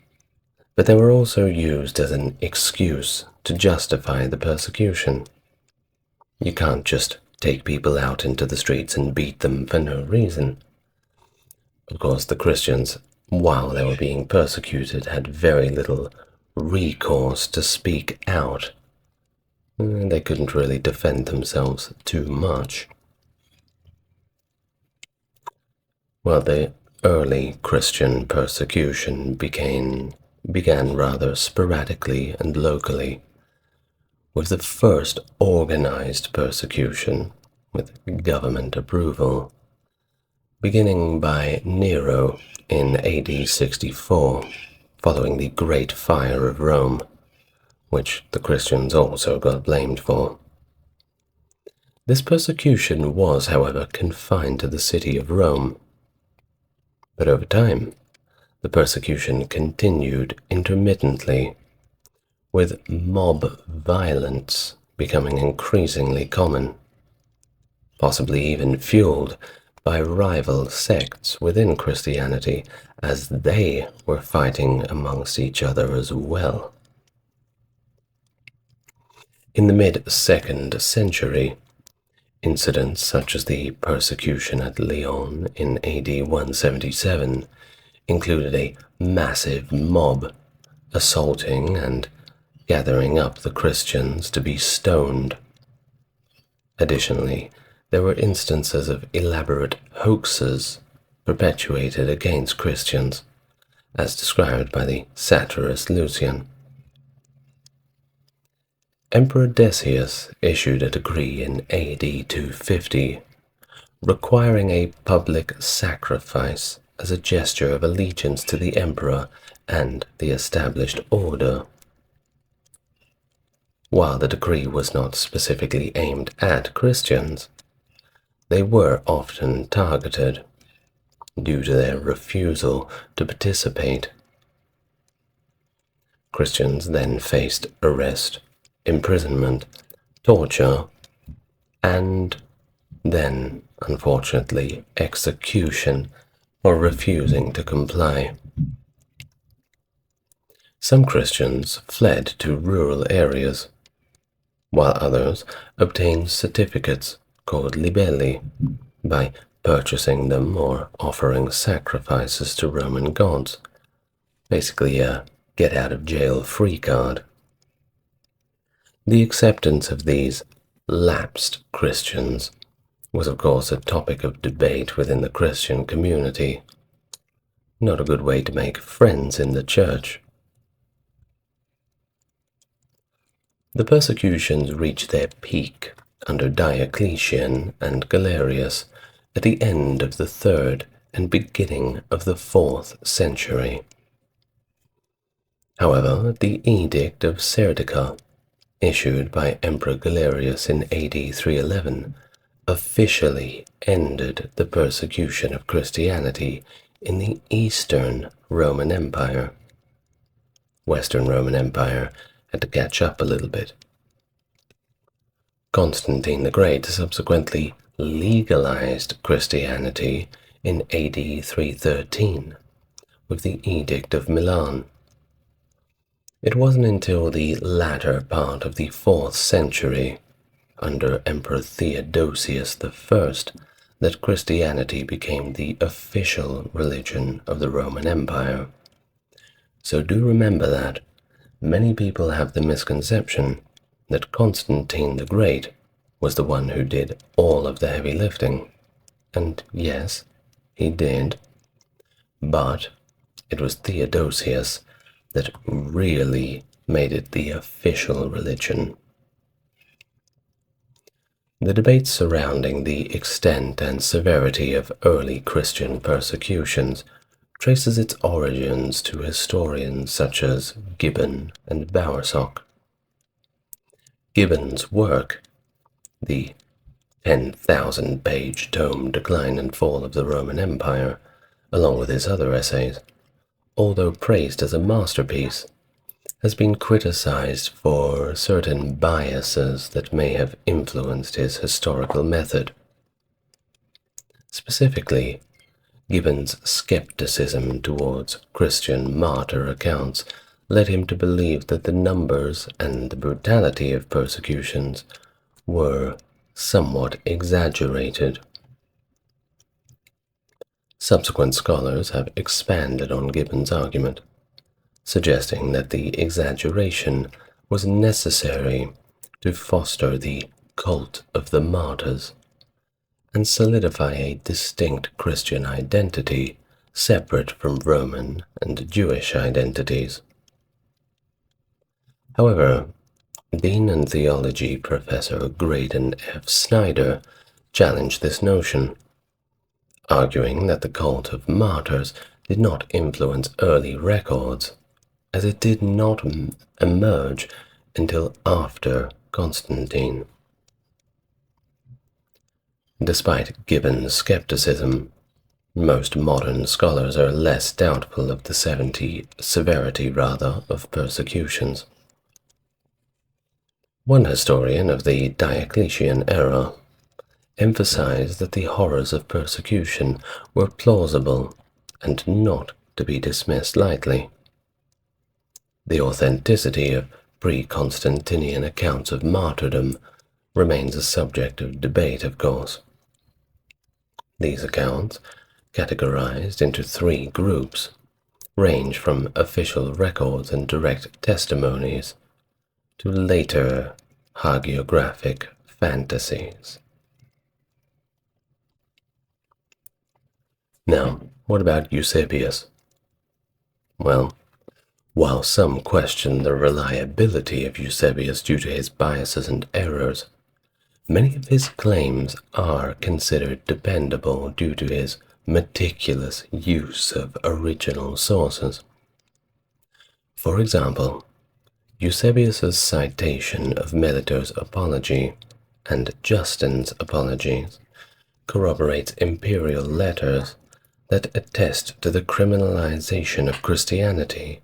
Speaker 1: but they were also used as an excuse to justify the persecution. You can't just take people out into the streets and beat them for no reason. Of course, the Christians, while they were being persecuted, had very little recourse to speak out. They couldn't really defend themselves too much. Well, the early Christian persecution began rather sporadically and locally, with the first organized persecution with government approval, beginning by Nero in AD 64, following the Great Fire of Rome, which the Christians also got blamed for. This persecution was, however, confined to the city of Rome, but over time, the persecution continued intermittently, with mob violence becoming increasingly common, possibly even fueled by rival sects within Christianity, as they were fighting amongst each other as well. In the mid-2nd century, incidents such as the persecution at Lyon in AD 177 included a massive mob assaulting and gathering up the Christians to be stoned. Additionally, there were instances of elaborate hoaxes perpetuated against Christians, as described by the satirist Lucian. Emperor Decius issued a decree in AD 250, requiring a public sacrifice as a gesture of allegiance to the emperor and the established order. While the decree was not specifically aimed at Christians, they were often targeted due to their refusal to participate. Christians then faced arrest, imprisonment, torture, and then, unfortunately, execution for refusing to comply. Some Christians fled to rural areas, while others obtained certificates called libelli by purchasing them or offering sacrifices to Roman gods, basically a get-out-of-jail-free card. The acceptance of these lapsed Christians was of course a topic of debate within the Christian community. Not a good way to make friends in the church. The persecutions reached their peak under Diocletian and Galerius at the end of the 3rd and beginning of the 4th century. However, the Edict of Serdica, issued by Emperor Galerius in AD 311, officially ended the persecution of Christianity in the Eastern Roman Empire. Western Roman Empire had to catch up a little bit. Constantine the Great subsequently legalized Christianity in AD 313 with the Edict of Milan. It wasn't until the latter part of the 4th century, under Emperor Theodosius I, that Christianity became the official religion of the Roman Empire. So do remember that. Many people have the misconception that Constantine the Great was the one who did all of the heavy lifting. And yes, he did. But it was Theodosius that really made it the official religion. The debate surrounding the extent and severity of early Christian persecutions traces its origins to historians such as Gibbon and Bowersock. Gibbon's work, the 10,000-page tome Decline and Fall of the Roman Empire, along with his other essays, although praised as a masterpiece, has been criticized for certain biases that may have influenced his historical method. Specifically, Gibbon's skepticism towards Christian martyr accounts led him to believe that the numbers and the brutality of persecutions were somewhat exaggerated. Subsequent scholars have expanded on Gibbon's argument, suggesting that the exaggeration was necessary to foster the cult of the martyrs, and solidify a distinct Christian identity separate from Roman and Jewish identities. However, Dean and theology professor Graydon F. Snyder challenged this notion, arguing that the cult of martyrs did not influence early records, as it did not emerge until after Constantine. Despite Gibbon's skepticism, most modern scholars are less doubtful of the severity of persecutions. One historian of the Diocletian era emphasized that the horrors of persecution were plausible and not to be dismissed lightly. The authenticity of pre-Constantinian accounts of martyrdom remains a subject of debate, of course. These accounts, categorized into three groups, range from official records and direct testimonies to later hagiographic fantasies. Now, what about Eusebius? Well, while some question the reliability of Eusebius due to his biases and errors, many of his claims are considered dependable due to his meticulous use of original sources. For example, Eusebius's citation of Melito's Apology and Justin's Apologies corroborates imperial letters that attest to the criminalization of Christianity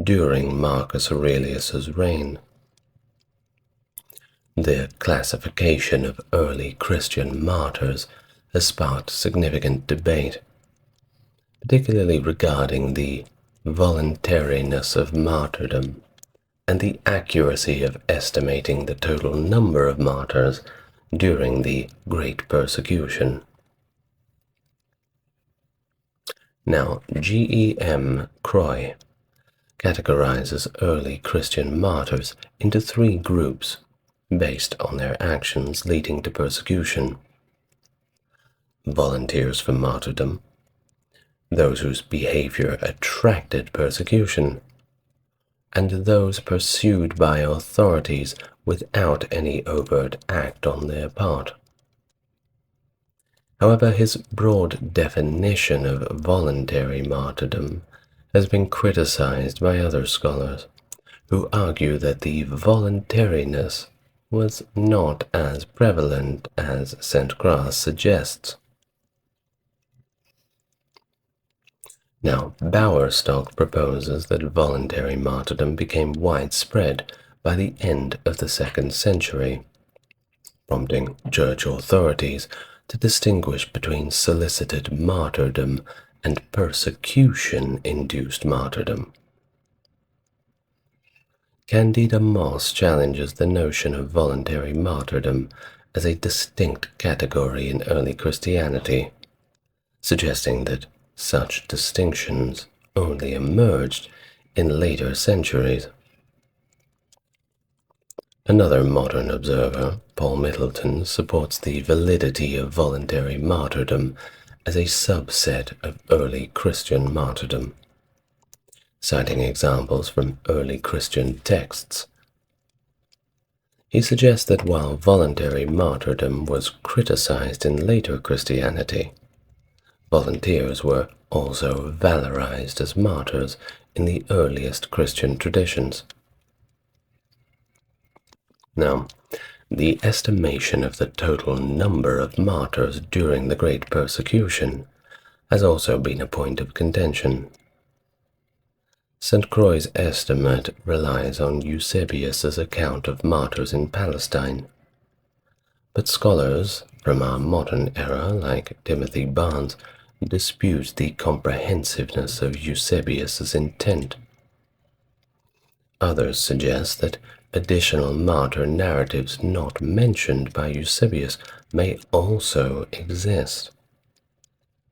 Speaker 1: during Marcus Aurelius's reign. The classification of early Christian martyrs has sparked significant debate, particularly regarding the voluntariness of martyrdom and the accuracy of estimating the total number of martyrs during the Great Persecution. Now, G.E.M. Croy categorizes early Christian martyrs into three groups based on their actions leading to persecution: volunteers for martyrdom, those whose behavior attracted persecution, and those pursued by authorities without any overt act on their part. However, his broad definition of voluntary martyrdom has been criticized by other scholars, who argue that the voluntariness was not as prevalent as St. Grass suggests. Now, Bowerstock proposes that voluntary martyrdom became widespread by the end of the 2nd century, prompting church authorities to distinguish between solicited martyrdom and persecution-induced martyrdom. Candida Moss challenges the notion of voluntary martyrdom as a distinct category in early Christianity, suggesting that such distinctions only emerged in later centuries. Another modern observer, Paul Middleton, supports the validity of voluntary martyrdom as a subset of early Christian martyrdom, citing examples from early Christian texts. He suggests that while voluntary martyrdom was criticized in later Christianity, volunteers were also valorized as martyrs in the earliest Christian traditions. Now, the estimation of the total number of martyrs during the Great Persecution has also been a point of contention. St. Croix's estimate relies on Eusebius's account of martyrs in Palestine, but scholars from our modern era, like Timothy Barnes, dispute the comprehensiveness of Eusebius's intent. Others suggest that additional martyr narratives not mentioned by Eusebius may also exist,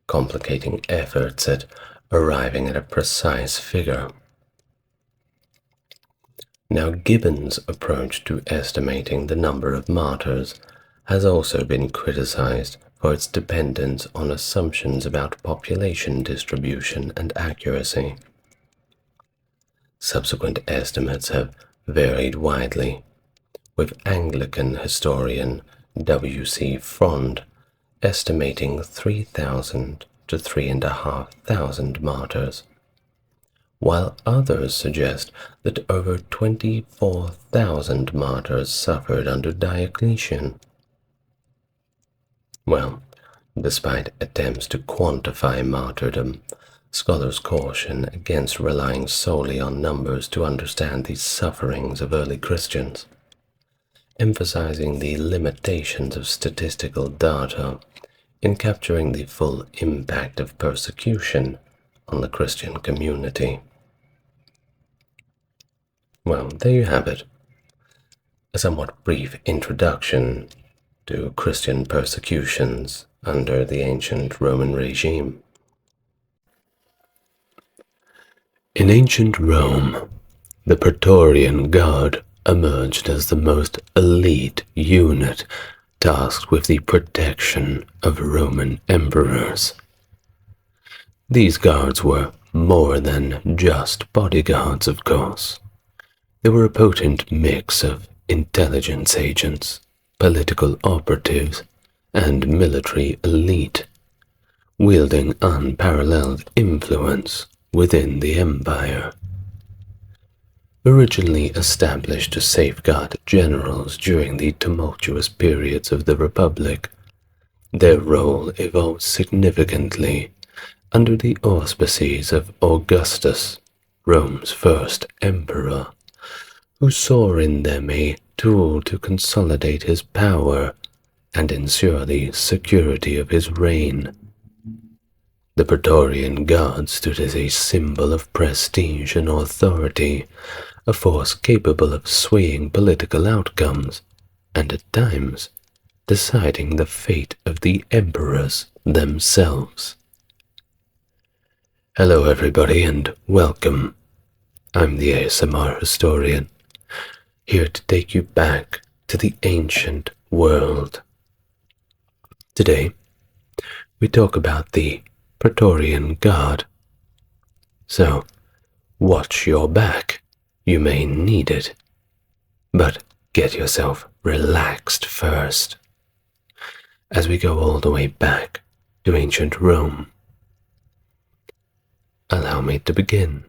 Speaker 1: complicating efforts at arriving at a precise figure. Now, Gibbon's approach to estimating the number of martyrs has also been criticized for its dependence on assumptions about population distribution and accuracy. Subsequent estimates have varied widely, with Anglican historian W.C. Frond estimating 3,000 to 3,500 martyrs, while others suggest that over 24,000 martyrs suffered under Diocletian. Well, despite attempts to quantify martyrdom, scholars caution against relying solely on numbers to understand the sufferings of early Christians, emphasizing the limitations of statistical data in capturing the full impact of persecution on the Christian community. Well, there you have it. A somewhat brief introduction to Christian persecutions under the ancient Roman regime. In ancient Rome, the Praetorian Guard emerged as the most elite unit tasked with the protection of Roman emperors. These guards were more than just bodyguards, of course. They were a potent mix of intelligence agents, political operatives, and military elite, wielding unparalleled influence within the empire. Originally established to safeguard generals during the tumultuous periods of the Republic, their role evolved significantly under the auspices of Augustus, Rome's first emperor, who saw in them a tool to consolidate his power and ensure the security of his reign. The Praetorian Guard stood as a symbol of prestige and authority, a force capable of swaying political outcomes, and at times deciding the fate of the emperors themselves. Hello everybody and welcome. I'm the ASMR historian, here to take you back to the ancient world. Today, we talk about the Praetorian Guard. So, watch your back. You may need it. But get yourself relaxed first, as we go all the way back to ancient Rome. Allow me to begin.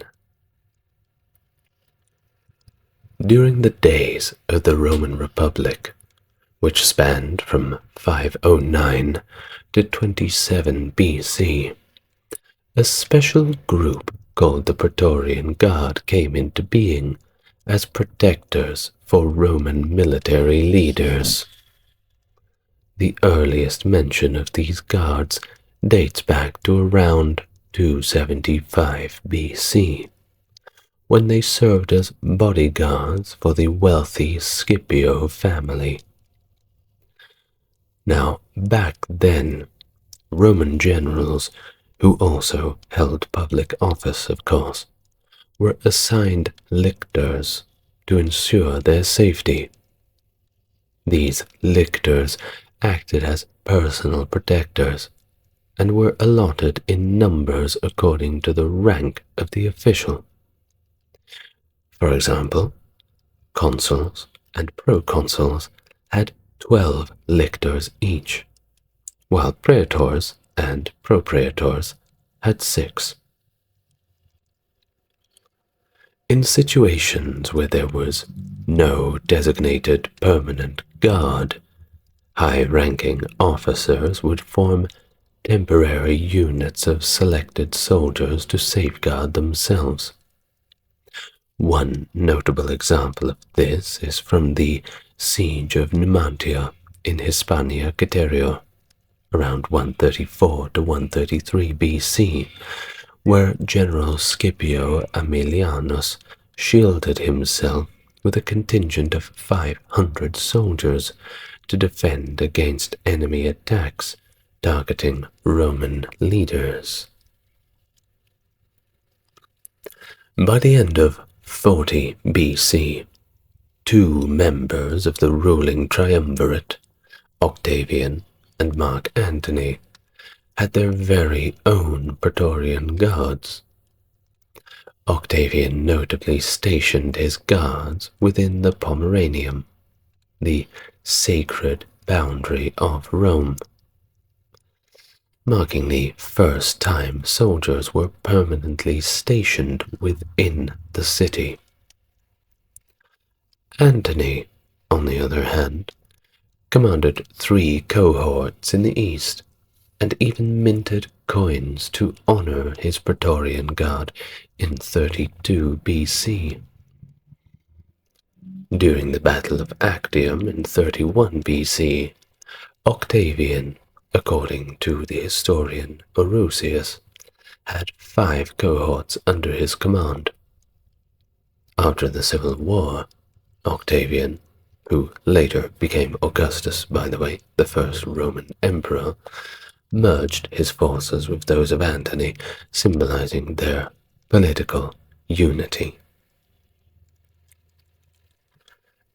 Speaker 1: During the days of the Roman Republic, which spanned from 509 to 27 BC, a special group called the Praetorian Guard came into being as protectors for Roman military leaders. The earliest mention of these guards dates back to around 275 BC, when they served as bodyguards for the wealthy Scipio family. Now, back then, Roman generals, who also held public office, of course, were assigned lictors to ensure their safety. These lictors acted as personal protectors and were allotted in numbers according to the rank of the official. For example, consuls and proconsuls had 12 lictors each, while praetors and propraetors had 6. In situations where there was no designated permanent guard, high-ranking officers would form temporary units of selected soldiers to safeguard themselves. One notable example of this is from the Siege of Numantia in Hispania Caterio, around 134 to 133 BC, where General Scipio Aemilianus shielded himself with a contingent of 500 soldiers to defend against enemy attacks targeting Roman leaders. By the end of 40 BC, 2 members of the ruling triumvirate, Octavian and Mark Antony had their very own Praetorian Guards. Octavian notably stationed his guards within the Pomerium, the sacred boundary of Rome, marking the first time soldiers were permanently stationed within the city. Antony, on the other hand, commanded 3 cohorts in the east, and even minted coins to honor his Praetorian Guard in 32 BC. During the Battle of Actium in 31 BC, Octavian, according to the historian Orosius, had 5 cohorts under his command. After the Civil War, Octavian, who later became Augustus, by the way, the first Roman emperor, merged his forces with those of Antony, symbolizing their political unity.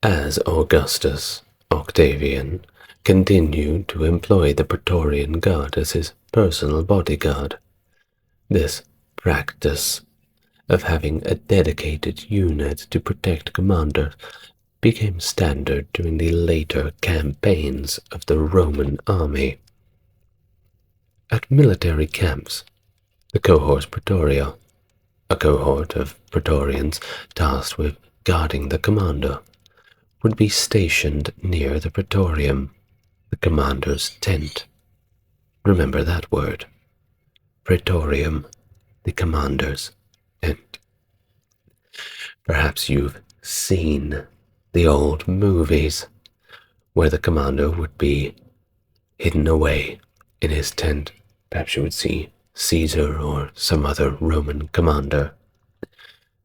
Speaker 1: As Augustus, Octavian continued to employ the Praetorian Guard as his personal bodyguard. This practice of having a dedicated unit to protect commanders became standard during the later campaigns of the Roman army. At military camps, the cohors Praetoria, a cohort of Praetorians tasked with guarding the commander, would be stationed near the Praetorium, the commander's tent. Remember that word. Praetorium, the commander's tent. Perhaps you've seen the old movies where the commander would be hidden away in his tent. Perhaps you would see Caesar or some other Roman commander.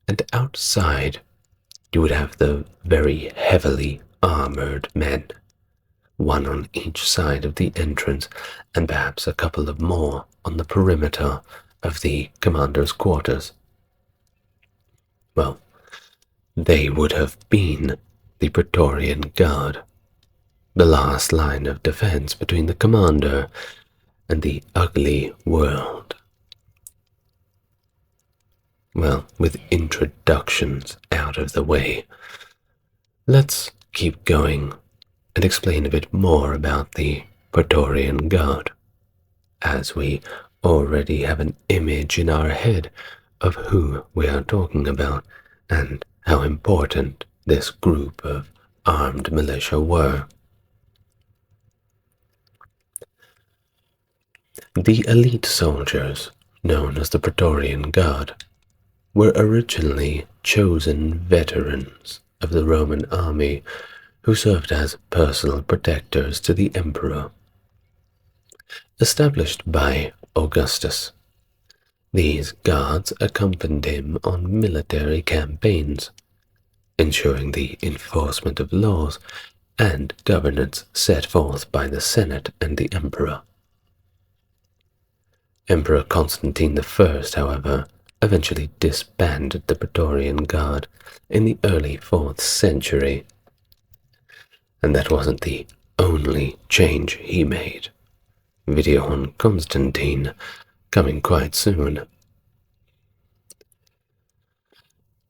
Speaker 1: And outside, you would have the very heavily armored men, one on each side of the entrance, and perhaps a couple of more on the perimeter of the commander's quarters. Well, they would have been the Praetorian Guard, the last line of defense between the commander and the ugly world. Well, with introductions out of the way, let's keep going and explain a bit more about the Praetorian Guard, as we already have an image in our head of who we are talking about and how important this group of armed militia were. The elite soldiers, known as the Praetorian Guard, were originally chosen veterans of the Roman army who served as personal protectors to the emperor. Established by Augustus, these guards accompanied him on military campaigns, ensuring the enforcement of laws and governance set forth by the Senate and the emperor. Emperor Constantine I, however, eventually disbanded the Praetorian Guard in the early 4th century. And that wasn't the only change he made. Video on Constantine coming quite soon.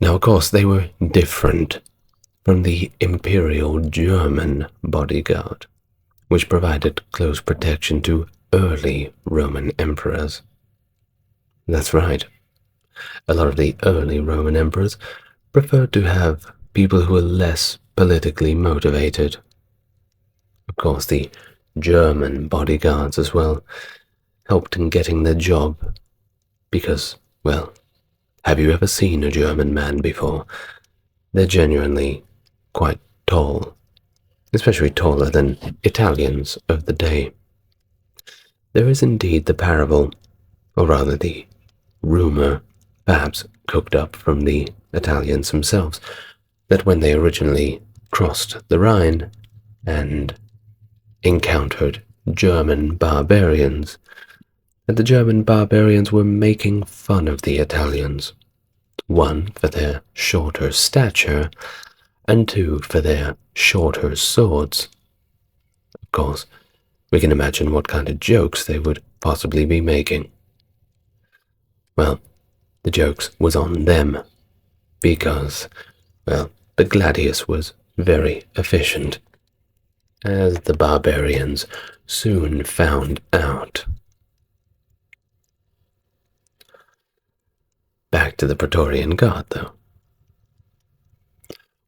Speaker 1: Now, of course, they were different from the Imperial German bodyguard, which provided close protection to early Roman emperors. That's right. A lot of the early Roman emperors preferred to have people who were less politically motivated. Of course, the German bodyguards as well helped in getting the job because, well, have you ever seen a German man before? They're genuinely quite tall, especially taller than Italians of the day. There is indeed the parable, or rather the rumor, perhaps cooked up from the Italians themselves, that when they originally crossed the Rhine and encountered German barbarians, that the German barbarians were making fun of the Italians, 1 for their shorter stature, and 2 for their shorter swords. Of course, We can imagine what kind of jokes they would possibly be making. Well, the jokes was on them, because, well, the gladius was very efficient, as the barbarians soon found out. Back to the Praetorian Guard, though.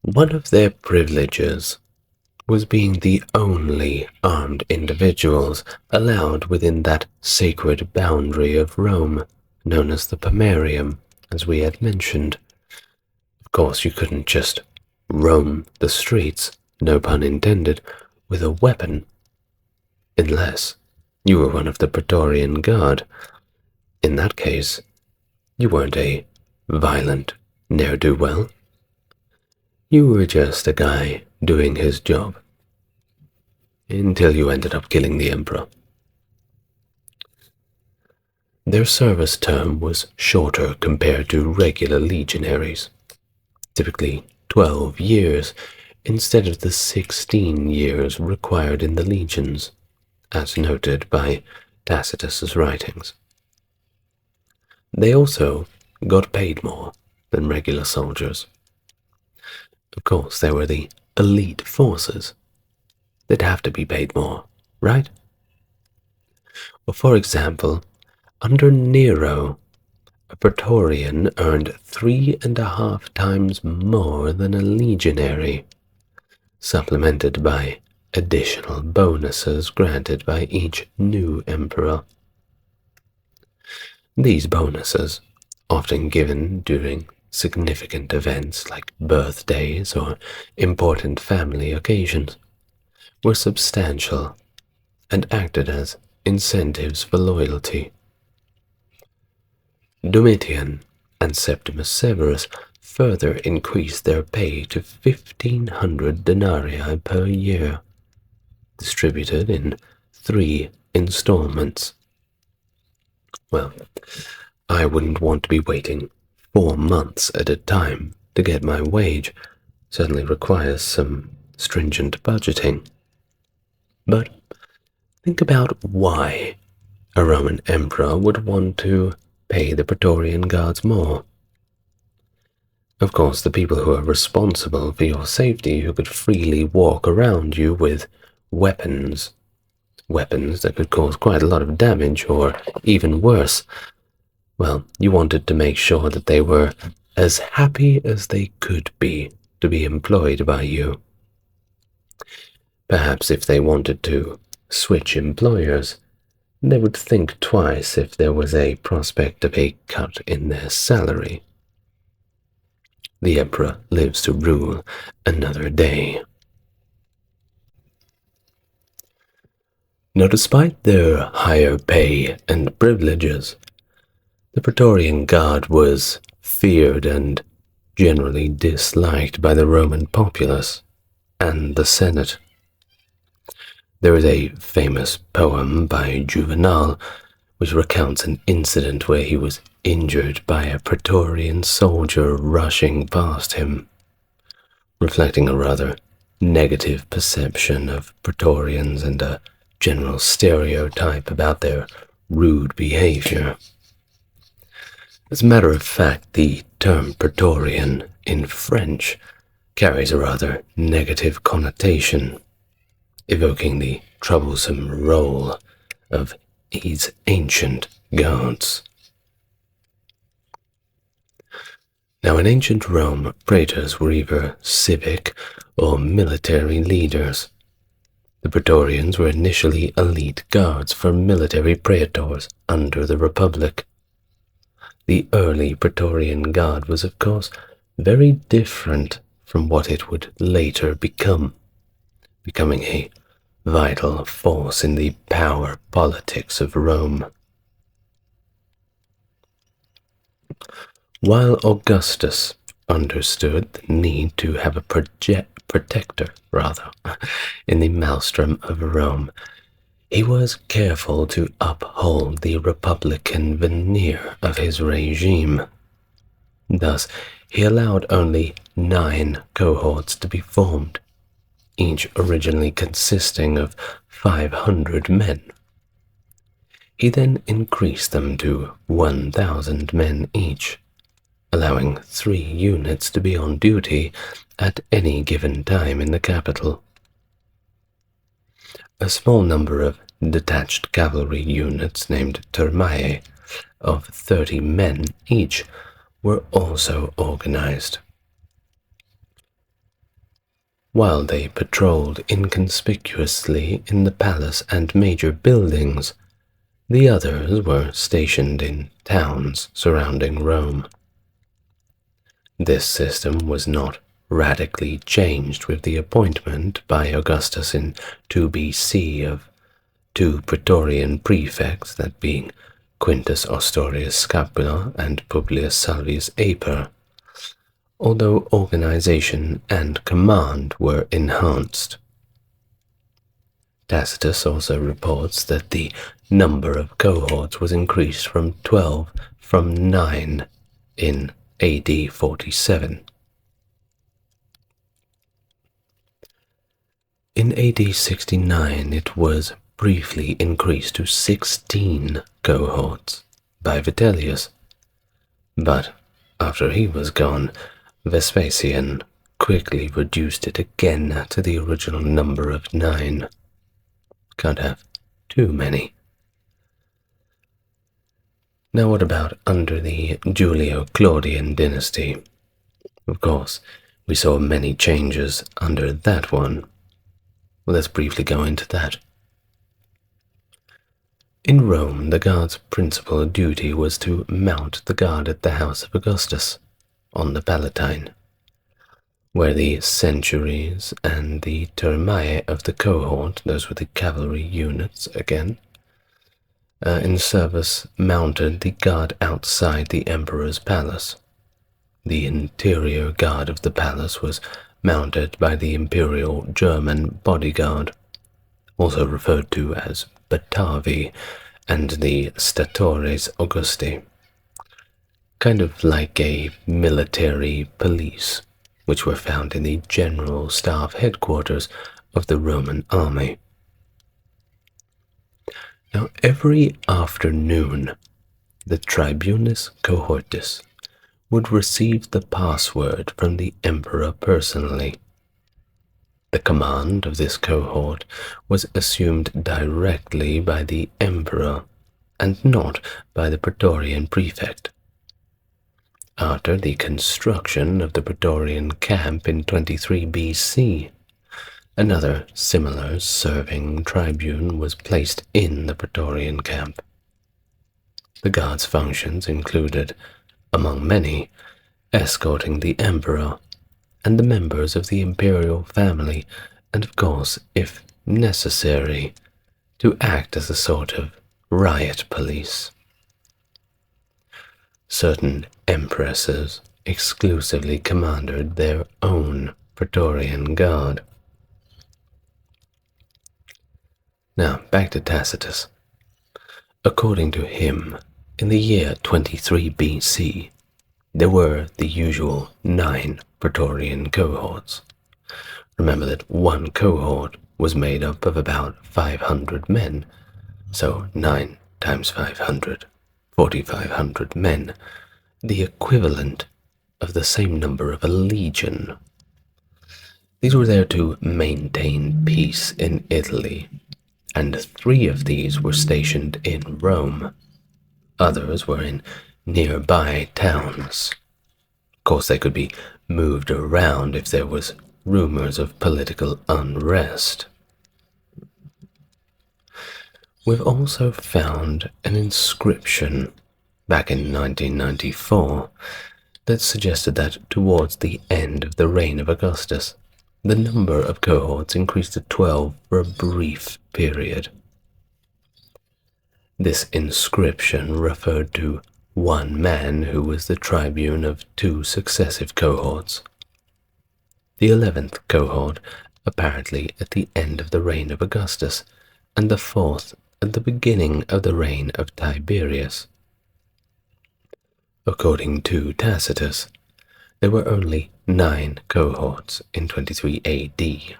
Speaker 1: One of their privileges was being the only armed individuals allowed within that sacred boundary of Rome, known as the pomerium, as we had mentioned. Of course, you couldn't just roam the streets, no pun intended, with a weapon, unless you were one of the Praetorian Guard. In that case, you weren't a violent ne'er-do-well. You were just a guy doing his job, until you ended up killing the emperor. Their service term was shorter compared to regular legionaries, typically 12 years instead of the 16 years required in the legions, as noted by Tacitus's writings. They also got paid more than regular soldiers. Of course, they were the elite forces. They'd have to be paid more, right? Well, for example, under Nero, a Praetorian earned 3.5 times more than a legionary, supplemented by additional bonuses granted by each new emperor. These bonuses, often given during significant events like birthdays or important family occasions, were substantial and acted as incentives for loyalty. Domitian and Septimus Severus further increased their pay to 1,500 denarii per year, distributed in 3 installments. Well, I wouldn't want to be waiting 4 months at a time to get my wage. Certainly requires some stringent budgeting. But think about why a Roman emperor would want to pay the Praetorian Guards more. Of course, the people who are responsible for your safety, who could freely walk around you with weapons that could cause quite a lot of damage, or even worse. Well, you wanted to make sure that they were as happy as they could be to be employed by you. Perhaps if they wanted to switch employers, they would think twice if there was a prospect of a cut in their salary. The emperor lives to rule another day. Now, despite their higher pay and privileges, the Praetorian Guard was feared and generally disliked by the Roman populace and the Senate. There is a famous poem by Juvenal which recounts an incident where he was injured by a Praetorian soldier rushing past him, reflecting a rather negative perception of Praetorians and a general stereotype about their rude behavior. As a matter of fact, the term Praetorian in French carries a rather negative connotation, evoking the troublesome role of these ancient guards. Now, in ancient Rome, praetors were either civic or military leaders. The Praetorians were initially elite guards for military praetors under the Republic. The early Praetorian Guard was, of course, very different from what it would later become, becoming a vital force in the power politics of Rome. While Augustus understood the need to have a protector in the maelstrom of Rome, he was careful to uphold the republican veneer of his regime. Thus, he allowed only 9 cohorts to be formed, each originally consisting of 500 men. He then increased them to 1,000 men each, allowing 3 units to be on duty at any given time in the capital. A small number of detached cavalry units named termae of 30 men each were also organized. While they patrolled inconspicuously in the palace and major buildings, the others were stationed in towns surrounding Rome. This system was not radically changed with the appointment by Augustus in 2 BC of 2 Praetorian prefects, that being Quintus Ostorius Scapula and Publius Salvius Aper, although organization and command were enhanced. Tacitus also reports that the number of cohorts was increased from 12 from 9 in AD 47. In AD 69 it was briefly increased to 16 cohorts by Vitellius, but after he was gone, Vespasian quickly reduced it again to the original number of 9. Can't have too many. Now what about under the Julio-Claudian dynasty? Of course, we saw many changes under that one. Well, let's briefly go into that. In Rome, the guard's principal duty was to mount the guard at the house of Augustus, on the Palatine, where the centuries and the termae of the cohort, those were the cavalry units again, in service mounted the guard outside the emperor's palace. The interior guard of the palace was mounted by the imperial German bodyguard, also referred to as Batavi, and the Statores Augusti, kind of like a military police, which were found in the general staff headquarters of the Roman army. Now, every afternoon, the tribunus cohortis would receive the password from the emperor personally. The command of this cohort was assumed directly by the emperor and not by the Praetorian prefect. After the construction of the Praetorian camp in 23 BC, another similar serving tribune was placed in the Praetorian camp. The guard's functions included, among many, escorting the emperor and the members of the imperial family, and of course, if necessary, to act as a sort of riot police. Certain empresses exclusively commanded their own Praetorian Guard. Now, back to Tacitus. According to him, in the year 23 BC, there were the usual 9 Praetorian cohorts. Remember that one cohort was made up of about 500 men, so 9 times 500, 4,500 men, the equivalent of the same number of a legion. These were there to maintain peace in Italy, and 3 of these were stationed in Rome. Others were in nearby towns. Of course, they could be moved around if there was rumors of political unrest. We've also found an inscription back in 1994 that suggested that towards the end of the reign of Augustus, the number of cohorts increased to 12 for a brief period. This inscription referred to one man who was the tribune of 2 successive cohorts. The 11th cohort apparently at the end of the reign of Augustus, and the 4th at the beginning of the reign of Tiberius. According to Tacitus, there were only 9 cohorts in 23 AD.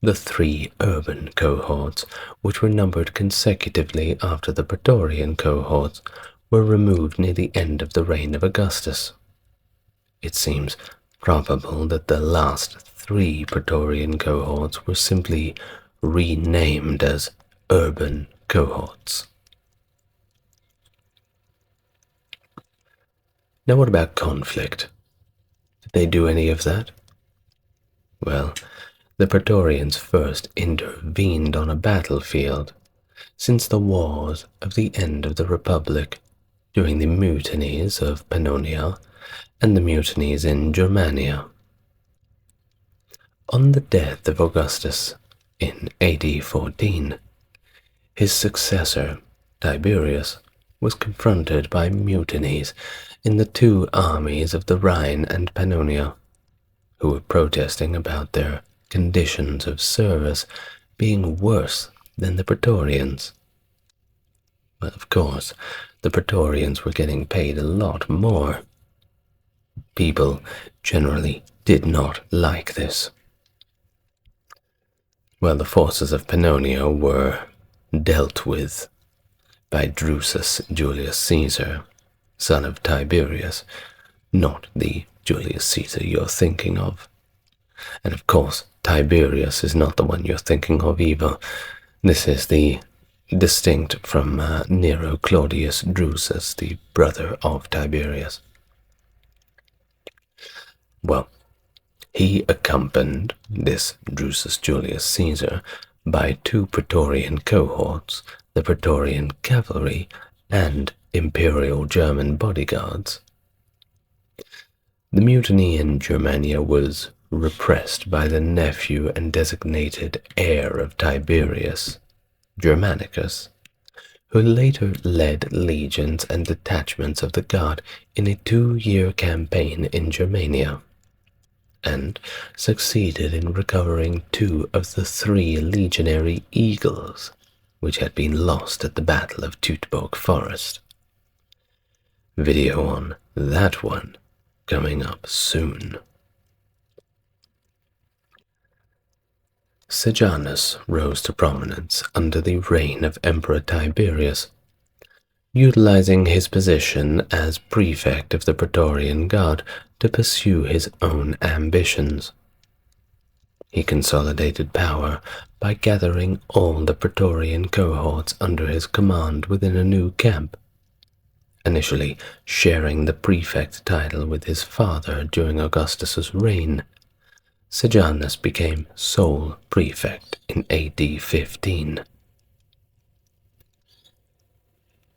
Speaker 1: The three urban cohorts, which were numbered consecutively after the Praetorian cohorts, were removed near the end of the reign of Augustus. It seems probable that the last three Praetorian cohorts were simply renamed as urban cohorts. Now what about conflict? Did they do any of that? Well, the Praetorians first intervened on a battlefield since the wars of the end of the Republic, during the mutinies of Pannonia and the mutinies in Germania. On the death of Augustus in AD 14, his successor, Tiberius, was confronted by mutinies in the two armies of the Rhine and Pannonia, who were protesting about their conditions of service being worse than the Praetorians. Well, of course, the Praetorians were getting paid a lot more. People generally did not like this. Well, the forces of Pannonia were dealt with by Drusus Julius Caesar, son of Tiberius, not the Julius Caesar you're thinking of. And of course, Tiberius is not the one you're thinking of either. This is the distinct from Nero Claudius Drusus, the brother of Tiberius. Well, he accompanied this Drusus Julius Caesar by two Praetorian cohorts, the Praetorian cavalry and imperial German bodyguards. The mutiny in Germania was repressed by the nephew and designated heir of Tiberius, Germanicus, who later led legions and detachments of the guard in a 2-year campaign in Germania, and succeeded in recovering 2 of the 3 legionary eagles which had been lost at the Battle of Teutoburg Forest. Video on that one coming up soon. Sejanus rose to prominence under the reign of Emperor Tiberius, utilizing his position as prefect of the Praetorian Guard to pursue his own ambitions. He consolidated power by gathering all the Praetorian cohorts under his command within a new camp, initially sharing the prefect title with his father during Augustus's reign. Sejanus became sole prefect in AD 15.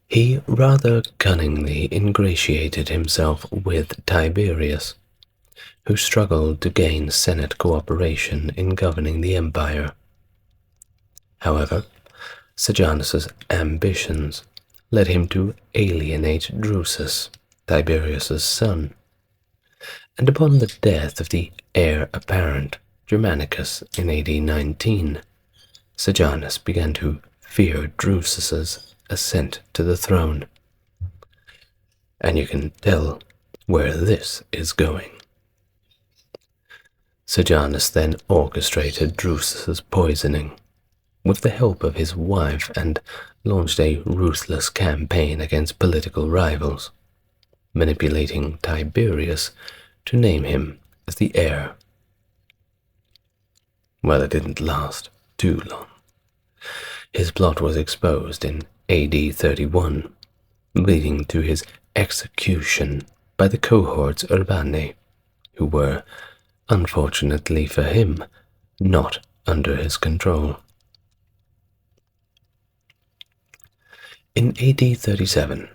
Speaker 1: He rather cunningly ingratiated himself with Tiberius, who struggled to gain Senate cooperation in governing the empire. However, Sejanus's ambitions led him to alienate Drusus, Tiberius's son, and upon the death of the heir apparent, Germanicus, in AD 19, Sejanus began to fear Drusus's ascent to the throne. And you can tell where this is going. Sejanus then orchestrated Drusus's poisoning with the help of his wife and launched a ruthless campaign against political rivals, manipulating Tiberius to name him as the heir. Well, it didn't last too long. His plot was exposed in AD 31, leading to his execution by the cohorts Urbani, who were, unfortunately for him, not under his control. In AD 37,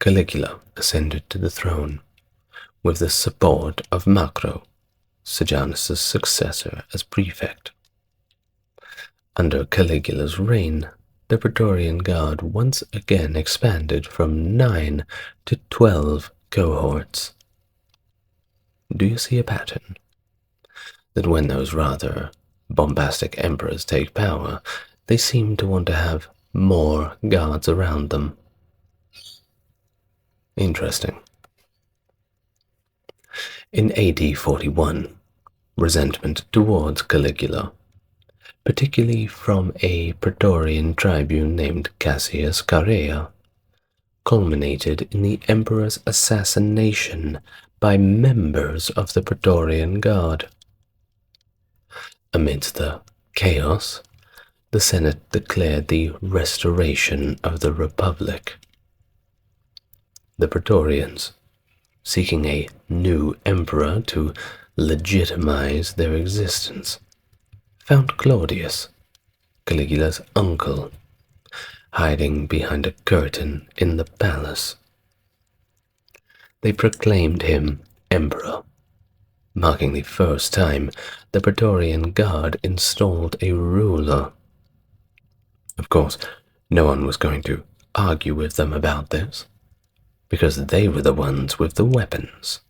Speaker 1: Caligula ascended to the throne with the support of Macro, Sejanus' successor as prefect. Under Caligula's reign, the Praetorian Guard once again expanded from 9 to 12 cohorts. Do you see a pattern? That when those rather bombastic emperors take power, they seem to want to have more guards around them. Interesting. In AD 41, resentment towards Caligula particularly from a Praetorian tribune named Cassius Chaerea, culminated in the emperor's assassination by members of the Praetorian Guard. Amidst the chaos, the Senate declared the restoration of the Republic. The Praetorians, seeking a new emperor to legitimize their existence, found Claudius, Caligula's uncle, hiding behind a curtain in the palace. They proclaimed him emperor, marking the first time the Praetorian Guard installed a ruler. Of course, no one was going to argue with them about this, because they were the ones with the weapons.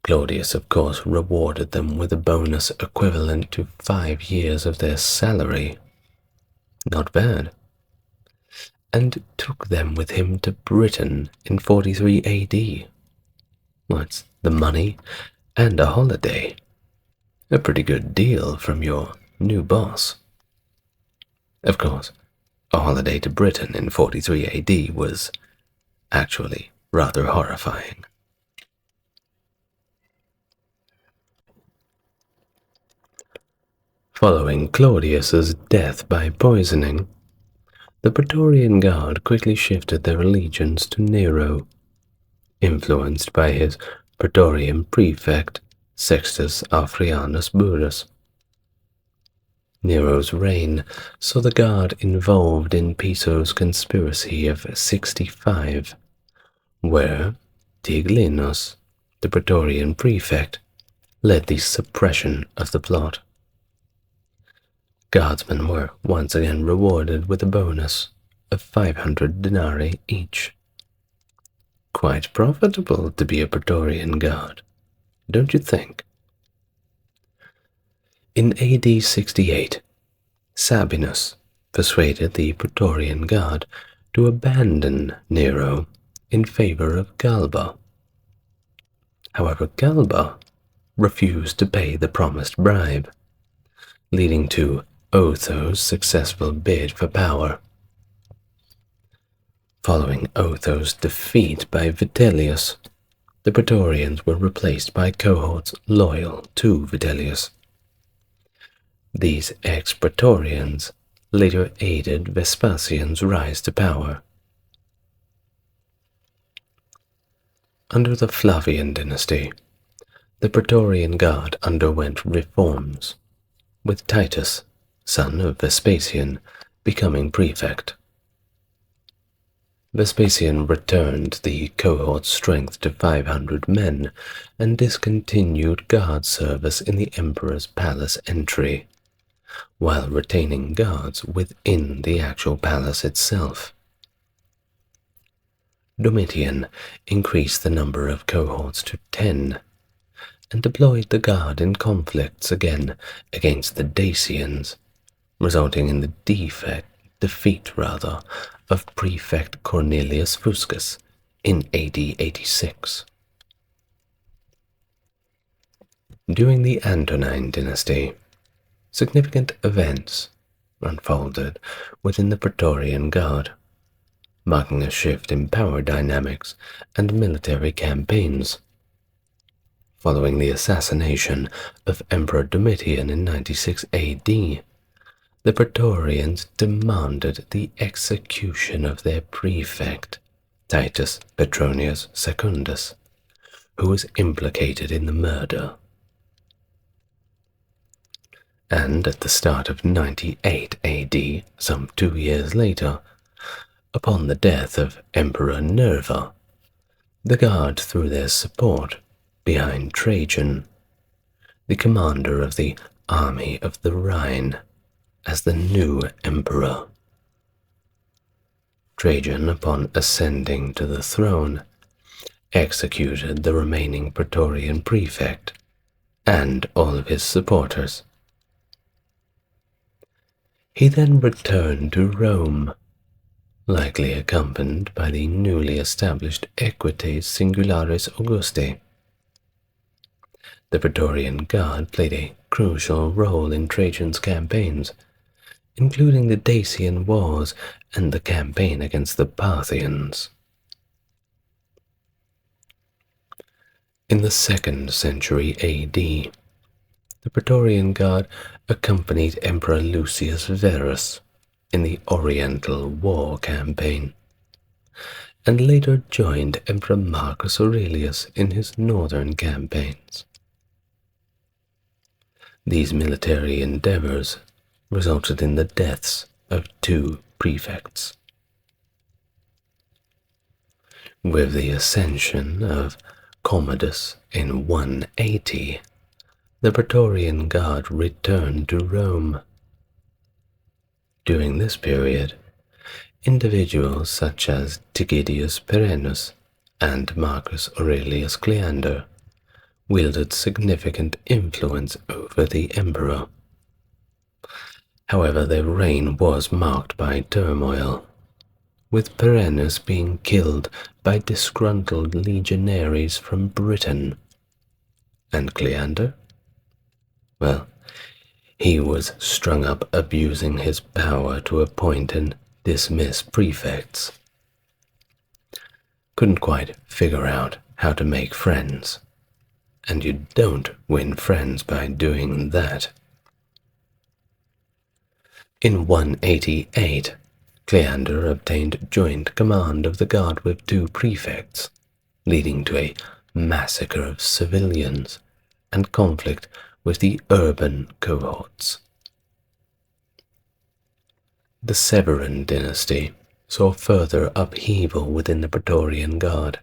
Speaker 1: Claudius, of course, rewarded them with a bonus equivalent to 5 years of their salary. Not bad. And took them with him to Britain in 43 AD. What's the money and a holiday? A pretty good deal from your new boss. Of course, a holiday to Britain in 43 AD was actually rather horrifying. Following Claudius's death by poisoning, the Praetorian Guard quickly shifted their allegiance to Nero, influenced by his Praetorian prefect Sextus Afrianus Burrus. Nero's reign saw the Guard involved in Piso's conspiracy of 65, where Tigellinus, the Praetorian prefect, led the suppression of the plot. Guardsmen were once again rewarded with a bonus of 500 denarii each. Quite profitable to be a Praetorian Guard, don't you think? In AD 68, Sabinus persuaded the Praetorian Guard to abandon Nero in favor of Galba. However, Galba refused to pay the promised bribe, leading to Otho's successful bid for power. Following Otho's defeat by Vitellius, the Praetorians were replaced by cohorts loyal to Vitellius. These ex-Praetorians later aided Vespasian's rise to power. Under the Flavian dynasty, the Praetorian Guard underwent reforms, with Titus, son of Vespasian, becoming prefect. Vespasian returned the cohort's strength to 500 men and discontinued guard service in the emperor's palace entry, while retaining guards within the actual palace itself. Domitian increased the number of cohorts to 10, and deployed the guard in conflicts again against the Dacians, resulting in the defeat of Prefect Cornelius Fuscus in AD 86. During the Antonine dynasty, significant events unfolded within the Praetorian Guard, marking a shift in power dynamics and military campaigns. Following the assassination of Emperor Domitian in 96 AD, the Praetorians demanded the execution of their prefect, Titus Petronius Secundus, who was implicated in the murder. And at the start of 98 AD, some 2 years later, upon the death of Emperor Nerva, the Guard threw their support behind Trajan, the commander of the Army of the Rhine, as the new emperor. Trajan, upon ascending to the throne, executed the remaining Praetorian prefect and all of his supporters. He then returned to Rome, likely accompanied by the newly established Equites Singularis Augusti. The Praetorian Guard played a crucial role in Trajan's campaigns, including the Dacian Wars and the campaign against the Parthians. In the 2nd century AD, the Praetorian Guard accompanied Emperor Lucius Verus in the Oriental War campaign, and later joined Emperor Marcus Aurelius in his northern campaigns. These military endeavors resulted in the deaths of 2 prefects. With the ascension of Commodus in 180, the Praetorian Guard returned to Rome. During this period, individuals such as Tygidius Perennis and Marcus Aurelius Cleander wielded significant influence over the emperor. However, their reign was marked by turmoil, with Perennis being killed by disgruntled legionaries from Britain. And Cleander? Well, he was strung up abusing his power to appoint and dismiss prefects. Couldn't quite figure out how to make friends, and you don't win friends by doing that. In 188, Cleander obtained joint command of the guard with 2 prefects, leading to a massacre of civilians and conflict with the urban cohorts. The Severan dynasty saw further upheaval within the Praetorian Guard.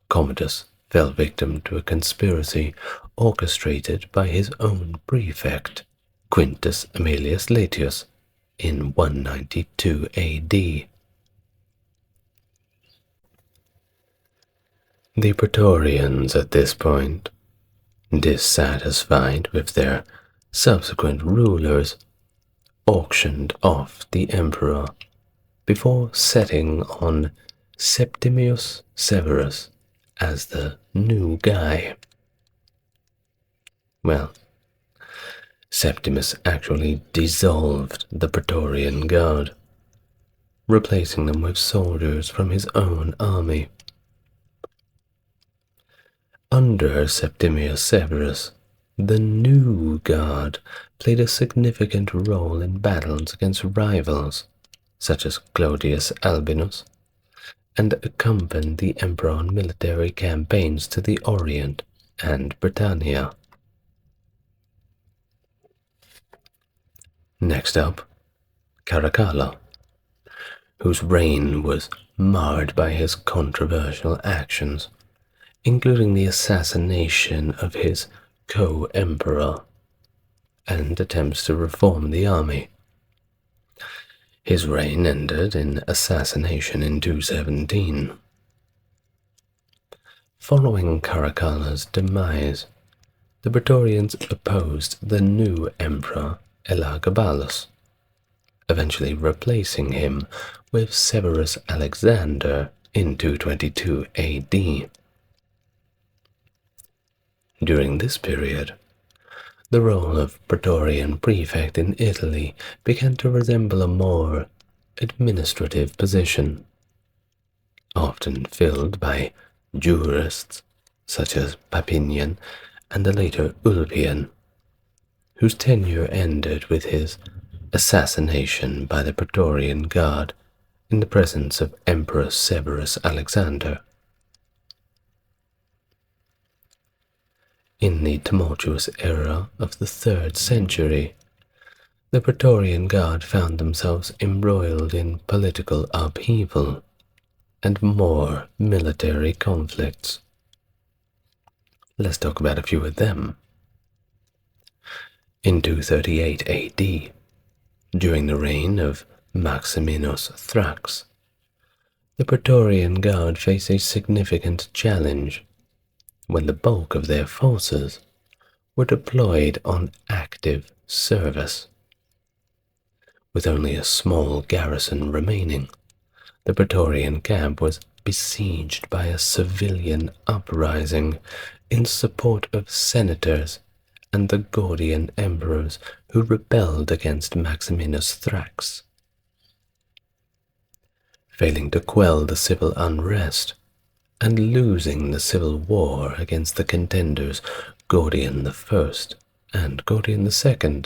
Speaker 1: Commodus fell victim to a conspiracy orchestrated by his own prefect, Quintus Aemilius Latius, in 192 AD. The Praetorians at this point, dissatisfied with their subsequent rulers, auctioned off the emperor before setting on Septimius Severus as the new guy. Well, Septimus actually dissolved the Praetorian Guard, replacing them with soldiers from his own army. Under Septimius Severus, the new guard played a significant role in battles against rivals, such as Clodius Albinus, and accompanied the emperor on military campaigns to the Orient and Britannia. Next up, Caracalla, whose reign was marred by his controversial actions, including the assassination of his co-emperor and attempts to reform the army. His reign ended in assassination in 217. Following Caracalla's demise, the Praetorians opposed the new emperor Elagabalus, eventually replacing him with Severus Alexander in 222 AD. During this period, the role of Praetorian prefect in Italy began to resemble a more administrative position, often filled by jurists such as Papinian and the later Ulpian, whose tenure ended with his assassination by the Praetorian Guard in the presence of Emperor Severus Alexander. In the tumultuous era of the 3rd century, the Praetorian Guard found themselves embroiled in political upheaval and more military conflicts. Let's talk about a few of them. In 238 AD, during the reign of Maximinus Thrax, the Praetorian Guard faced a significant challenge when the bulk of their forces were deployed on active service. With only a small garrison remaining, the Praetorian camp was besieged by a civilian uprising in support of senators and the Gordian emperors who rebelled against Maximinus Thrax. Failing to quell the civil unrest and losing the civil war against the contenders Gordian I and Gordian II,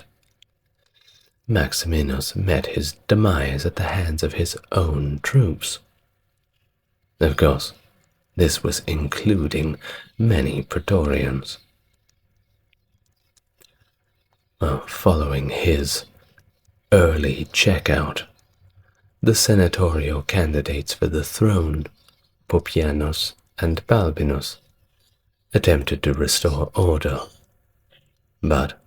Speaker 1: Maximinus met his demise at the hands of his own troops. Of course, this was including many Praetorians. Following his early checkout, the senatorial candidates for the throne, Pupienus and Balbinus, attempted to restore order, but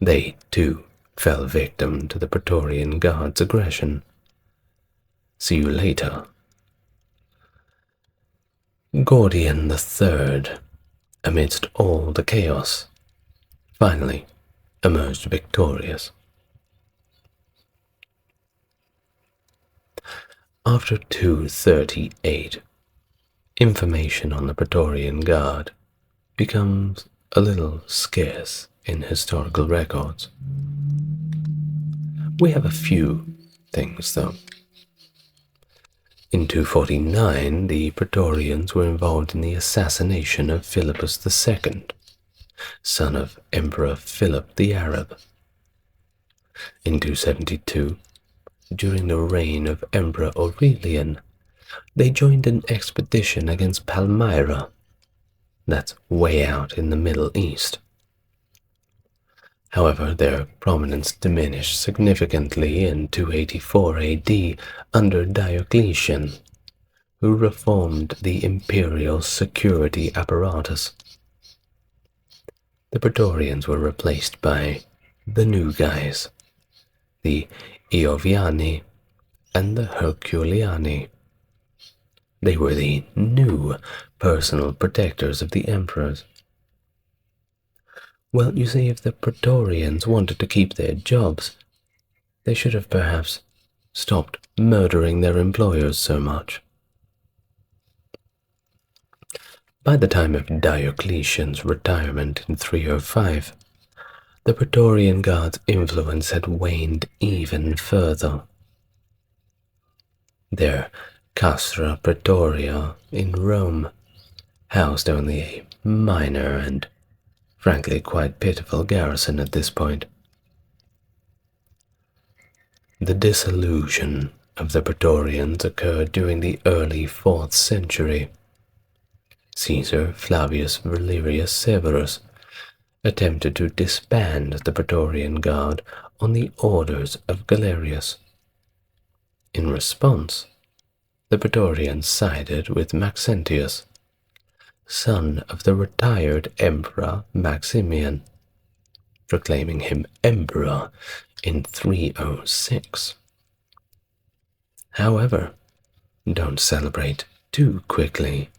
Speaker 1: they too fell victim to the Praetorian Guard's aggression. See you later. Gordian III, amidst all the chaos, finally emerged victorious. After 238, information on the Praetorian Guard becomes a little scarce in historical records. We have a few things, though. In 249, the Praetorians were involved in the assassination of Philippus II, son of Emperor Philip the Arab. In 272, during the reign of Emperor Aurelian, they joined an expedition against Palmyra, that's way out in the Middle East. However, their prominence diminished significantly in 284 AD under Diocletian, who reformed the imperial security apparatus. The Praetorians were replaced by the new guys, the Ioviani and the Herculiani. They were the new personal protectors of the emperors. Well, you see, if the Praetorians wanted to keep their jobs, they should have perhaps stopped murdering their employers so much. By the time of Diocletian's retirement in 305, the Praetorian Guard's influence had waned even further. Their Castra Praetoria in Rome housed only a minor and frankly quite pitiful garrison at this point. The dissolution of the Praetorians occurred during the early 4th century. Caesar Flavius Valerius Severus attempted to disband the Praetorian Guard on the orders of Galerius. In response, the Praetorians sided with Maxentius, son of the retired Emperor Maximian, proclaiming him emperor in 306. However, don't celebrate too quickly.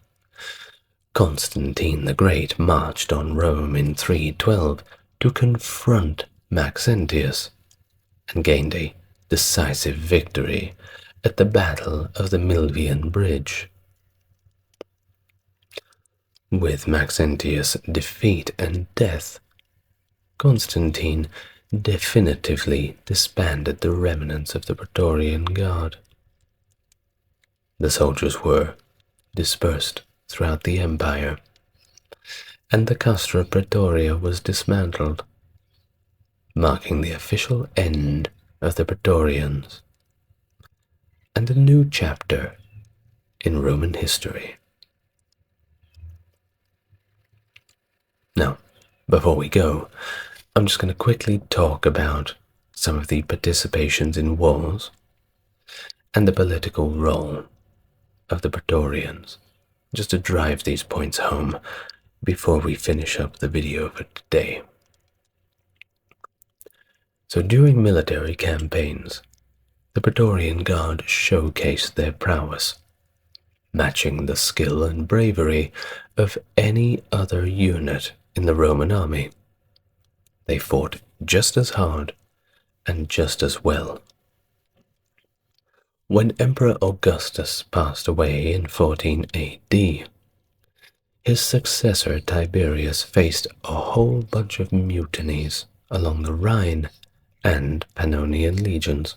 Speaker 1: Constantine the Great marched on Rome in 312 to confront Maxentius and gained a decisive victory at the Battle of the Milvian Bridge. With Maxentius' defeat and death, Constantine definitively disbanded the remnants of the Praetorian Guard. The soldiers were dispersed throughout the empire, and the Castra Praetoria was dismantled, marking the official end of the Praetorians and a new chapter in Roman history. Now, before we go, I'm just going to quickly talk about some of the participations in wars and the political role of the Praetorians, just to drive these points home before we finish up the video for today. So during military campaigns, the Praetorian Guard showcased their prowess, matching the skill and bravery of any other unit in the Roman army. They fought just as hard and just as well. When Emperor Augustus passed away in 14 AD, his successor Tiberius faced a whole bunch of mutinies along the Rhine and Pannonian legions.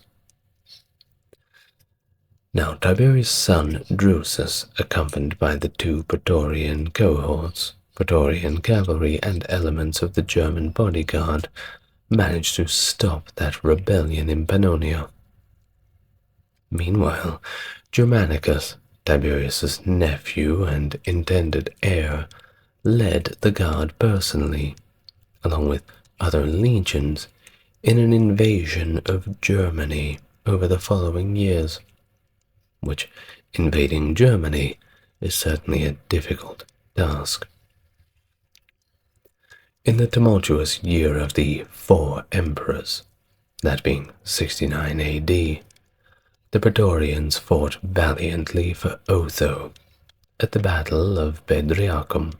Speaker 1: Now Tiberius' son Drusus, accompanied by the two Praetorian cohorts, Praetorian cavalry and elements of the German bodyguard, managed to stop that rebellion in Pannonia. Meanwhile, Germanicus, Tiberius's nephew and intended heir, led the guard personally, along with other legions, in an invasion of Germany over the following years, which invading Germany is certainly a difficult task. In the tumultuous year of the Four Emperors, that being 69 AD, the Praetorians fought valiantly for Otho at the Battle of Bedriacum.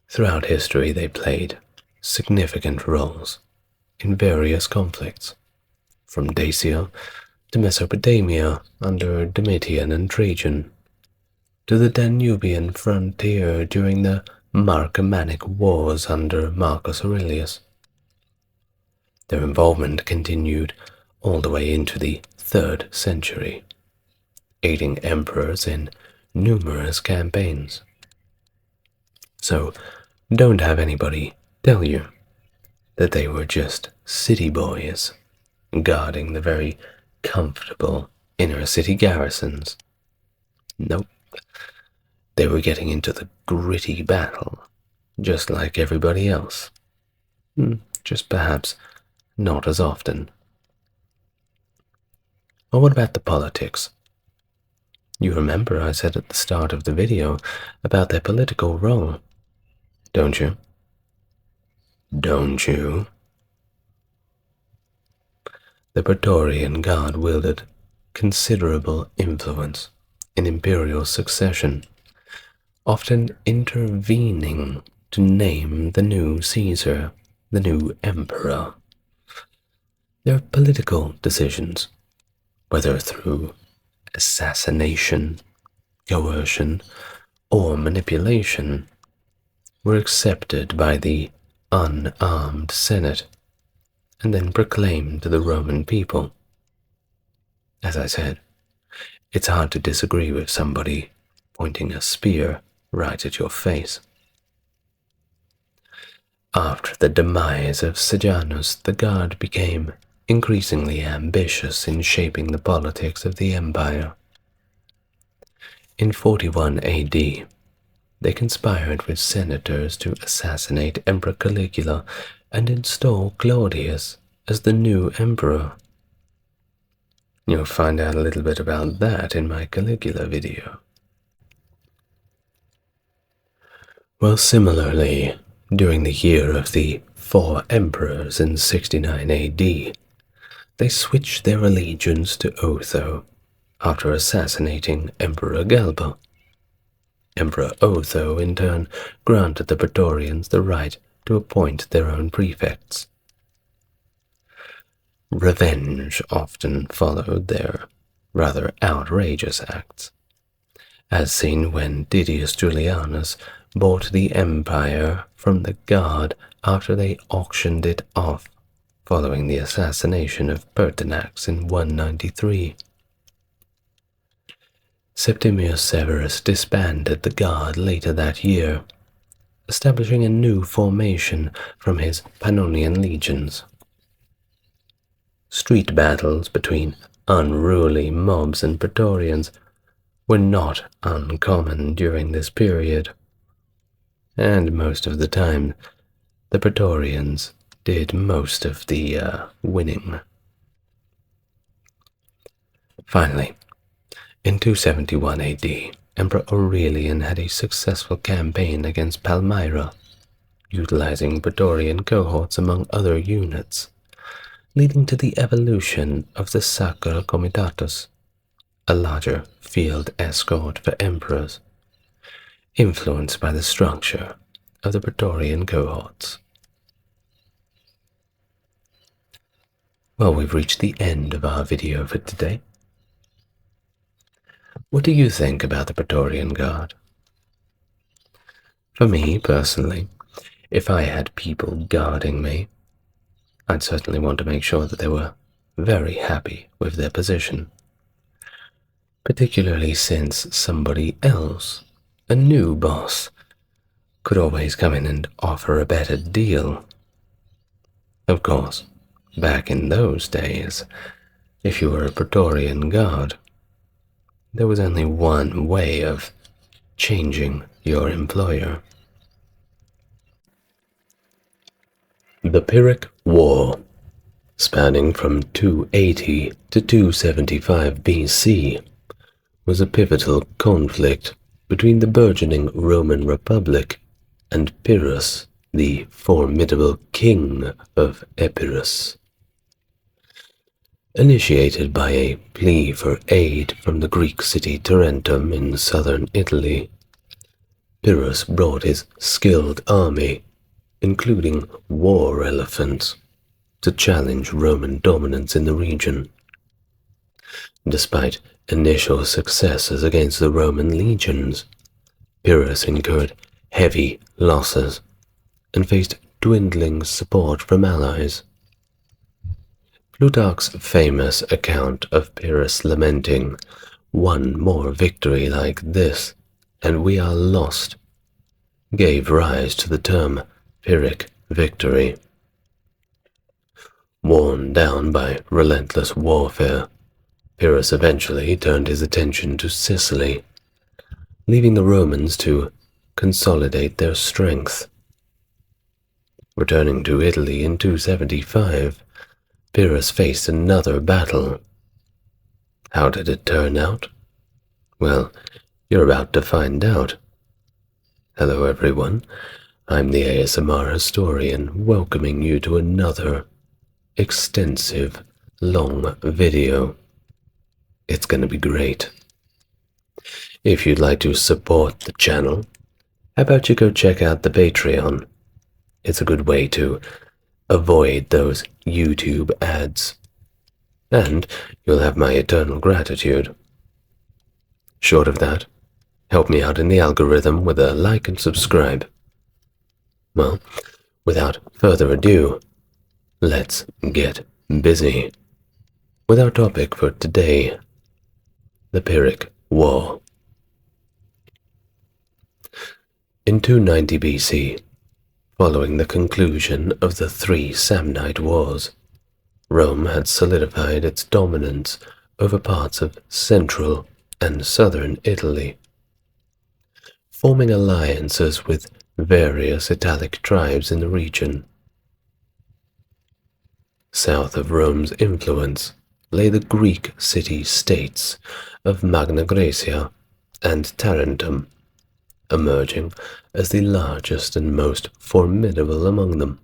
Speaker 1: Throughout history they played significant roles in various conflicts, from Dacia to Mesopotamia under Domitian and Trajan, to the Danubian frontier during the Marcomannic Wars under Marcus Aurelius. Their involvement continued all the way into the 3rd century, aiding emperors in numerous campaigns. So don't have anybody tell you that they were just city boys guarding the very comfortable inner city garrisons. Nope. They were getting into the gritty battle, just like everybody else. Just perhaps not as often. Or what about the politics? You remember I said at the start of the video about their political role, don't you? Don't you? The Praetorian Guard wielded considerable influence in imperial succession, often intervening to name the new Caesar, the new emperor. Their political decisions, whether through assassination, coercion, or manipulation, were accepted by the unarmed Senate and then proclaimed to the Roman people. As I said, it's hard to disagree with somebody pointing a spear right at your face. After the demise of Sejanus, the Guard became increasingly ambitious in shaping the politics of the empire. In 41 AD, they conspired with senators to assassinate Emperor Caligula and install Claudius as the new emperor. You'll find out a little bit about that in my Caligula video. Well, similarly, during the year of the Four Emperors in 69 AD, they switched their allegiance to Otho after assassinating Emperor Galba. Emperor Otho, in turn, granted the Praetorians the right to appoint their own prefects. Revenge often followed their rather outrageous acts, as seen when Didius Julianus bought the empire from the Guard after they auctioned it off following the assassination of Pertinax in 193. Septimius Severus disbanded the Guard later that year, establishing a new formation from his Pannonian legions. Street battles between unruly mobs and Praetorians were not uncommon during this period, and most of the time the Praetorians did most of the winning. Finally, in 271 AD, Emperor Aurelian had a successful campaign against Palmyra, utilizing Praetorian cohorts among other units, leading to the evolution of the Sacra Comitatus, a larger field escort for emperors, influenced by the structure of the Praetorian cohorts. Well, we've reached the end of our video for today. What do you think about the Praetorian Guard? For me, personally, if I had people guarding me, I'd certainly want to make sure that they were very happy with their position. Particularly since somebody else, a new boss, could always come in and offer a better deal. Of course, back in those days, if you were a Praetorian Guard, there was only one way of changing your employer. The Pyrrhic War, spanning from 280 to 275 BC, was a pivotal conflict between the burgeoning Roman Republic and Pyrrhus, the formidable king of Epirus. Initiated by a plea for aid from the Greek city Tarentum in southern Italy, Pyrrhus brought his skilled army, including war elephants, to challenge Roman dominance in the region. Despite initial successes against the Roman legions, Pyrrhus incurred heavy losses and faced dwindling support from allies. Plutarch's famous account of Pyrrhus lamenting, "One more victory like this, and we are lost," gave rise to the term Pyrrhic victory. Worn down by relentless warfare, Pyrrhus eventually turned his attention to Sicily, leaving the Romans to consolidate their strength. Returning to Italy in 275, Pyrrhus faced another battle. How did it turn out? Well, you're about to find out. Hello everyone, I'm the ASMR historian welcoming you to another extensive, long video. It's going to be great. If you'd like to support the channel, how about you go check out the Patreon? It's a good way to avoid those YouTube ads, and you'll have my eternal gratitude. Short of that, help me out in the algorithm with a like and subscribe. Well, without further ado, let's get busy with our topic for today, the Pyrrhic War. In 290 BC, following the conclusion of the three Samnite Wars, Rome had solidified its dominance over parts of central and southern Italy, forming alliances with various Italic tribes in the region. South of Rome's influence lay the Greek city-states of Magna Graecia and Tarentum, emerging as the largest and most formidable among them.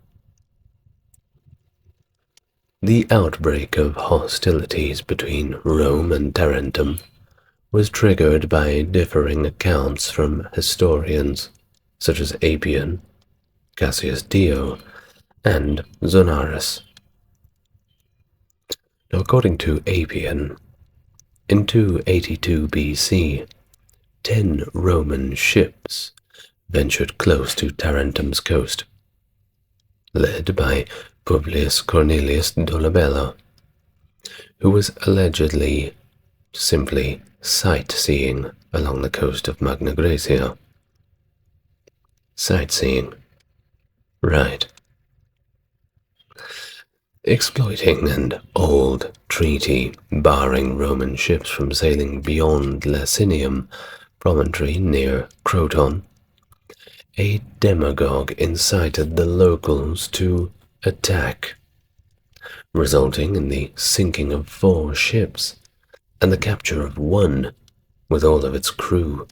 Speaker 1: The outbreak of hostilities between Rome and Tarentum was triggered by differing accounts from historians such as Appian, Cassius Dio, and Zonaras. Now, according to Appian, in 282 BC, 10 Roman ships ventured close to Tarentum's coast, led by Publius Cornelius Dolabella, who was allegedly simply sightseeing along the coast of Magna Graecia. Sightseeing. Right. Exploiting an old treaty barring Roman ships from sailing beyond Lacinium promontory near Croton, a demagogue incited the locals to attack, resulting in the sinking of 4 ships and the capture of 1 with all of its crew.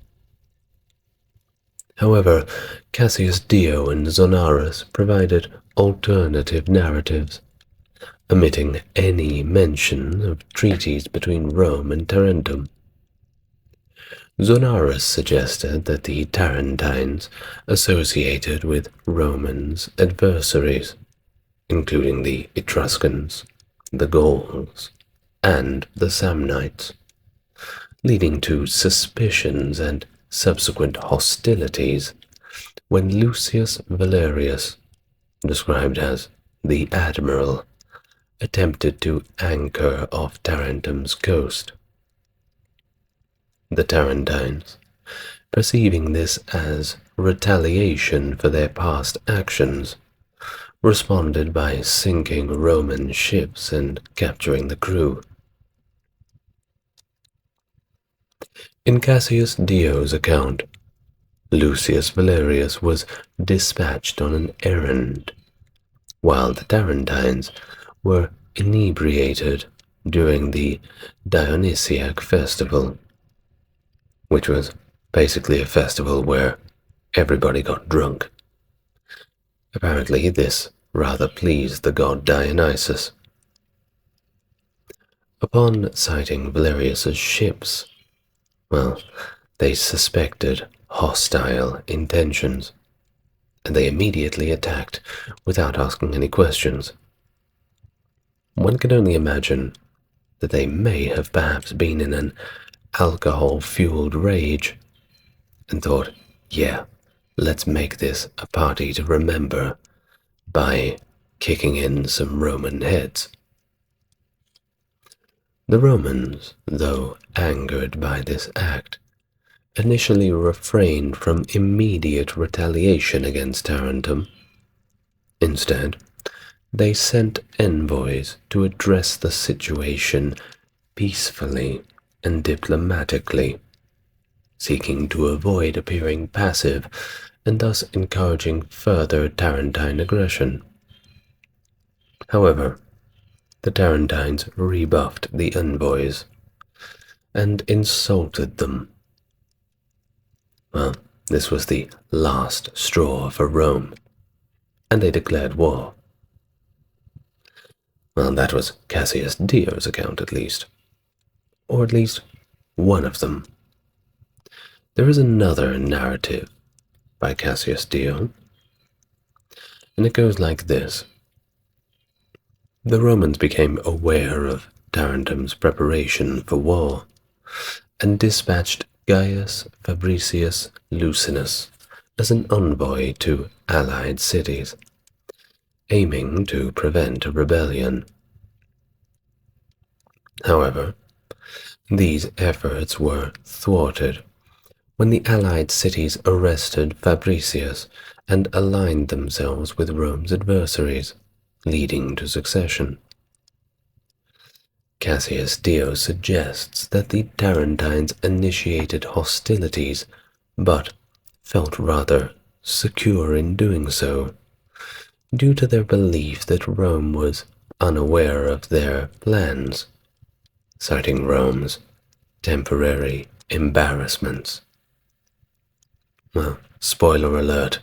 Speaker 1: However, Cassius Dio and Zonaras provided alternative narratives, omitting any mention of treaties between Rome and Tarentum. Zonaras suggested that the Tarentines associated with Romans' adversaries, including the Etruscans, the Gauls, and the Samnites, leading to suspicions and subsequent hostilities when Lucius Valerius, described as the Admiral, attempted to anchor off Tarentum's coast. The Tarentines, perceiving this as retaliation for their past actions, responded by sinking Roman ships and capturing the crew. In Cassius Dio's account, Lucius Valerius was dispatched on an errand, while the Tarentines were inebriated during the Dionysiac festival, which was basically a festival where everybody got drunk. Apparently this rather pleased the god Dionysus. Upon sighting Valerius's ships, they suspected hostile intentions, and they immediately attacked without asking any questions. One can only imagine that they may have perhaps been in an alcohol-fueled rage and thought, yeah, let's make this a party to remember by kicking in some Roman heads. The Romans, though angered by this act, initially refrained from immediate retaliation against Tarentum. Instead, they sent envoys to address the situation peacefully and diplomatically, seeking to avoid appearing passive and thus encouraging further Tarentine aggression. However, the Tarentines rebuffed the envoys and insulted them. This was the last straw for Rome, and they declared war. That was Cassius Dio's account, at least. Or at least one of them. There is another narrative by Cassius Dio, and it goes like this. The Romans became aware of Tarentum's preparation for war, and dispatched Gaius Fabricius Lucinus as an envoy to allied cities, aiming to prevent a rebellion. However, these efforts were thwarted when the allied cities arrested Fabricius and aligned themselves with Rome's adversaries, leading to succession. Cassius Dio suggests that the Tarentines initiated hostilities, but felt rather secure in doing so, due to their belief that Rome was unaware of their plans, citing Rome's temporary embarrassments. Spoiler alert,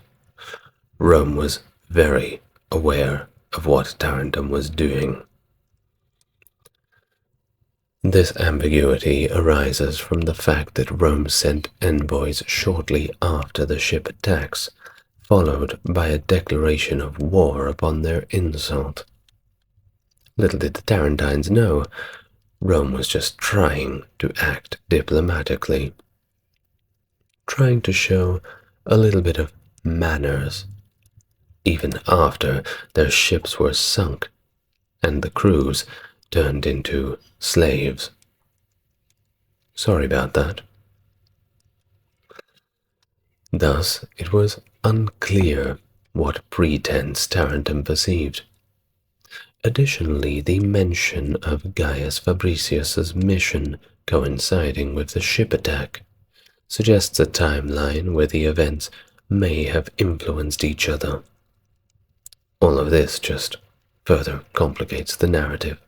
Speaker 1: Rome was very aware of what Tarentum was doing. This ambiguity arises from the fact that Rome sent envoys shortly after the ship attacks, followed by a declaration of war upon their insult. Little did the Tarentines know, Rome was just trying to act diplomatically, trying to show a little bit of manners, even after their ships were sunk and the crews turned into slaves. Sorry about that. Thus, it was unclear what pretense Tarentum perceived. Additionally, the mention of Gaius Fabricius's mission coinciding with the ship attack suggests a timeline where the events may have influenced each other. All of this just further complicates the narrative.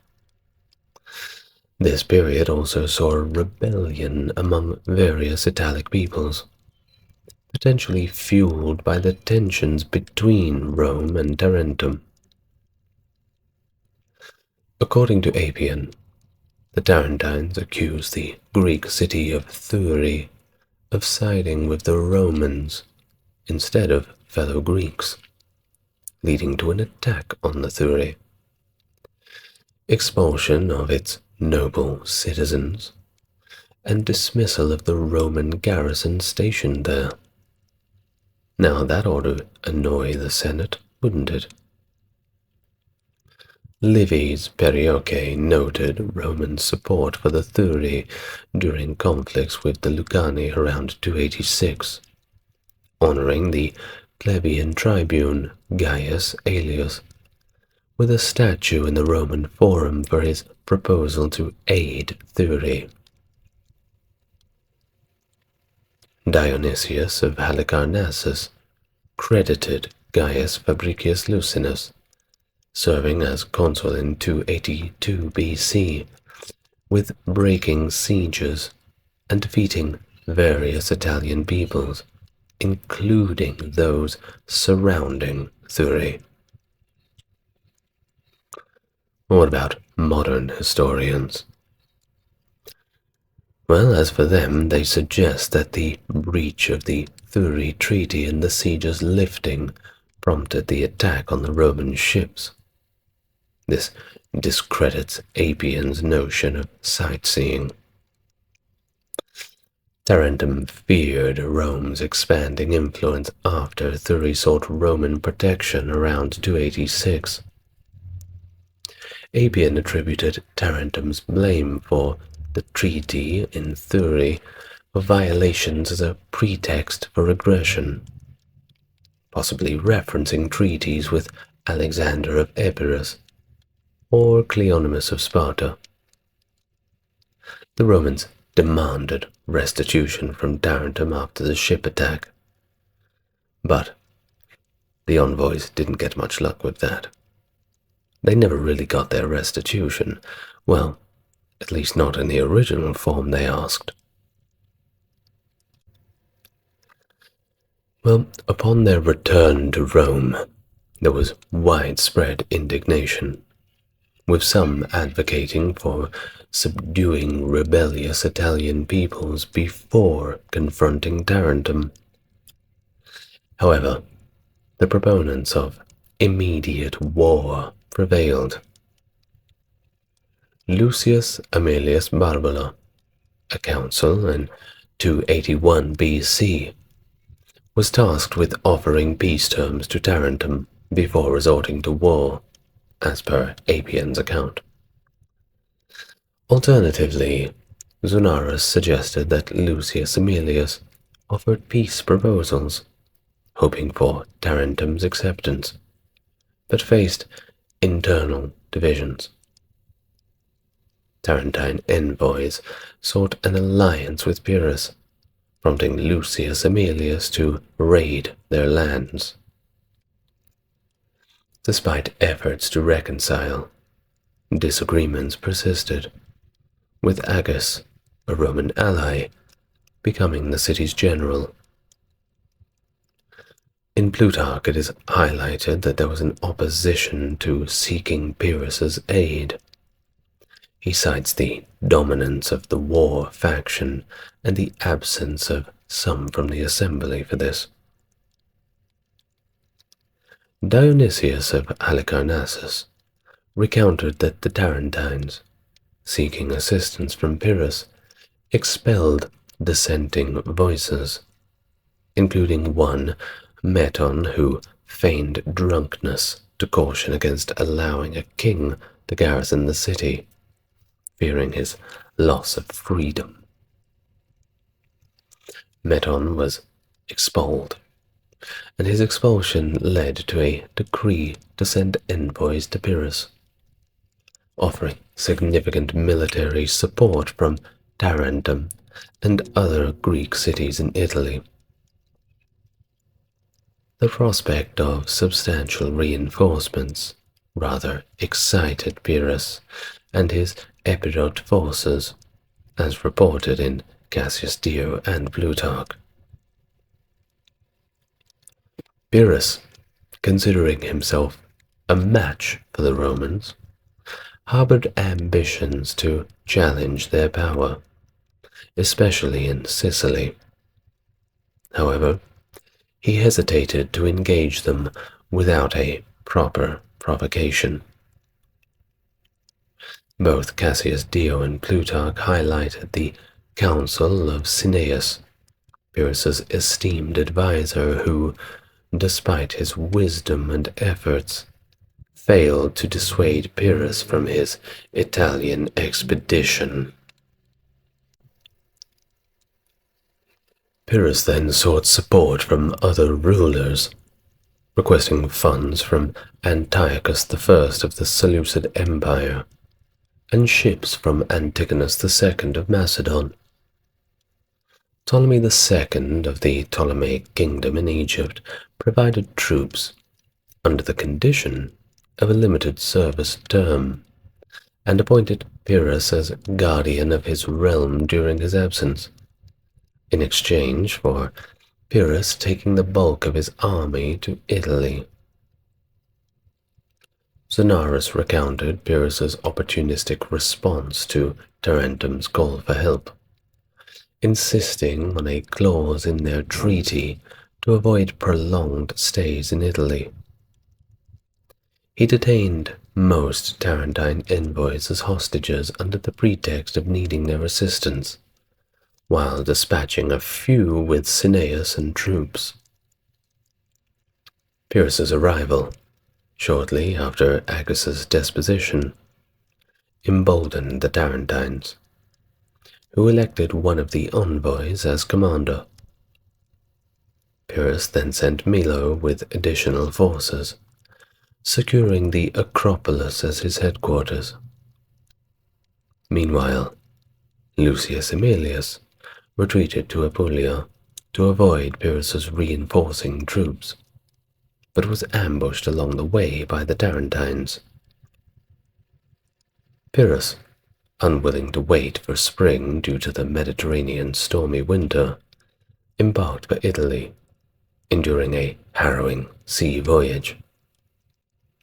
Speaker 1: This period also saw a rebellion among various Italic peoples, potentially fueled by the tensions between Rome and Tarentum. According to Appian, the Tarentines accused the Greek city of Thurii of siding with the Romans instead of fellow Greeks, leading to an attack on the Thurii. expulsion of its noble citizens, and dismissal of the Roman garrison stationed there. Now that ought to annoy the Senate, wouldn't it? Livy's Perioce noted Roman support for the Thurii during conflicts with the Lucani around 286, honoring the plebeian tribune Gaius Aelius with a statue in the Roman Forum for his proposal to aid Thurii. Dionysius of Halicarnassus credited Gaius Fabricius Lucinus, serving as consul in 282 BC, with breaking sieges and defeating various Italian peoples, including those surrounding Thurii. What about modern historians? Well, as for them, they suggest that the breach of the Thurii Treaty and the siege's lifting prompted the attack on the Roman ships. This discredits Appian's notion of sightseeing. Tarentum feared Rome's expanding influence after Thurii sought Roman protection around 286. Appian attributed Tarentum's blame for the treaty in Thurii for violations as a pretext for aggression, possibly referencing treaties with Alexander of Epirus or Cleonymus of Sparta. The Romans demanded restitution from Tarentum after the ship attack, but the envoys didn't get much luck with that. They never really got their restitution, well, at least not in the original form they asked. Well, upon their return to Rome, there was widespread indignation, with some advocating for subduing rebellious Italian peoples before confronting Tarentum. However, the proponents of immediate war prevailed. Lucius Aemilius Barbola, a consul in 281 BC, was tasked with offering peace terms to Tarentum before resorting to war, as per Appian's account. Alternatively, Zunarus suggested that Lucius Aemilius offered peace proposals, hoping for Tarentum's acceptance, but faced internal divisions. Tarentine envoys sought an alliance with Pyrrhus, prompting Lucius Aemilius to raid their lands. Despite efforts to reconcile, disagreements persisted, with Agus, a Roman ally, becoming the city's general. In Plutarch it is highlighted that there was an opposition to seeking Pyrrhus's aid. He cites the dominance of the war faction and the absence of some from the assembly for this. Dionysius of Halicarnassus recounted that the Tarentines, seeking assistance from Pyrrhus, expelled dissenting voices, including one, Meton, who feigned drunkenness to caution against allowing a king to garrison the city, fearing his loss of freedom. Meton was expelled, and his expulsion led to a decree to send envoys to Pyrrhus, offering significant military support from Tarentum and other Greek cities in Italy. The prospect of substantial reinforcements rather excited Pyrrhus and his Epirote forces, as reported in Cassius Dio and Plutarch. Pyrrhus, considering himself a match for the Romans, harbored ambitions to challenge their power, especially in Sicily. However, he hesitated to engage them without a proper provocation. Both Cassius Dio and Plutarch highlighted the counsel of Cineas, Pyrrhus's esteemed advisor who, despite his wisdom and efforts, failed to dissuade Pyrrhus from his Italian expedition. Pyrrhus then sought support from other rulers, requesting funds from Antiochus I of the Seleucid Empire and ships from Antigonus II of Macedon. Ptolemy II of the Ptolemaic kingdom in Egypt provided troops under the condition of a limited service term, and appointed Pyrrhus as guardian of his realm during his absence, in exchange for Pyrrhus taking the bulk of his army to Italy. Xenarus recounted Pyrrhus's opportunistic response to Tarentum's call for help, insisting on a clause in their treaty to avoid prolonged stays in Italy. He detained most Tarentine envoys as hostages under the pretext of needing their assistance, while dispatching a few with Cineas and troops. Pyrrhus's arrival, shortly after Aggas's deposition, emboldened the Tarentines, who elected one of the envoys as commander. Pyrrhus then sent Milo with additional forces, securing the Acropolis as his headquarters. Meanwhile, Lucius Aemilius retreated to Apulia to avoid Pyrrhus's reinforcing troops, but was ambushed along the way by the Tarentines. Pyrrhus, unwilling to wait for spring due to the Mediterranean stormy winter, embarked for Italy, enduring a harrowing sea voyage.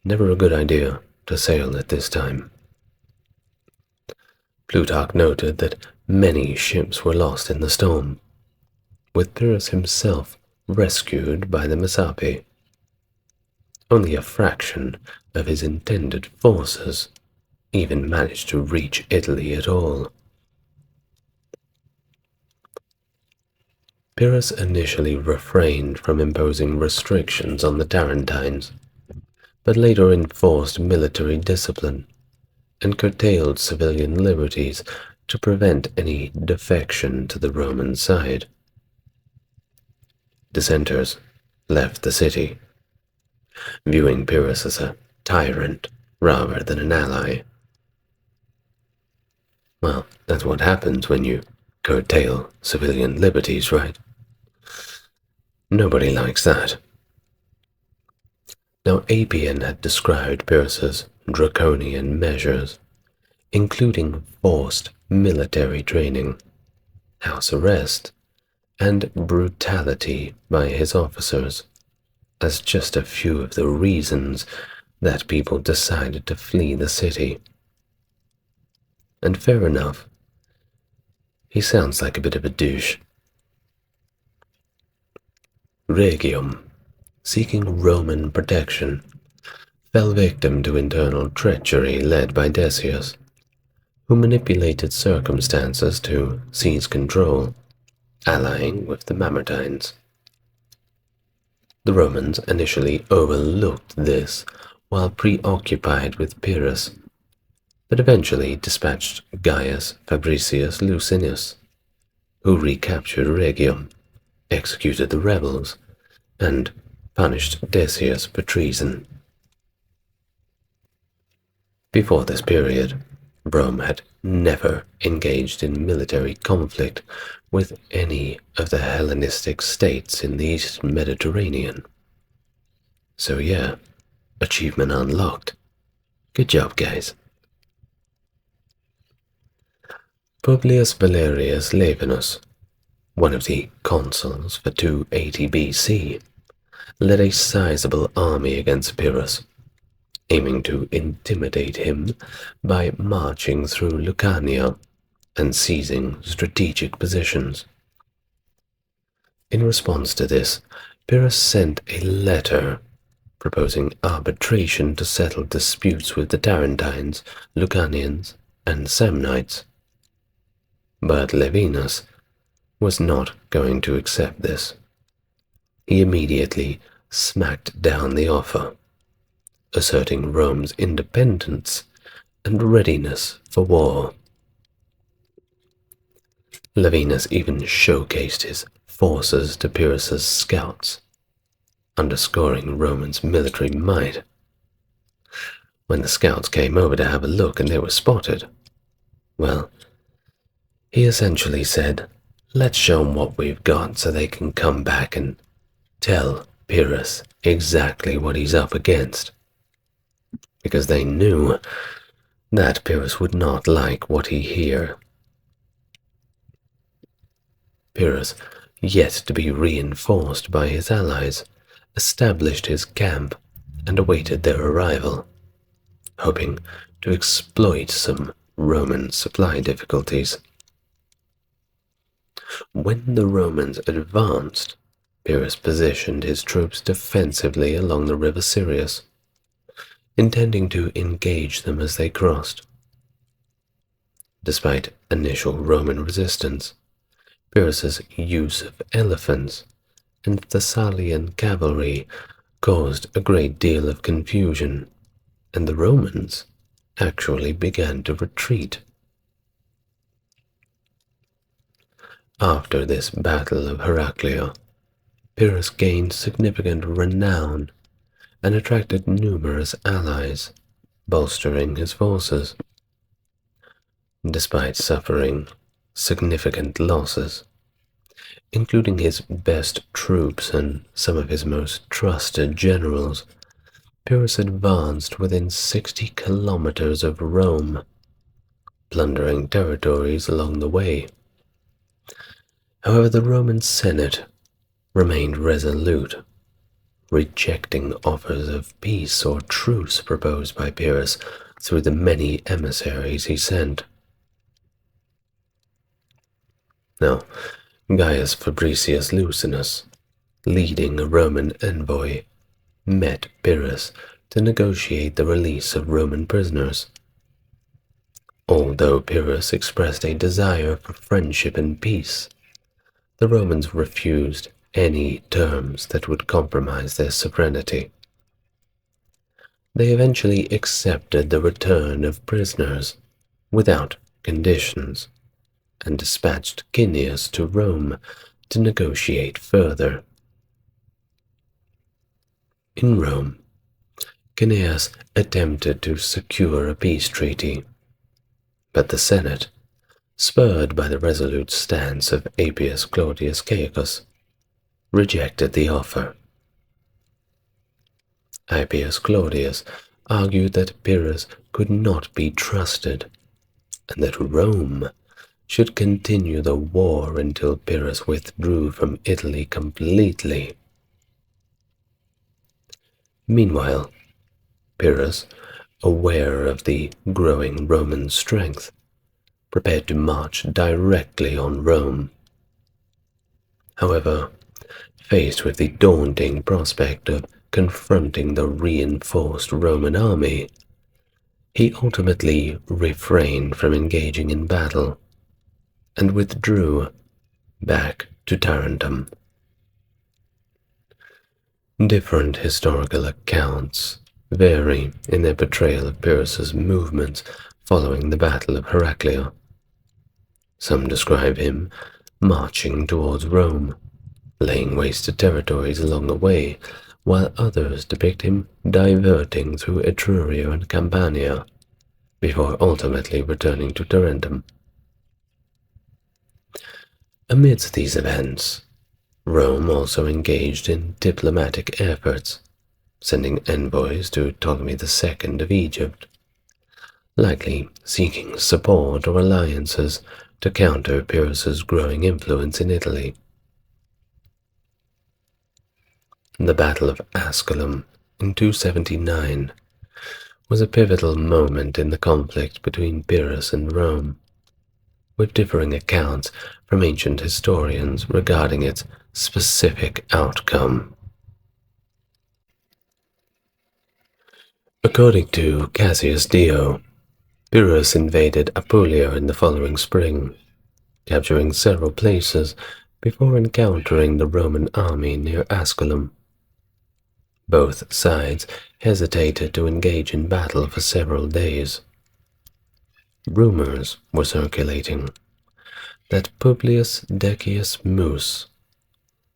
Speaker 1: Never a good idea to sail at this time. Plutarch noted that many ships were lost in the storm, with Pyrrhus himself rescued by the Messapi. Only a fraction of his intended forces even managed to reach Italy at all. Pyrrhus initially refrained from imposing restrictions on the Tarentines, but later enforced military discipline and curtailed civilian liberties to prevent any defection to the Roman side. Dissenters left the city, viewing Pyrrhus as a tyrant rather than an ally. Well, that's what happens when you curtail civilian liberties, right? Nobody likes that. Now, Appian had described Pyrrhus's draconian measures, including forced military training, house arrest, and brutality by his officers, as just a few of the reasons that people decided to flee the city. And fair enough, he sounds like a bit of a douche. Rhegium, seeking Roman protection, fell victim to internal treachery led by Decius, who manipulated circumstances to seize control, allying with the Mamertines. The Romans initially overlooked this while preoccupied with Pyrrhus, but eventually dispatched Gaius Fabricius Licinius, who recaptured Rhegium, executed the rebels, and punished Decius for treason. Before this period, Rome had never engaged in military conflict with any of the Hellenistic states in the Eastern Mediterranean. So yeah, achievement unlocked. Good job, guys. Publius Valerius Laevinus, one of the consuls for 280 BC, led a sizable army against Pyrrhus, aiming to intimidate him by marching through Lucania and seizing strategic positions. In response to this, Pyrrhus sent a letter proposing arbitration to settle disputes with the Tarentines, Lucanians, and Samnites. But Levinus was not going to accept this. He immediately smacked down the offer, asserting Rome's independence and readiness for war. Levinus even showcased his forces to Pyrrhus's scouts, underscoring Rome's military might. When the scouts came over to have a look and they were spotted, well, he essentially said, "Let's show them what we've got so they can come back and tell Pyrrhus exactly what he's up against." Because they knew that Pyrrhus would not like what he hear. Pyrrhus, yet to be reinforced by his allies, established his camp and awaited their arrival, hoping to exploit some Roman supply difficulties. When the Romans advanced, Pyrrhus positioned his troops defensively along the river Sirius, intending to engage them as they crossed. Despite initial Roman resistance, Pyrrhus's use of elephants and Thessalian cavalry caused a great deal of confusion, and the Romans actually began to retreat. After this battle of Heraclea, Pyrrhus gained significant renown and attracted numerous allies, bolstering his forces. Despite suffering significant losses, including his best troops and some of his most trusted generals, Pyrrhus advanced within 60 kilometers of Rome, plundering territories along the way. However, the Roman Senate remained resolute, rejecting offers of peace or truce proposed by Pyrrhus through the many emissaries he sent. Now, Gaius Fabricius Lucinus, leading a Roman envoy, met Pyrrhus to negotiate the release of Roman prisoners. Although Pyrrhus expressed a desire for friendship and peace, the Romans refused any terms that would compromise their sovereignty. They eventually accepted the return of prisoners without conditions, and dispatched Cineas to Rome to negotiate further. In Rome, Cineas attempted to secure a peace treaty, but the Senate, spurred by the resolute stance of Appius Claudius Caecus, rejected the offer. Appius Claudius argued that Pyrrhus could not be trusted, and that Rome should continue the war until Pyrrhus withdrew from Italy completely. Meanwhile, Pyrrhus, aware of the growing Roman strength, prepared to march directly on Rome. However, faced with the daunting prospect of confronting the reinforced Roman army, he ultimately refrained from engaging in battle and withdrew back to Tarentum. Different historical accounts vary in their portrayal of Pyrrhus's movements following the Battle of Heraclea. Some describe him marching towards Rome, laying waste to territories along the way, while others depict him diverting through Etruria and Campania, before ultimately returning to Tarentum. Amidst these events, Rome also engaged in diplomatic efforts, sending envoys to Ptolemy II of Egypt, likely seeking support or alliances to counter Pyrrhus's growing influence in Italy. The Battle of Asculum in 279 was a pivotal moment in the conflict between Pyrrhus and Rome, with differing accounts from ancient historians regarding its specific outcome. According to Cassius Dio, Pyrrhus invaded Apulia in the following spring, capturing several places before encountering the Roman army near Asculum. Both sides hesitated to engage in battle for several days. Rumors were circulating that Publius Decius Mus,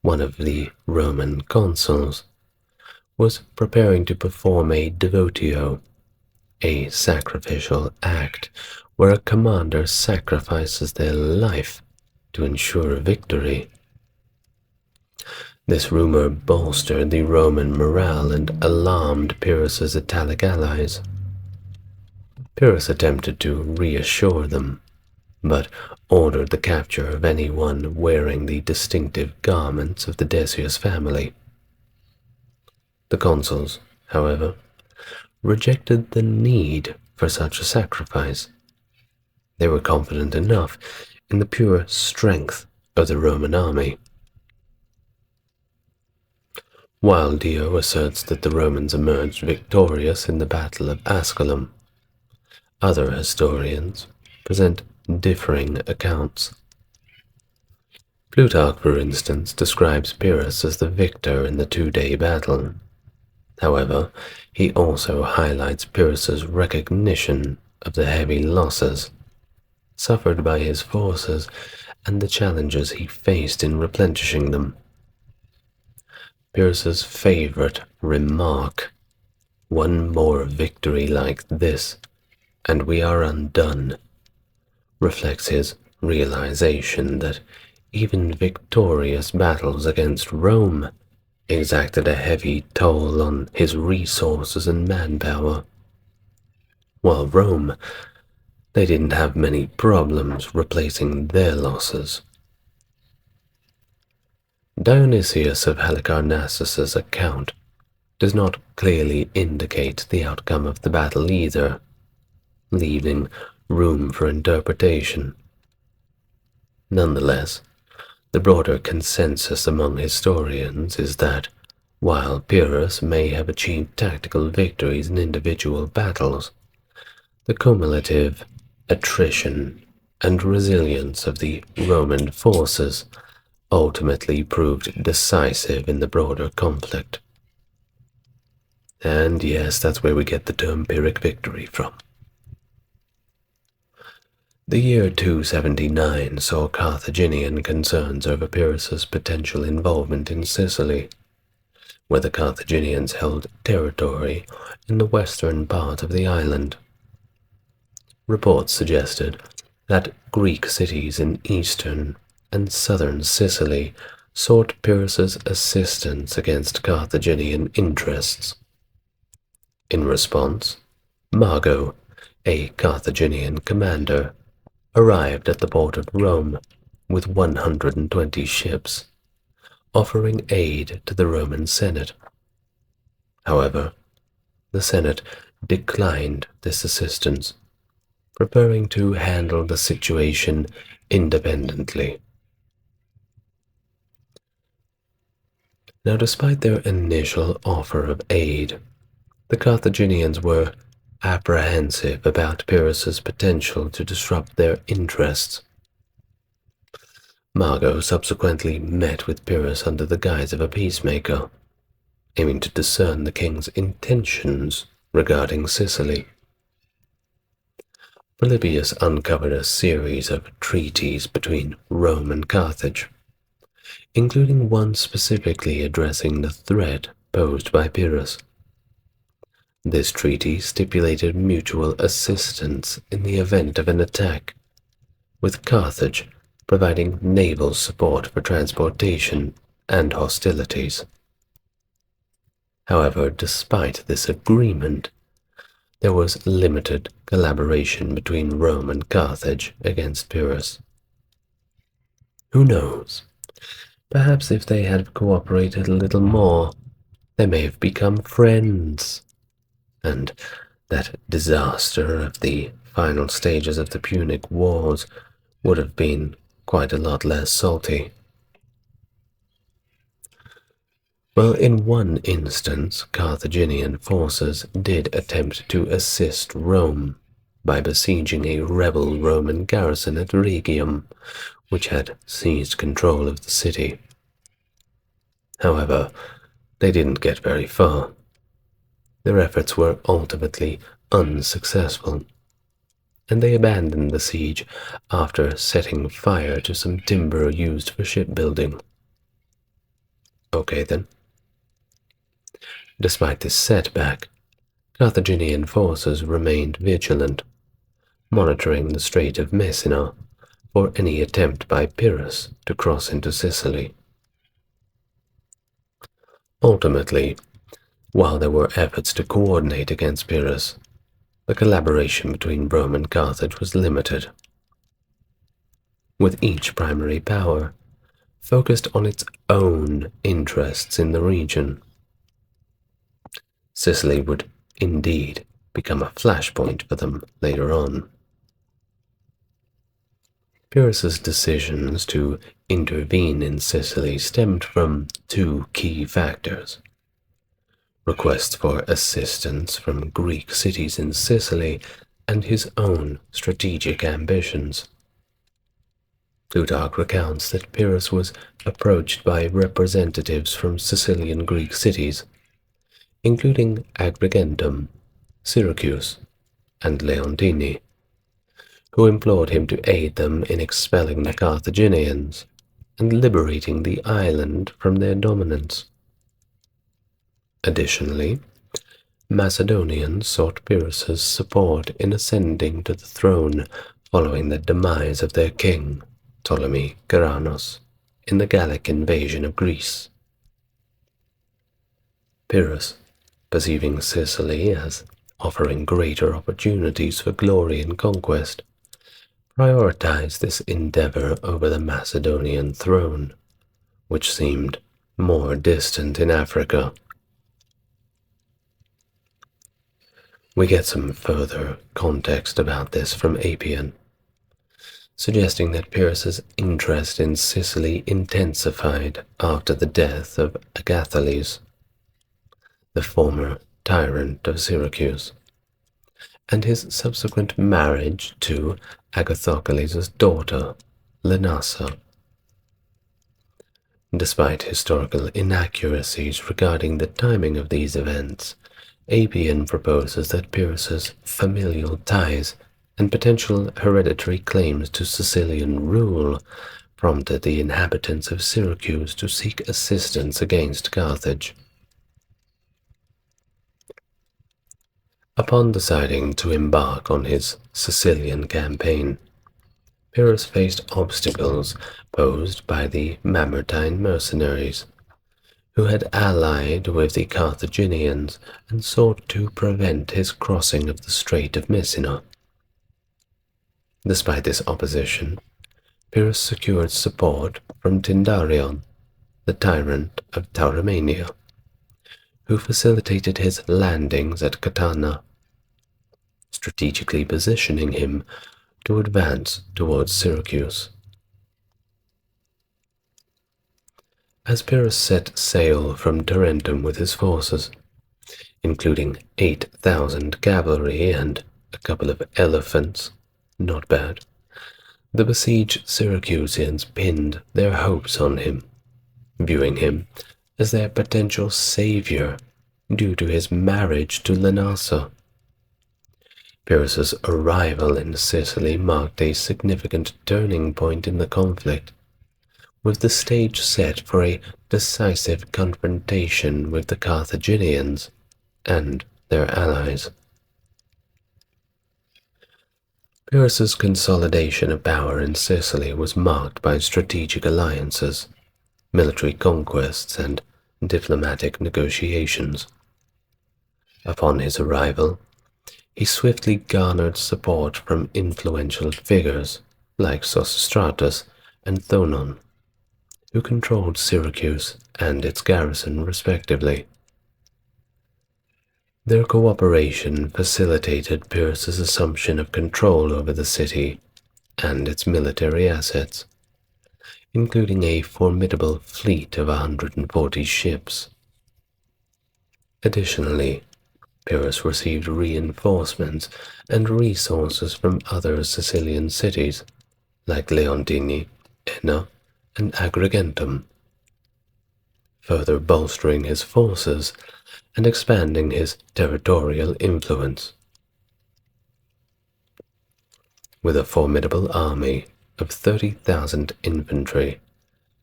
Speaker 1: one of the Roman consuls, was preparing to perform a devotio, a sacrificial act where a commander sacrifices their life to ensure victory. This rumor bolstered the Roman morale and alarmed Pyrrhus's Italic allies. Pyrrhus attempted to reassure them, but ordered the capture of anyone wearing the distinctive garments of the Decius family. The consuls, however, rejected the need for such a sacrifice. They were confident enough in the pure strength of the Roman army. While Dio asserts that the Romans emerged victorious in the Battle of Asculum, other historians present differing accounts. Plutarch, for instance, describes Pyrrhus as the victor in the two-day battle. However, he also highlights Pyrrhus's recognition of the heavy losses suffered by his forces and the challenges he faced in replenishing them. Pyrrhus's favorite remark, "One more victory like this, and we are undone," reflects his realization that even victorious battles against Rome exacted a heavy toll on his resources and manpower. While Rome, they didn't have many problems replacing their losses. Dionysius of Halicarnassus's account does not clearly indicate the outcome of the battle either, leaving room for interpretation. Nonetheless, the broader consensus among historians is that, while Pyrrhus may have achieved tactical victories in individual battles, the cumulative attrition and resilience of the Roman forces ultimately proved decisive in the broader conflict. And yes, that's where we get the term Pyrrhic victory from. The year 279 saw Carthaginian concerns over Pyrrhus's potential involvement in Sicily, where the Carthaginians held territory in the western part of the island. Reports suggested that Greek cities in eastern and southern Sicily sought Pyrrhus's assistance against Carthaginian interests. In response, Mago, a Carthaginian commander, arrived at the port of Rome with 120 ships, offering aid to the Roman Senate. However, the Senate declined this assistance, preferring to handle the situation independently. Now, despite their initial offer of aid, the Carthaginians were apprehensive about Pyrrhus's potential to disrupt their interests. Mago subsequently met with Pyrrhus under the guise of a peacemaker, aiming to discern the king's intentions regarding Sicily. Polybius uncovered a series of treaties between Rome and Carthage, including one specifically addressing the threat posed by Pyrrhus. This treaty stipulated mutual assistance in the event of an attack, with Carthage providing naval support for transportation and hostilities. However, despite this agreement, there was limited collaboration between Rome and Carthage against Pyrrhus. Who knows? Perhaps if they had cooperated a little more, they may have become friends. And that disaster of the final stages of the Punic Wars would have been quite a lot less salty. Well, in one instance, Carthaginian forces did attempt to assist Rome, by besieging a rebel Roman garrison at Rhegium, which had seized control of the city. However, they didn't get very far. Their efforts were ultimately unsuccessful, and they abandoned the siege after setting fire to some timber used for shipbuilding. Okay then. Despite this setback, Carthaginian forces remained vigilant, monitoring the Strait of Messina for any attempt by Pyrrhus to cross into Sicily. Ultimately, while there were efforts to coordinate against Pyrrhus, the collaboration between Rome and Carthage was limited, with each primary power focused on its own interests in the region. Sicily would indeed become a flashpoint for them later on. Pyrrhus's decisions to intervene in Sicily stemmed from two key factors: requests for assistance from Greek cities in Sicily and his own strategic ambitions. Plutarch recounts that Pyrrhus was approached by representatives from Sicilian Greek cities, including Agrigentum, Syracuse, and Leontini, who implored him to aid them in expelling the Carthaginians and liberating the island from their dominance. Additionally, Macedonians sought Pyrrhus's support in ascending to the throne following the demise of their king, Ptolemy Ceranos, in the Gallic invasion of Greece. Pyrrhus, perceiving Sicily as offering greater opportunities for glory and conquest, prioritized this endeavor over the Macedonian throne, which seemed more distant in Africa. We get some further context about this from Appian, suggesting that Pyrrhus's interest in Sicily intensified after the death of Agathocles, the former tyrant of Syracuse, and his subsequent marriage to Agathocles' daughter, Lenassa. Despite historical inaccuracies regarding the timing of these events, Appian proposes that Pyrrhus's familial ties and potential hereditary claims to Sicilian rule prompted the inhabitants of Syracuse to seek assistance against Carthage. Upon deciding to embark on his Sicilian campaign, Pyrrhus faced obstacles posed by the Mamertine mercenaries, who had allied with the Carthaginians and sought to prevent his crossing of the Strait of Messina. Despite this opposition, Pyrrhus secured support from Tindarion, the tyrant of Tauromania, who facilitated his landings at Catana, strategically positioning him to advance towards Syracuse. As Pyrrhus set sail from Tarentum with his forces, including 8,000 cavalry and a couple of elephants, not bad, the besieged Syracusans pinned their hopes on him, viewing him as their potential savior due to his marriage to Lenassa. Pyrrhus's arrival in Sicily marked a significant turning point in the conflict, with the stage set for a decisive confrontation with the Carthaginians and their allies. Pyrrhus's consolidation of power in Sicily was marked by strategic alliances, military conquests, and diplomatic negotiations. Upon his arrival, he swiftly garnered support from influential figures like Sosistratus and Thonon, who controlled Syracuse and its garrison respectively. Their cooperation facilitated Pyrrhus's assumption of control over the city and its military assets, including a formidable fleet of 140 ships. Additionally, Pyrrhus received reinforcements and resources from other Sicilian cities, like Leontini, Enna, and Agrigentum, further bolstering his forces and expanding his territorial influence. With a formidable army of 30,000 infantry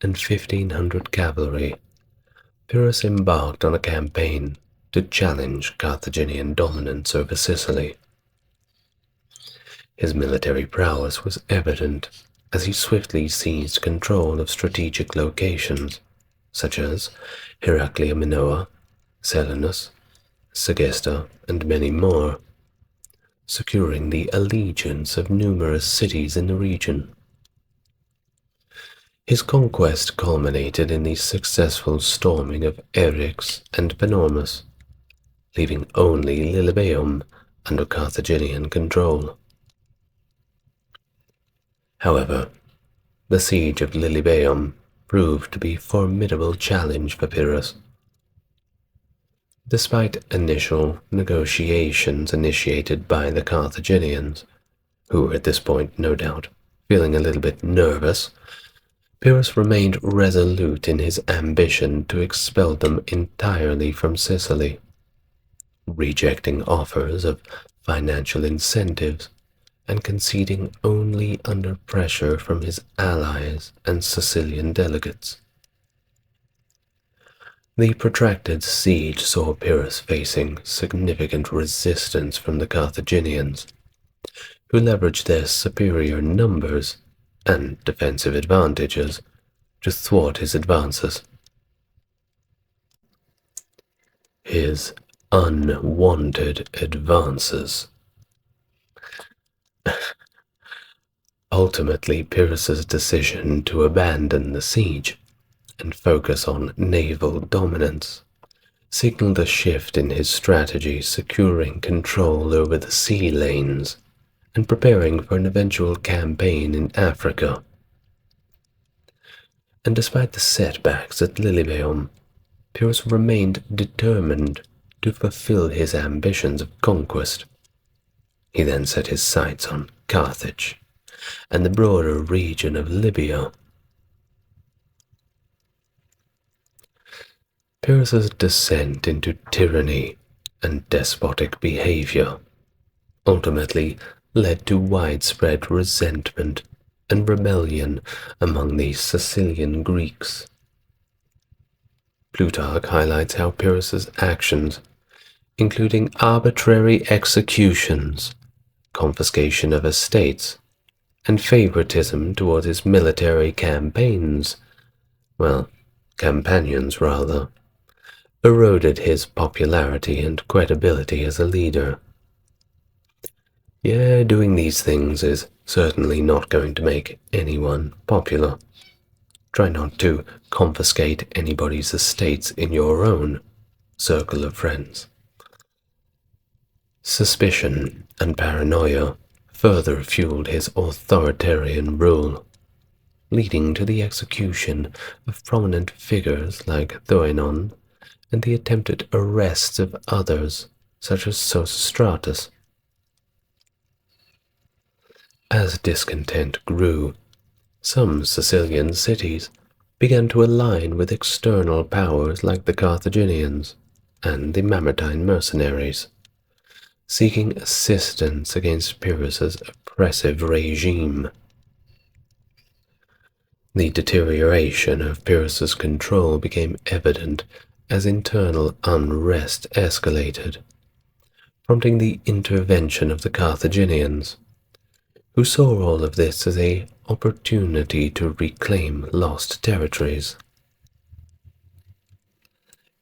Speaker 1: and 1,500 cavalry, Pyrrhus embarked on a campaign to challenge Carthaginian dominance over Sicily. His military prowess was evident as he swiftly seized control of strategic locations such as Heraclea Minoa, Selinus, Segesta, and many more, securing the allegiance of numerous cities in the region. His conquest culminated in the successful storming of Eryx and Panormus, leaving only Lilybaeum under Carthaginian control. However, the siege of Lilybaeum proved to be a formidable challenge for Pyrrhus. Despite initial negotiations initiated by the Carthaginians, who were at this point, no doubt, feeling a little bit nervous, Pyrrhus remained resolute in his ambition to expel them entirely from Sicily, rejecting offers of financial incentives and conceding only under pressure from his allies and Sicilian delegates. The protracted siege saw Pyrrhus facing significant resistance from the Carthaginians, who leveraged their superior numbers and defensive advantages to thwart his advances. His unwanted advances. Ultimately, Pyrrhus's decision to abandon the siege and focus on naval dominance signaled a shift in his strategy, securing control over the sea lanes and preparing for an eventual campaign in Africa. And despite the setbacks at Lilybaeum, Pyrrhus remained determined to fulfill his ambitions of conquest. He then set his sights on Carthage and the broader region of Libya. Pyrrhus's descent into tyranny and despotic behavior ultimately led to widespread resentment and rebellion among the Sicilian Greeks. Plutarch highlights how Pyrrhus's actions, including arbitrary executions, confiscation of estates, and favoritism toward his military companions, eroded his popularity and credibility as a leader. Yeah, doing these things is certainly not going to make anyone popular. Try not to confiscate anybody's estates in your own circle of friends. Suspicion and paranoia further fueled his authoritarian rule, leading to the execution of prominent figures like Thoenon and the attempted arrests of others such as Sosistratus. As discontent grew, some Sicilian cities began to align with external powers like the Carthaginians and the Mamertine mercenaries, seeking assistance against Pyrrhus's oppressive regime. The deterioration of Pyrrhus's control became evident as internal unrest escalated, prompting the intervention of the Carthaginians, who saw all of this as an opportunity to reclaim lost territories.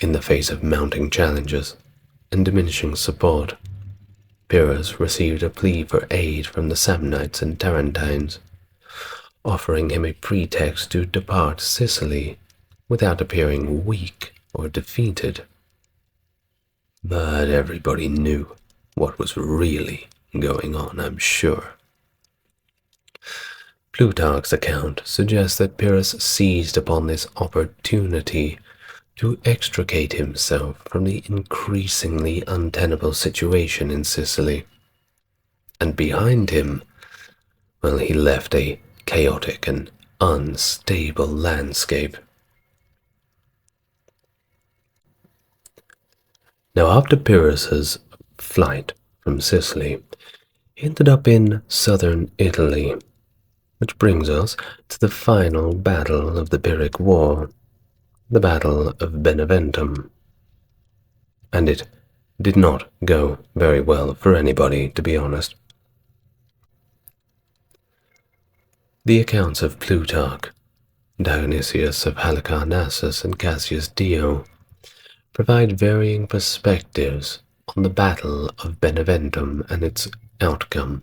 Speaker 1: In the face of mounting challenges and diminishing support, Pyrrhus received a plea for aid from the Samnites and Tarentines, offering him a pretext to depart Sicily without appearing weak or defeated. But everybody knew what was really going on, I'm sure. Plutarch's account suggests that Pyrrhus seized upon this opportunity to extricate himself from the increasingly untenable situation in Sicily. And behind him, well, he left a chaotic and unstable landscape. Now, after Pyrrhus's flight from Sicily, he ended up in southern Italy, which brings us to the final battle of the Pyrrhic War, the Battle of Beneventum. And it did not go very well for anybody, to be honest. The accounts of Plutarch, Dionysius of Halicarnassus, and Cassius Dio provide varying perspectives on the Battle of Beneventum and its outcome.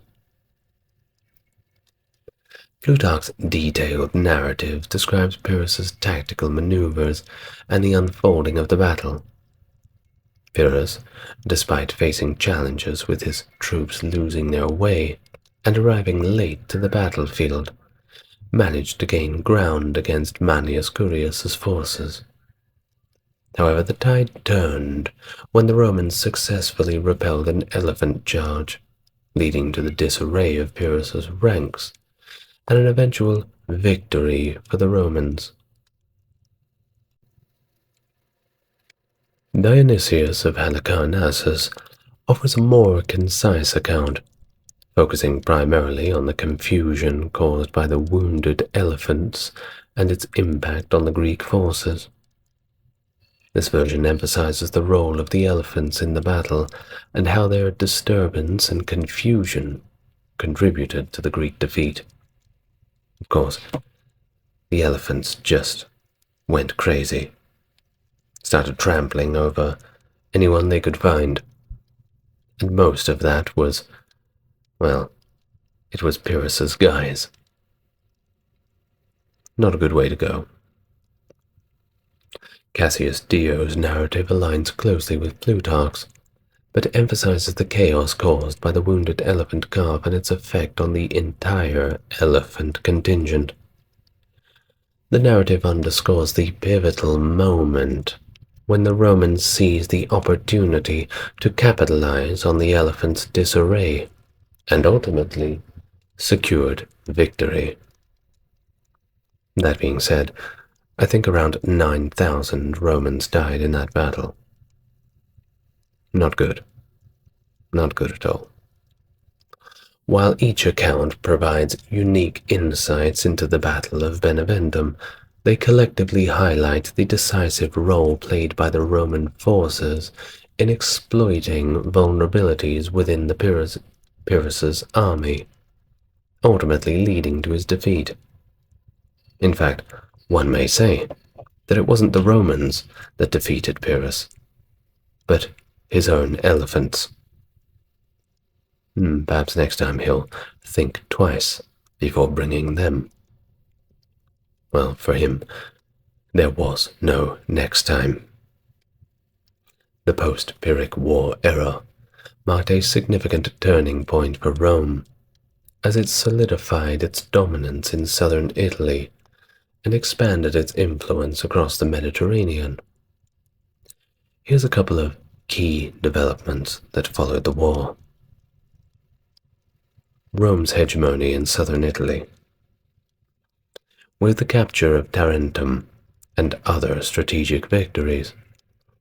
Speaker 1: Plutarch's detailed narrative describes Pyrrhus's tactical maneuvers and the unfolding of the battle. Pyrrhus, despite facing challenges with his troops losing their way and arriving late to the battlefield, managed to gain ground against Manius Curius's forces. However, the tide turned when the Romans successfully repelled an elephant charge, leading to the disarray of Pyrrhus's ranks and an eventual victory for the Romans. Dionysius of Halicarnassus offers a more concise account, focusing primarily on the confusion caused by the wounded elephants and its impact on the Greek forces. This version emphasizes the role of the elephants in the battle and how their disturbance and confusion contributed to the Greek defeat. Of course, the elephants just went crazy, started trampling over anyone they could find, and most of that was, well, it was Pyrrhus's guys. Not a good way to go. Cassius Dio's narrative aligns closely with Plutarch's, but emphasizes the chaos caused by the wounded elephant calf and its effect on the entire elephant contingent. The narrative underscores the pivotal moment when the Romans seized the opportunity to capitalize on the elephant's disarray and ultimately secured victory. That being said, I think around 9,000 Romans died in that battle. Not good. Not good at all. While each account provides unique insights into the Battle of Beneventum, they collectively highlight the decisive role played by the Roman forces in exploiting vulnerabilities within the Pyrrhus's army, ultimately leading to his defeat. In fact, one may say that it wasn't the Romans that defeated Pyrrhus, but his own elephants. Perhaps next time he'll think twice before bringing them. Well, for him, there was no next time. The post-Pyrrhic War era marked a significant turning point for Rome, as it solidified its dominance in southern Italy and expanded its influence across the Mediterranean. Here's a couple of key developments that followed the war. Rome's hegemony in southern Italy. With the capture of Tarentum and other strategic victories,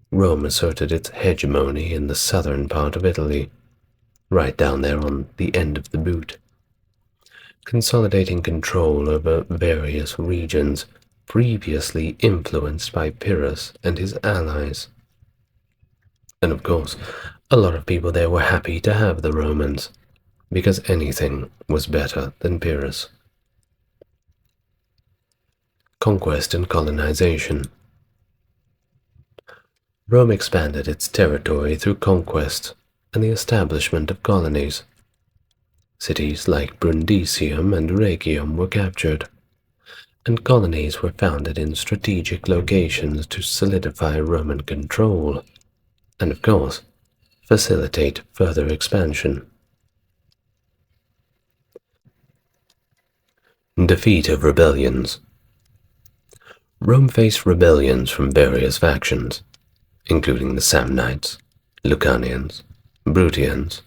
Speaker 1: Rome asserted its hegemony in the southern part of Italy, right down there on the end of the boot, consolidating control over various regions previously influenced by Pyrrhus and his allies. And of course, a lot of people there were happy to have the Romans, because anything was better than Pyrrhus. Conquest and colonization. Rome expanded its territory through conquest and the establishment of colonies. Cities like Brundisium and Rhegium were captured, and colonies were founded in strategic locations to solidify Roman control, and of course, facilitate further expansion. Defeat of rebellions. Rome faced rebellions from various factions, including the Samnites, Lucanians, Bruttians,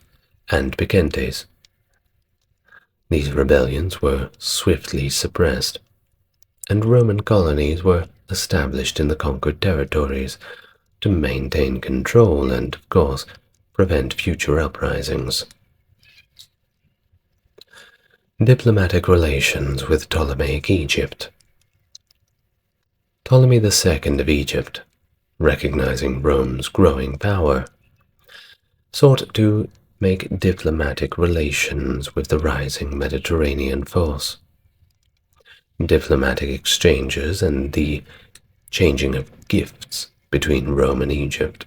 Speaker 1: and Picentes. These rebellions were swiftly suppressed, and Roman colonies were established in the conquered territories to maintain control and, of course, prevent future uprisings. Diplomatic relations with Ptolemaic Egypt. Ptolemy II of Egypt, recognizing Rome's growing power, sought to make diplomatic relations with the rising Mediterranean force. Diplomatic exchanges and the changing of gifts between Rome and Egypt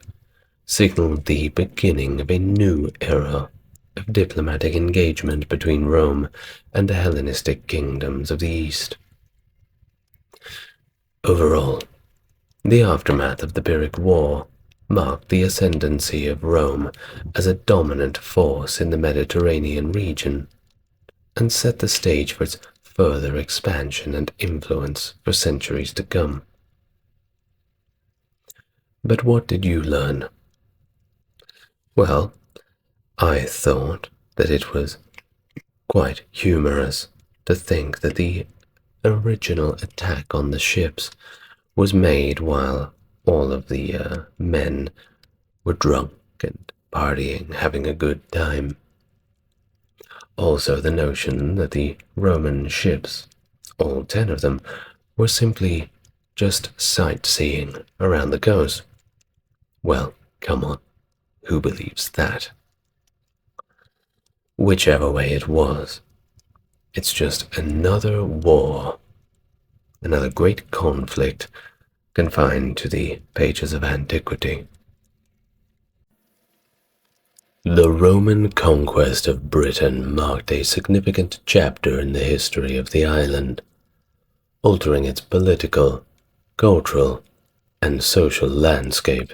Speaker 1: signaled the beginning of a new era of diplomatic engagement between Rome and the Hellenistic kingdoms of the East. Overall, the aftermath of the Pyrrhic War marked the ascendancy of Rome as a dominant force in the Mediterranean region and set the stage for its further expansion and influence for centuries to come. But what did you learn? Well, I thought that it was quite humorous to think that the original attack on the ships was made while all of the men were drunk and partying, having a good time. Also, the notion that the Roman ships, all 10 of them, were simply just sightseeing around the coast. Well, come on, who believes that? Whichever way it was, it's just another war, another great conflict confined to the pages of antiquity. The Roman conquest of Britain marked a significant chapter in the history of the island, altering its political, cultural, and social landscape.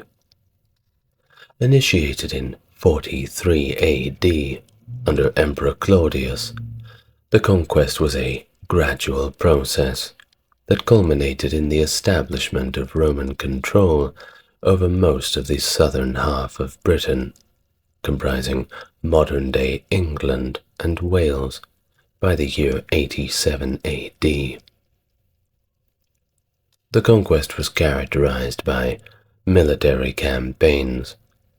Speaker 1: Initiated in 43 AD under Emperor Claudius, the conquest was a gradual process that culminated in the establishment of Roman control over most of the southern half of Britain, comprising modern-day England and Wales by the year 87 AD. The conquest was characterized by military campaigns,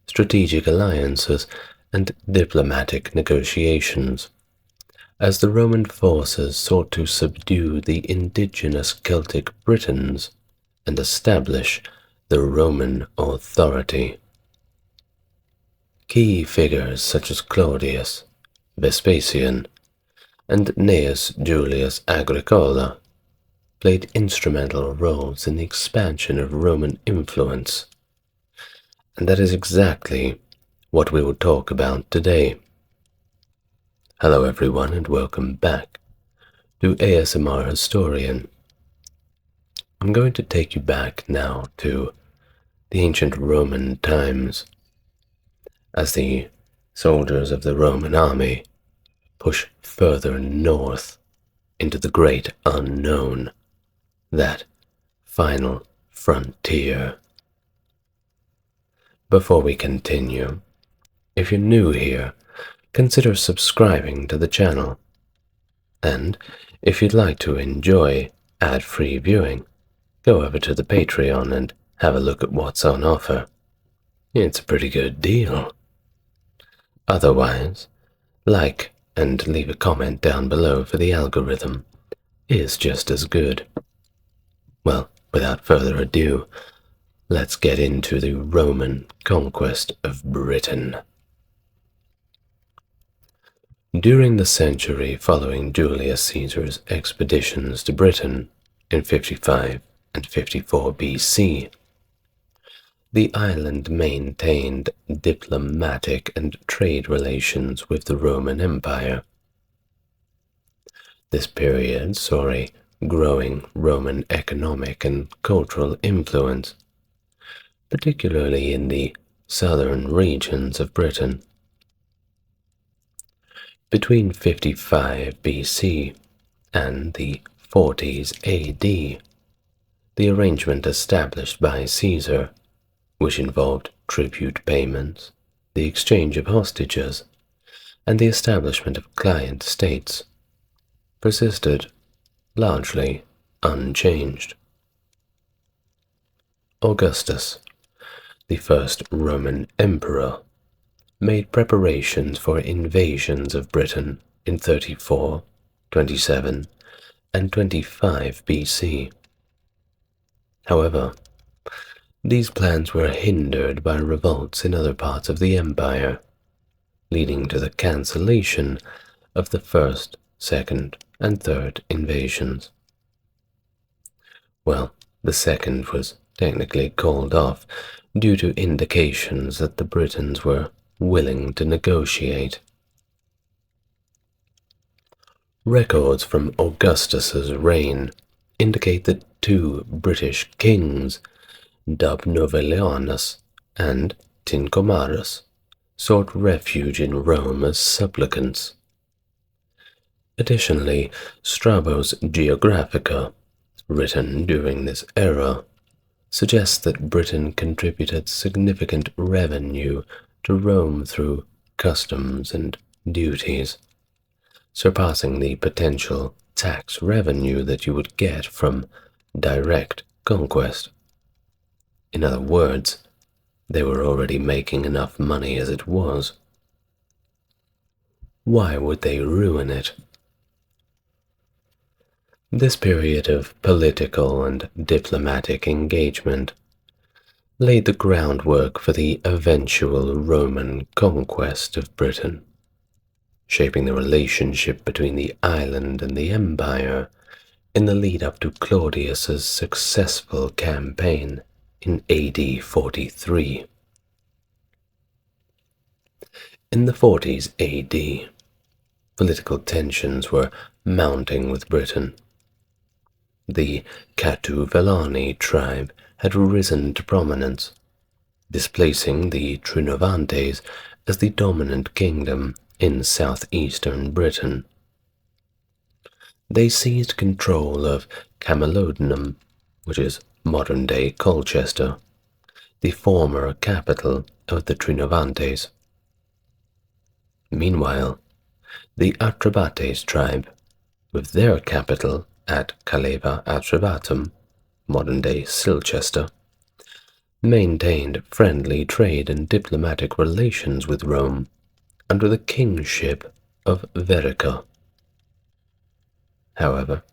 Speaker 1: strategic alliances, and diplomatic negotiations, as the Roman forces sought to subdue the indigenous Celtic Britons and establish the Roman authority. Key figures such as Claudius, Vespasian, and Gnaeus Julius Agricola played instrumental roles in the expansion of Roman influence, and that is exactly what we will talk about today. Hello everyone and welcome back to ASMR Historian. I'm going to take you back now to the ancient Roman times, as the soldiers of the Roman army push further north into the great unknown, that final frontier. Before we continue, if you're new here, consider subscribing to the channel. And if you'd like to enjoy ad-free viewing, go over to the Patreon and have a look at what's on offer. It's a pretty good deal. Otherwise, like and leave a comment down below for the algorithm is just as good. Well, without further ado, let's get into the Roman conquest of Britain. During the century following Julius Caesar's expeditions to Britain in 55 and 54 BC, the island maintained diplomatic and trade relations with the Roman Empire. This period saw a growing Roman economic and cultural influence, particularly in the southern regions of Britain. Between 55 BC and the 40s AD, The arrangement established by Caesar, which involved tribute payments, the exchange of hostages, and the establishment of client states, persisted largely unchanged. Augustus, the first Roman emperor, made preparations for invasions of Britain in 34, 27, and 25 BC. However, these plans were hindered by revolts in other parts of the empire, leading to the cancellation of the first, second, and third invasions. Well, the second was technically called off due to indications that the Britons were willing to negotiate. Records from Augustus's reign indicate that two British kings, Novelianus and Tincomarus, sought refuge in Rome as supplicants. Additionally, Strabo's Geographica, written during this era, suggests that Britain contributed significant revenue to Rome through customs and duties, surpassing the potential tax revenue that you would get from direct conquest. In other words, they were already making enough money as it was. Why would they ruin it? This period of political and diplomatic engagement laid the groundwork for the eventual Roman conquest of Britain, shaping the relationship between the island and the empire in the lead-up to Claudius's successful campaign in AD 43. In the 40s AD, political tensions were mounting with Britain. The Catuvellani tribe had risen to prominence, displacing the Trinovantes as the dominant kingdom in southeastern Britain. They seized control of Camalodunum, which is modern-day Colchester, the former capital of the Trinovantes. Meanwhile, the Atrebates tribe, with their capital at Caleva Atrebatum, modern-day Silchester, maintained friendly trade and diplomatic relations with Rome under the kingship of Verica. However,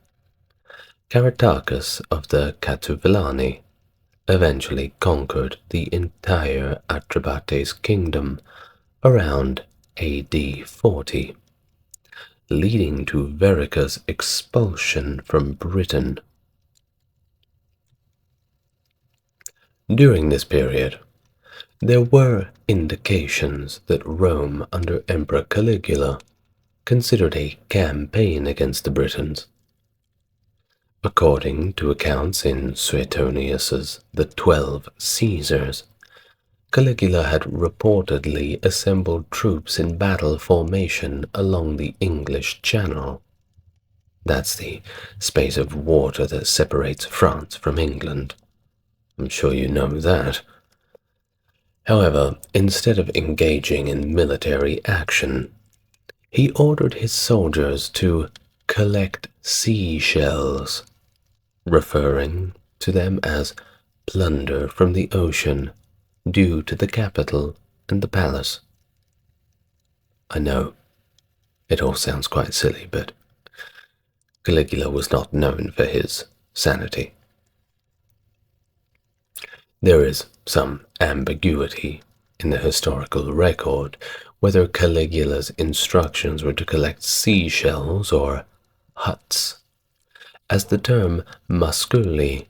Speaker 1: Caratacus of the Catuvellani eventually conquered the entire Atrebates kingdom around AD 40, leading to Verica's expulsion from Britain. During this period, there were indications that Rome under Emperor Caligula considered a campaign against the Britons. According to accounts in Suetonius's The 12 Caesars, Caligula had reportedly assembled troops in battle formation along the English Channel. That's the space of water that separates France from England. I'm sure you know that. However, instead of engaging in military action, he ordered his soldiers to collect seashells, referring to them as plunder from the ocean due to the capital and the palace. I know, it all sounds quite silly, but Caligula was not known for his sanity. There is some ambiguity in the historical record whether Caligula's instructions were to collect seashells or huts, as the term musculi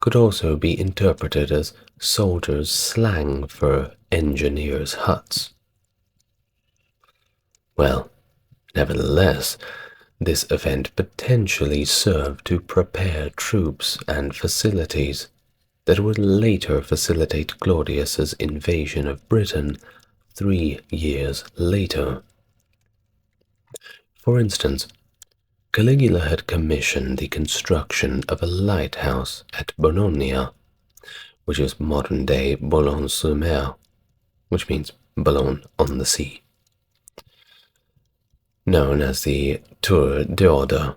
Speaker 1: could also be interpreted as soldiers' slang for engineers' huts. Well, nevertheless, this event potentially served to prepare troops and facilities that would later facilitate Claudius's invasion of Britain 3 years later. For instance, Caligula had commissioned the construction of a lighthouse at Bologna, which is modern-day Boulogne-sur-Mer, which means Boulogne on the sea, known as the Tour d'Order.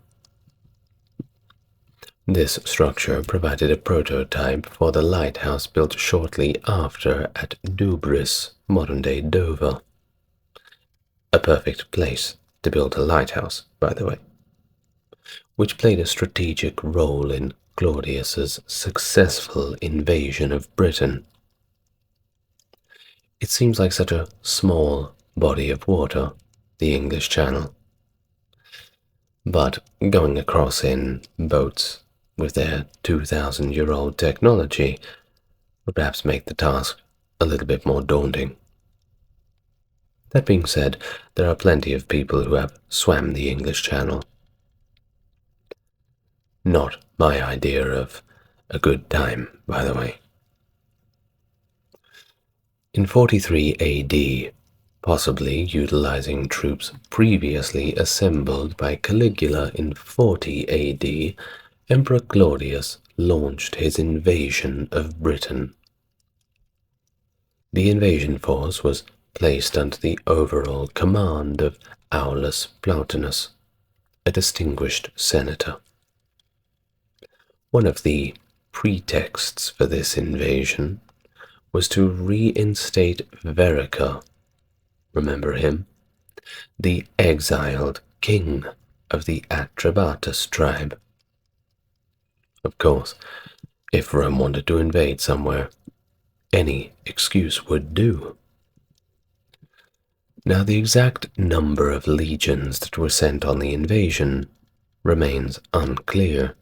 Speaker 1: This structure provided a prototype for the lighthouse built shortly after at Dubris, modern-day Dover. A perfect place to build a lighthouse, by the way, which played a strategic role in Claudius's successful invasion of Britain. It seems like such a small body of water, the English Channel, but going across in boats with their 2,000-year-old technology would perhaps make the task a little bit more daunting. That being said, there are plenty of people who have swam the English Channel. Not my idea of a good time, by the way. In 43 AD, possibly utilizing troops previously assembled by Caligula in 40 AD, Emperor Claudius launched his invasion of Britain. The invasion force was placed under the overall command of Aulus Plautinus, a distinguished senator. One of the pretexts for this invasion was to reinstate Verica, remember him, the exiled king of the Atrebatus tribe. Of course, if Rome wanted to invade somewhere, any excuse would do. Now, the exact number of legions that were sent on the invasion remains unclear.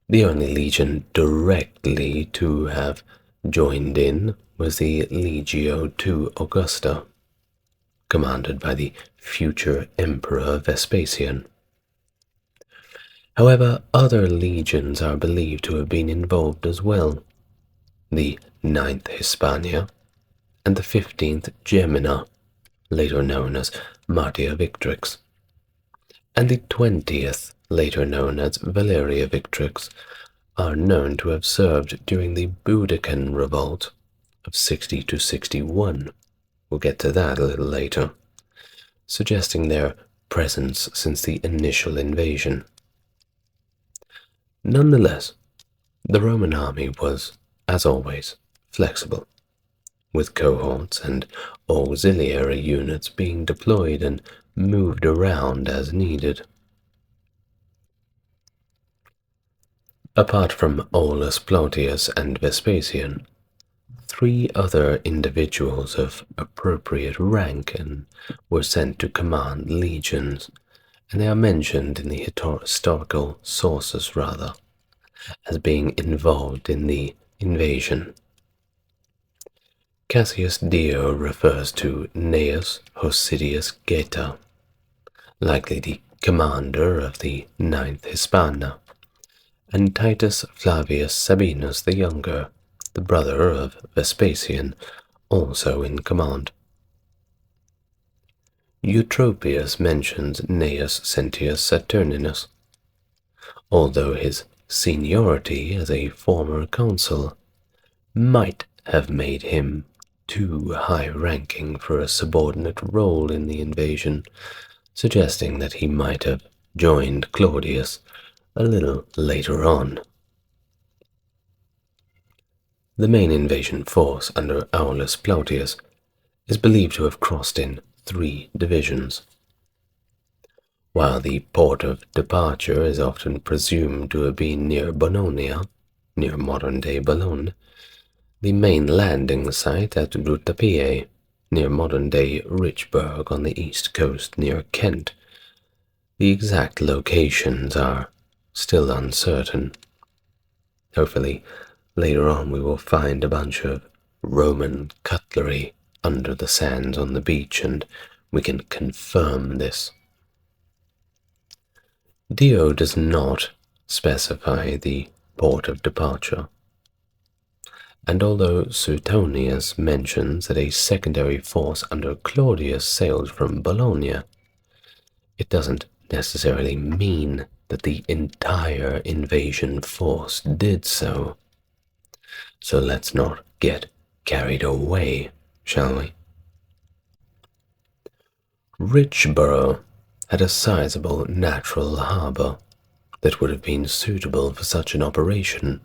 Speaker 1: The only legion directly to have joined in was the Legio II Augusta, commanded by the future Emperor Vespasian. However, other legions are believed to have been involved as well. The 9th Hispania and the 15th Gemina, later known as Martia Victrix, and the 20th, later known as Valeria Victrix, are known to have served during the Boudiccan revolt of 60 to 61. We'll get to that a little later, suggesting their presence since the initial invasion. Nonetheless, the Roman army was, as always, flexible, with cohorts and auxiliary units being deployed and moved around as needed. Apart from Aulus Plautius and Vespasian, 3 other individuals of appropriate rank were sent to command legions, and they are mentioned in the historical sources as being involved in the invasion. Cassius Dio refers to Gnaeus Hosidius Geta, likely the commander of the 9th Hispania, and Titus Flavius Sabinus the Younger, the brother of Vespasian, also in command. Eutropius mentions Gnaeus Sentius Saturninus, although his seniority as a former consul might have made him too high-ranking for a subordinate role in the invasion, suggesting that he might have joined Claudius a little later on. The main invasion force under Aulus Plautius is believed to have crossed in 3 divisions. While the port of departure is often presumed to have been near Bologna, near modern-day Boulogne, the main landing site at Rutapie, near modern-day Richburg on the east coast near Kent. The exact locations are still uncertain. Hopefully, later on we will find a bunch of Roman cutlery under the sands on the beach, and we can confirm this. Dio does not specify the port of departure, and although Suetonius mentions that a secondary force under Claudius sailed from Bologna, it doesn't necessarily mean that the entire invasion force did so. So let's not get carried away, shall we? Richborough had a sizable natural harbour that would have been suitable for such an operation,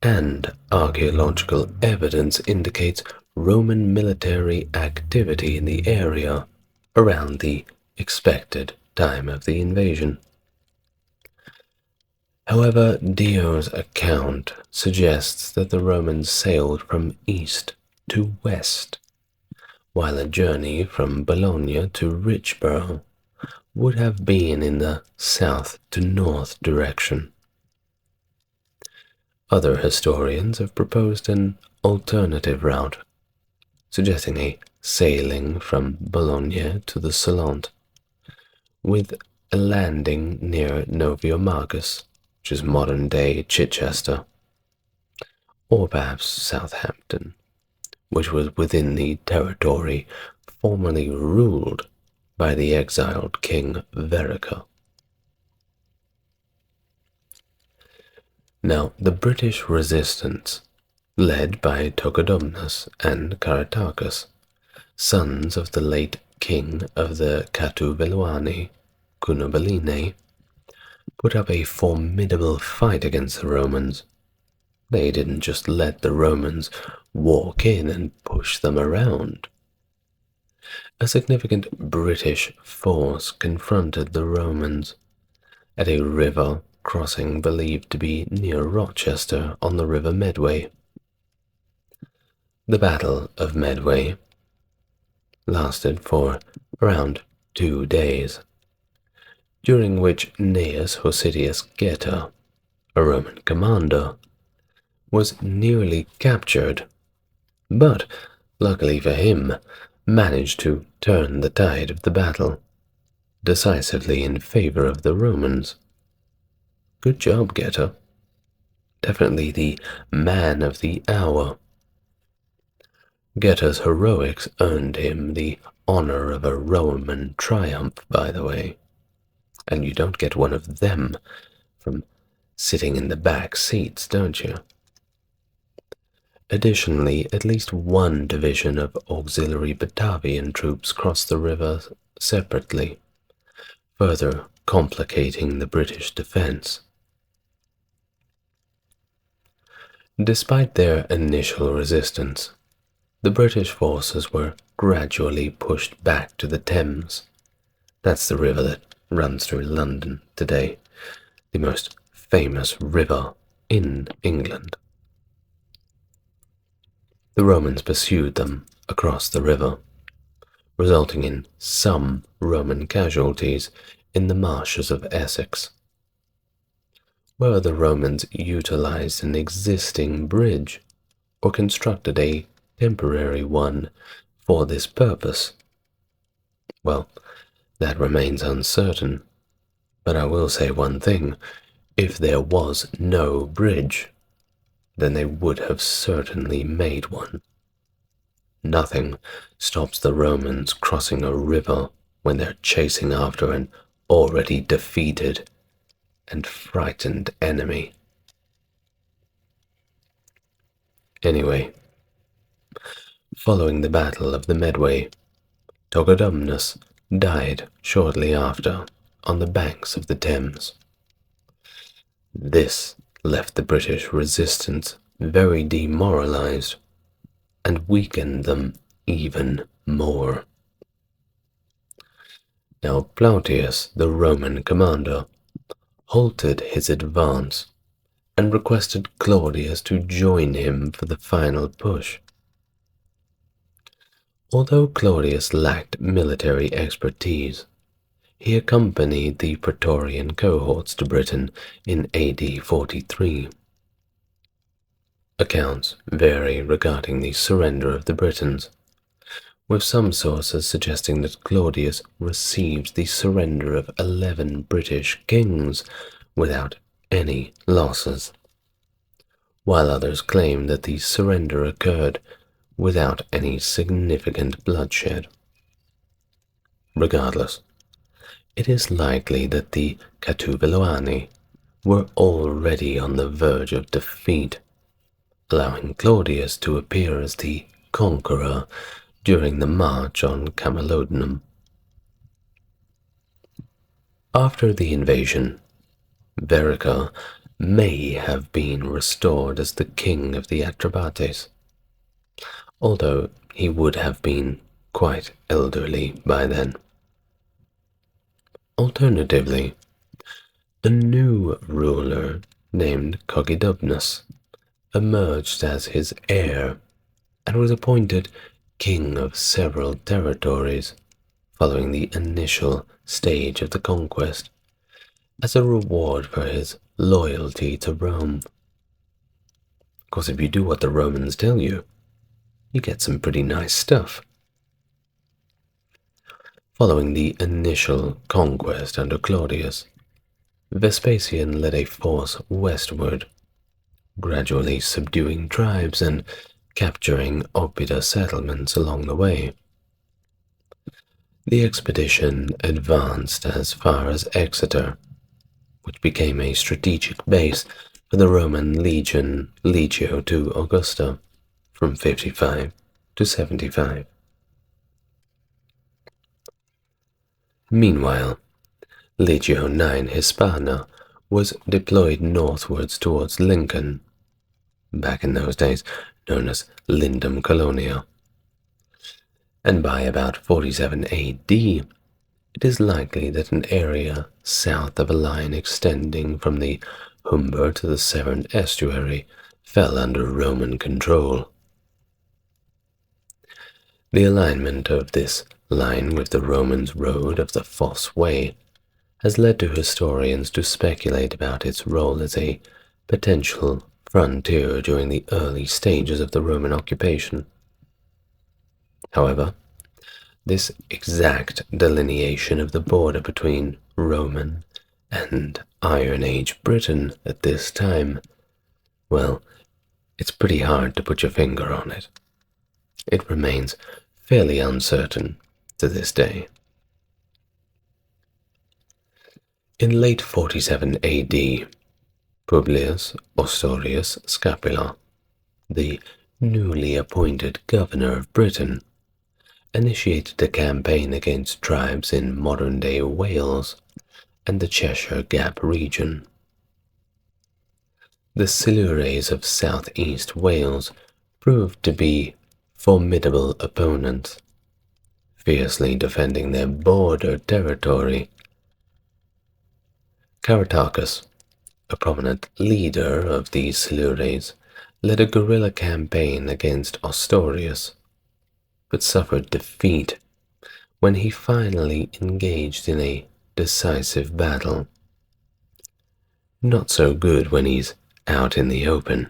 Speaker 1: and archaeological evidence indicates Roman military activity in the area around the expected time of the invasion. However, Dio's account suggests that the Romans sailed from east to west, while a journey from Bologna to Richborough would have been in the south to north direction. Other historians have proposed an alternative route, suggesting a sailing from Bologna to the Solent, with a landing near Noviomagus, which is modern-day Chichester, or perhaps Southampton, which was within the territory formerly ruled by the exiled king Verica. Now, the British resistance, led by Togodumnus and Caratacus, sons of the late king of the Catuvellauni, Cunobeline, put up a formidable fight against the Romans. They didn't just let the Romans walk in and push them around. A significant British force confronted the Romans at a river crossing believed to be near Rochester on the River Medway. The Battle of Medway lasted for around 2 days, during which Gnaeus Hosidius Geta, a Roman commander, was nearly captured, but, luckily for him, managed to turn the tide of the battle, decisively in favor of the Romans. Good job, Geta. Definitely the man of the hour. Geta's heroics earned him the honor of a Roman triumph, by the way, and you don't get one of them from sitting in the back seats, don't you? Additionally, at least one division of auxiliary Batavian troops crossed the river separately, further complicating the British defense. Despite their initial resistance, the British forces were gradually pushed back to the Thames. That's the river that runs through London today, the most famous river in England. The Romans pursued them across the river, resulting in some Roman casualties in the marshes of Essex, where the Romans utilized an existing bridge or constructed a temporary one for this purpose. Well, that remains uncertain, but I will say one thing: if there was no bridge, then they would have certainly made one. Nothing stops the Romans crossing a river when they're chasing after an already defeated and frightened enemy. Anyway, following the Battle of the Medway, Togodumnus died shortly after on the banks of the Thames. This left the British resistance very demoralized and weakened them even more. Now Plautius, the Roman commander, halted his advance and requested Claudius to join him for the final push. Although Claudius lacked military expertise, he accompanied the Praetorian cohorts to Britain in AD 43. Accounts vary regarding the surrender of the Britons, with some sources suggesting that Claudius received the surrender of 11 British kings without any losses, while others claim that the surrender occurred without any significant bloodshed. Regardless, it is likely that the Catuvellauni were already on the verge of defeat, allowing Claudius to appear as the conqueror during the march on Camalodunum. After the invasion, Verica may have been restored as the king of the Atrebates, although he would have been quite elderly by then. Alternatively, a new ruler named Cogidubnus emerged as his heir and was appointed king of several territories following the initial stage of the conquest as a reward for his loyalty to Rome. Of course, if you do what the Romans tell you, you get some pretty nice stuff. Following the initial conquest under Claudius, Vespasian led a force westward, gradually subduing tribes and capturing Oppida settlements along the way. The expedition advanced as far as Exeter, which became a strategic base for the Roman legion Legio to Augusta from 55 to 75. Meanwhile, Legio IX Hispana was deployed northwards towards Lincoln, back in those days known as Lindum Colonia, and by about 47 AD, it is likely that an area south of a line extending from the Humber to the Severn estuary fell under Roman control. The alignment of this line with the Romans' road of the Fosse Way has led to historians to speculate about its role as a potential frontier during the early stages of the Roman occupation. However, this exact delineation of the border between Roman and Iron Age Britain at this time, well, it's pretty hard to put your finger on it. It remains fairly uncertain to this day. In late 47 AD, Publius Ostorius Scapula, the newly appointed governor of Britain, initiated a campaign against tribes in modern-day Wales and the Cheshire Gap region. The Silures of southeast Wales proved to be formidable opponents, fiercely defending their border territory. Caratacus, a prominent leader of the Silures, led a guerrilla campaign against Ostorius, but suffered defeat when he finally engaged in a decisive battle. Not so good when he's out in the open,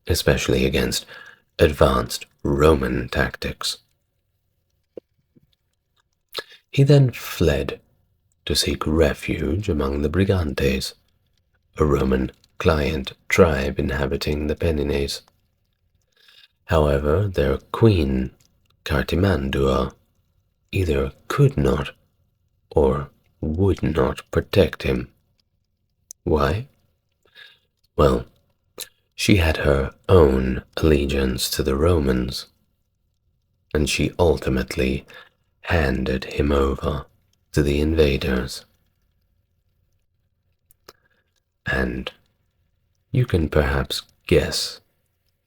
Speaker 1: especially against advanced Roman tactics. He then fled to seek refuge among the Brigantes, a Roman client tribe inhabiting the Pennines. However, their queen, Cartimandua, either could not or would not protect him. Why? Well, she had her own allegiance to the Romans, and she ultimately handed him over to the invaders. And you can perhaps guess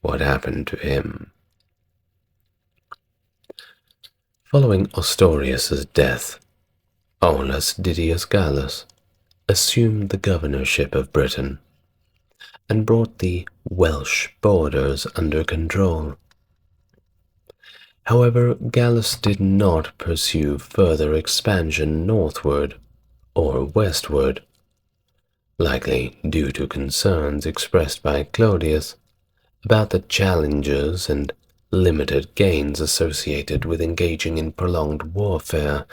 Speaker 1: what happened to him. Following Ostorius' death, Aulus Didius Gallus assumed the governorship of Britain and brought the Welsh borders under control. However, Gallus did not pursue further expansion northward or westward, likely due to concerns expressed by Claudius about the challenges and limited gains associated with engaging in prolonged warfare,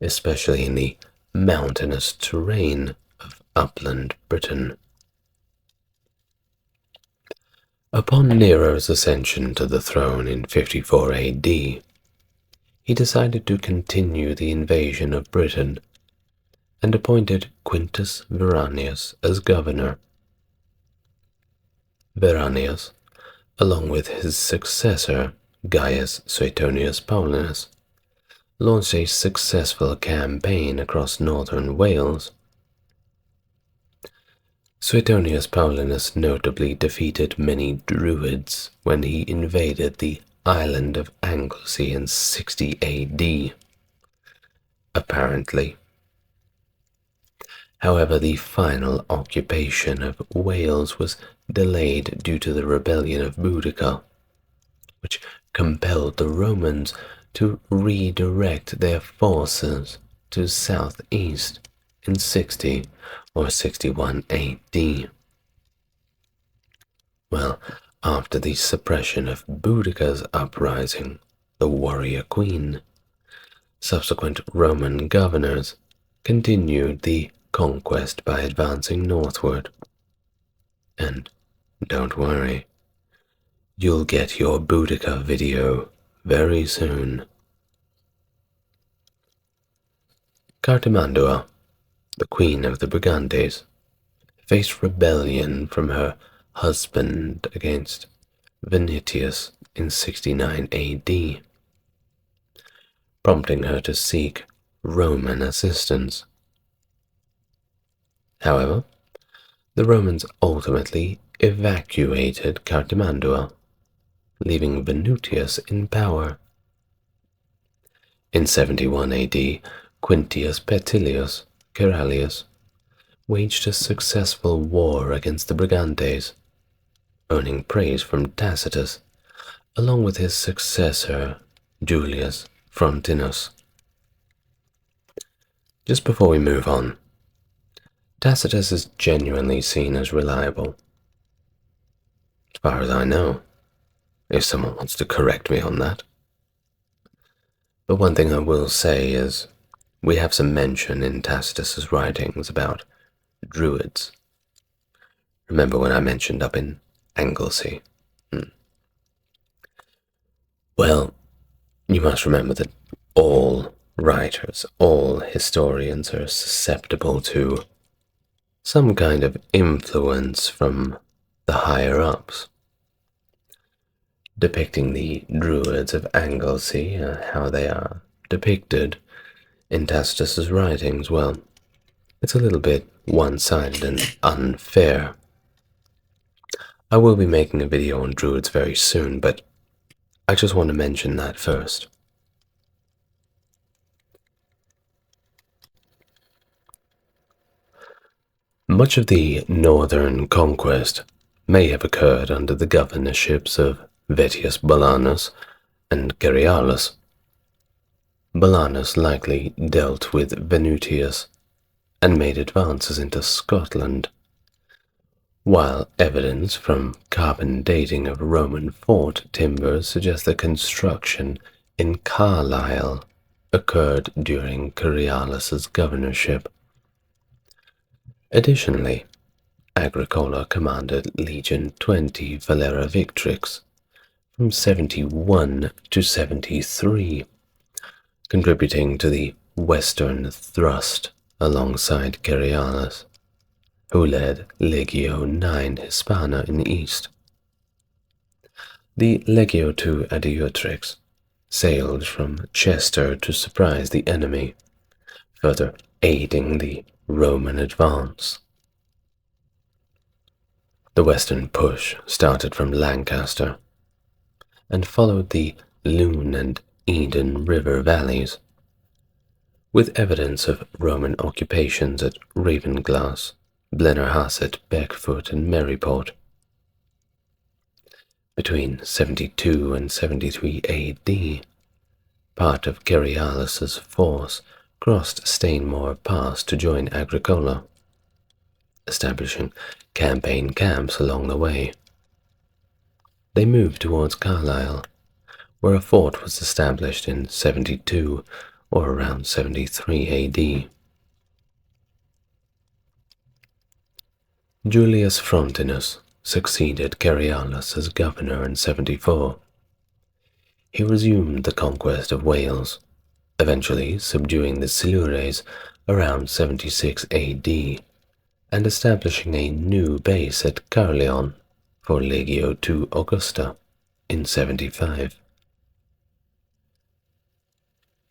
Speaker 1: especially in the mountainous terrain of upland Britain. Upon Nero's ascension to the throne in 54 AD, he decided to continue the invasion of Britain and appointed Quintus Veranius as governor. Veranius, along with his successor Gaius Suetonius Paulinus, launched a successful campaign across northern Wales. Suetonius Paulinus notably defeated many Druids when he invaded the island of Anglesey in 60 AD. Apparently. However, the final occupation of Wales was delayed due to the rebellion of Boudica, which compelled the Romans to redirect their forces to southeast in 60 or 61 AD. Well, after the suppression of Boudica's uprising, the warrior queen, subsequent Roman governors continued the conquest by advancing northward. And don't worry, you'll get your Boudica video very soon. Cartimandua, the queen of the Brigantes, faced rebellion from her husband against Venetius in 69 AD, prompting her to seek Roman assistance. However, the Romans ultimately evacuated Cartimandua, leaving Venutius in power. In 71 AD, Quintius Petilius Ceralius waged a successful war against the Brigantes, earning praise from Tacitus, along with his successor Julius Frontinus. Just before we move on, Tacitus is genuinely seen as reliable. As far as I know, if someone wants to correct me on that. But one thing I will say is, we have some mention in Tacitus's writings about Druids. Remember when I mentioned up in Anglesey? Well, you must remember that all writers, all historians are susceptible to some kind of influence from the higher-ups. Depicting the Druids of Anglesey, how they are depicted in Tacitus's writings, well, it's a little bit one-sided and unfair. I will be making a video on Druids very soon, but I just want to mention that first. Much of the northern conquest may have occurred under the governorships of Vettius Bolanus and Cerealis. Bolanus likely dealt with Venutius and made advances into Scotland, while evidence from carbon dating of Roman fort timbers suggests that construction in Carlisle occurred during Cerealis' governorship. Additionally, Agricola commanded Legion 20 Valera Victrix from 71 to 73, contributing to the western thrust alongside Cerealis, who led Legio 9 Hispana in the east. The Legio II Adiutrix sailed from Chester to surprise the enemy, further aiding the Roman advance. The western push started from Lancaster and followed the Lune and Eden River valleys, with evidence of Roman occupations at Ravenglass, Blennerhassett, Beckfoot, and Maryport. Between 72 and 73 AD, part of Cerealis' force crossed Stainmore Pass to join Agricola, establishing campaign camps along the way. They moved towards Carlisle, where a fort was established in 72 or around 73 AD. Julius Frontinus succeeded Cerealis as governor in 74. He resumed the conquest of Wales, eventually subduing the Silures around 76 AD and establishing a new base at Caerleon for Legio II Augusta in 75.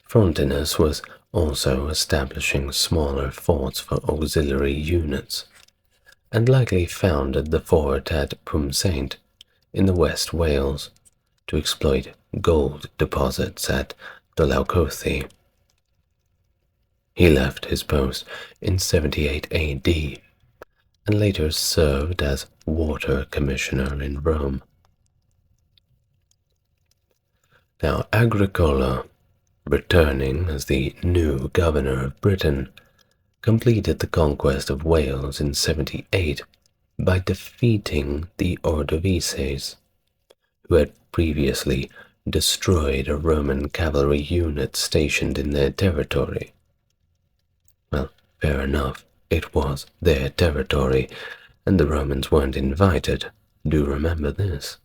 Speaker 1: Frontinus was also establishing smaller forts for auxiliary units, and likely founded the fort at Pumsaint in the West Wales to exploit gold deposits at Dolaucothi. He left his post in 78 AD and later served as water commissioner in Rome. Now Agricola, returning as the new governor of Britain, completed the conquest of Wales in 78 by defeating the Ordovices, who had previously destroyed a Roman cavalry unit stationed in their territory. Well, fair enough, it was their territory, and the Romans weren't invited. Do remember this.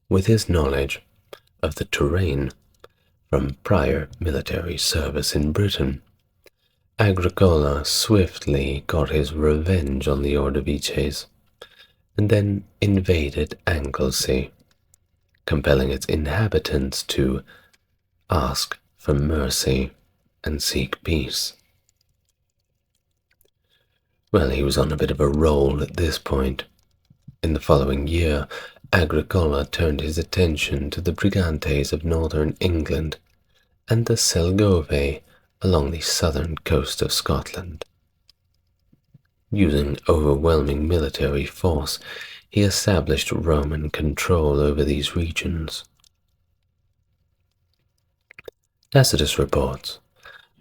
Speaker 1: With his knowledge of the terrain from prior military service in Britain, Agricola swiftly got his revenge on the Ordovices and then invaded Anglesey, compelling its inhabitants to ask for mercy and seek peace. Well, he was on a bit of a roll at this point. In the following year, Agricola turned his attention to the Brigantes of northern England and the Selgovae along the southern coast of Scotland. Using overwhelming military force, he established Roman control over these regions. Tacitus reports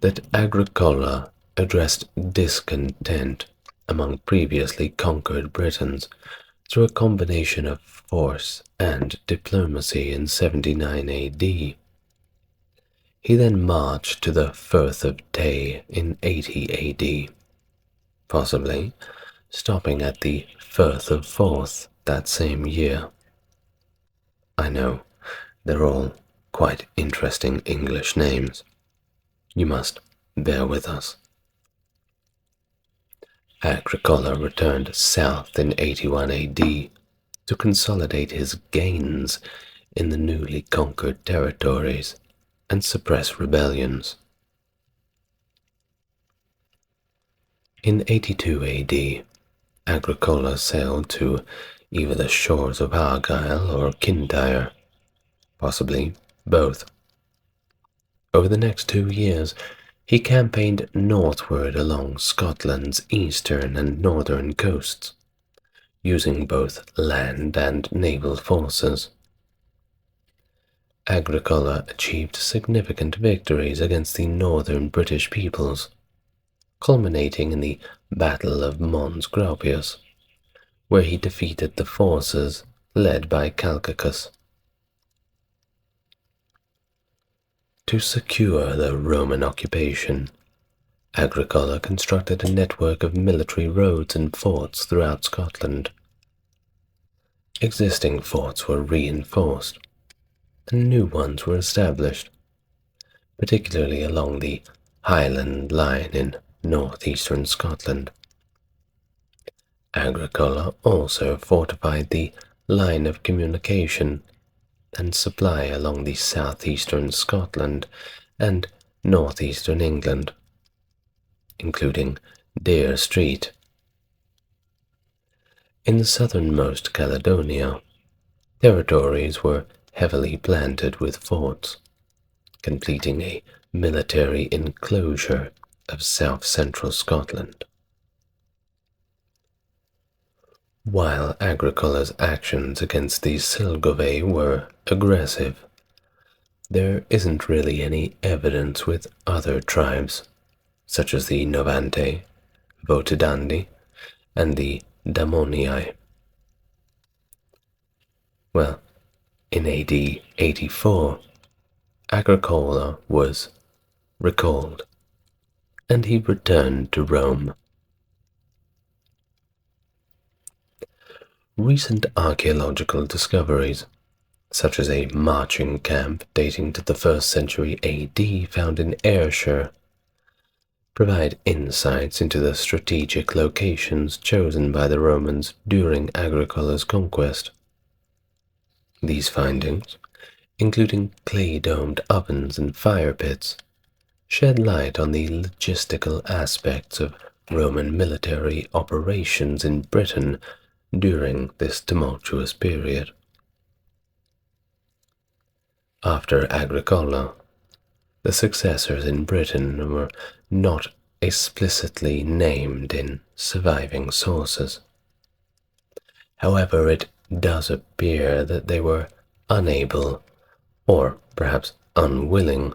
Speaker 1: that Agricola addressed discontent among previously conquered Britons through a combination of force and diplomacy in 79 AD. He then marched to the Firth of Tay in 80 AD, possibly stopping at the Firth of Forth that same year. I know, they're all quite interesting English names. You must bear with us. Agricola returned south in 81 AD to consolidate his gains in the newly conquered territories and suppress rebellions. In 82 AD, Agricola sailed to either the shores of Argyll or Kintyre, possibly both. Over the next 2 years, he campaigned northward along Scotland's eastern and northern coasts, using both land and naval forces. Agricola achieved significant victories against the northern British peoples, culminating in the Battle of Mons Graupius, where he defeated the forces led by Calchas. To secure the Roman occupation, Agricola constructed a network of military roads and forts throughout Scotland. Existing forts were reinforced, and new ones were established, particularly along the Highland line in northeastern Scotland. Agricola also fortified the line of communication and supply along the southeastern Scotland and northeastern England, including Dare Street. In southernmost Caledonia, territories were heavily planted with forts, completing a military enclosure of south-central Scotland. While Agricola's actions against the Selgovae were aggressive, there isn't really any evidence with other tribes, such as the Novante, Votidandi, and the Damonii. Well, in AD 84, Agricola was recalled, and he returned to Rome. Recent archaeological discoveries, such as a marching camp dating to the 1st century AD found in Ayrshire, provide insights into the strategic locations chosen by the Romans during Agricola's conquest. These findings, including clay-domed ovens and fire pits, shed light on the logistical aspects of Roman military operations in Britain during this tumultuous period. After Agricola, the successors in Britain were not explicitly named in surviving sources. However, it does appear that they were unable, or perhaps unwilling,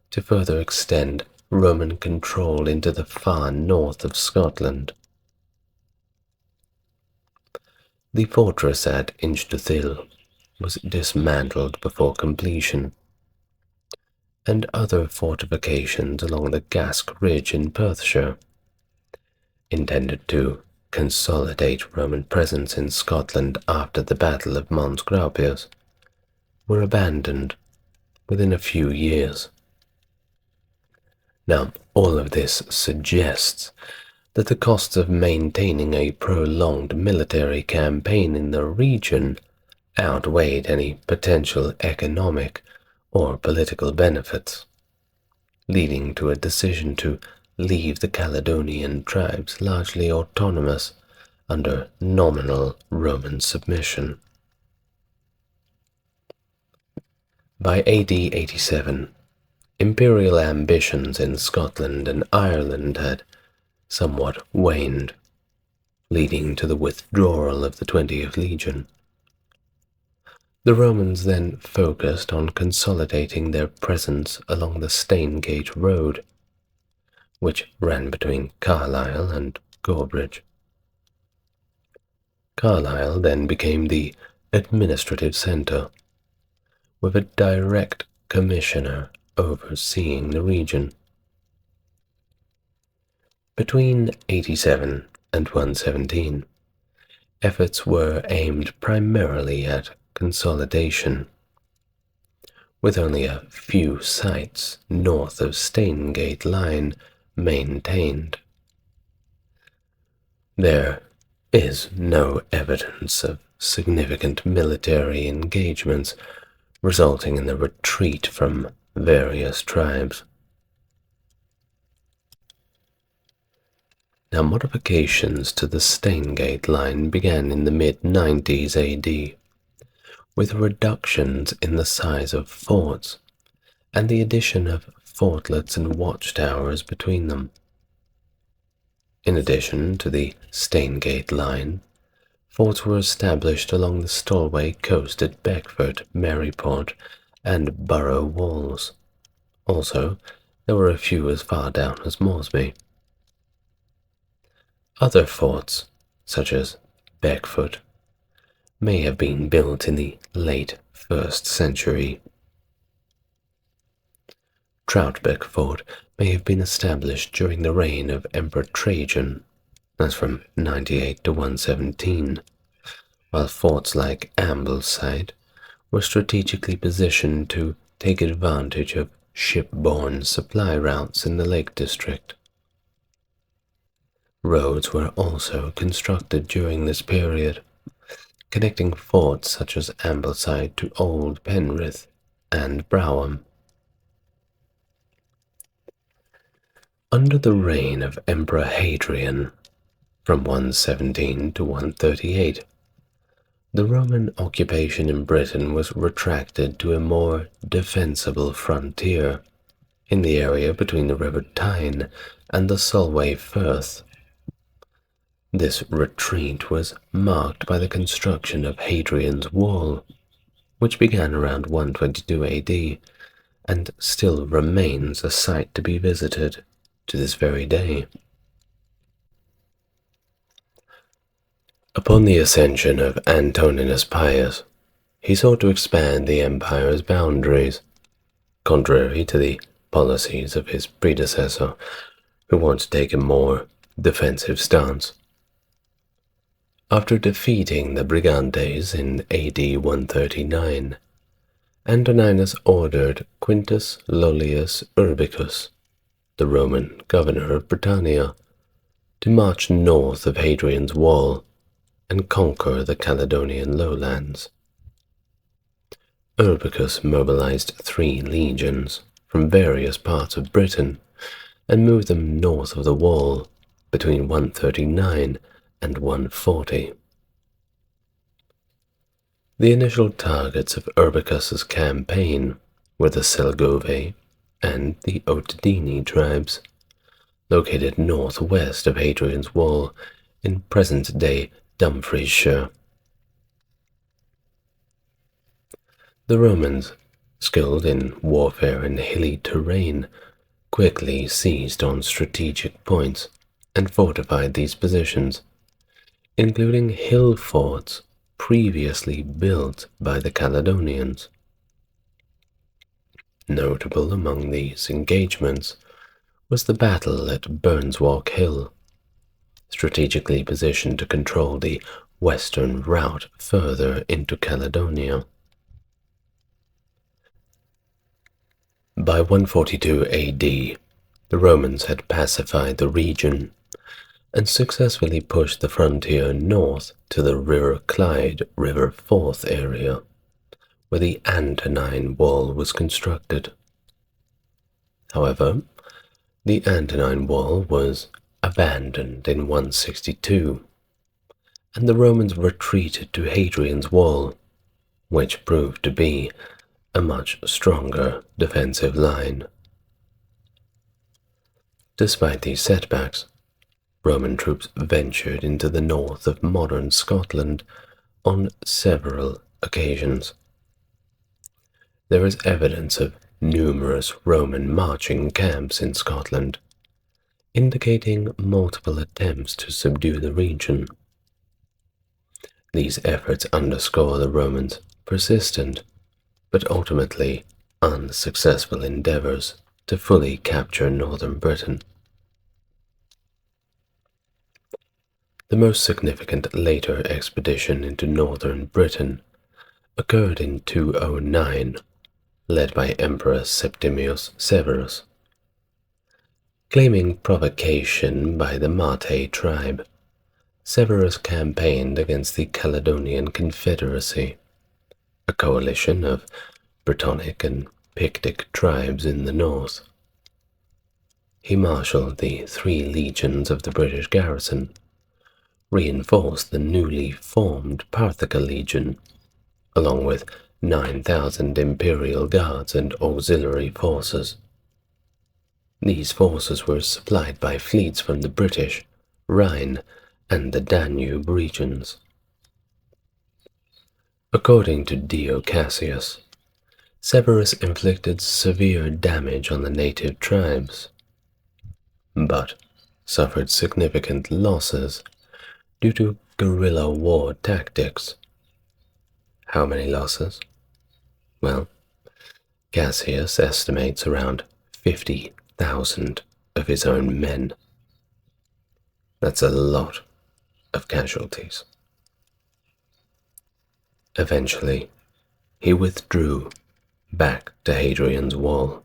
Speaker 1: to further extend Roman control into the far north of Scotland. The fortress at Inchtuthil was dismantled before completion, and other fortifications along the Gask Ridge in Perthshire, intended to consolidate Roman presence in Scotland after the Battle of Mons Graupius, were abandoned within a few years. Now, all of this suggests that the costs of maintaining a prolonged military campaign in the region outweighed any potential economic or political benefits, leading to a decision to leave the Caledonian tribes largely autonomous under nominal Roman submission. By AD 87, imperial ambitions in Scotland and Ireland had somewhat waned, leading to the withdrawal of the 20th Legion. The Romans then focused on consolidating their presence along the Staingate Road, which ran between Carlisle and Gorebridge. Carlisle then became the administrative centre, with a direct commissioner overseeing the region. Between 87 and 117, efforts were aimed primarily at consolidation, with only a few sites north of Staingate Line maintained. There is no evidence of significant military engagements resulting in the retreat from various tribes. Now, modifications to the Staingate Line began in the mid-90s AD, with reductions in the size of forts and the addition of fortlets and watchtowers between them. In addition to the Staingate Line, forts were established along the Stolway coast at Beckford, Maryport, and Borough Walls. Also, there were a few as far down as Moresby. Other forts, such as Beckford, may have been built in the late 1st century. Troutbeck Fort may have been established during the reign of Emperor Trajan, that's from 98 to 117, while forts like Ambleside were strategically positioned to take advantage of ship-borne supply routes in the Lake District. Roads were also constructed during this period, connecting forts such as Ambleside to Old Penrith and Brougham. Under the reign of Emperor Hadrian, from 117 to 138, the Roman occupation in Britain was retracted to a more defensible frontier in the area between the River Tyne and the Solway Firth. This retreat was marked by the construction of Hadrian's Wall, which began around 122 AD and still remains a site to be visited to this very day. Upon the ascension of Antoninus Pius, he sought to expand the empire's boundaries, contrary to the policies of his predecessor, who wanted to take a more defensive stance. After defeating the Brigantes in AD 139, Antoninus ordered Quintus Lollius Urbicus, the Roman governor of Britannia, to march north of Hadrian's Wall and conquer the Caledonian lowlands. Urbicus mobilized 3 legions from various parts of Britain and moved them north of the wall between 139 and 140. The initial targets of Urbicus's campaign were the Selgovae and the Otadini tribes, located northwest of Hadrian's Wall in present-day Dumfriesshire. The Romans, skilled in warfare in hilly terrain, quickly seized on strategic points and fortified these positions, including hill forts previously built by the Caledonians. Notable among these engagements was the battle at Burnswalk Hill, strategically positioned to control the western route further into Caledonia. By 142 AD, the Romans had pacified the region and successfully pushed the frontier north to the River Clyde River Forth area, where the Antonine Wall was constructed. However, the Antonine Wall was abandoned in 162, and the Romans retreated to Hadrian's Wall, which proved to be a much stronger defensive line. Despite these setbacks, Roman troops ventured into the north of modern Scotland on several occasions. There is evidence of numerous Roman marching camps in Scotland, indicating multiple attempts to subdue the region. These efforts underscore the Romans' persistent but ultimately unsuccessful endeavors to fully capture northern Britain. The most significant later expedition into northern Britain occurred in 209, led by Emperor Septimius Severus. Claiming provocation by the Mate tribe, Severus campaigned against the Caledonian Confederacy, a coalition of Brittonic and Pictic tribes in the north. He marshaled the 3 legions of the British garrison, reinforced the newly formed Parthica Legion, along with 9,000 imperial guards and auxiliary forces. These forces were supplied by fleets from the British, Rhine, and the Danube regions. According to Dio Cassius, Severus inflicted severe damage on the native tribes, but suffered significant losses due to guerrilla war tactics. How many losses? Well, Cassius estimates around 50,000 of his own men. That's a lot of casualties. Eventually, he withdrew back to Hadrian's Wall,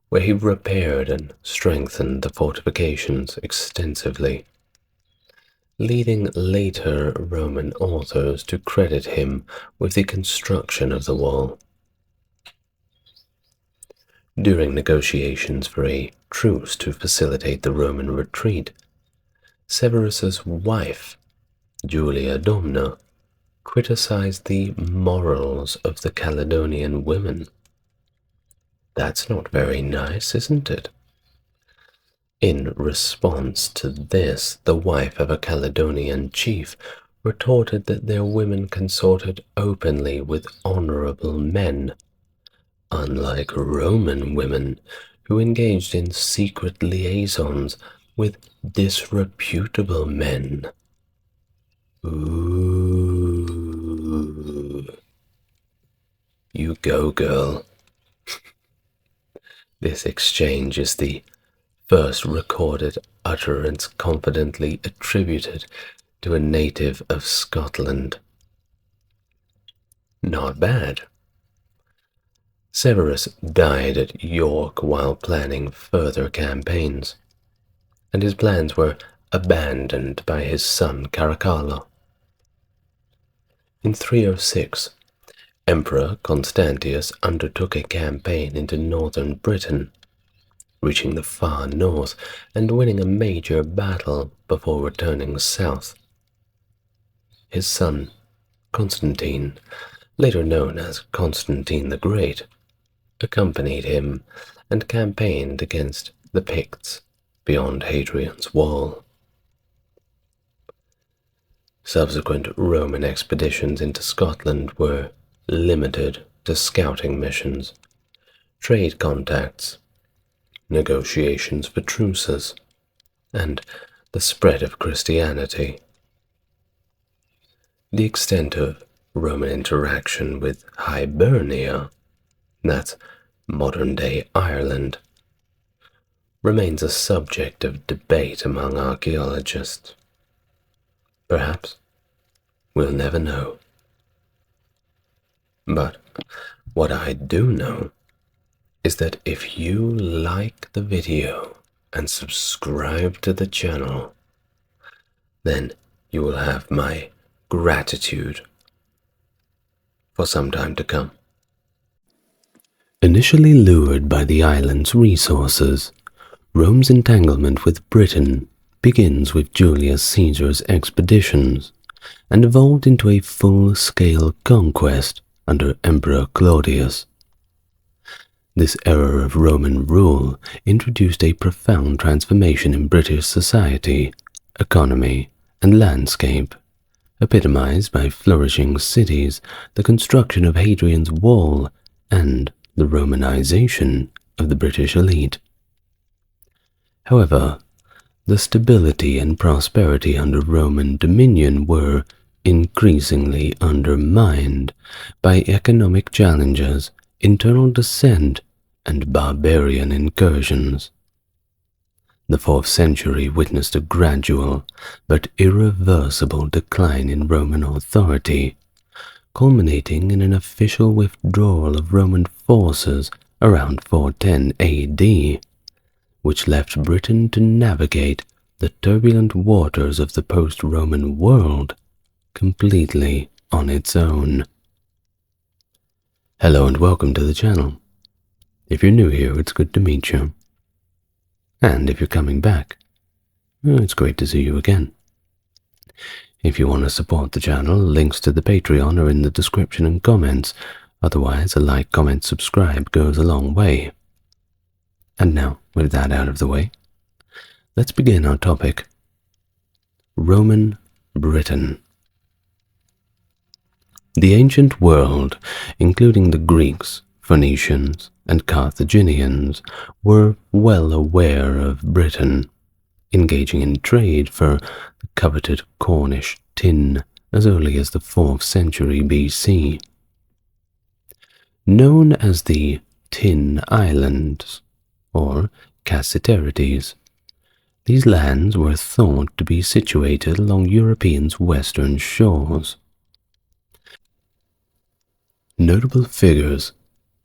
Speaker 1: where he repaired and strengthened the fortifications extensively, leading later Roman authors to credit him with the construction of the wall. During negotiations for a truce to facilitate the Roman retreat, Severus's wife, Julia Domna, criticized the morals of the Caledonian women. That's not very nice, isn't it? In response to this, the wife of a Caledonian chief retorted that their women consorted openly with honorable men, unlike Roman women who engaged in secret liaisons with disreputable men. Ooh. You go, girl. This exchange is the first recorded utterance confidently attributed to a native of Scotland. Not bad. Severus died at York while planning further campaigns, and his plans were abandoned by his son Caracalla. In 306, Emperor Constantius undertook a campaign into northern Britain, reaching the far north and winning a major battle before returning south. His son, Constantine, later known as Constantine the Great, accompanied him and campaigned against the Picts beyond Hadrian's Wall. Subsequent Roman expeditions into Scotland were limited to scouting missions, trade contacts, negotiations for truces, and the spread of Christianity. The extent of Roman interaction with Hibernia, that's modern-day Ireland, remains a subject of debate among archaeologists. Perhaps we'll never know. But what I do know is that if you like the video and subscribe to the channel, then you will have my gratitude for some time to come. Initially lured by the island's resources, Rome's entanglement with Britain begins with Julius Caesar's expeditions and evolved into a full-scale conquest under Emperor Claudius. This era of Roman rule introduced a profound transformation in British society, economy, and landscape, epitomized by flourishing cities, the construction of Hadrian's Wall, and the Romanization of the British elite. However, the stability and prosperity under Roman dominion were increasingly undermined by economic challenges, internal dissent, and barbarian incursions. The 4th century witnessed a gradual but irreversible decline in Roman authority, culminating in an official withdrawal of Roman forces around 410 AD, which left Britain to navigate the turbulent waters of the post-Roman world completely on its own. Hello and welcome to the channel. If you're new here, it's good to meet you. And if you're coming back, well, it's great to see you again. If you want to support the channel, links to the Patreon are in the description and comments. Otherwise, a like, comment, subscribe goes a long way. And now, with that out of the way, let's begin our topic. Roman Britain. The ancient world, including the Greeks, Phoenicians, and Carthaginians, were well aware of Britain, engaging in trade for the coveted Cornish tin as early as the 4th century BC. Known as the Tin Islands, or Cassiterides, these lands were thought to be situated along Europeans' western shores. Notable figures,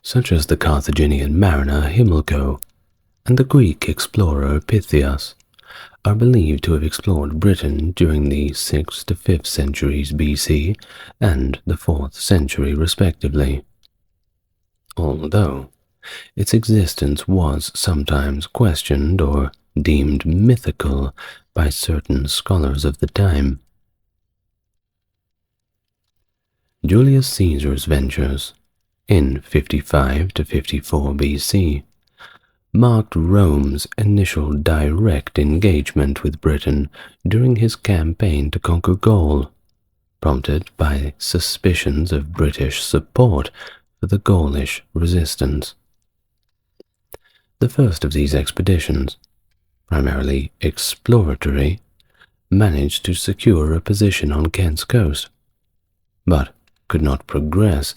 Speaker 1: such as the Carthaginian mariner Himilco and the Greek explorer Pythias, are believed to have explored Britain during the 6th to 5th centuries BC and the 4th century respectively, although its existence was sometimes questioned or deemed mythical by certain scholars of the time. Julius Caesar's ventures, in 55 to 54 BC, marked Rome's initial direct engagement with Britain during his campaign to conquer Gaul, prompted by suspicions of British support for the Gaulish resistance. The first of these expeditions, primarily exploratory, managed to secure a position on Kent's coast, but could not progress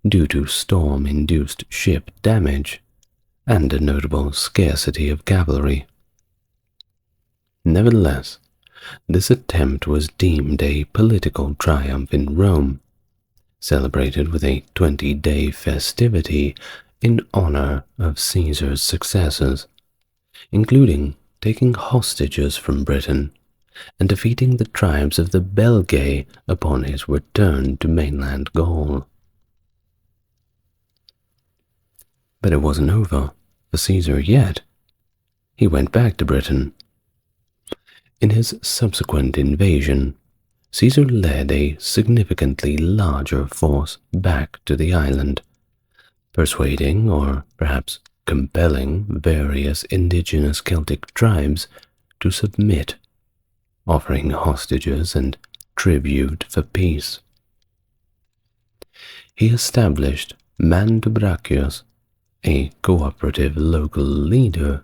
Speaker 1: due to storm-induced ship damage and a notable scarcity of cavalry. Nevertheless, this attempt was deemed a political triumph in Rome, celebrated with a 20-day festivity in honor of Caesar's successors, including taking hostages from Britain and defeating the tribes of the Belgae upon his return to mainland Gaul. But it wasn't over for Caesar yet. He went back to Britain. In his subsequent invasion, Caesar led a significantly larger force back to the island, persuading or perhaps compelling various indigenous Celtic tribes to submit, offering hostages and tribute for peace. He established Mandubracius, a cooperative local leader,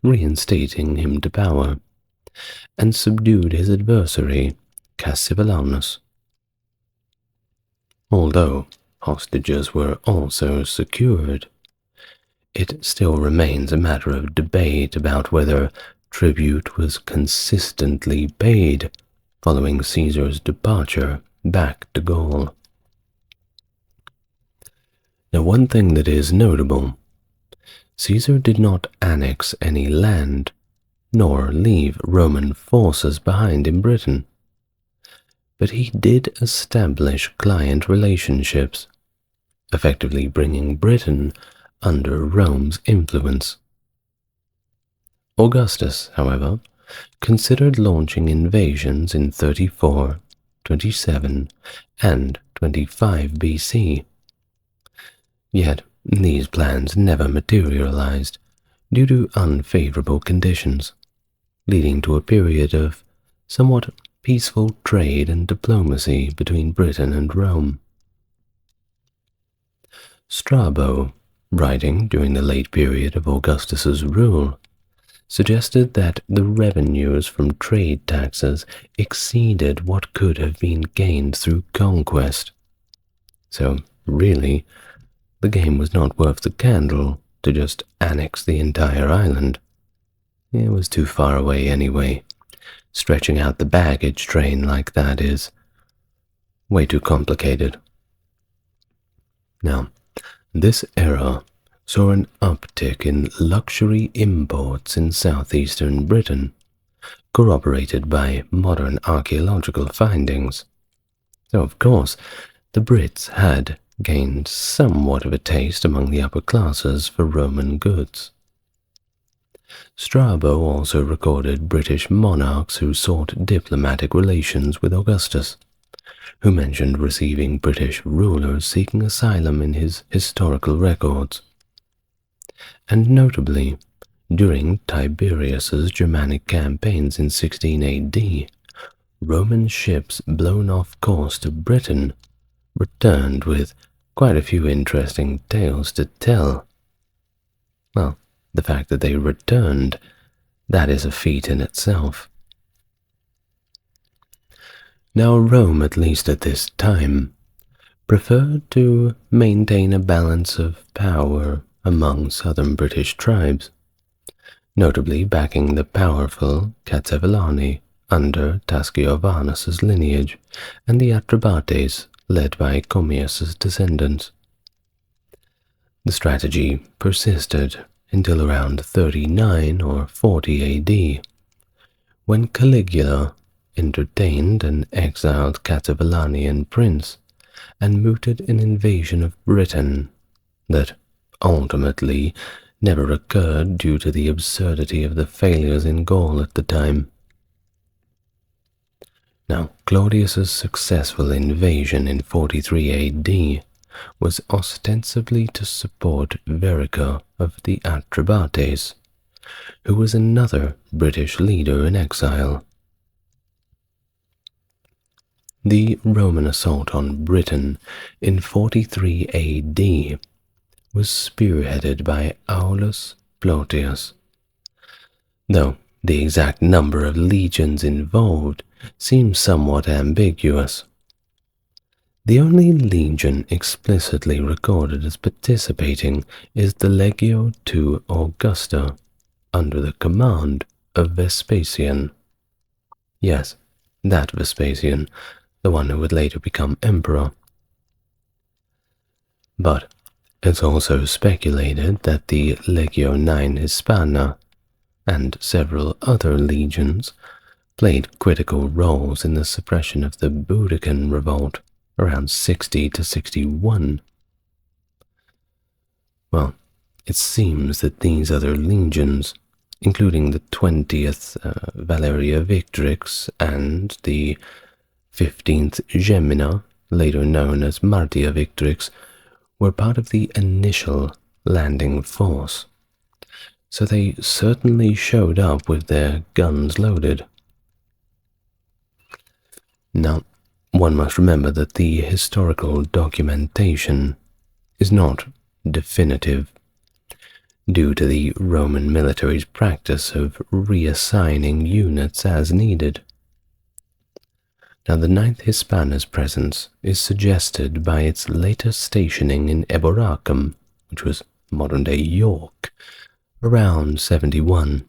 Speaker 1: reinstating him to power, and subdued his adversary, Cassivellaunus. Although hostages were also secured, it still remains a matter of debate about whether tribute was consistently paid following Caesar's departure back to Gaul. Now, one thing that is notable: Caesar did not annex any land, nor leave Roman forces behind in Britain, but he did establish client relationships, effectively bringing Britain under Rome's influence. Augustus, however, considered launching invasions in 34, 27, and 25 BC. Yet these plans never materialized due to unfavorable conditions, leading to a period of somewhat peaceful trade and diplomacy between Britain and Rome. Strabo, writing during the late period of Augustus's rule, suggested that the revenues from trade taxes exceeded what could have been gained through conquest. So, really, the game was not worth the candle to just annex the entire island. It was too far away anyway. Stretching out the baggage train like that is way too complicated. Now, this era saw an uptick in luxury imports in southeastern Britain, corroborated by modern archaeological findings. So, of course, the Brits had gained somewhat of a taste among the upper classes for Roman goods. Strabo also recorded British monarchs who sought diplomatic relations with Augustus, who mentioned receiving British rulers seeking asylum in his historical records. And notably, during Tiberius's Germanic campaigns in 16 AD, Roman ships blown off course to Britain returned with quite a few interesting tales to tell. Well, the fact that they returned, that is a feat in itself. Now, Rome, at least at this time, preferred to maintain a balance of power among southern British tribes, notably backing the powerful Cassivellani under Tasciovanus's lineage and the Atrebates led by Commius's descendants. The strategy persisted until around 39 or 40 AD, when Caligula entertained an exiled Cassivellanian prince and mooted an invasion of Britain that ultimately never occurred due to the absurdity of the failures in Gaul at the time. Now, Claudius's successful invasion in 43 AD was ostensibly to support Verica of the Atrebates, who was another British leader in exile. The Roman assault on Britain in 43 AD was spearheaded by Aulus Plautius, though the exact number of legions involved seems somewhat ambiguous. The only legion explicitly recorded as participating is the Legio II Augusta, under the command of Vespasian. Yes, that Vespasian, the one who would later become emperor. But It's also speculated that the Legio IX Hispana and several other legions played critical roles in the suppression of the Boudiccan revolt around 60 to 61. Well, it seems that these other legions, including the 20th Valeria Victrix and the 15th Gemina, later known as Martia Victrix, were part of the initial landing force. So they certainly showed up with their guns loaded. Now, one must remember that the historical documentation is not definitive, due to the Roman military's practice of reassigning units as needed. Now, the 9th Hispana's presence is suggested by its later stationing in Eboracum, which was modern-day York, around 71.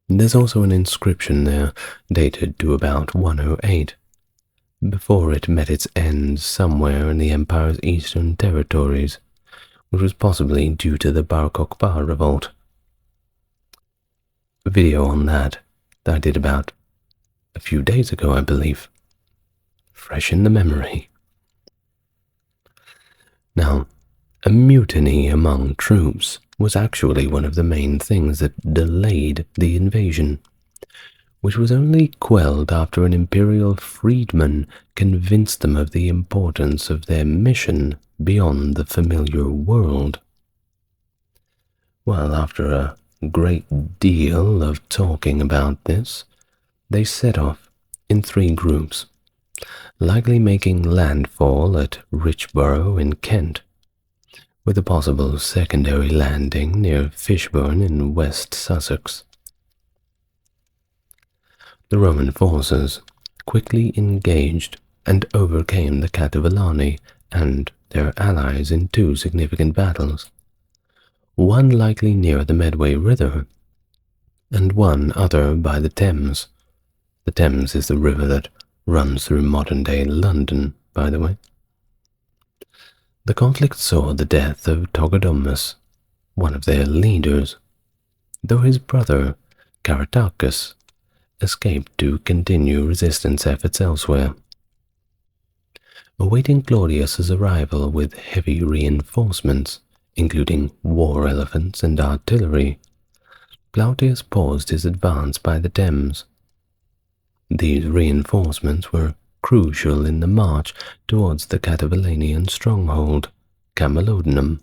Speaker 1: There's also an inscription there dated to about 108, before it met its end somewhere in the empire's eastern territories, which was possibly due to the Bar Kokhba revolt. A video on that I did about a few days ago, I believe. Fresh in the memory. Now, a mutiny among troops was actually one of the main things that delayed the invasion, which was only quelled after an imperial freedman convinced them of the importance of their mission beyond the familiar world. Well, after a great deal of talking about this, they set off in 3 groups, likely making landfall at Richborough in Kent, with a possible secondary landing near Fishburn in West Sussex. The Roman forces quickly engaged and overcame the Catuvellauni and their allies in 2 significant battles, one likely near the Medway River, and one other by the Thames. The Thames is the river that runs through modern-day London, by the way. The conflict saw the death of Togodamus, one of their leaders, though his brother, Caratacus, escaped to continue resistance efforts elsewhere. Awaiting Claudius's arrival with heavy reinforcements, including war elephants and artillery, Plautius paused his advance by the Thames. These reinforcements were crucial in the march towards the Catavellanian stronghold, Camalodunum.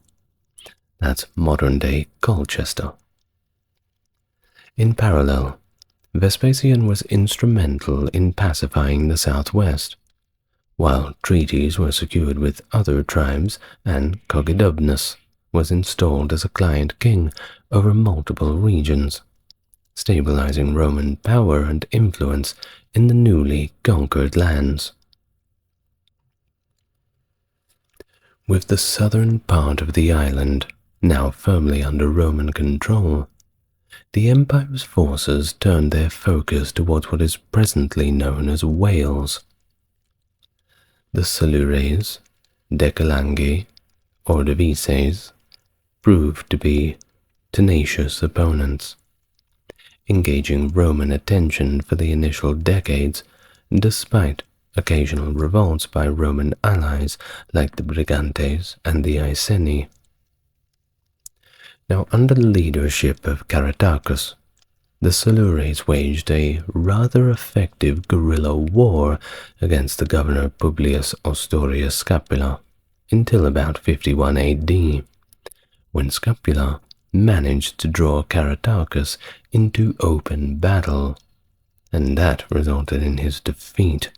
Speaker 1: That's modern-day Colchester. In parallel, Vespasian was instrumental in pacifying the southwest, while treaties were secured with other tribes and Cogidubnus was installed as a client king over multiple regions, stabilizing Roman power and influence in the newly conquered lands. With the southern part of the island now firmly under Roman control, the empire's forces turned their focus towards what is presently known as Wales. The Silures, Decalangi, or Devises proved to be tenacious opponents, engaging Roman attention for the initial decades, despite occasional revolts by Roman allies like the Brigantes and the Iceni. Now, under the leadership of Caratacus, the Silures waged a rather effective guerrilla war against the governor Publius Ostorius Scapula until about 51 AD, when Scapula managed to draw Caratacus into open battle, and that resulted in his defeat.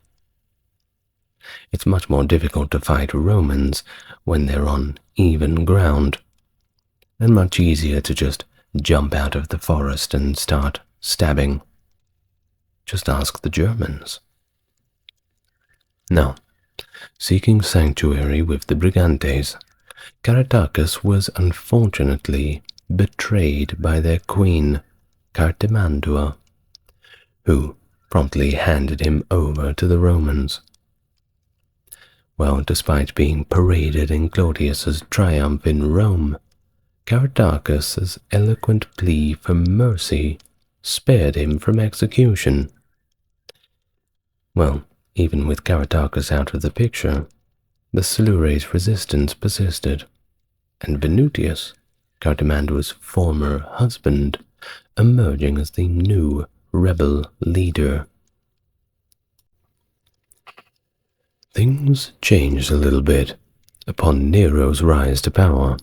Speaker 1: It's much more difficult to fight Romans when they're on even ground, and much easier to just jump out of the forest and start stabbing. Just ask the Germans. Now, seeking sanctuary with the Brigantes, Caratacus was unfortunately betrayed by their queen, Cartimandua, who promptly handed him over to the Romans. Well, despite being paraded in Claudius's triumph in Rome, Caratacus's eloquent plea for mercy spared him from execution. Well, even with Caratacus out of the picture, the Silures' resistance persisted, and Venutius, Cartimandua's former husband, emerging as the new rebel leader. Things changed a little bit upon Nero's rise to power.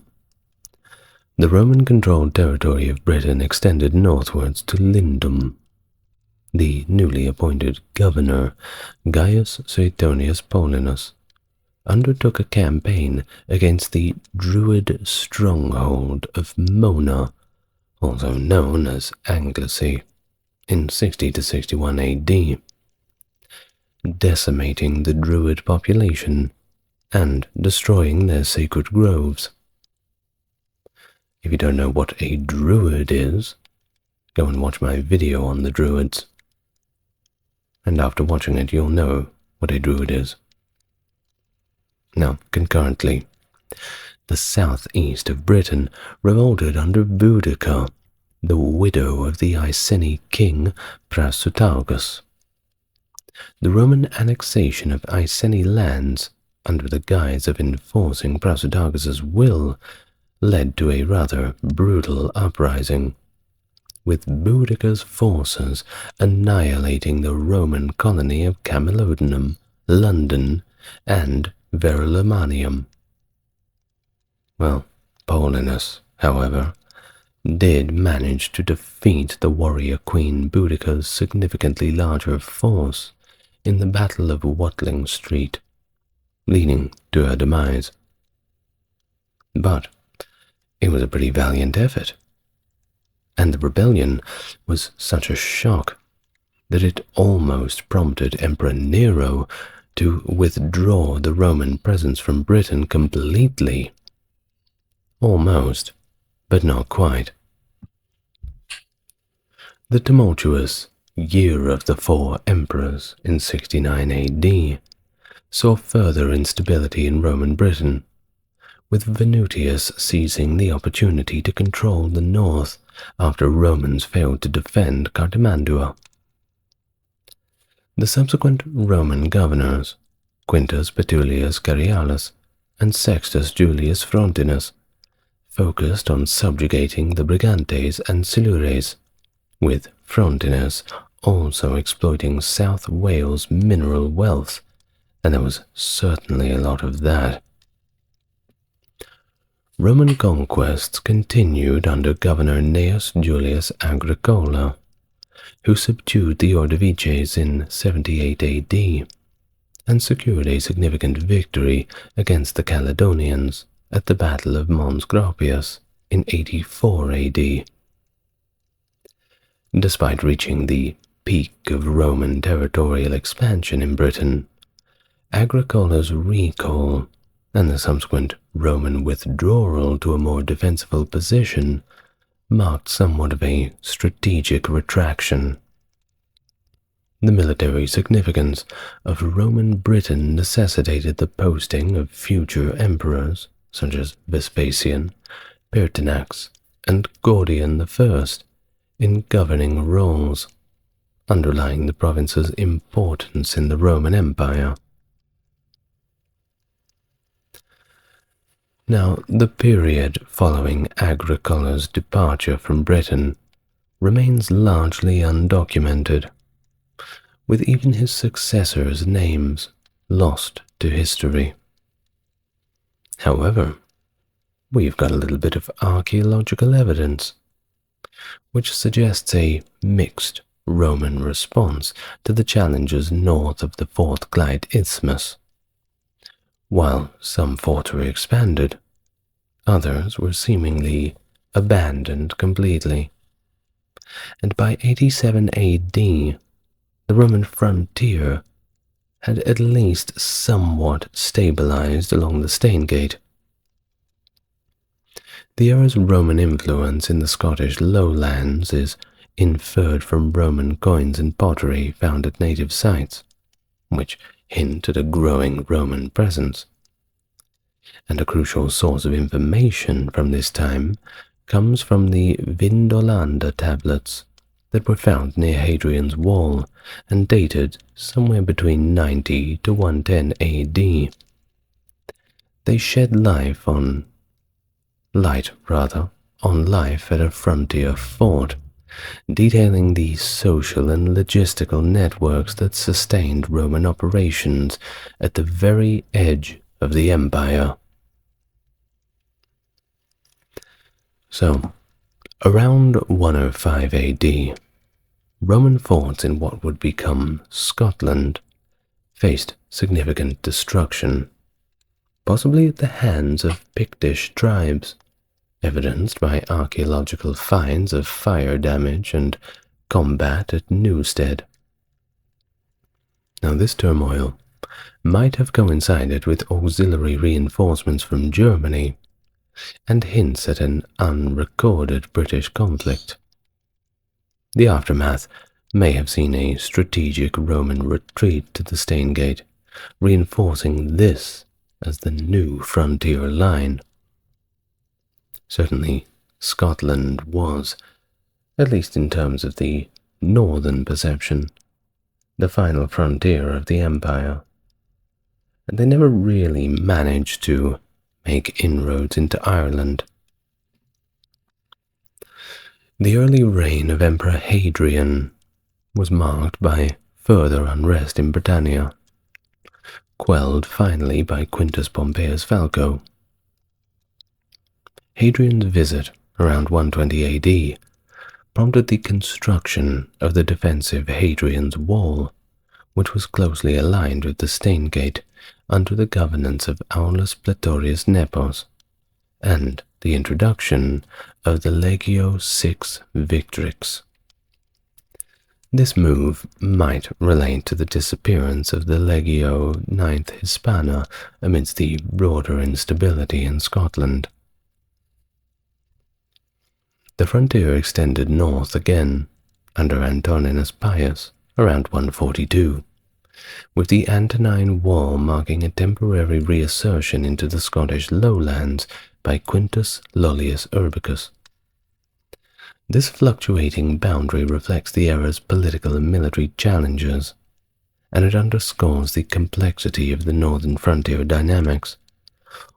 Speaker 1: The Roman-controlled territory of Britain extended northwards to Lindum. The newly appointed governor, Gaius Suetonius Paulinus, undertook a campaign against the Druid stronghold of Mona, also known as Anglesey, in 60 to 61 AD, decimating the Druid population and destroying their sacred groves. If you don't know what a Druid is, go and watch my video on the Druids. And after watching it, you'll know what a Druid is. Now, concurrently, the southeast of Britain revolted under Boudica, the widow of the Iceni king Prasutagus. The Roman annexation of Iceni lands, under the guise of enforcing Prasutagus's will, led to a rather brutal uprising, with Boudica's forces annihilating the Roman colony of Camalodunum, London, and Verulamium. Well, Paulinus, however, did manage to defeat the warrior queen Boudica's significantly larger force in the Battle of Watling Street, leading to her demise. But it was a pretty valiant effort, and the rebellion was such a shock that it almost prompted Emperor Nero to withdraw the Roman presence from Britain completely. Almost, but not quite. The tumultuous Year of the Four Emperors in 69 AD saw further instability in Roman Britain, with Venutius seizing the opportunity to control the north after Romans failed to defend Cartimandua. The subsequent Roman governors, Quintus Petulius Carialus and Sextus Julius Frontinus, focused on subjugating the Brigantes and Silures, with Frontinus also exploiting South Wales' mineral wealth, and there was certainly a lot of that. Roman conquests continued under Governor Gnaeus Julius Agricola, who subdued the Ordovices in 78 AD and secured a significant victory against the Caledonians at the Battle of Mons Gropius in 84 AD. Despite reaching the peak of Roman territorial expansion in Britain, Agricola's recall and the subsequent Roman withdrawal to a more defensible position marked somewhat of a strategic retraction. The military significance of Roman Britain necessitated the posting of future emperors such as Vespasian, Pertinax, and Gordian I in governing roles, underlying the province's importance in the Roman Empire. Now, the period following Agricola's departure from Britain remains largely undocumented, with even his successors' names lost to history. However, we've got a little bit of archaeological evidence, which suggests a mixed Roman response to the challenges north of the Fourth Clyde Isthmus. While some forts were expanded, others were seemingly abandoned completely. And by 87 AD, the Roman frontier had at least somewhat stabilized along the Staingate. The era's Roman influence in the Scottish lowlands is inferred from Roman coins and pottery found at native sites, which hint at a growing Roman presence. And a crucial source of information from this time comes from the Vindolanda tablets that were found near Hadrian's Wall and dated somewhere between 90 to 110 AD. They shed light on life at a frontier fort, detailing the social and logistical networks that sustained Roman operations at the very edge of the empire. So, around 105 AD, Roman forts in what would become Scotland faced significant destruction, possibly at the hands of Pictish tribes, evidenced by archaeological finds of fire damage and combat at Newstead. Now, this turmoil might have coincided with auxiliary reinforcements from Germany and hints at an unrecorded British conflict. The aftermath may have seen a strategic Roman retreat to the Staingate, reinforcing this as the new frontier line. Certainly, Scotland was, at least in terms of the northern perception, the final frontier of the empire, and they never really managed to make inroads into Ireland. The early reign of Emperor Hadrian was marked by further unrest in Britannia, quelled finally by Quintus Pompeius Falco. Hadrian's visit around 120 AD prompted the construction of the defensive Hadrian's Wall, which was closely aligned with the Staingate under the governance of Aulus Platorius Nepos, and the introduction of the Legio VI Victrix. This move might relate to the disappearance of the Legio IX Hispana amidst the broader instability in Scotland. The frontier extended north again under Antoninus Pius around 142, with the Antonine Wall marking a temporary reassertion into the Scottish lowlands by Quintus Lollius Urbicus. This fluctuating boundary reflects the era's political and military challenges, and it underscores the complexity of the northern frontier dynamics,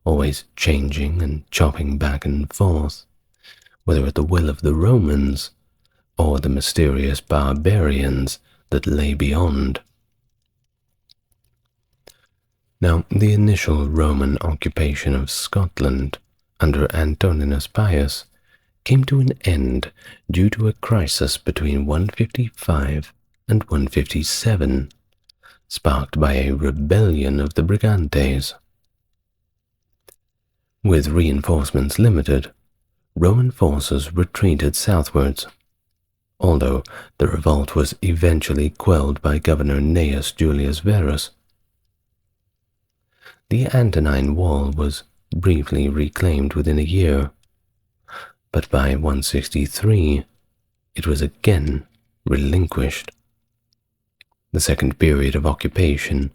Speaker 1: always changing and chopping back and forth, whether at the will of the Romans or the mysterious barbarians that lay beyond. Now, the initial Roman occupation of Scotland under Antoninus Pius came to an end due to a crisis between 155 and 157, sparked by a rebellion of the Brigantes. With reinforcements limited, Roman forces retreated southwards, although the revolt was eventually quelled by Governor Gnaeus Julius Verus. The Antonine Wall was briefly reclaimed within a year, but by 163 it was again relinquished. The second period of occupation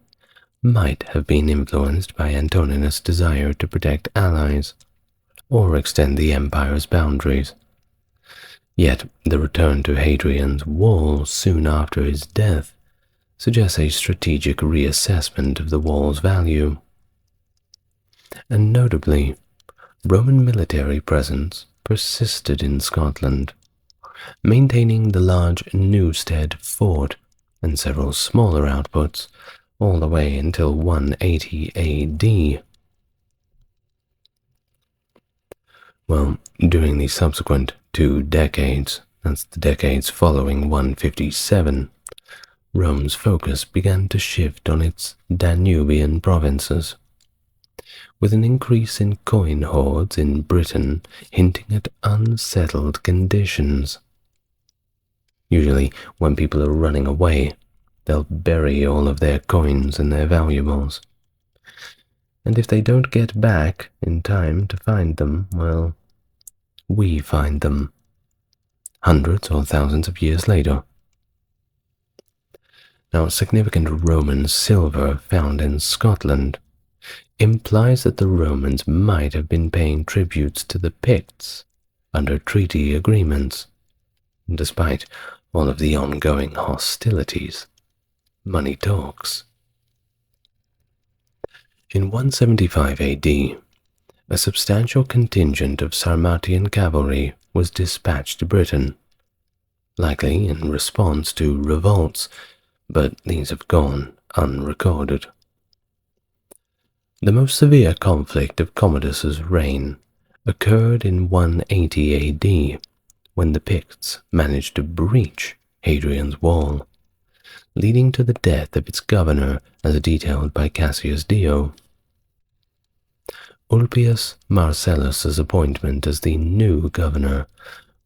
Speaker 1: might have been influenced by Antoninus' desire to protect allies or extend the empire's boundaries. Yet the return to Hadrian's Wall soon after his death suggests a strategic reassessment of the wall's value. And notably, Roman military presence persisted in Scotland, maintaining the large Newstead fort and several smaller outposts all the way until 180 AD. Well, during the subsequent 2 decades, that's the decades following 157, Rome's focus began to shift on its Danubian provinces, with an increase in coin hoards in Britain hinting at unsettled conditions. Usually, when people are running away, they'll bury all of their coins and their valuables. And if they don't get back in time to find them, well, we find them, hundreds or thousands of years later. Now, significant Roman silver found in Scotland implies that the Romans might have been paying tributes to the Picts under treaty agreements. Despite all of the ongoing hostilities, money talks. In 175 AD, a substantial contingent of Sarmatian cavalry was dispatched to Britain, likely in response to revolts, but these have gone unrecorded. The most severe conflict of Commodus's reign occurred in 180 AD, when the Picts managed to breach Hadrian's wall, leading to the death of its governor as detailed by Cassius Dio. Ulpius Marcellus's appointment as the new governor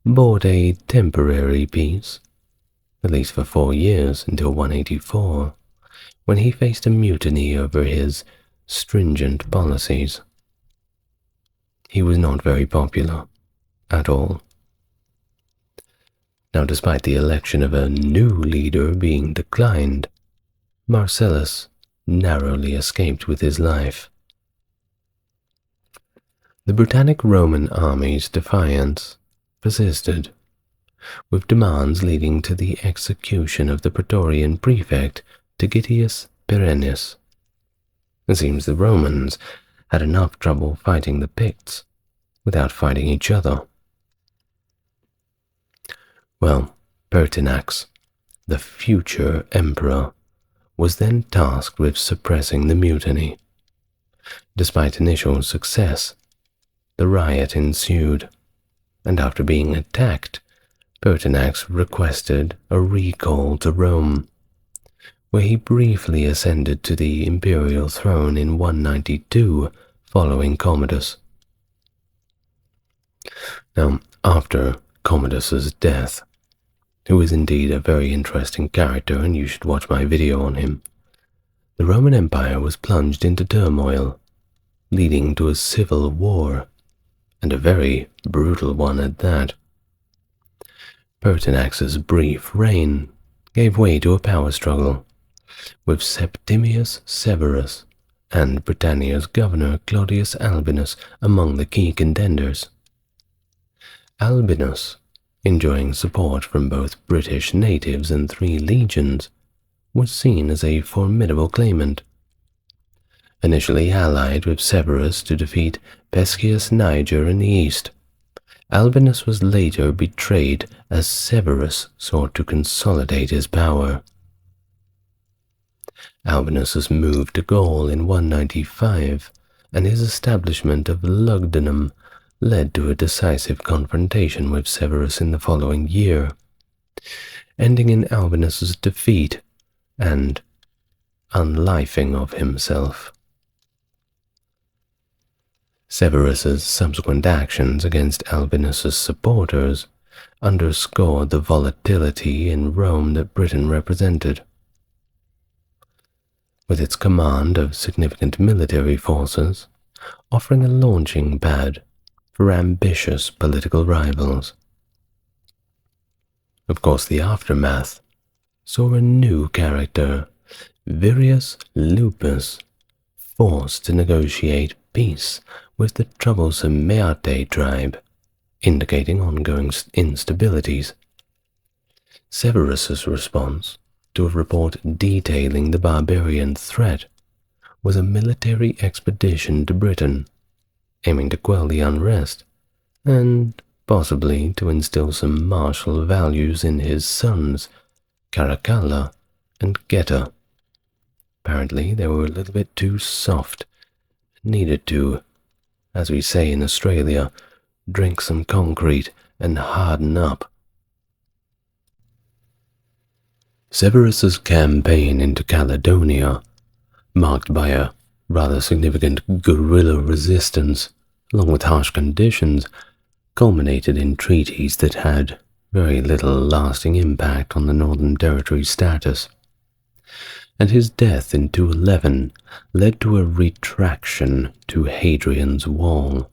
Speaker 1: brought a temporary peace, at least for 4 years until 184, when he faced a mutiny over his stringent policies. He was not very popular at all. Now, despite the election of a new leader being declined, Marcellus narrowly escaped with his life. The Britannic Roman army's defiance persisted, with demands leading to the execution of the Praetorian prefect Tigitius Perennis. It seems the Romans had enough trouble fighting the Picts without fighting each other. Well, Pertinax, the future emperor, was then tasked with suppressing the mutiny. Despite initial success, the riot ensued, and after being attacked, Pertinax requested a recall to Rome, where he briefly ascended to the imperial throne in 192 following Commodus. Now, after Commodus's death, who is indeed a very interesting character and you should watch my video on him, the Roman Empire was plunged into turmoil, leading to a civil war, and a very brutal one at that. Pertinax's brief reign gave way to a power struggle, with Septimius Severus and Britannia's governor Claudius Albinus among the key contenders. Albinus, enjoying support from both British natives and 3 legions, was seen as a formidable claimant. Initially allied with Severus to defeat Pescius Niger in the east, Albinus was later betrayed as Severus sought to consolidate his power. Albinus's move to Gaul in 195 and his establishment of Lugdunum led to a decisive confrontation with Severus in the following year, ending in Albinus's defeat and unlifing of himself. Severus's subsequent actions against Albinus's supporters underscored the volatility in Rome that Britain represented. With its command of significant military forces, offering a launching pad for ambitious political rivals. Of course, the aftermath saw a new character, Virius Lupus, forced to negotiate peace with the troublesome Meate tribe, indicating ongoing instabilities. Severus's response to a report detailing the barbarian threat was a military expedition to Britain, aiming to quell the unrest and possibly to instill some martial values in his sons, Caracalla and Geta. Apparently they were a little bit too soft, needed to, as we say in Australia, drink some concrete and harden up. Severus's campaign into Caledonia, marked by a rather significant guerrilla resistance, along with harsh conditions, culminated in treaties that had very little lasting impact on the Northern Territory's status. And his death in 211 led to a retraction to Hadrian's Wall,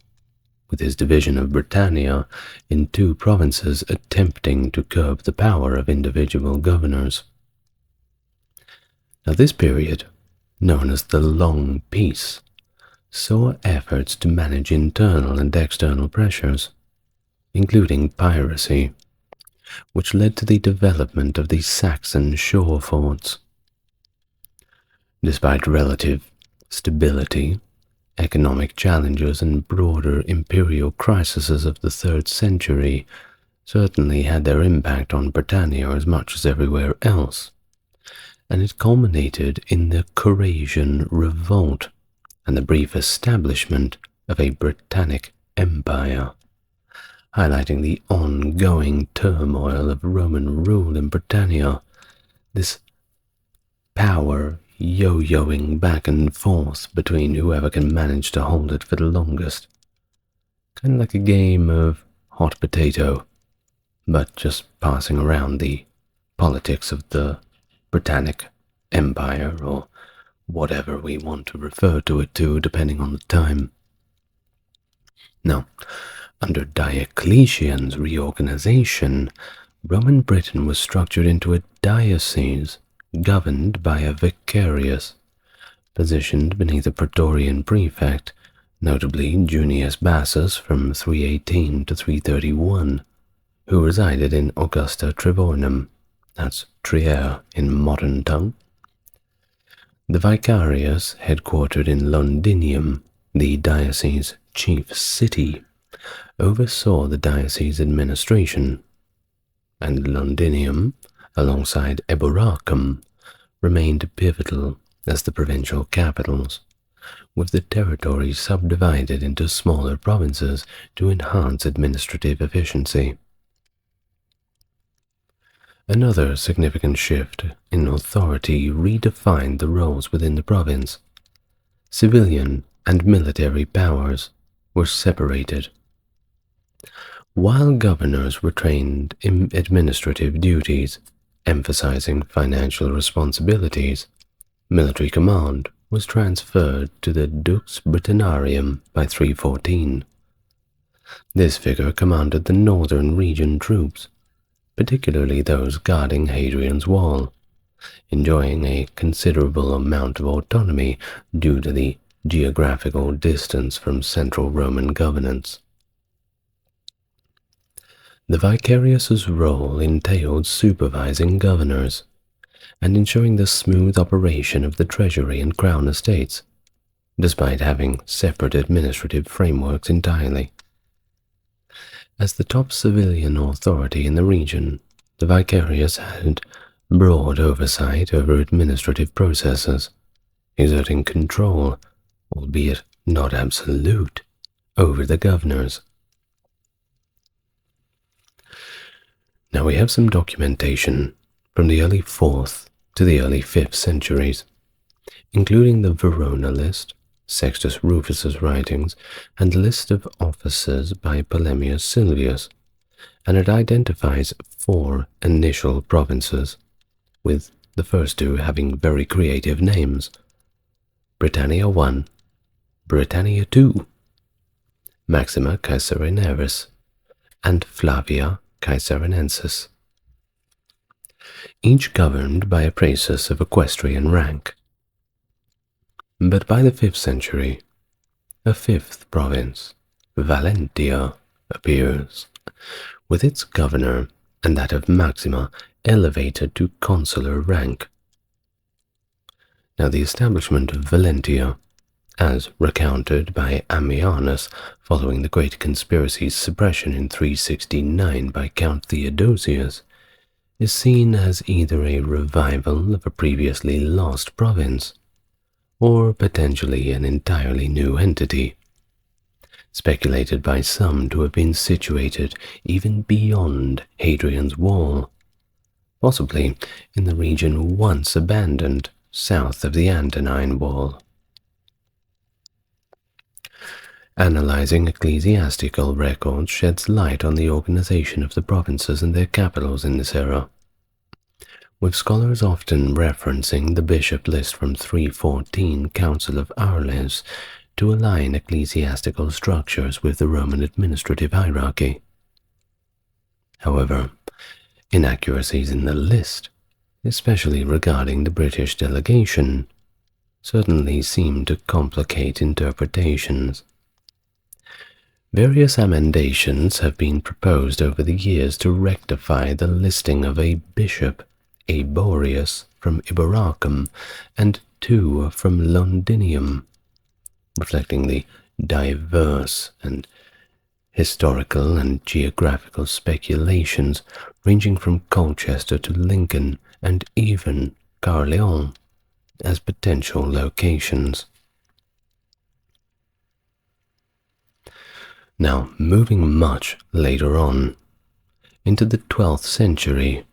Speaker 1: with his division of Britannia in 2 provinces attempting to curb the power of individual governors. Now this period, known as the Long Peace, saw efforts to manage internal and external pressures, including piracy, which led to the development of the Saxon shore forts. Despite relative stability, economic challenges and broader imperial crises of the 3rd century certainly had their impact on Britannia as much as everywhere else, and it culminated in the Corasian Revolt and the brief establishment of a Britannic Empire, highlighting the ongoing turmoil of Roman rule in Britannia, this power yo-yoing back and forth between whoever can manage to hold it for the longest. Kind of like a game of hot potato, but just passing around the politics of the Britannic Empire, or whatever we want to refer to it to, depending on the time. Now, under Diocletian's reorganization, Roman Britain was structured into a diocese governed by a vicarius, positioned beneath a Praetorian prefect, notably Junius Bassus from 318 to 331, who resided in Augusta Trevornum, that's Trier in modern tongue. The vicarius, headquartered in Londinium, the diocese chief city, oversaw the diocese administration, and Londinium, alongside Eboracum, remained pivotal as the provincial capitals, with the territory subdivided into smaller provinces to enhance administrative efficiency. Another significant shift in authority redefined the roles within the province. Civilian and military powers were separated. While governors were trained in administrative duties, emphasizing financial responsibilities, military command was transferred to the Dux Britanniarum by 314. This figure commanded the northern region troops, particularly those guarding Hadrian's Wall, enjoying a considerable amount of autonomy due to the geographical distance from central Roman governance. The vicarius's role entailed supervising governors and ensuring the smooth operation of the treasury and crown estates, despite having separate administrative frameworks entirely. As the top civilian authority in the region, the vicarius had broad oversight over administrative processes, exerting control, albeit not absolute, over the governors. Now we have some documentation from the early 4th to the early 5th centuries, including the Verona list, Sextus Rufus's writings, and list of officers by Polemius Silvius, and it identifies 4 initial provinces, with the first 2 having very creative names: Britannia I, Britannia II, Maxima Caesarenaris, and Flavia Caesarenensis, each governed by a praesus of equestrian rank. But by the 5th century, a 5th province, Valentia, appears, with its governor and that of Maxima elevated to consular rank. Now the establishment of Valentia, as recounted by Ammianus following the Great Conspiracy's suppression in 369 by Count Theodosius, is seen as either a revival of a previously lost province, or potentially an entirely new entity, speculated by some to have been situated even beyond Hadrian's Wall, possibly in the region once abandoned south of the Antonine Wall. Analyzing ecclesiastical records sheds light on the organization of the provinces and their capitals in this era, with scholars often referencing the bishop list from 314 Council of Arles to align ecclesiastical structures with the Roman administrative hierarchy. However, inaccuracies in the list especially regarding the British delegation, certainly seem to complicate interpretations. Various amendations have been proposed over the years to rectify the listing of a bishop, Aborius, from Iberacum, and 2 from Londinium, reflecting the diverse and historical and geographical speculations ranging from Colchester to Lincoln and even Caerleon as potential locations. Now, moving much later on, into the 12th century,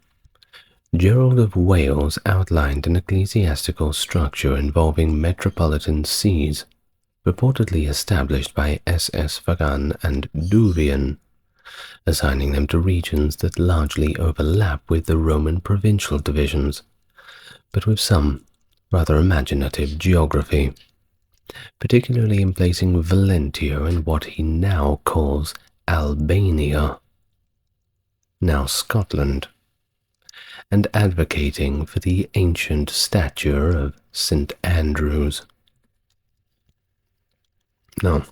Speaker 1: Gerald of Wales outlined an ecclesiastical structure involving metropolitan sees, purportedly established by S.S. Fagan and Duvian, assigning them to regions that largely overlap with the Roman provincial divisions, but with some rather imaginative geography, particularly in placing Valentia in what he now calls Albania, now Scotland, and advocating for the ancient stature of St. Andrews. Now,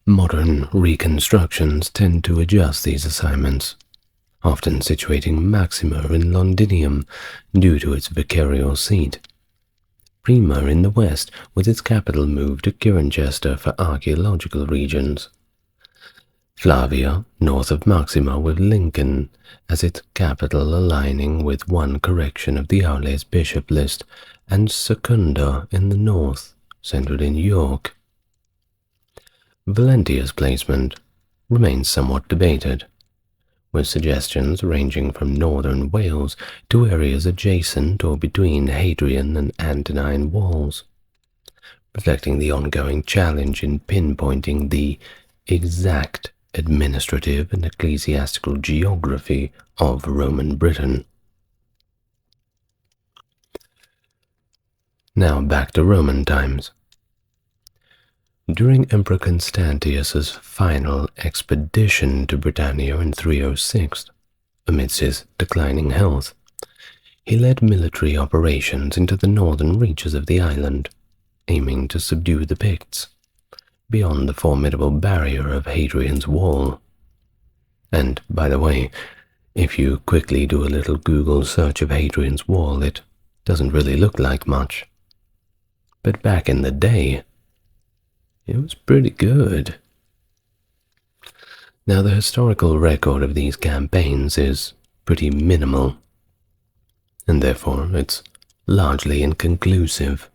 Speaker 1: modern reconstructions tend to adjust these assignments, often situating Maxima in Londinium due to its vicarial seat, Prima in the west with its capital moved to Cirencester for archaeological regions, Flavia north of Maxima with Lincoln as its capital aligning with one correction of the Aules bishop list, and Secunda in the north, centered in York. Valentia's placement remains somewhat debated, with suggestions ranging from northern Wales to areas adjacent or between Hadrian and Antonine walls, reflecting the ongoing challenge in pinpointing the exact administrative and ecclesiastical geography of Roman Britain. Now back to Roman times. During Emperor Constantius's final expedition to Britannia in 306, amidst his declining health, he led military operations into the northern reaches of the island, aiming to subdue the Picts, beyond the formidable barrier of Hadrian's Wall. And, by the way, if you quickly do a little Google search of Hadrian's Wall, it doesn't really look like much. But back in the day, it was pretty good. Now, the historical record of these campaigns is pretty minimal, and therefore it's largely inconclusive,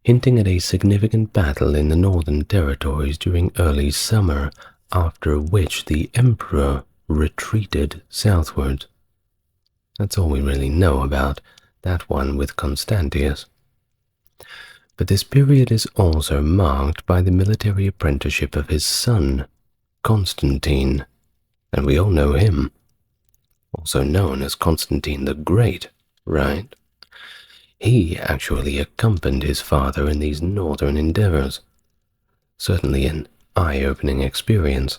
Speaker 1: hinting at a significant battle in the northern territories during early summer, after which the emperor retreated southward. That's all we really know about that one with Constantius. But this period is also marked by the military apprenticeship of his son, Constantine, and we all know him, also known as Constantine the Great, right? He actually accompanied his father in these northern endeavors, certainly an eye-opening experience.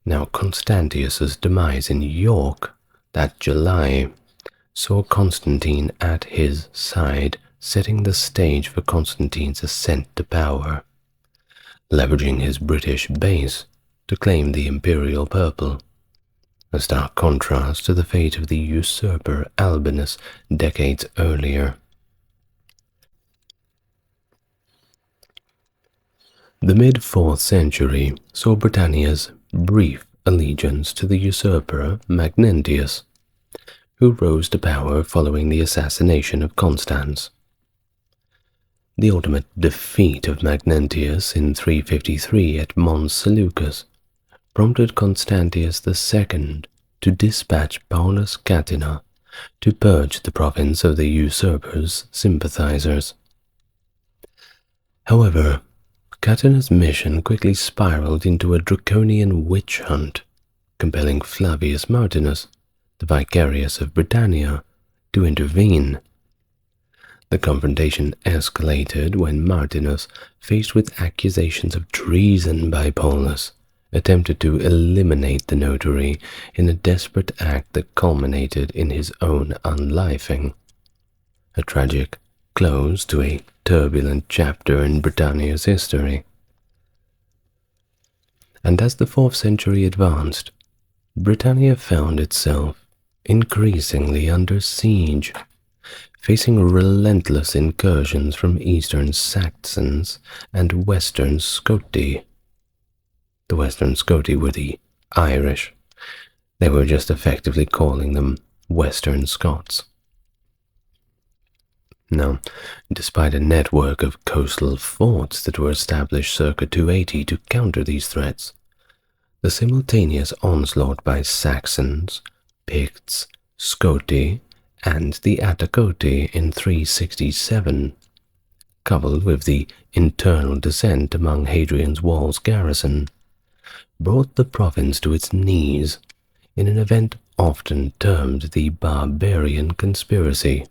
Speaker 1: Now, Constantius's demise in York that July saw Constantine at his side, setting the stage for Constantine's ascent to power, leveraging his British base to claim the imperial purple, a stark contrast to the fate of the usurper Albinus decades earlier. The mid-4th century saw Britannia's brief allegiance to the usurper Magnentius, who rose to power following the assassination of Constans. The ultimate defeat of Magnentius in 353 at Mons Seleucus prompted Constantius II to dispatch Paulus Catina to purge the province of the usurper's sympathizers. However, Catina's mission quickly spiraled into a draconian witch hunt, compelling Flavius Martinus, the vicarius of Britannia, to intervene. The confrontation escalated when Martinus, faced with accusations of treason by Paulus, attempted to eliminate the notary in a desperate act that culminated in his own unlifing, a tragic close to a turbulent chapter in Britannia's history. And as the 4th century advanced, Britannia found itself increasingly under siege, facing relentless incursions from eastern Saxons and western Scoti. The western Scoti were the Irish. They were just effectively calling them Western Scots. Now, despite a network of coastal forts that were established circa 280 to counter these threats, the simultaneous onslaught by Saxons, Picts, Scoti, and the Attacoti in 367, coupled with the internal dissent among Hadrian's Wall's garrison, brought the province to its knees in an event often termed the Barbarian Conspiracy.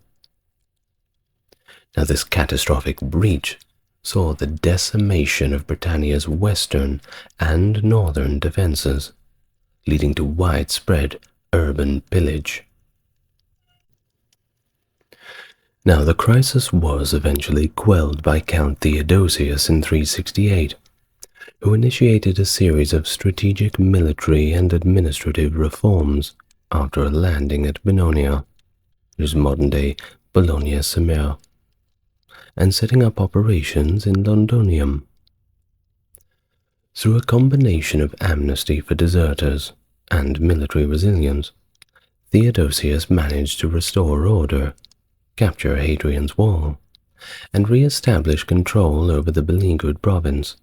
Speaker 1: Now, this catastrophic breach saw the decimation of Britannia's western and northern defenses, leading to widespread urban pillage. Now, the crisis was eventually quelled by Count Theodosius in 368, who initiated a series of strategic military and administrative reforms after a landing at Bononia, which is modern-day Bologna-Semer, and setting up operations in Londonium. Through a combination of amnesty for deserters and military resilience, Theodosius managed to restore order, capture Hadrian's Wall, and re-establish control over the beleaguered province,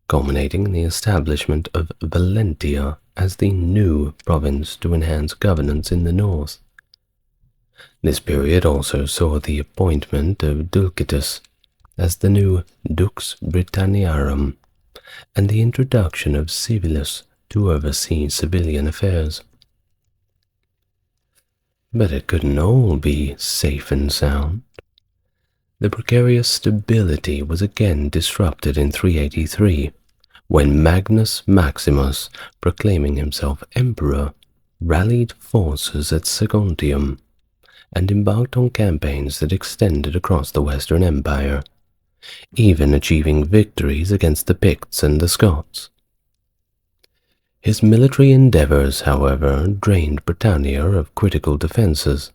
Speaker 1: culminating in the establishment of Valentia as the new province to enhance governance in the north. This period also saw the appointment of Dulcitus as the new Dux Britanniarum and the introduction of Civilis to oversee civilian affairs. But it couldn't all be safe and sound. The precarious stability was again disrupted in 383, when Magnus Maximus, proclaiming himself emperor, rallied forces at Saguntium and embarked on campaigns that extended across the Western Empire, even achieving victories against the Picts and the Scots. His military endeavors, however, drained Britannia of critical defenses,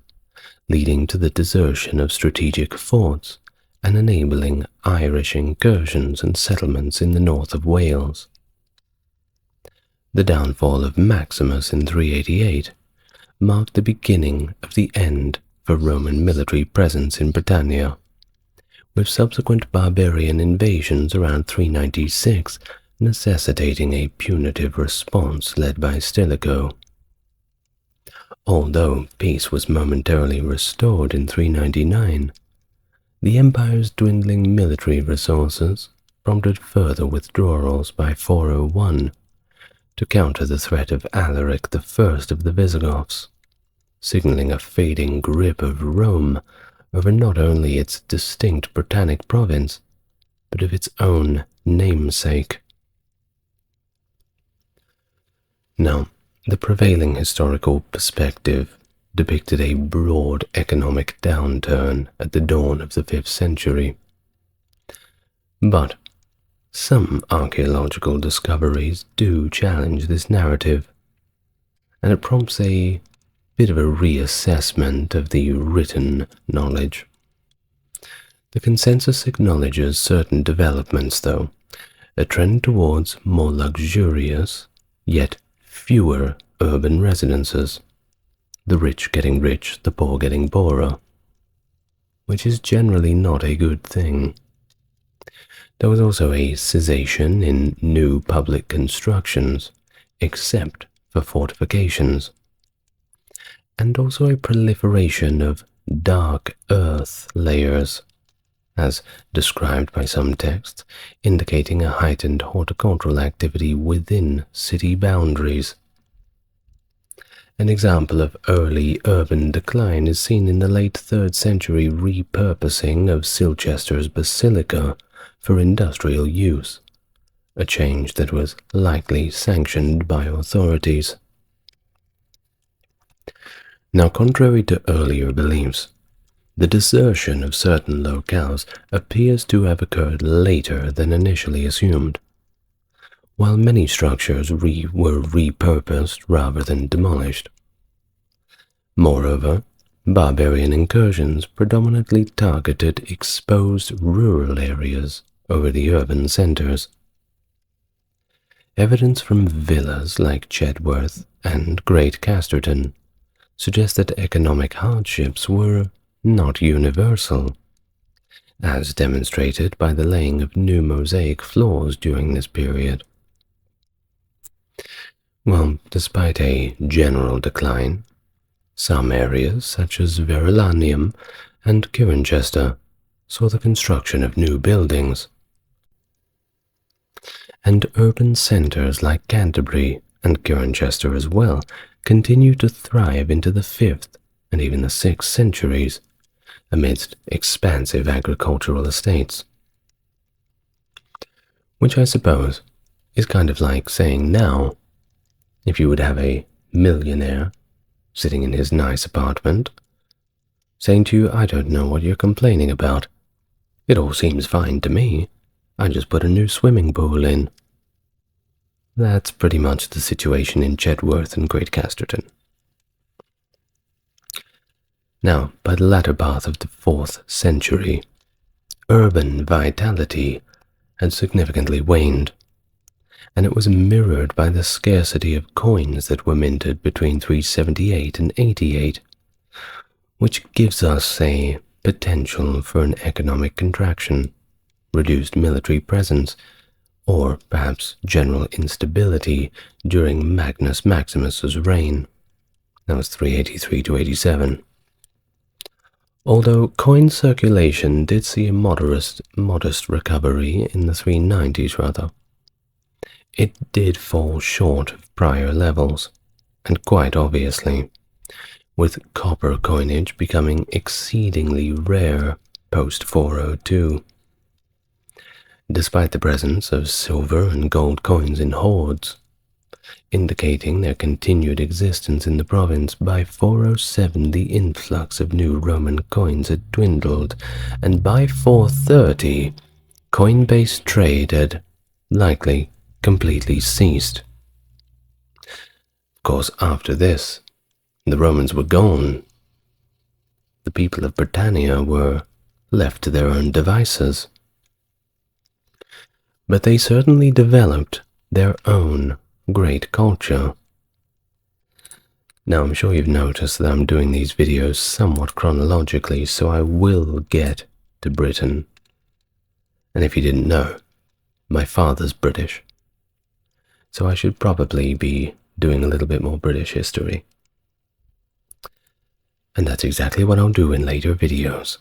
Speaker 1: leading to the desertion of strategic forts and enabling Irish incursions and settlements in the north of Wales. The downfall of Maximus in 388 marked the beginning of the end for Roman military presence in Britannia, with subsequent barbarian invasions around 396 necessitating a punitive response led by Stilicho. Although peace was momentarily restored in 399, the empire's dwindling military resources prompted further withdrawals by 401 to counter the threat of Alaric I of the Visigoths, signaling a fading grip of Rome over not only its distinct Britannic province, but of its own namesake. Now, the prevailing historical perspective depicted a broad economic downturn at the dawn of the 5th century. But some archaeological discoveries do challenge this narrative, and it prompts a bit of a reassessment of the written knowledge. The consensus acknowledges certain developments, though, a trend towards more luxurious, yet fewer urban residences, the rich getting rich, the poor getting poorer, which is generally not a good thing. There was also a cessation in new public constructions, except for fortifications, and also a proliferation of dark earth layers, as described by some texts, indicating a heightened horticultural activity within city boundaries. An example of early urban decline is seen in the late 3rd century repurposing of Silchester's basilica for industrial use, a change that was likely sanctioned by authorities. Now, contrary to earlier beliefs, the desertion of certain locales appears to have occurred later than initially assumed, while many structures were repurposed rather than demolished. Moreover, barbarian incursions predominantly targeted exposed rural areas over the urban centers. Evidence from villas like Chedworth and Great Casterton suggests that economic hardships were not universal, as demonstrated by the laying of new mosaic floors during this period. Well, despite a general decline, some areas, such as Verulamium and Cirencester, saw the construction of new buildings, and urban centers like Canterbury and Cirencester as well continued to thrive into the 5th and even the 6th centuries amidst expansive agricultural estates. Which I suppose is kind of like saying now, if you would have a millionaire sitting in his nice apartment, saying to you, "I don't know what you're complaining about. It all seems fine to me. I just put a new swimming pool in." That's pretty much the situation in Chedworth and Great Casterton. Now, by the latter part of the 4th century, urban vitality had significantly waned, and it was mirrored by the scarcity of coins that were minted between 378 and 88, which gives us a potential for an economic contraction, reduced military presence, or perhaps general instability during Magnus Maximus's reign. That was 383 to 87. Although coin circulation did see a modest recovery in the 390s rather, it did fall short of prior levels, and quite obviously, with copper coinage becoming exceedingly rare post-402. Despite the presence of silver and gold coins in hoards, indicating their continued existence in the province, by 407 the influx of new Roman coins had dwindled, and by 430 coin-based trade had likely completely ceased. Of course, after this, the Romans were gone. The people of Britannia were left to their own devices. But they certainly developed their own great culture. Now, I'm sure you've noticed that I'm doing these videos somewhat chronologically, so I will get to Britain. And if you didn't know, my father's British, so I should probably be doing a little bit more British history. And that's exactly what I'll do in later videos.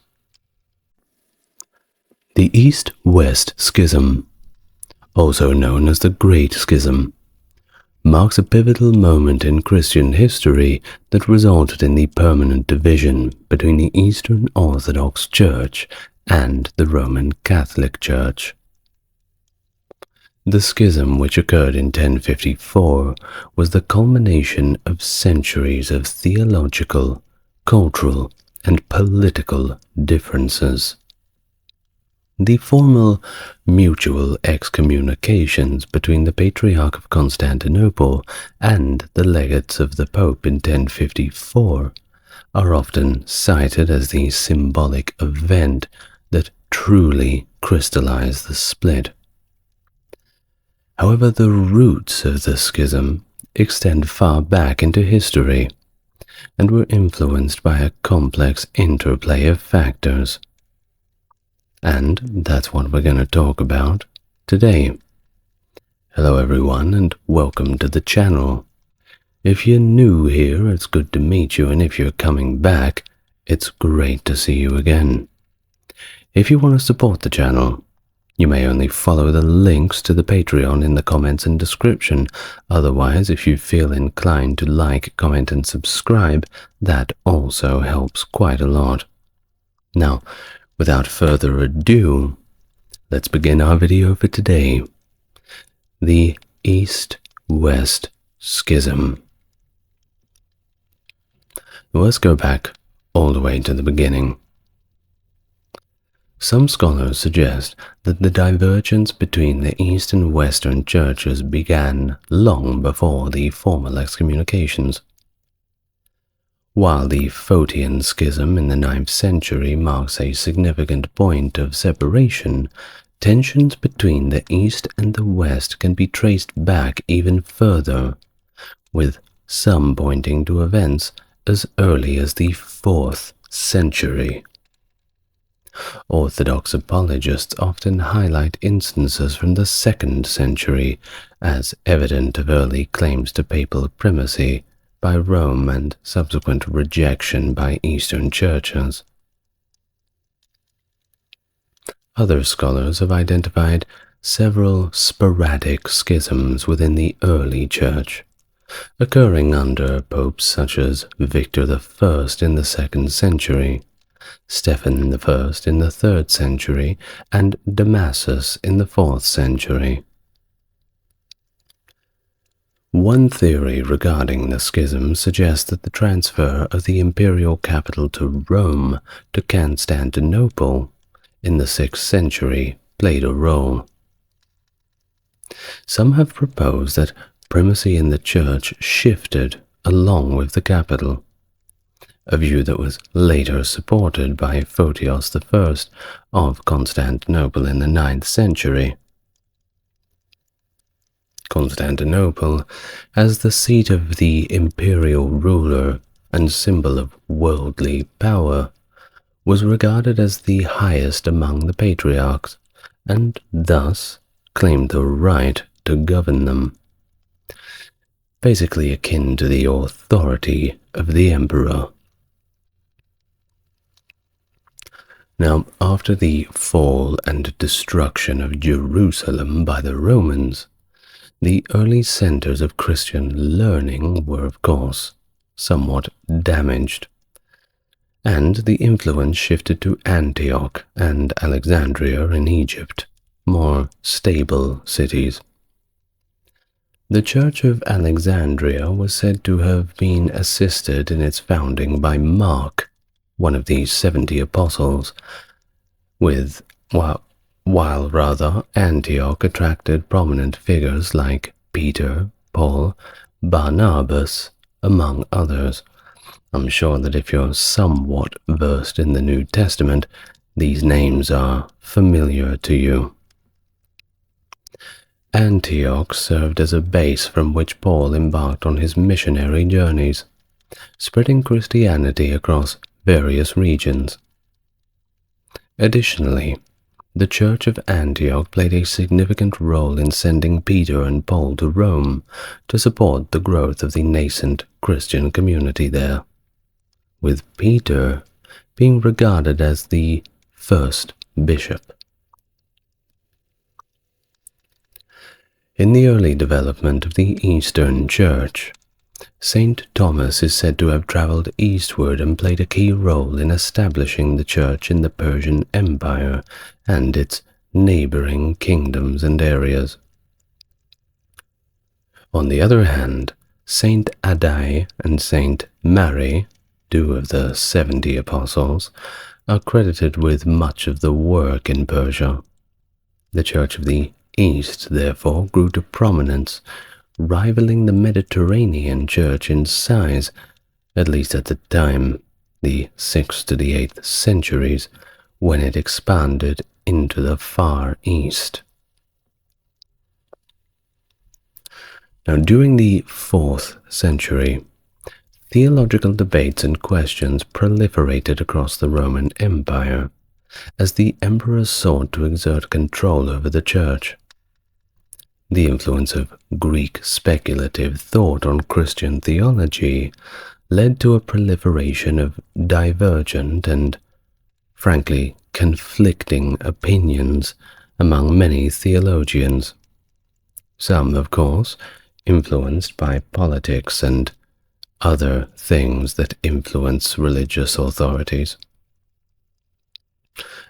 Speaker 1: The East-West Schism, also known as the Great Schism, marks a pivotal moment in Christian history that resulted in the permanent division between the Eastern Orthodox Church and the Roman Catholic Church. The schism, which occurred in 1054, was the culmination of centuries of theological, cultural, and political differences. The formal mutual excommunications between the Patriarch of Constantinople and the legates of the Pope in 1054 are often cited as the symbolic event that truly crystallized the split. However, the roots of the schism extend far back into history and were influenced by a complex interplay of factors. And that's what we're going to talk about today. Hello everyone, and welcome to the channel. If you're new here, it's good to meet you, and if you're coming back, it's great to see you again. If you want to support the channel, you may only follow the links to the Patreon in the comments and description. Otherwise, if you feel inclined to like, comment, and subscribe, that also helps quite a lot. Now, without further ado, let's begin our video for today. The East-West Schism. Let's go back all the way to the beginning. Some scholars suggest that the divergence between the East and Western churches began long before the formal excommunications. While the Photian Schism in the 9th century marks a significant point of separation, tensions between the East and the West can be traced back even further, with some pointing to events as early as the 4th century. Orthodox apologists often highlight instances from the 2nd century as evident of early claims to papal primacy by Rome and subsequent rejection by Eastern churches. Other scholars have identified several sporadic schisms within the early church, occurring under popes such as Victor I in the 2nd century, Stephen I in the 3rd century, and Damasus in the 4th century. One theory regarding the schism suggests that the transfer of the imperial capital to Rome to Constantinople in the 6th century played a role. Some have proposed that primacy in the church shifted along with the capital, a view that was later supported by Photios I of Constantinople in the 9th century. Constantinople, as the seat of the imperial ruler and symbol of worldly power, was regarded as the highest among the patriarchs, and thus claimed the right to govern them, basically akin to the authority of the emperor. Now, after the fall and destruction of Jerusalem by the Romans, the early centers of Christian learning were, of course, somewhat damaged, and the influence shifted to Antioch and Alexandria in Egypt, more stable cities. The Church of Alexandria was said to have been assisted in its founding by Mark, one of the 70 apostles, while rather Antioch attracted prominent figures like Peter, Paul, Barnabas, among others. I'm sure that if you're somewhat versed in the New Testament, these names are familiar to you. Antioch served as a base from which Paul embarked on his missionary journeys, spreading Christianity across various regions. Additionally, the Church of Antioch played a significant role in sending Peter and Paul to Rome to support the growth of the nascent Christian community there, with Peter being regarded as the first bishop. In the early development of the Eastern Church, Saint Thomas is said to have traveled eastward and played a key role in establishing the church in the Persian Empire and its neighboring kingdoms and areas. On the other hand, Saint Addai and Saint Mary, 2 of the 70 apostles, are credited with much of the work in Persia. The Church of the East, therefore, grew to prominence, rivaling the Mediterranean Church in size, at least at the time, the 6th to the 8th centuries, when it expanded into the Far East. Now, during the 4th century, theological debates and questions proliferated across the Roman Empire, as the emperors sought to exert control over the Church. The influence of Greek speculative thought on Christian theology led to a proliferation of divergent and, frankly, conflicting opinions among many theologians. Some, of course, influenced by politics and other things that influence religious authorities.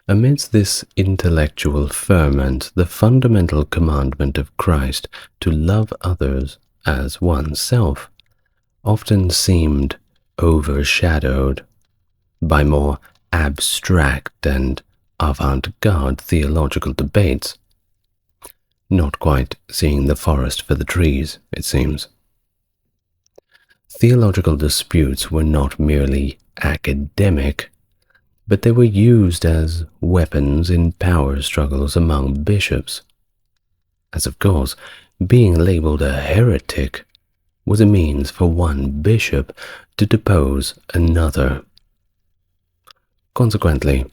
Speaker 1: Amidst this intellectual ferment, the fundamental commandment of Christ to love others as oneself often seemed overshadowed by more abstract and avant-garde theological debates, not quite seeing the forest for the trees, it seems. Theological disputes were not merely academic, but they were used as weapons in power struggles among bishops, as of course being labeled a heretic was a means for one bishop to depose another. Consequently,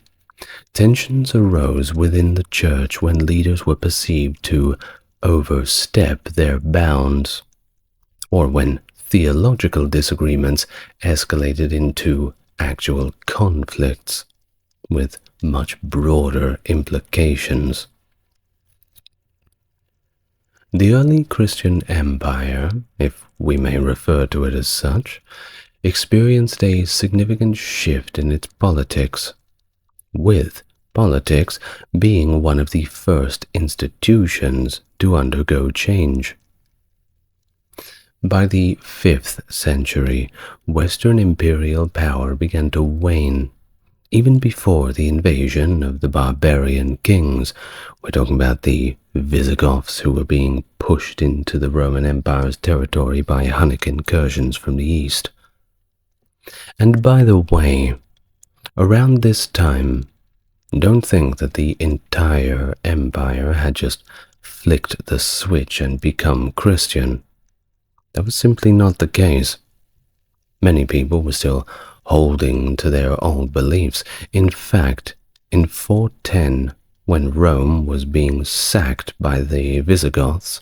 Speaker 1: tensions arose within the church when leaders were perceived to overstep their bounds, or when theological disagreements escalated into actual conflicts with much broader implications. The early Christian empire, if we may refer to it as such, experienced a significant shift in its politics, with politics being one of the first institutions to undergo change. By the 5th century, Western imperial power began to wane, even before the invasion of the barbarian kings. We're talking about the Visigoths, who were being pushed into the Roman Empire's territory by Hunnic incursions from the east. And by the way, around this time, don't think that the entire empire had just flicked the switch and become Christian. That was simply not the case. Many people were still holding to their old beliefs. In fact, in 410, when Rome was being sacked by the Visigoths,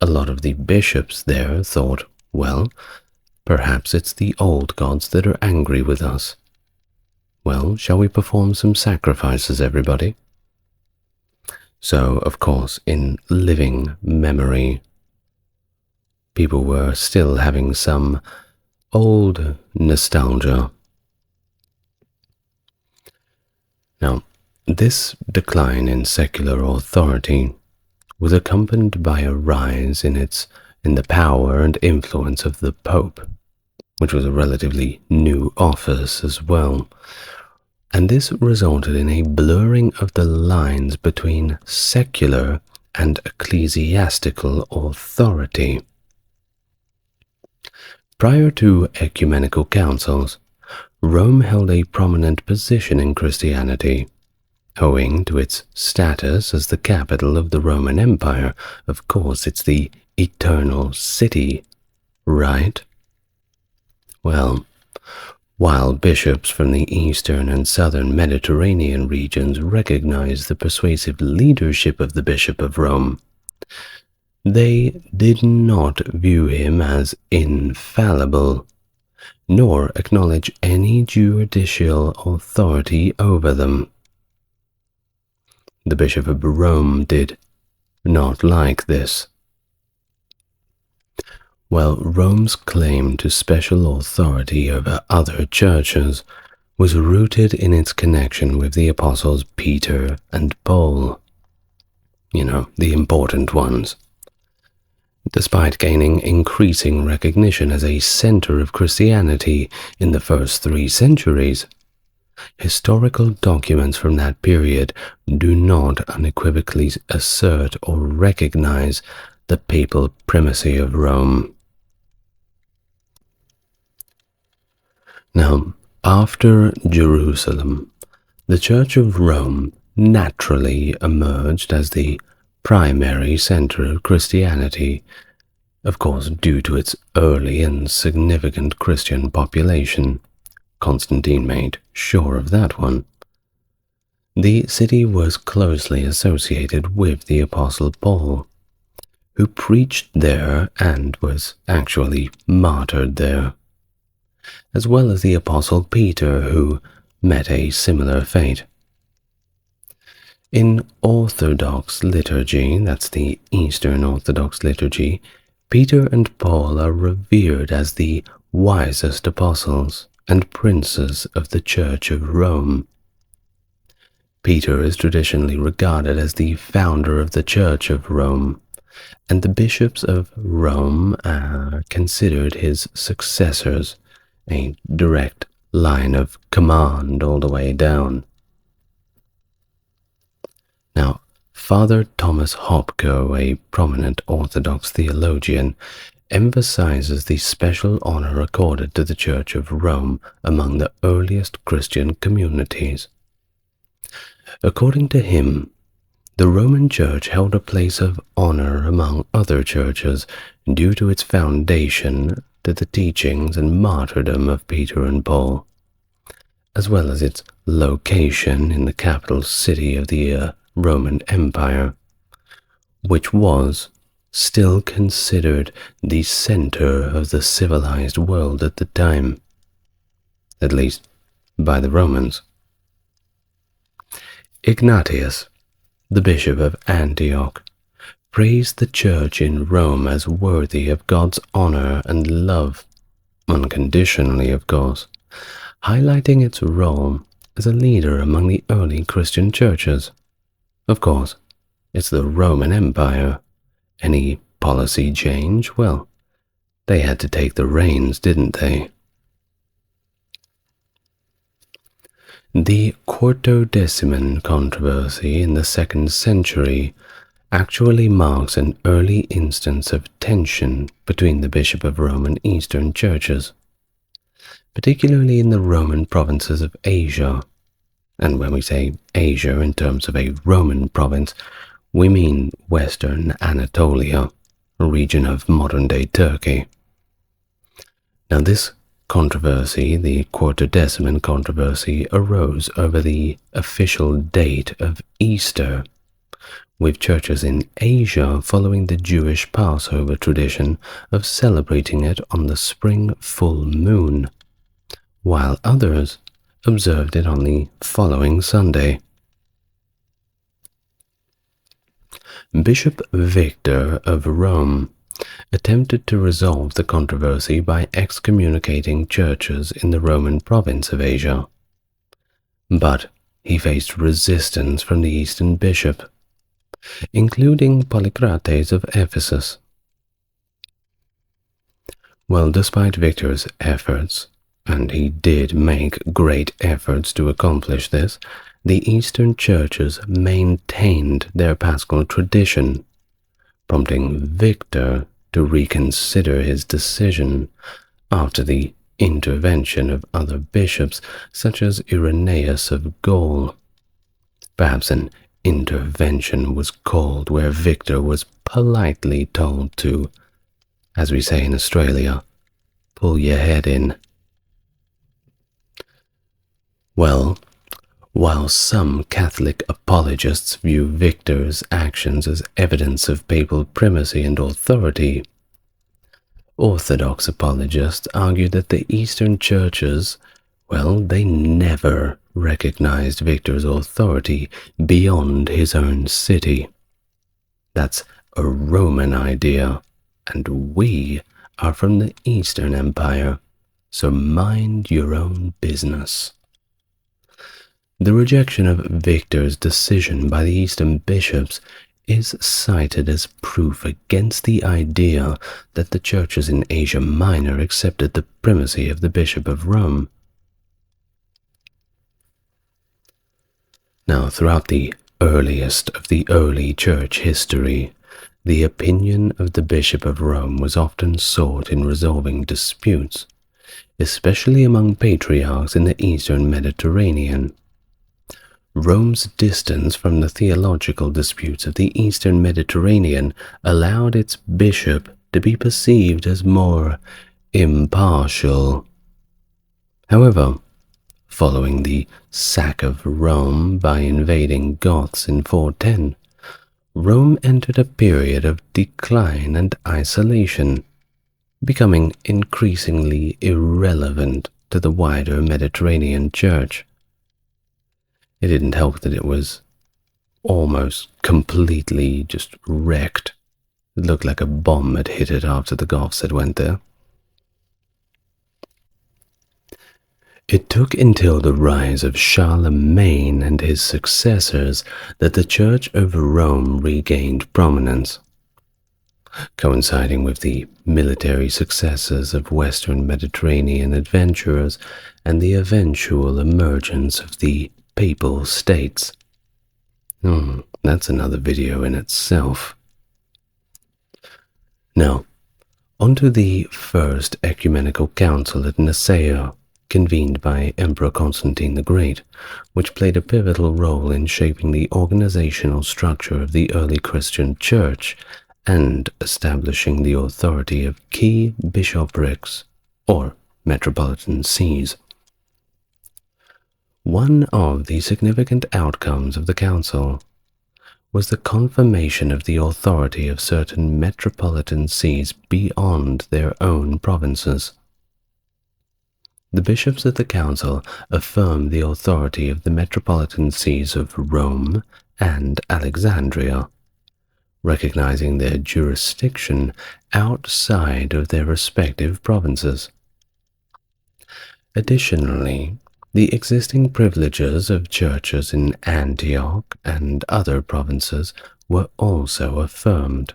Speaker 1: a lot of the bishops there thought, well, perhaps it's the old gods that are angry with us. Well, shall we perform some sacrifices, everybody? So, of course, in living memory, people were still having some old nostalgia. Now, this decline in secular authority was accompanied by a rise in the power and influence of the Pope, which was a relatively new office as well. And this resulted in a blurring of the lines between secular and ecclesiastical authority. Prior to ecumenical councils, Rome held a prominent position in Christianity, owing to its status as the capital of the Roman Empire. Of course, it's the eternal city, right? Well, while bishops from the eastern and southern Mediterranean regions recognized the persuasive leadership of the Bishop of Rome, they did not view him as infallible, nor acknowledge any judicial authority over them. The Bishop of Rome did not like this. While Rome's claim to special authority over other churches was rooted in its connection with the apostles Peter and Paul, the important ones. Despite gaining increasing recognition as a center of Christianity in the first 3 centuries, historical documents from that period do not unequivocally assert or recognize the papal primacy of Rome. Now, after Jerusalem, the Church of Rome naturally emerged as the primary center of Christianity, of course due to its early and significant Christian population. Constantine made sure of that one. The city was closely associated with the Apostle Paul, who preached there and was actually martyred there, as well as the Apostle Peter, who met a similar fate. In Orthodox liturgy, that's the Eastern Orthodox liturgy, Peter and Paul are revered as the wisest apostles and princes of the Church of Rome. Peter is traditionally regarded as the founder of the Church of Rome, and the bishops of Rome are considered his successors, a direct line of command all the way down. Now, Father Thomas Hopko, a prominent Orthodox theologian, emphasizes the special honor accorded to the Church of Rome among the earliest Christian communities. According to him, the Roman Church held a place of honor among other churches due to its foundation to the teachings and martyrdom of Peter and Paul, as well as its location in the capital city of the Roman Empire, which was still considered the center of the civilized world at the time, at least by the Romans. Ignatius, the bishop of Antioch, praised the church in Rome as worthy of God's honor and love, unconditionally of course, highlighting its role as a leader among the early Christian churches. Of course, it's the Roman Empire. Any policy change? Well, they had to take the reins, didn't they? The Quartodeciman controversy in the 2nd century actually marks an early instance of tension between the Bishop of Rome and Eastern churches, particularly in the Roman provinces of Asia. And when we say Asia in terms of a Roman province, we mean Western Anatolia, a region of modern-day Turkey. Now this controversy, the Quartodeciman controversy, arose over the official date of Easter, with churches in Asia following the Jewish Passover tradition of celebrating it on the spring full moon, while others observed it on the following Sunday. Bishop Victor of Rome attempted to resolve the controversy by excommunicating churches in the Roman province of Asia, but he faced resistance from the Eastern bishop, including Polycrates of Ephesus. Well, despite Victor's efforts, and he did make great efforts to accomplish this, the Eastern churches maintained their paschal tradition, prompting Victor to reconsider his decision after the intervention of other bishops such as Irenaeus of Gaul. Perhaps an intervention was called where Victor was politely told to, as we say in Australia, pull your head in. Well, while some Catholic apologists view Victor's actions as evidence of papal primacy and authority, Orthodox apologists argue that the Eastern churches, well, they never recognized Victor's authority beyond his own city. That's a Roman idea, and we are from the Eastern Empire, so mind your own business. The rejection of Victor's decision by the Eastern bishops is cited as proof against the idea that the churches in Asia Minor accepted the primacy of the Bishop of Rome. Now, throughout the earliest of the early church history, the opinion of the Bishop of Rome was often sought in resolving disputes, especially among patriarchs in the Eastern Mediterranean. Rome's distance from the theological disputes of the Eastern Mediterranean allowed its bishop to be perceived as more impartial. However, following the sack of Rome by invading Goths in 410, Rome entered a period of decline and isolation, becoming increasingly irrelevant to the wider Mediterranean Church. It didn't help that it was almost completely just wrecked. It looked like a bomb had hit it after the Goths had went there. It took until the rise of Charlemagne and his successors that the Church of Rome regained prominence, coinciding with the military successes of Western Mediterranean adventurers and the eventual emergence of the Papal States. That's another video in itself. Now, onto the First Ecumenical Council at Nicaea, convened by Emperor Constantine the Great, which played a pivotal role in shaping the organizational structure of the early Christian Church and establishing the authority of key bishoprics, or metropolitan sees. One of the significant outcomes of the council was the confirmation of the authority of certain metropolitan sees beyond their own provinces. The bishops of the council affirmed the authority of the metropolitan sees of Rome and Alexandria, recognizing their jurisdiction outside of their respective provinces. Additionally, the existing privileges of churches in Antioch and other provinces were also affirmed.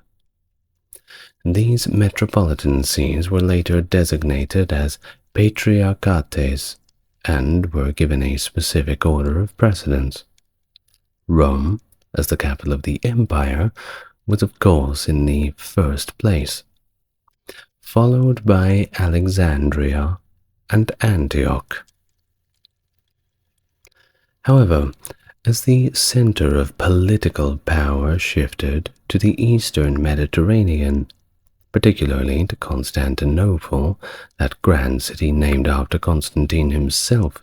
Speaker 1: These metropolitan sees were later designated as patriarchates and were given a specific order of precedence. Rome, as the capital of the empire, was of course in the first place, followed by Alexandria and Antioch. However, as the center of political power shifted to the eastern Mediterranean, particularly to Constantinople, that grand city named after Constantine himself,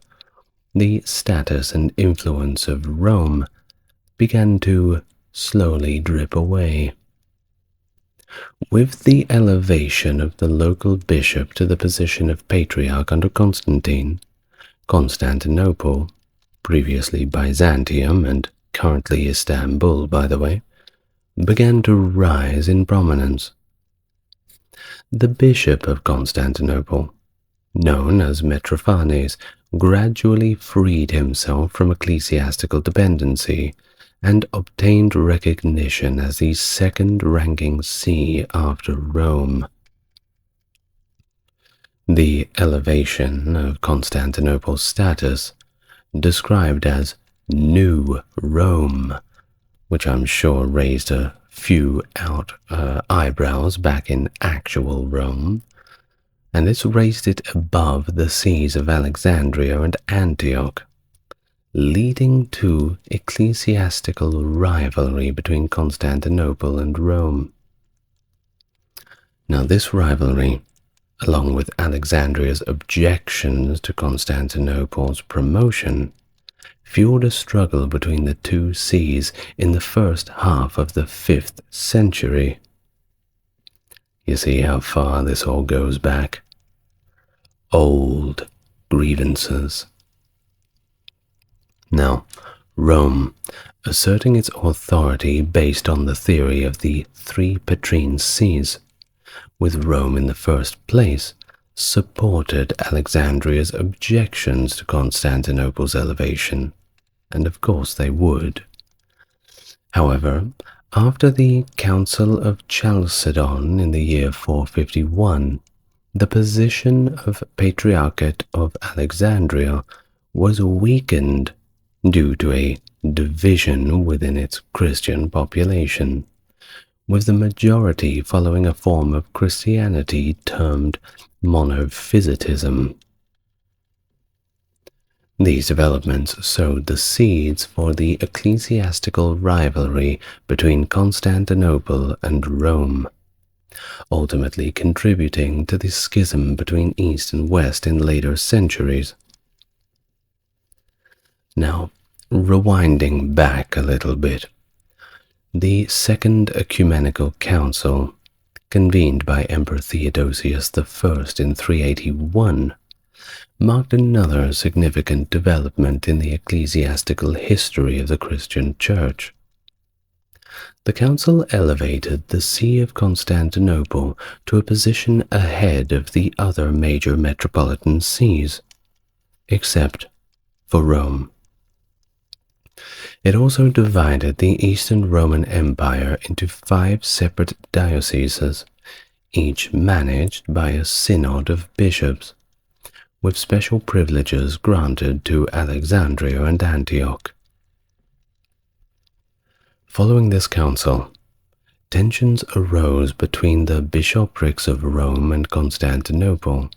Speaker 1: the status and influence of Rome began to slowly drip away. With the elevation of the local bishop to the position of patriarch under Constantine, Constantinople, previously Byzantium and currently Istanbul, by the way, began to rise in prominence. The bishop of Constantinople, known as Metrophanes, gradually freed himself from ecclesiastical dependency and obtained recognition as the second-ranking see after Rome. The elevation of Constantinople's status, described as New Rome, which I'm sure raised a few eyebrows back in actual Rome, and this raised it above the sees of Alexandria and Antioch, leading to ecclesiastical rivalry between Constantinople and Rome. Now this rivalry, along with Alexandria's objections to Constantinople's promotion, fueled a struggle between the two sees in the first half of the 5th century. You see how far this all goes back? Old grievances. Now, Rome, asserting its authority based on the theory of the three Petrine sees, with Rome in the first place, supported Alexandria's objections to Constantinople's elevation, and of course they would. However, after the Council of Chalcedon in the year 451, the position of Patriarchate of Alexandria was weakened due to a division within its Christian population, with the majority following a form of Christianity termed monophysitism. These developments sowed the seeds for the ecclesiastical rivalry between Constantinople and Rome, ultimately contributing to the schism between East and West in later centuries. Now, rewinding back a little bit, the Second Ecumenical Council, convened by Emperor Theodosius I in 381, marked another significant development in the ecclesiastical history of the Christian Church. The council elevated the See of Constantinople to a position ahead of the other major metropolitan sees, except for Rome. It also divided the Eastern Roman Empire into 5 separate dioceses, each managed by a synod of bishops, with special privileges granted to Alexandria and Antioch. Following this council, tensions arose between the bishoprics of Rome and Constantinople,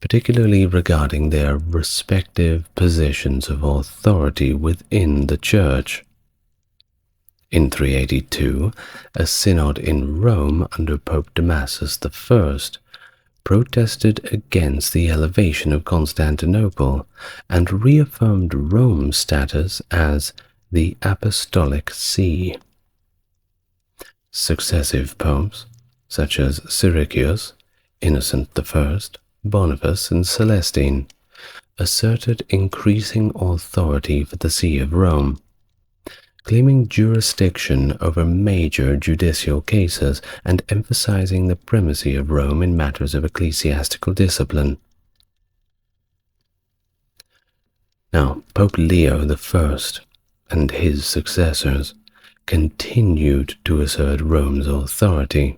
Speaker 1: particularly regarding their respective positions of authority within the Church. In 382, a synod in Rome under Pope Damasus I protested against the elevation of Constantinople and reaffirmed Rome's status as the Apostolic See. Successive popes, such as Syricius, Innocent I, Boniface, and Celestine, asserted increasing authority for the See of Rome, claiming jurisdiction over major judicial cases and emphasizing the primacy of Rome in matters of ecclesiastical discipline. Now, Pope Leo I and his successors continued to assert Rome's authority,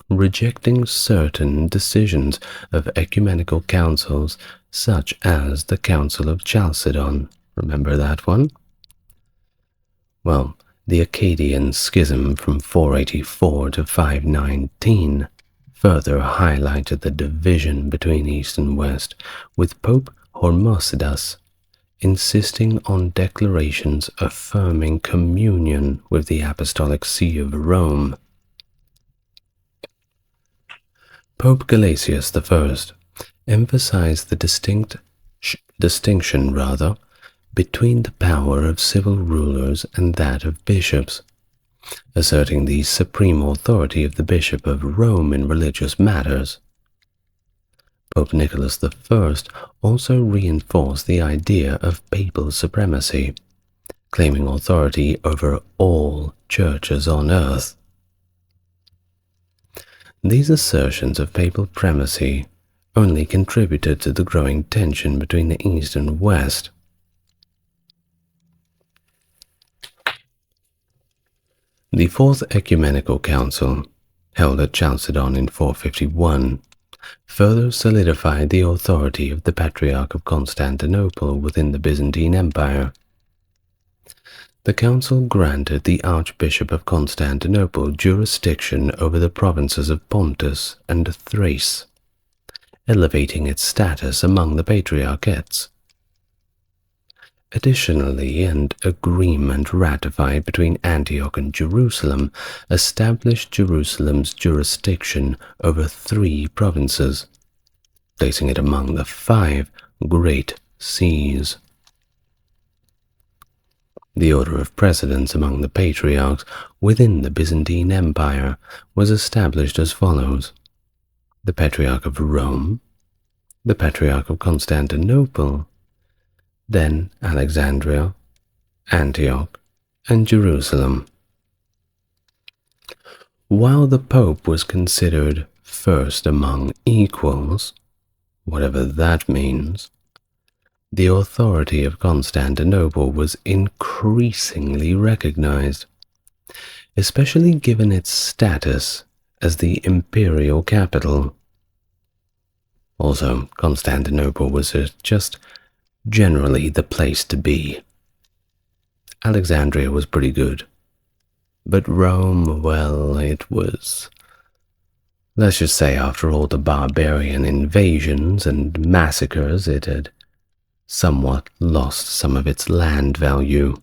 Speaker 1: rejecting certain decisions of ecumenical councils such as the Council of Chalcedon. Remember that one? Well, the Acadian Schism from 484 to 519 further highlighted the division between East and West, with Pope Hormosidas insisting on declarations affirming communion with the Apostolic See of Rome. Pope Gelasius I emphasized the distinction between the power of civil rulers and that of bishops, asserting the supreme authority of the Bishop of Rome in religious matters. Pope Nicholas I also reinforced the idea of papal supremacy, claiming authority over all churches on earth. These assertions of papal primacy only contributed to the growing tension between the East and West. The Fourth Ecumenical Council, held at Chalcedon in 451, further solidified the authority of the Patriarch of Constantinople within the Byzantine Empire. The council granted the Archbishop of Constantinople jurisdiction over the provinces of Pontus and Thrace, elevating its status among the patriarchates. Additionally, an agreement ratified between Antioch and Jerusalem established Jerusalem's jurisdiction over 3 provinces, placing it among the 5 Great Sees. The order of precedence among the patriarchs within the Byzantine Empire was established as follows: the Patriarch of Rome, the Patriarch of Constantinople, then Alexandria, Antioch, and Jerusalem. While the Pope was considered first among equals, whatever that means, the authority of Constantinople was increasingly recognized, especially given its status as the imperial capital. Also, Constantinople was just generally the place to be. Alexandria was pretty good, but Rome, well, it was, let's just say, after all the barbarian invasions and massacres, it had somewhat lost some of its land value.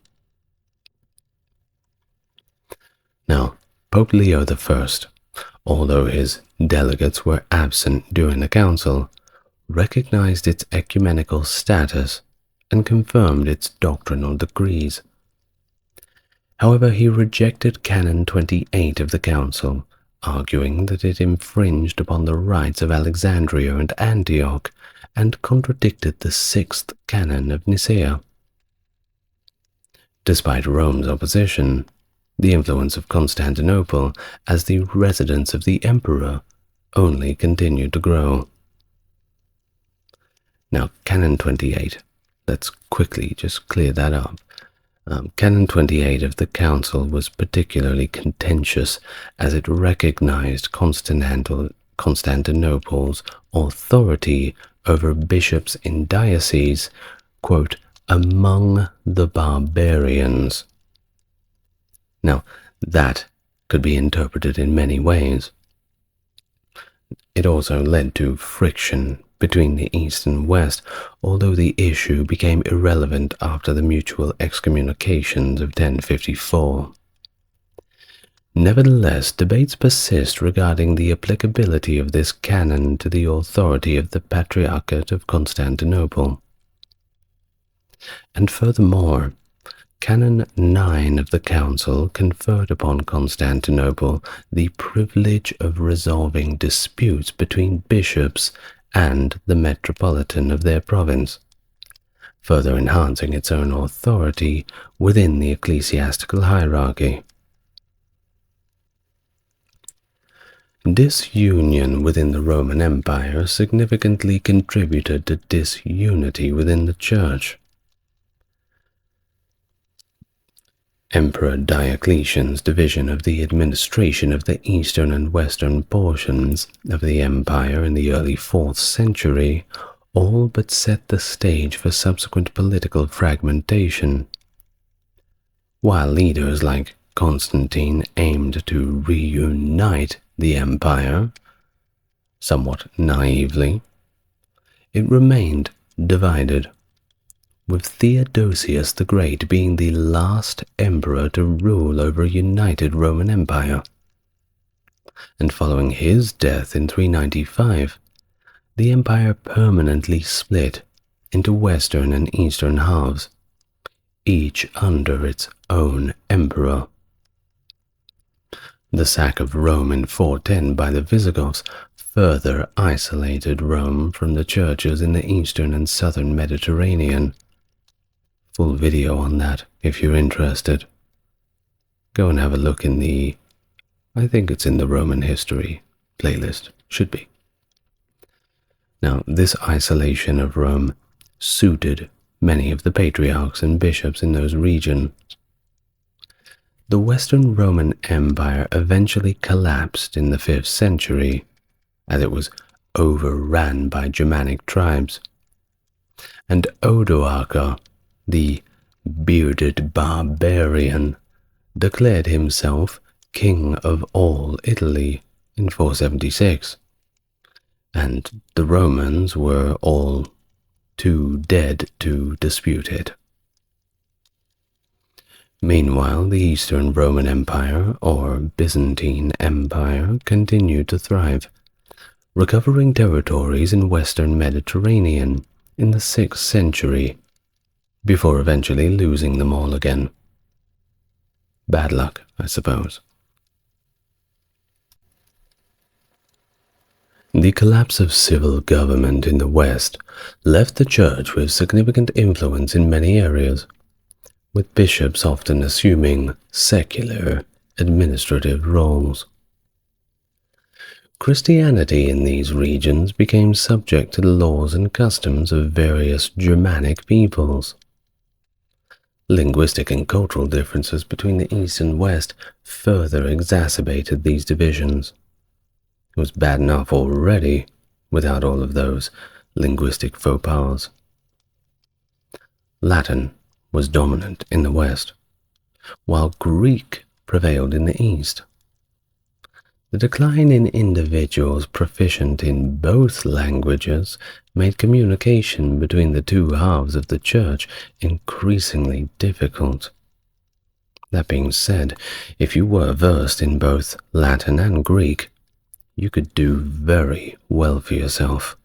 Speaker 1: Now, Pope Leo I, although his delegates were absent during the council, recognized its ecumenical status and confirmed its doctrinal decrees. However, he rejected Canon 28 of the council, arguing that it infringed upon the rights of Alexandria and Antioch and contradicted the 6th Canon of Nicaea. Despite Rome's opposition, the influence of Constantinople as the residence of the emperor only continued to grow. Now, Canon 28, let's quickly just clear that up. Canon 28 of the Council was particularly contentious as it recognized Constantinople's authority over bishops in dioceses, quote, among the barbarians. Now, that could be interpreted in many ways. It also led to friction between the East and West, although the issue became irrelevant after the mutual excommunications of 1054. Nevertheless, debates persist regarding the applicability of this canon to the authority of the Patriarchate of Constantinople. And furthermore, Canon 9 of the Council conferred upon Constantinople the privilege of resolving disputes between bishops and the metropolitan of their province, further enhancing its own authority within the ecclesiastical hierarchy. Disunion within the Roman Empire significantly contributed to disunity within the Church. Emperor Diocletian's division of the administration of the eastern and western portions of the empire in the early 4th century all but set the stage for subsequent political fragmentation. While leaders like Constantine aimed to reunite the empire, somewhat naively, it remained divided, with Theodosius the Great being the last emperor to rule over a united Roman Empire. And following his death in 395, the empire permanently split into western and eastern halves, each under its own emperor. The sack of Rome in 410 by the Visigoths further isolated Rome from the churches in the eastern and southern Mediterranean. Full video on that if you're interested. Go and have a look in the, I think it's in the Roman History playlist, should be. Now, this isolation of Rome suited many of the patriarchs and bishops in those regions. The Western Roman Empire eventually collapsed in the 5th century, as it was overrun by Germanic tribes, and Odoacer, the bearded barbarian, declared himself king of all Italy in 476, and the Romans were all too dead to dispute it. Meanwhile, the Eastern Roman Empire, or Byzantine Empire, continued to thrive, recovering territories in Western Mediterranean in the 6th century, before eventually losing them all again. Bad luck, I suppose. The collapse of civil government in the West left the Church with significant influence in many areas, with bishops often assuming secular administrative roles. Christianity in these regions became subject to the laws and customs of various Germanic peoples. Linguistic and cultural differences between the East and West further exacerbated these divisions. It was bad enough already without all of those linguistic faux pas. Latin was dominant in the West, while Greek prevailed in the East. The decline in individuals proficient in both languages made communication between the two halves of the Church increasingly difficult. That being said, if you were versed in both Latin and Greek, you could do very well for yourself.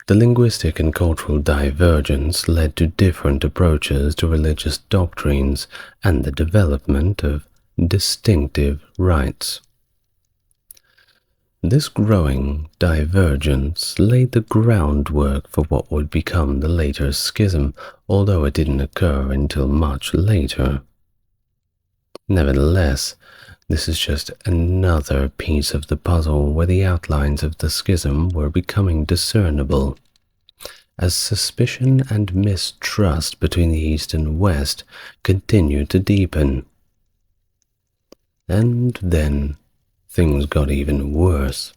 Speaker 1: The linguistic and cultural divergence led to different approaches to religious doctrines and the development of distinctive rites. This growing divergence laid the groundwork for what would become the later schism, although it didn't occur until much later. Nevertheless, This is just another piece of the puzzle where the outlines of the schism were becoming discernible, as suspicion and mistrust between the East and West continued to deepen. And then things got even worse.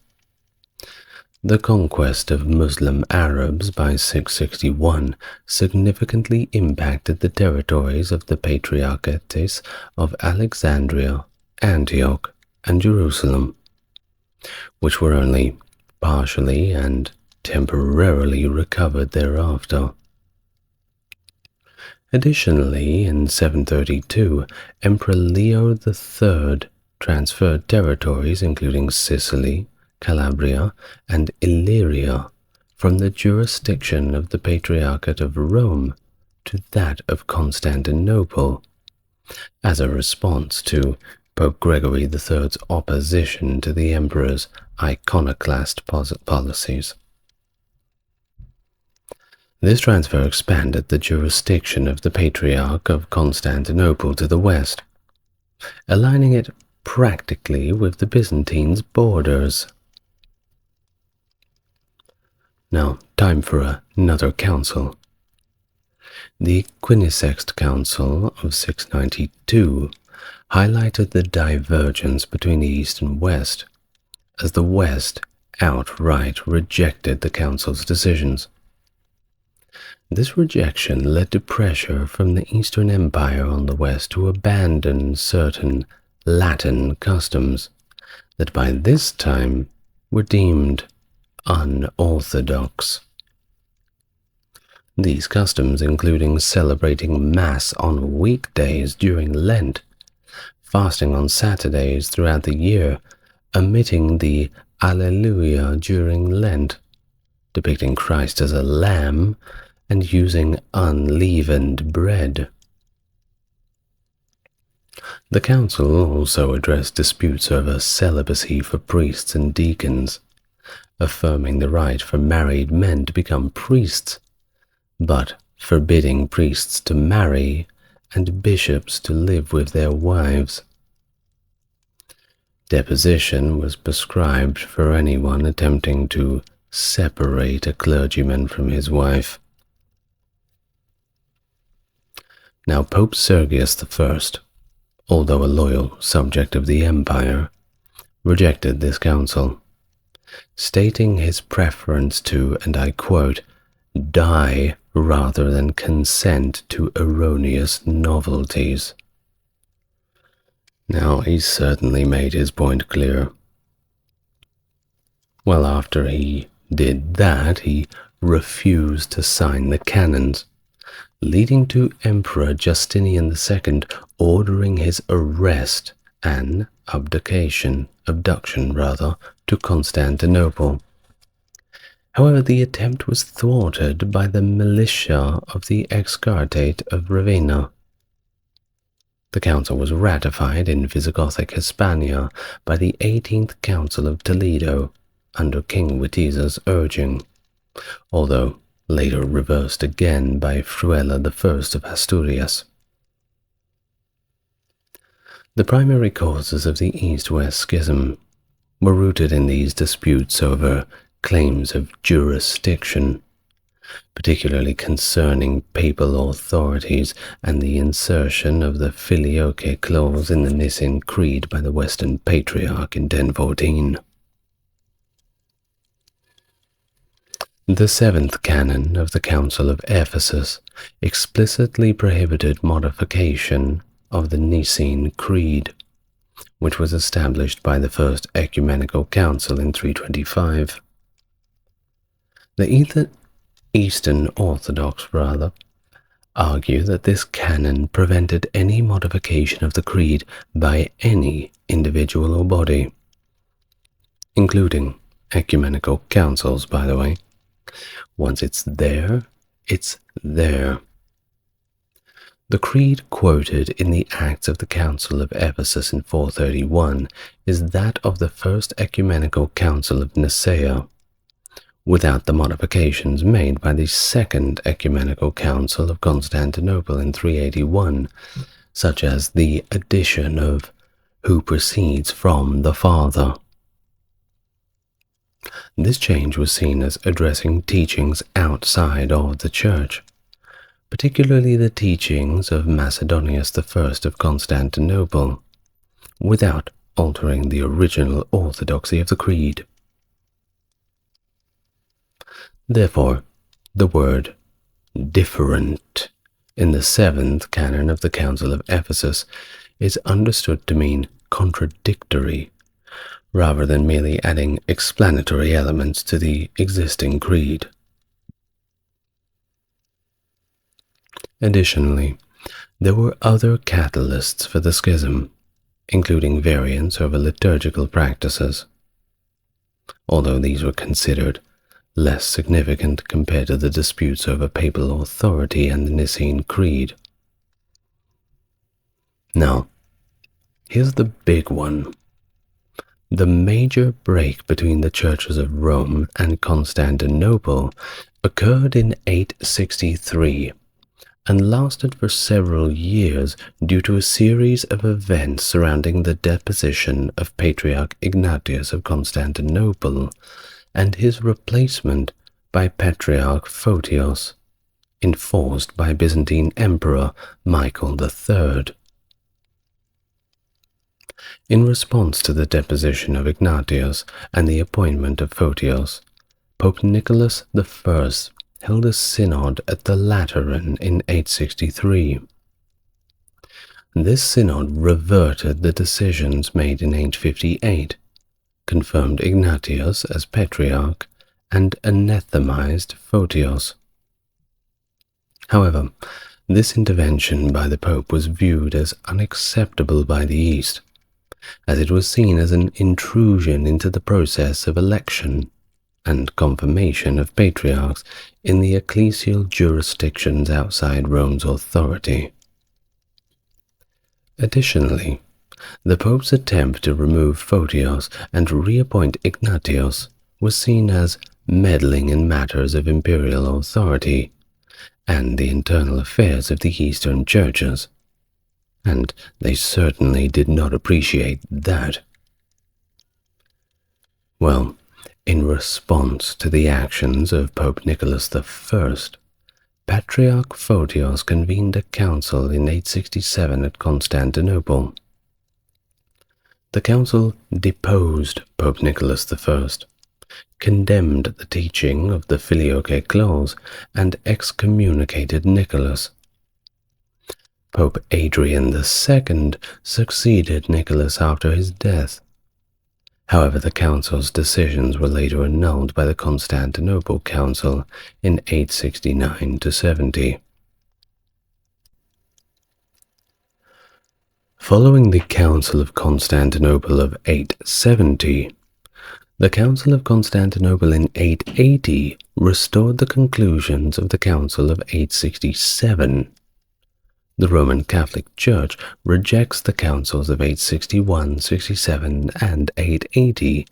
Speaker 1: The conquest of Muslim Arabs by 661 significantly impacted the territories of the Patriarchates of Alexandria, Antioch, and Jerusalem, which were only partially and temporarily recovered thereafter. Additionally, in 732, Emperor Leo III transferred territories including Sicily, Calabria, and Illyria from the jurisdiction of the Patriarchate of Rome to that of Constantinople, as a response to Pope Gregory III's opposition to the emperor's iconoclast policies. This transfer expanded the jurisdiction of the Patriarch of Constantinople to the west, aligning it practically with the Byzantines' borders. Now, time for another council. The Quinisext Council of 692 highlighted the divergence between the East and West, as the West outright rejected the Council's decisions. This rejection led to pressure from the Eastern Empire on the West to abandon certain Latin customs that by this time were deemed unorthodox. These customs including celebrating Mass on weekdays during Lent, fasting on Saturdays throughout the year, omitting the Alleluia during Lent, depicting Christ as a lamb, and using unleavened bread. The council also addressed disputes over celibacy for priests and deacons, affirming the right for married men to become priests, but forbidding priests to marry and bishops to live with their wives. Deposition was prescribed for anyone attempting to separate a clergyman from his wife. Now, Pope Sergius I, although a loyal subject of the empire, rejected this council, stating his preference to, and I quote, die rather than consent to erroneous novelties. Now, he certainly made his point clear. Well, after he did that, he refused to sign the canons, leading to Emperor Justinian II ordering his arrest and abduction to Constantinople. However, the attempt was thwarted by the militia of the Exarchate of Ravenna. The council was ratified in Visigothic Hispania by the 18th Council of Toledo under King Witiza's urging, although later reversed again by Fruela I of Asturias. The primary causes of the East-West Schism were rooted in these disputes over claims of jurisdiction, particularly concerning papal authorities and the insertion of the Filioque clause in the Nicene Creed by the Western Patriarch in 1014. The seventh canon of the Council of Ephesus explicitly prohibited modification of the Nicene Creed, which was established by the First Ecumenical Council in 325. The Eastern Orthodox, argue that this canon prevented any modification of the creed by any individual or body, including ecumenical councils, by the way. Once it's there, it's there. The creed quoted in the Acts of the Council of Ephesus in 431 is that of the First Ecumenical Council of Nicaea, without the modifications made by the Second Ecumenical Council of Constantinople in 381, such as the addition of who proceeds from the Father. This change was seen as addressing teachings outside of the Church, particularly the teachings of Macedonius I of Constantinople, without altering the original orthodoxy of the creed. Therefore, the word different in the 7th canon of the Council of Ephesus is understood to mean contradictory, rather than merely adding explanatory elements to the existing creed. Additionally, there were other catalysts for the schism, including variants over liturgical practices, although these were considered less significant compared to the disputes over papal authority and the Nicene Creed. Now, here's the big one. The major break between the churches of Rome and Constantinople occurred in 863 and lasted for several years due to a series of events surrounding the deposition of Patriarch Ignatius of Constantinople and his replacement by Patriarch Photios, enforced by Byzantine Emperor Michael III. In response to the deposition of Ignatius and the appointment of Photios, Pope Nicholas I held a synod at the Lateran in 863. This synod reverted the decisions made in 858, confirmed Ignatius as Patriarch, and anathemized Photios. However, this intervention by the Pope was viewed as unacceptable by the East, as it was seen as an intrusion into the process of election and confirmation of patriarchs in the ecclesial jurisdictions outside Rome's authority. Additionally, the Pope's attempt to remove Photios and reappoint Ignatius was seen as meddling in matters of imperial authority and the internal affairs of the Eastern churches, and they certainly did not appreciate that. Well, in response to the actions of Pope Nicholas I, Patriarch Photios convened a council in 867 at Constantinople. The council deposed Pope Nicholas I, condemned the teaching of the Filioque Clause, and excommunicated Nicholas. Pope Adrian II succeeded Nicholas after his death. However, the council's decisions were later annulled by the Constantinople Council in 869–70. Following the Council of Constantinople of 870, the Council of Constantinople in 880 restored the conclusions of the Council of 867. The Roman Catholic Church rejects the councils of 861, 67, and 880,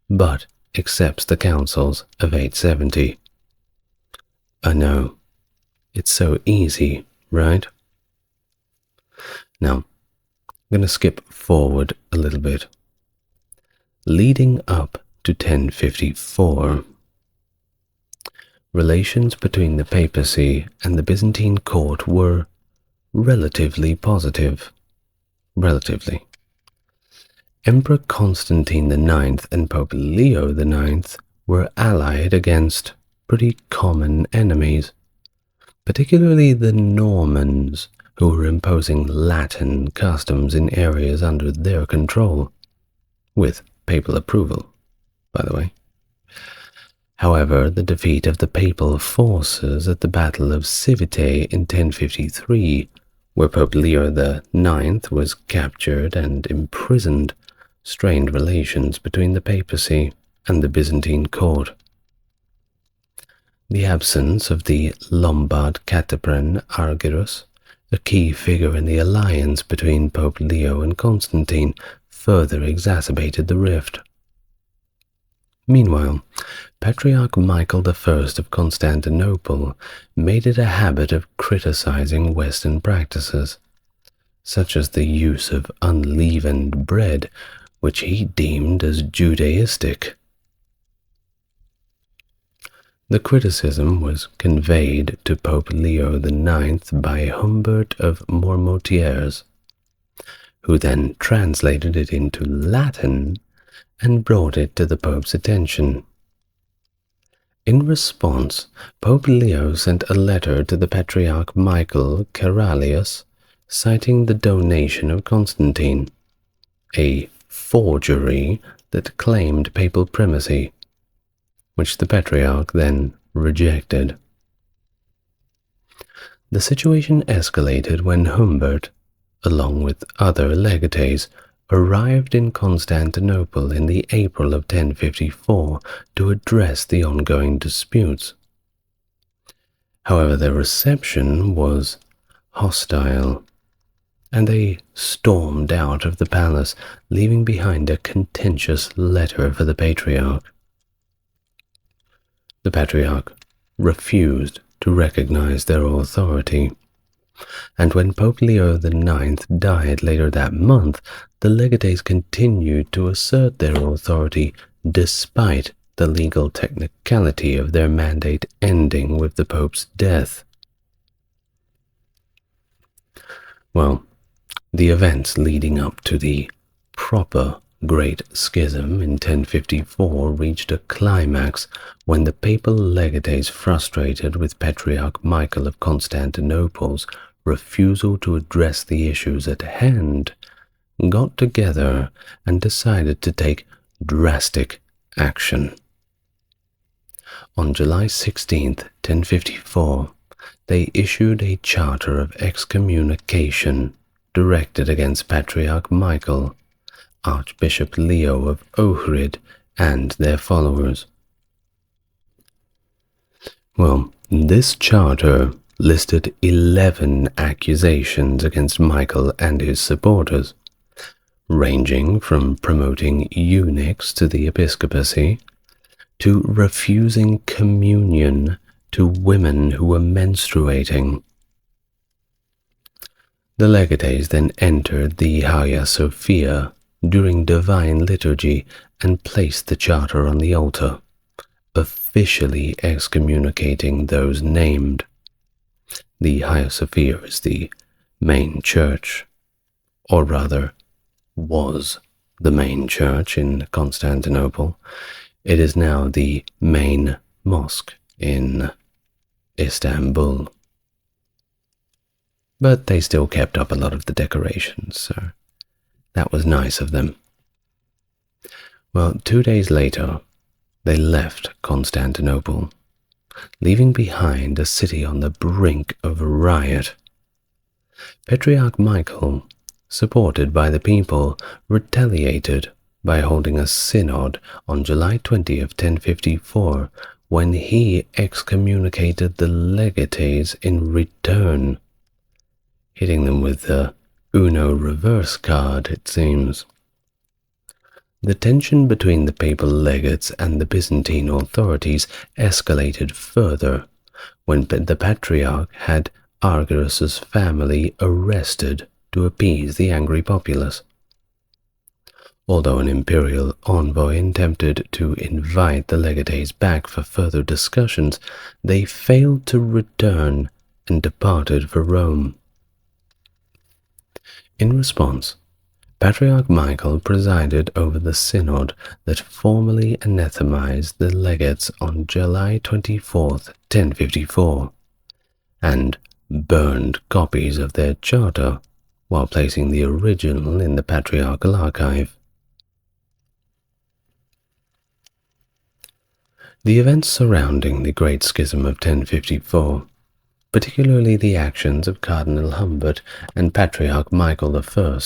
Speaker 1: but accepts the councils of 870. I know, it's so easy, right? Now, I'm going to skip forward a little bit. Leading up to 1054, relations between the papacy and the Byzantine court were relatively positive. Emperor Constantine IX and Pope Leo IX were allied against pretty common enemies, particularly the Normans, who were imposing Latin customs in areas under their control, with papal approval, by the way. However, the defeat of the papal forces at the Battle of Civitae in 1053, where Pope Leo IX was captured and imprisoned, strained relations between the papacy and the Byzantine court. The absence of the Lombard Catapran Argyrus, a key figure in the alliance between Pope Leo and Constantine, further exacerbated the rift. Meanwhile, Patriarch Michael I of Constantinople made it a habit of criticizing Western practices, such as the use of unleavened bread, which he deemed as Judaistic. The criticism was conveyed to Pope Leo IX by Humbert of Mormotiers, who then translated it into Latin and brought it to the Pope's attention. In response, Pope Leo sent a letter to the Patriarch Michael Caralius, citing the donation of Constantine, a forgery that claimed papal primacy, which the Patriarch then rejected. The situation escalated when Humbert, along with other legates, arrived in Constantinople in the April of 1054 to address the ongoing disputes. However, their reception was hostile, and they stormed out of the palace, leaving behind a contentious letter for the Patriarch. The Patriarch refused to recognize their authority, and when Pope Leo IX died later that month, the legates continued to assert their authority despite the legal technicality of their mandate ending with the Pope's death. Well, the events leading up to the proper Great Schism in 1054 reached a climax when the papal legates, frustrated with Patriarch Michael of Constantinople's refusal to address the issues at hand, got together and decided to take drastic action. On July 16, 1054, they issued a charter of excommunication directed against Patriarch Michael, Archbishop Leo of Ohrid, and their followers. Well, this charter listed 11 accusations against Michael and his supporters, ranging from promoting eunuchs to the episcopacy, to refusing communion to women who were menstruating. The legates then entered the Hagia Sophia during divine liturgy and placed the charter on the altar, officially excommunicating those named. The Hagia Sophia is the main church, or rather, was the main church in Constantinople. It is now the main mosque in Istanbul. But they still kept up a lot of the decorations, so that was nice of them. Well, 2 days later, they left Constantinople, leaving behind a city on the brink of riot. Patriarch Michael, supported by the people, retaliated by holding a synod on July 20 of 1054, when he excommunicated the legates in return, hitting them with the Uno reverse card, it seems. The tension between the papal legates and the Byzantine authorities escalated further when the Patriarch had Argyrus's family arrested to appease the angry populace. Although an imperial envoy attempted to invite the legates back for further discussions, they failed to return and departed for Rome. In response, Patriarch Michael presided over the synod that formally anathemized the legates on July 24, 1054, and burned copies of their charter while placing the original in the Patriarchal Archive. The events surrounding the Great Schism of 1054, particularly the actions of Cardinal Humbert and Patriarch Michael I,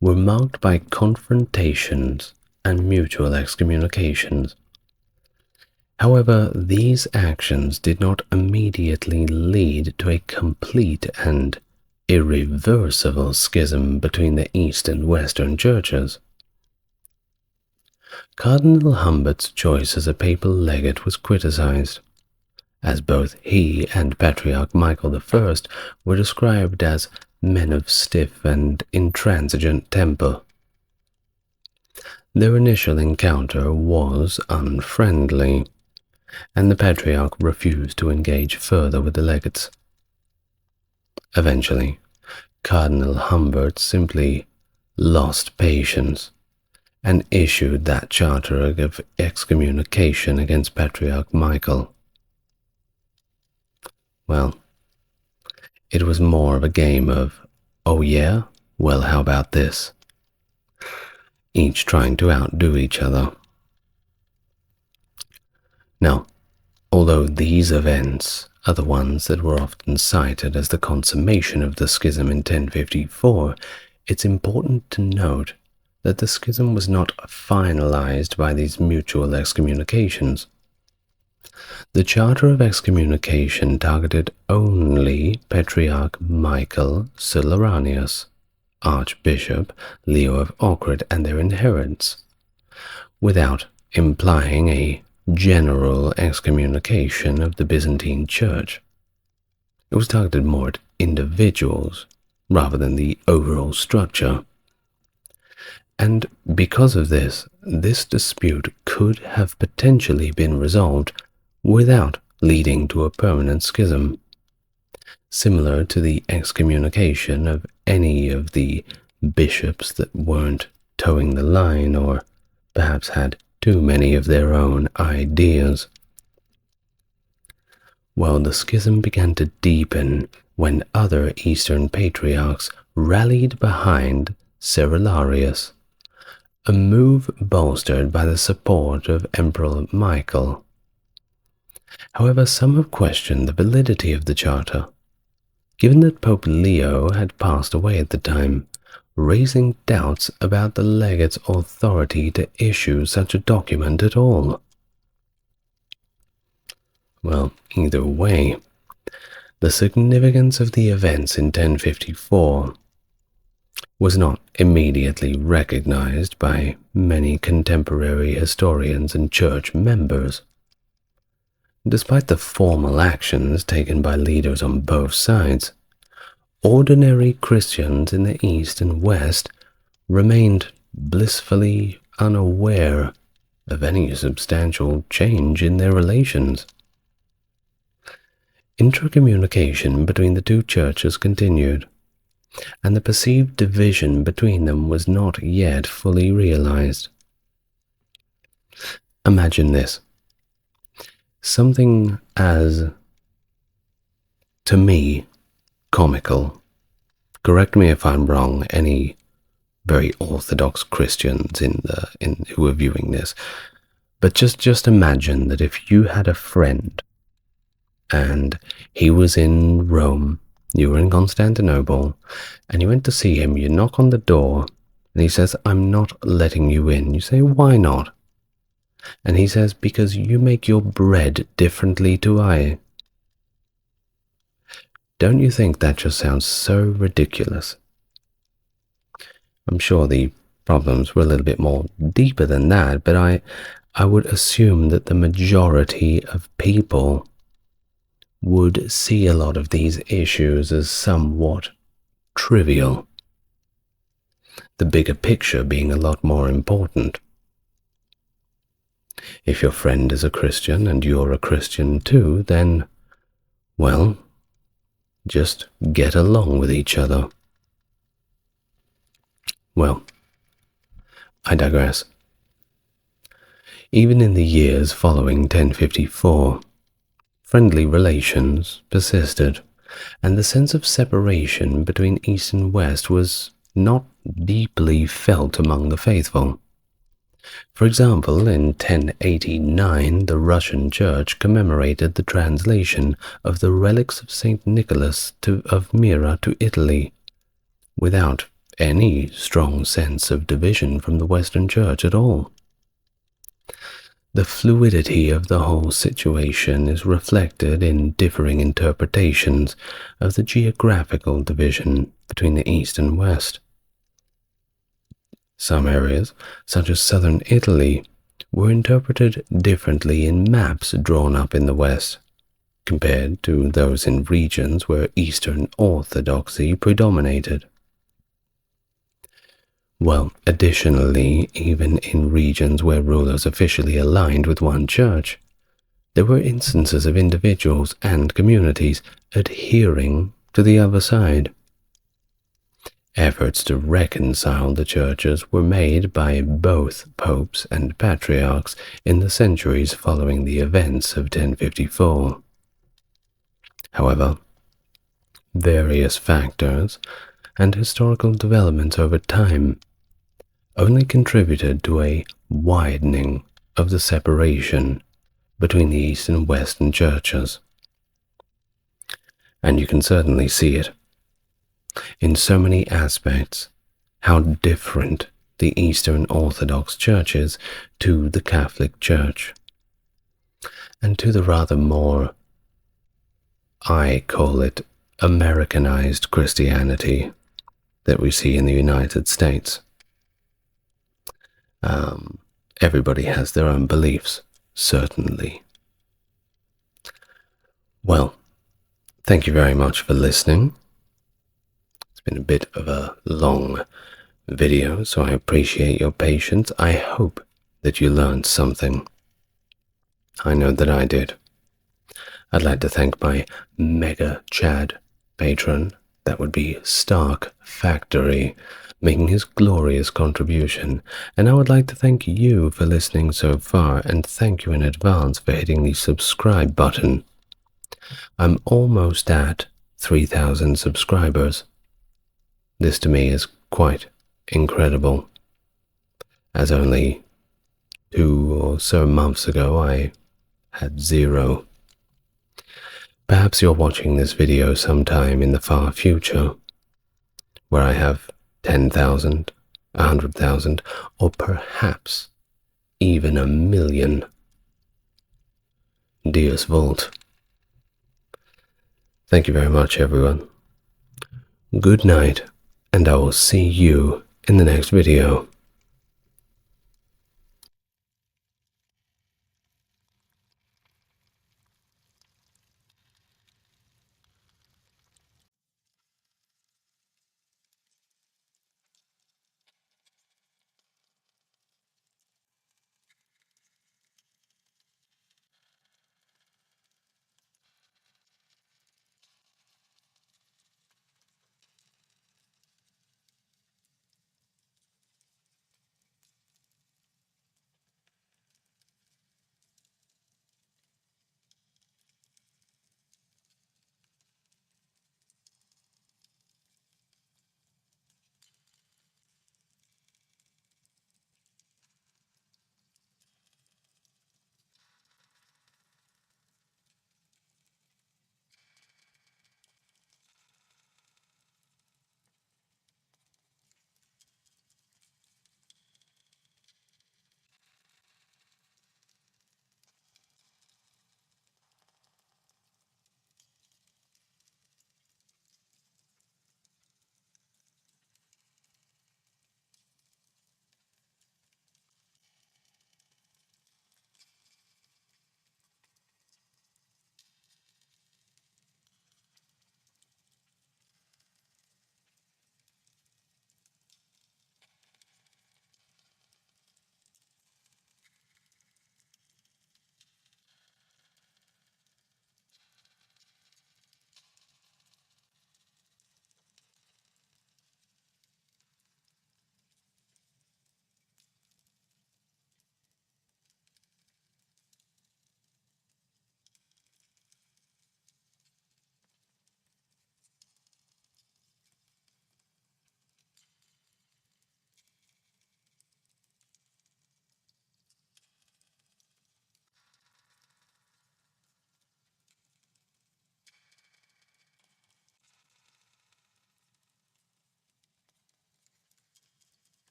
Speaker 1: were marked by confrontations and mutual excommunications. However, these actions did not immediately lead to a complete and irreversible schism between the East and Western churches. Cardinal Humbert's choice as a papal legate was criticized, as both he and Patriarch Michael I were described as men of stiff and intransigent temper. Their initial encounter was unfriendly, and the Patriarch refused to engage further with the legates. Eventually, Cardinal Humbert simply lost patience and issued that charter of excommunication against Patriarch Michael. Well, it was more of a game of, oh yeah, well how about this? Each trying to outdo each other. Now, although these events are the ones that were often cited as the consummation of the schism in 1054, it's important to note that the schism was not finalized by these mutual excommunications. The charter of excommunication targeted only Patriarch Michael Sulluranius, Archbishop Leo of Ohrid, and their adherents, without implying a general excommunication of the Byzantine Church. It was targeted more at individuals rather than the overall structure. And because of this, this dispute could have potentially been resolved without leading to a permanent schism, similar to the excommunication of any of the bishops that weren't towing the line or perhaps had too many of their own ideas. Well, the schism began to deepen when other Eastern patriarchs rallied behind Cerularius, a move bolstered by the support of Emperor Michael. However, some have questioned the validity of the charter, given that Pope Leo had passed away at the time, raising doubts about the legate's authority to issue such a document at all. Well, either way, the significance of the events in 1054 was not immediately recognized by many contemporary historians and church members. Despite the formal actions taken by leaders on both sides, ordinary Christians in the East and West remained blissfully unaware of any substantial change in their relations. Intercommunication between the two churches continued, and the perceived division between them was not yet fully realized. Imagine this. Something as, to me, comical. Correct me if I'm wrong, any very orthodox Christians who are viewing this. But just imagine that if you had a friend and he was in Rome, you were in Constantinople, and you went to see him, you knock on the door, and he says, "I'm not letting you in." You say, "Why not?" And he says, "Because you make your bread differently to I." Don't you think that just sounds so ridiculous? I'm sure the problems were a little bit more deeper than that, but I would assume that the majority of people would see a lot of these issues as somewhat trivial, the bigger picture being a lot more important. If your friend is a Christian and you're a Christian too, then, well, just get along with each other. Well, I digress. Even in the years following 1054, friendly relations persisted, and the sense of separation between East and West was not deeply felt among the faithful. For example, in 1089, the Russian Church commemorated the translation of the relics of St. Nicholas of Myra to Italy, without any strong sense of division from the Western Church at all. The fluidity of the whole situation is reflected in differing interpretations of the geographical division between the East and West. Some areas, such as southern Italy, were interpreted differently in maps drawn up in the West. compared to those in regions where Eastern Orthodoxy predominated. Well, additionally, even in regions where rulers officially aligned with one church, there were instances of individuals and communities adhering to the other side. Efforts to reconcile the churches were made by both popes and patriarchs in the centuries following the events of 1054. However, various factors and historical developments over time only contributed to a widening of the separation between the East and Western churches. And you can certainly see it in so many aspects, how different the Eastern Orthodox Church is to the Catholic Church, and to the rather more, I call it, Americanized Christianity that we see in the United States. Everybody has their own beliefs, certainly. Well, thank you very much for listening. It's been a bit of a long video, so I appreciate your patience. I hope that you learned something. I know that I did. I'd like to thank my Mega Chad patron, that would be Stark Factory, making his glorious contribution, and I would like to thank you for listening so far, and thank you in advance for hitting the subscribe button. I'm almost at 3,000 subscribers. This to me is quite incredible, as only 2 or so months ago I had 0. Perhaps you're watching this video sometime in the far future, where I have 10,000, 100,000, or perhaps even 1,000,000. Deus Vult. Thank you very much, everyone. Good night, and I will see you in the next video.